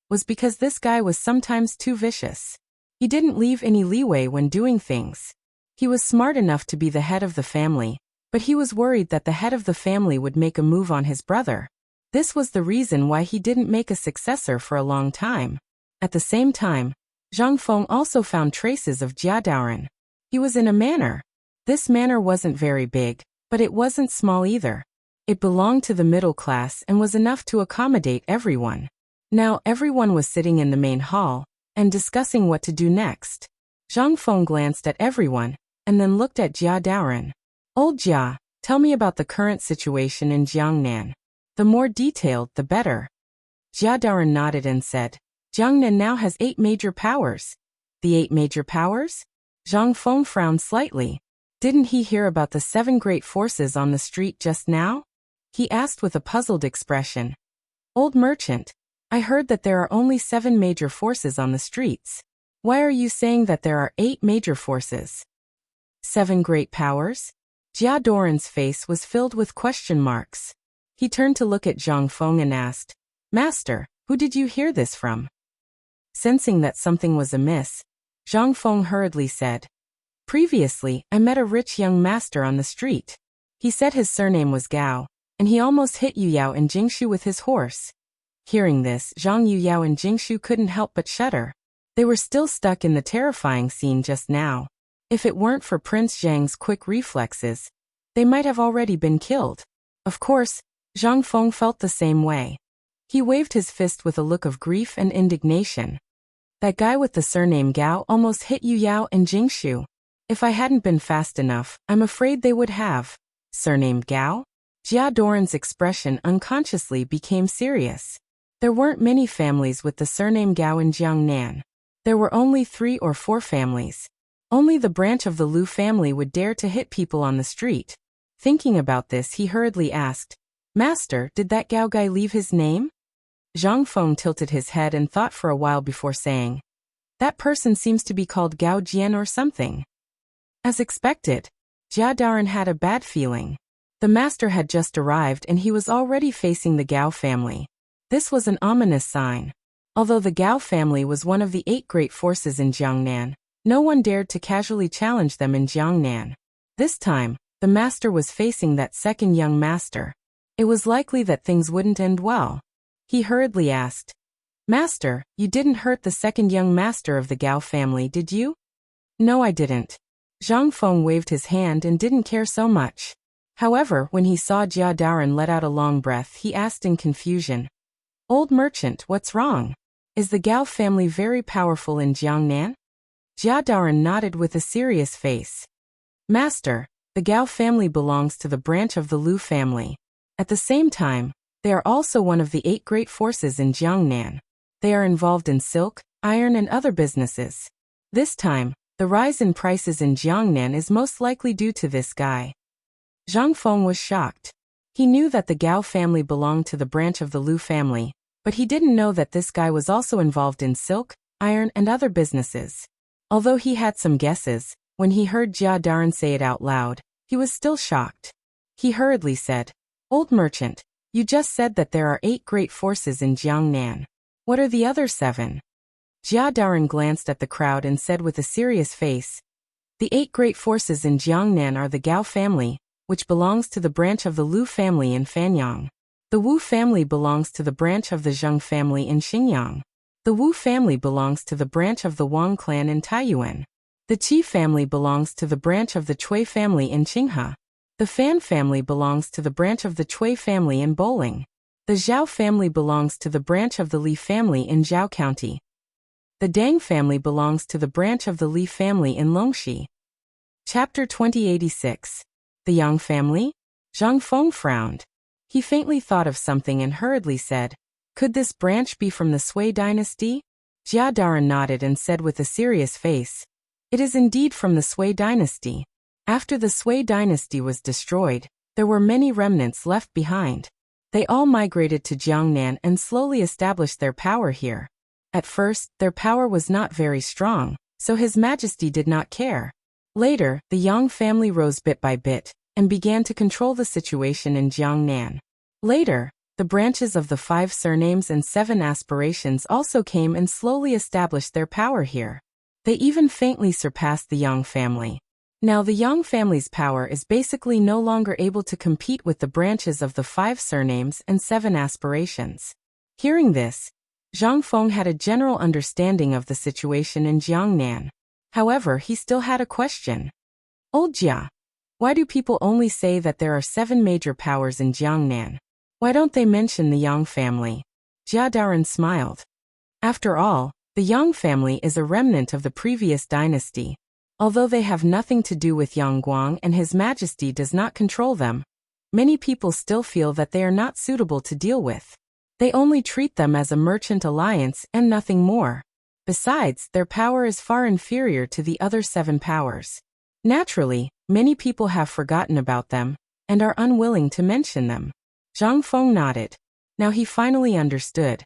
S1: was because this guy was sometimes too vicious. He didn't leave any leeway when doing things. He was smart enough to be the head of the family, but he was worried that the head of the family would make a move on his brother. This was the reason why he didn't make a successor for a long time. At the same time, Zhang Feng also found traces of Jia Daoren. He was in a manor. This manor wasn't very big, but it wasn't small either. It belonged to the middle class and was enough to accommodate everyone. Now everyone was sitting in the main hall and discussing what to do next. Zhang Feng glanced at everyone and then looked at Jia Daoren. Old Jia, tell me about the current situation in Jiangnan. The more detailed, the better. Jia Daoren nodded and said, Jiangnan now has 8 major powers. The 8 major powers? Zhang Feng frowned slightly. Didn't he hear about the 7 great forces on the street just now? He asked with a puzzled expression. Old merchant, I heard that there are only 7 major forces on the streets. Why are you saying that there are 8 major forces? 7 great powers? Jia Daoren's face was filled with question marks. He turned to look at Zhang Feng and asked, Master, who did you hear this from? Sensing that something was amiss, Zhang Feng hurriedly said, Previously, I met a rich young master on the street. He said his surname was Gao, and he almost hit Yu Yao and Jingshu with his horse. Hearing this, Zhang Yu Yao and Jingshu couldn't help but shudder. They were still stuck in the terrifying scene just now. If it weren't for Prince Zhang's quick reflexes, they might have already been killed. Of course, Zhang Feng felt the same way. He waved his fist with a look of grief and indignation. That guy with the surname Gao almost hit Yu Yao and Jingshu. If I hadn't been fast enough, I'm afraid they would have. Surnamed Gao? Jia Doran's expression unconsciously became serious. There weren't many families with the surname Gao in Jiangnan. There were only 3 or 4 families. Only the branch of the Lu family would dare to hit people on the street. Thinking about this, he hurriedly asked, "Master, did that Gao guy leave his name?" Zhang Feng tilted his head and thought for a while before saying, "That person seems to be called Gao Jian or something." As expected, Jia Daran had a bad feeling. The master had just arrived and he was already facing the Gao family. This was an ominous sign. Although the Gao family was one of the 8 great forces in Jiangnan, no one dared to casually challenge them in Jiangnan. This time, the master was facing that second young master. It was likely that things wouldn't end well. He hurriedly asked, "Master, you didn't hurt the second young master of the Gao family, did you?" "No, I didn't." Zhang Feng waved his hand and didn't care so much. However, when he saw Jia Daran let out a long breath, he asked in confusion, "Old merchant, what's wrong? Is the Gao family very powerful in Jiangnan?" Jia Daran nodded with a serious face. "Master, the Gao family belongs to the branch of the Lu family. At the same time, they are also one of the 8 great forces in Jiangnan. They are involved in silk, iron and other businesses. This time, the rise in prices in Jiangnan is most likely due to this guy." Zhang Feng was shocked. He knew that the Gao family belonged to the branch of the Lu family, but he didn't know that this guy was also involved in silk, iron and other businesses. Although he had some guesses, when he heard Jia Daran say it out loud, he was still shocked. He hurriedly said, "Old merchant, you just said that there are 8 great forces in Jiangnan. What are the other 7? Jia Daran glanced at the crowd and said with a serious face, "The 8 great forces in Jiangnan are the Gao family, which belongs to the branch of the Lu family in Fanyang. The Wu family belongs to the branch of the Zheng family in Xinjiang. The Wu family belongs to the branch of the Wang clan in Taiyuan. The Qi family belongs to the branch of the Cui family in Qinghe. The Fan family belongs to the branch of the Cui family in Bowling. The Zhao family belongs to the branch of the Li family in Zhao County. The Dang family belongs to the branch of the Li family in Longxi." Chapter 2086. The Yang family? Zhang Feng frowned. He faintly thought of something and hurriedly said, "Could this branch be from the Sui dynasty?" Jia Daran nodded and said with a serious face, "It is indeed from the Sui dynasty. After the Sui dynasty was destroyed, there were many remnants left behind. They all migrated to Jiangnan and slowly established their power here. At first, their power was not very strong, so His Majesty did not care. Later, the Yang family rose bit by bit and began to control the situation in Jiangnan. Later, the branches of the 5 surnames and 7 aspirations also came and slowly established their power here. They even faintly surpassed the Yang family. Now the Yang family's power is basically no longer able to compete with the branches of the 5 surnames and 7 aspirations." Hearing this, Zhang Feng had a general understanding of the situation in Jiangnan. However, he still had a question. "Old Jia, why do people only say that there are 7 major powers in Jiangnan? Why don't they mention the Yang family?" Jia Daran smiled. After all, the Yang family is a remnant of the previous dynasty. Although they have nothing to do with Yang Guang and His Majesty does not control them, many people still feel that they are not suitable to deal with. They only treat them as a merchant alliance and nothing more. Besides, their power is far inferior to the other 7 powers. Naturally, many people have forgotten about them and are unwilling to mention them. Zhang Feng nodded. Now he finally understood.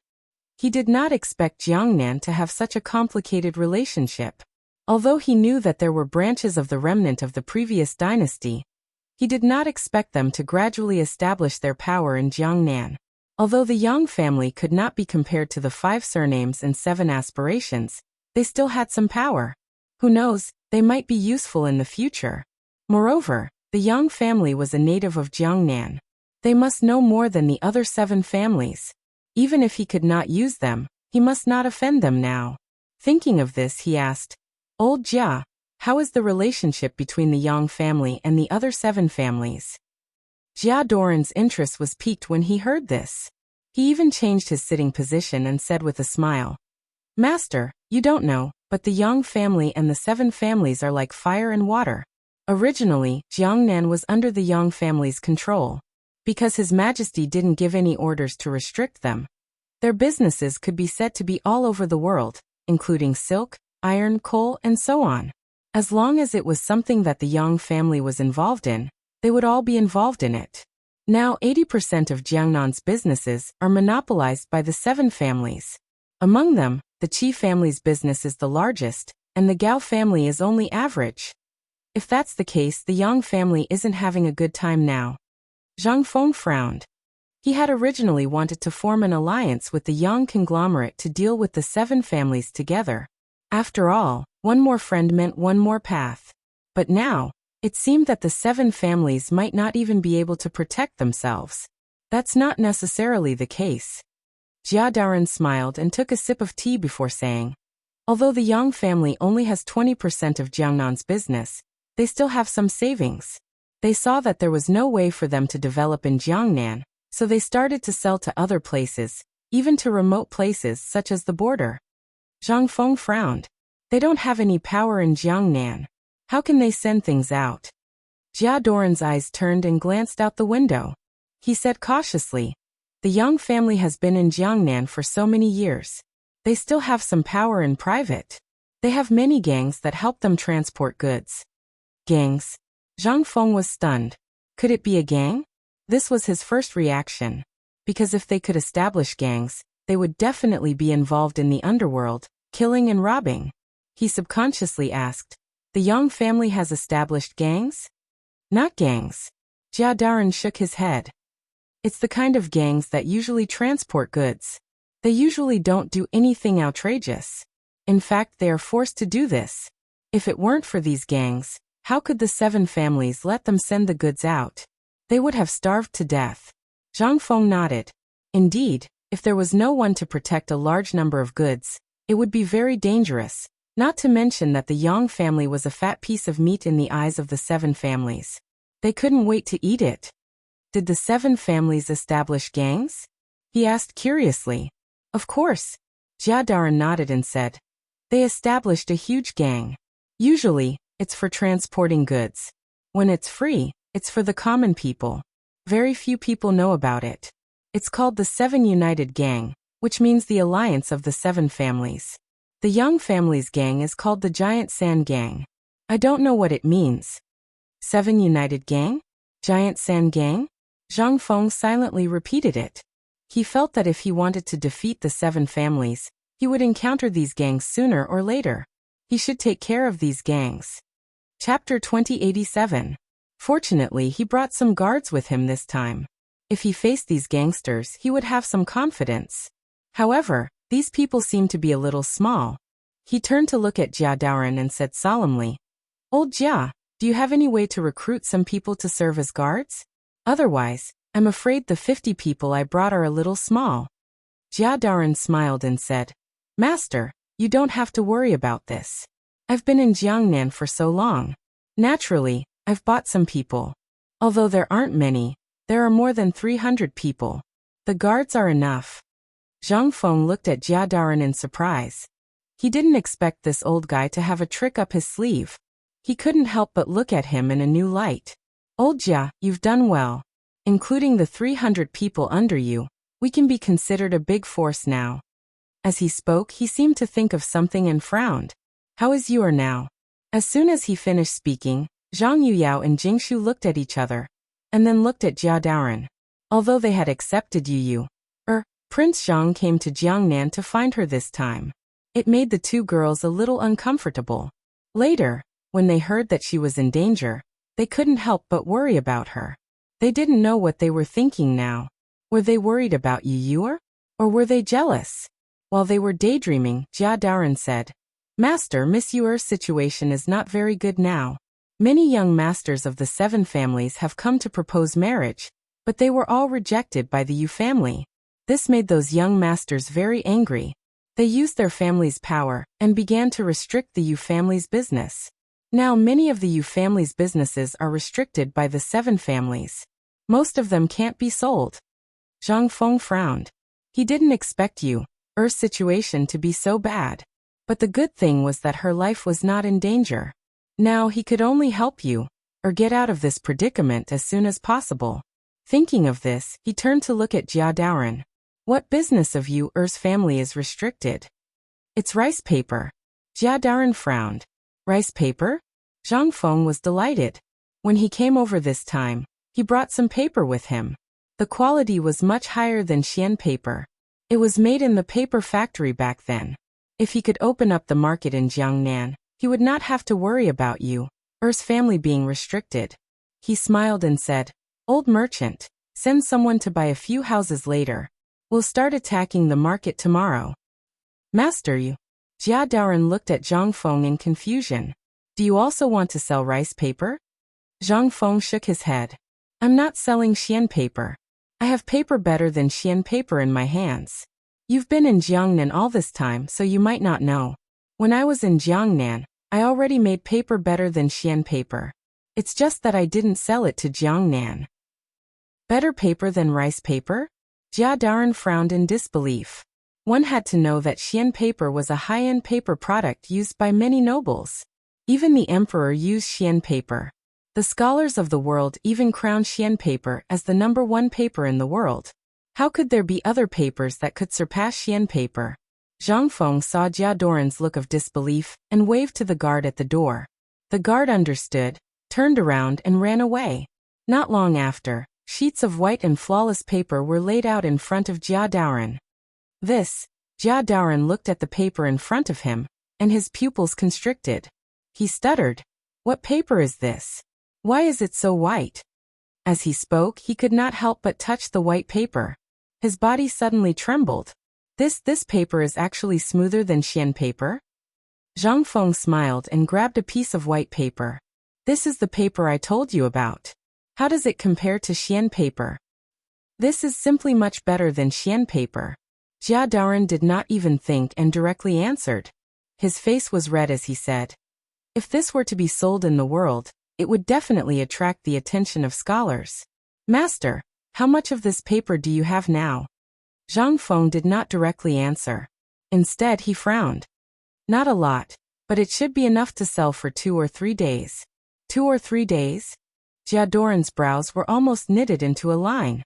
S1: He did not expect Jiangnan to have such a complicated relationship. Although he knew that there were branches of the remnant of the previous dynasty, he did not expect them to gradually establish their power in Jiangnan. Although the Yang family could not be compared to the 5 surnames and 7 aspirations, they still had some power. Who knows, they might be useful in the future. Moreover, the Yang family was a native of Jiangnan. They must know more than the other 7 families. Even if he could not use them, he must not offend them now. Thinking of this, he asked, Old Jia, how is the relationship between the Yang family and the other 7 families? Jia Doran's interest was piqued when he heard this. He even changed his sitting position and said with a smile, Master, you don't know, but the Yang family and the 7 families are like fire and water. Originally, Jiangnan was under the Yang family's control. Because His Majesty didn't give any orders to restrict them, their businesses could be said to be all over the world, including silk, iron, coal, and so on. As long as it was something that the Yang family was involved in, they would all be involved in it. Now 80% of Jiangnan's businesses are monopolized by the 7 families. Among them, the Qi family's business is the largest, and the Gao family is only average. If that's the case, the Yang family isn't having a good time now. Zhang Feng frowned. He had originally wanted to form an alliance with the Yang conglomerate to deal with the 7 families together. After all, one more friend meant one more path. But now, it seemed that the 7 families might not even be able to protect themselves. That's not necessarily the case. Jia Daran smiled and took a sip of tea before saying, although the Yang family only has 20% of Jiangnan's business, they still have some savings. They saw that there was no way for them to develop in Jiangnan, so they started to sell to other places, even to remote places such as the border. Zhang Feng frowned. They don't have any power in Jiangnan. How can they send things out? Jia Doran's eyes turned and glanced out the window. He said cautiously, the Yang family has been in Jiangnan for so many years. They still have some power in private. They have many gangs that help them transport goods. Gangs? Zhang Feng was stunned. Could it be a gang? This was his first reaction. Because if they could establish gangs, they would definitely be involved in the underworld, killing and robbing. He subconsciously asked, the Yang family has established gangs? Not gangs. Jia Daran shook his head. It's the kind of gangs that usually transport goods. They usually don't do anything outrageous. In fact, they are forced to do this. If it weren't for these gangs, how could the 7 families let them send the goods out? They would have starved to death. Zhang Feng nodded. Indeed, if there was no one to protect a large number of goods, it would be very dangerous, not to mention that the Yang family was a fat piece of meat in the eyes of the 7 families. They couldn't wait to eat it. Did the 7 families establish gangs? He asked curiously. Of course. Jia Daran nodded and said. They established a huge gang. Usually, it's for transporting goods. When it's free, it's for the common people. Very few people know about it. It's called the 7 United Gang, which means the alliance of the 7 families. The Yang family's gang is called the Giant Sand Gang. I don't know what it means. 7 United Gang? Giant Sand Gang? Zhang Feng silently repeated it. He felt that if he wanted to defeat the 7 families, he would encounter these gangs sooner or later. He should take care of these gangs. Chapter 2087. Fortunately, he brought some guards with him this time. If he faced these gangsters, he would have some confidence. However, these people seemed to be a little small. He turned to look at Jia Daran and said solemnly, Old Jia, do you have any way to recruit some people to serve as guards? Otherwise, I'm afraid the 50 people I brought are a little small. Jia Daran smiled and said, Master, you don't have to worry about this. I've been in Jiangnan for so long. Naturally, I've bought some people. Although there aren't many, there are more than 300 people. The guards are enough. Zhang Feng looked at Jia Daran in surprise. He didn't expect this old guy to have a trick up his sleeve. He couldn't help but look at him in a new light. Old Jia, you've done well. Including the 300 people under you, we can be considered a big force now. As he spoke, he seemed to think of something and frowned. How is you now? As soon as he finished speaking, Zhang Yuyao and Jingshu looked at each other, and then looked at Jia Daran. Although they had accepted Prince Zhang came to Jiangnan to find her this time. It made the 2 girls a little uncomfortable. Later, when they heard that she was in danger, they couldn't help but worry about her. They didn't know what they were thinking now. Were they worried about Yuyuer? Or were they jealous? While they were daydreaming, Jia Daran said, Master, Miss Yuer's situation is not very good now. Many young masters of the 7 families have come to propose marriage, but they were all rejected by the Yu family. This made those young masters very angry. They used their family's power and began to restrict the Yu family's business. Now many of the Yu family's businesses are restricted by the 7 families. Most of them can't be sold. Zhang Feng frowned. He didn't expect Yuer's situation to be so bad. But the good thing was that her life was not in danger. Now he could only help Yuer get out of this predicament as soon as possible. Thinking of this, he turned to look at Jia Daoren. What business of Yuer's family is restricted? It's rice paper. Jia Daoren frowned. Rice paper? Zhang Feng was delighted. When he came over this time, he brought some paper with him. The quality was much higher than Xian paper. It was made in the paper factory back then. If he could open up the market in Jiangnan, he would not have to worry about Yuer's family being restricted. He smiled and said, "Old merchant, send someone to buy a few houses later. We'll start attacking the market tomorrow." Master Yu. Jia Daoren looked at Zhang Feng in confusion. Do you also want to sell rice paper? Zhang Feng shook his head. I'm not selling Xian paper. I have paper better than Xian paper in my hands. You've been in Jiangnan all this time, so you might not know. When I was in Jiangnan, I already made paper better than Xian paper. It's just that I didn't sell it to Jiangnan. Better paper than rice paper? Jia Daoren frowned in disbelief. One had to know that Xian paper was a high-end paper product used by many nobles. Even the emperor used Xian paper. The scholars of the world even crowned Xian paper as the #1 paper in the world. How could there be other papers that could surpass Xian paper? Zhang Feng saw Jia Daoren's look of disbelief and waved to the guard at the door. The guard understood, turned around and ran away. Not long after, sheets of white and flawless paper were laid out in front of Jia Daoren. Jia Daoren looked at the paper in front of him, and his pupils constricted. He stuttered. What paper is this? Why is it so white? As he spoke, he could not help but touch the white paper. His body suddenly trembled. This paper is actually smoother than Xian paper? Zhang Feng smiled and grabbed a piece of white paper. This is the paper I told you about. How does it compare to Xian paper? This is simply much better than Xian paper. Jia Daoren did not even think and directly answered. His face was red as he said, if this were to be sold in the world, it would definitely attract the attention of scholars. Master, how much of this paper do you have now? Zhang Feng did not directly answer. Instead, he frowned. Not a lot, but it should be enough to sell for 2 or 3 days. 2 or 3 days? Jia Daoren's brows were almost knitted into a line.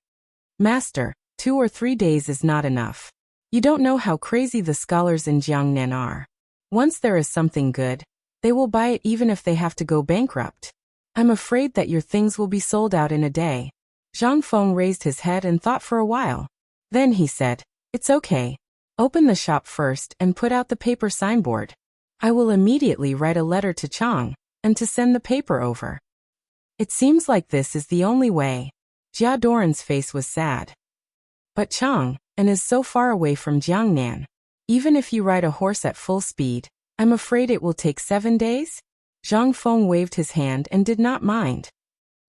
S1: Master, 2 or 3 days is not enough. You don't know how crazy the scholars in Jiangnan are. Once there is something good, they will buy it even if they have to go bankrupt. I'm afraid that your things will be sold out in a day. Zhang Feng raised his head and thought for a while. Then he said, it's okay. Open the shop first and put out the paper signboard. I will immediately write a letter to Chang, and to send the paper over. It seems like this is the only way. Jia Daoren's face was sad. But Chang, and is so far away from Jiangnan. Even if you ride a horse at full speed, I'm afraid it will take 7 days? Zhang Feng waved his hand and did not mind.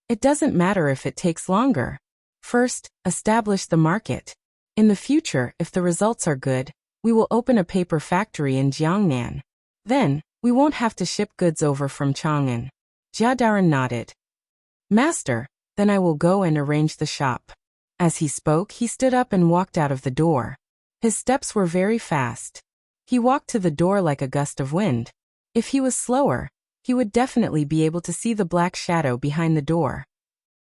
S1: It doesn't matter if it takes longer. First, establish the market. In the future, if the results are good, we will open a paper factory in Jiangnan. Then, we won't have to ship goods over from Chang'an. Jia Daoren nodded. Master, then I will go and arrange the shop. As he spoke, he stood up and walked out of the door. His steps were very fast. He walked to the door like a gust of wind. If he was slower, he would definitely be able to see the black shadow behind the door.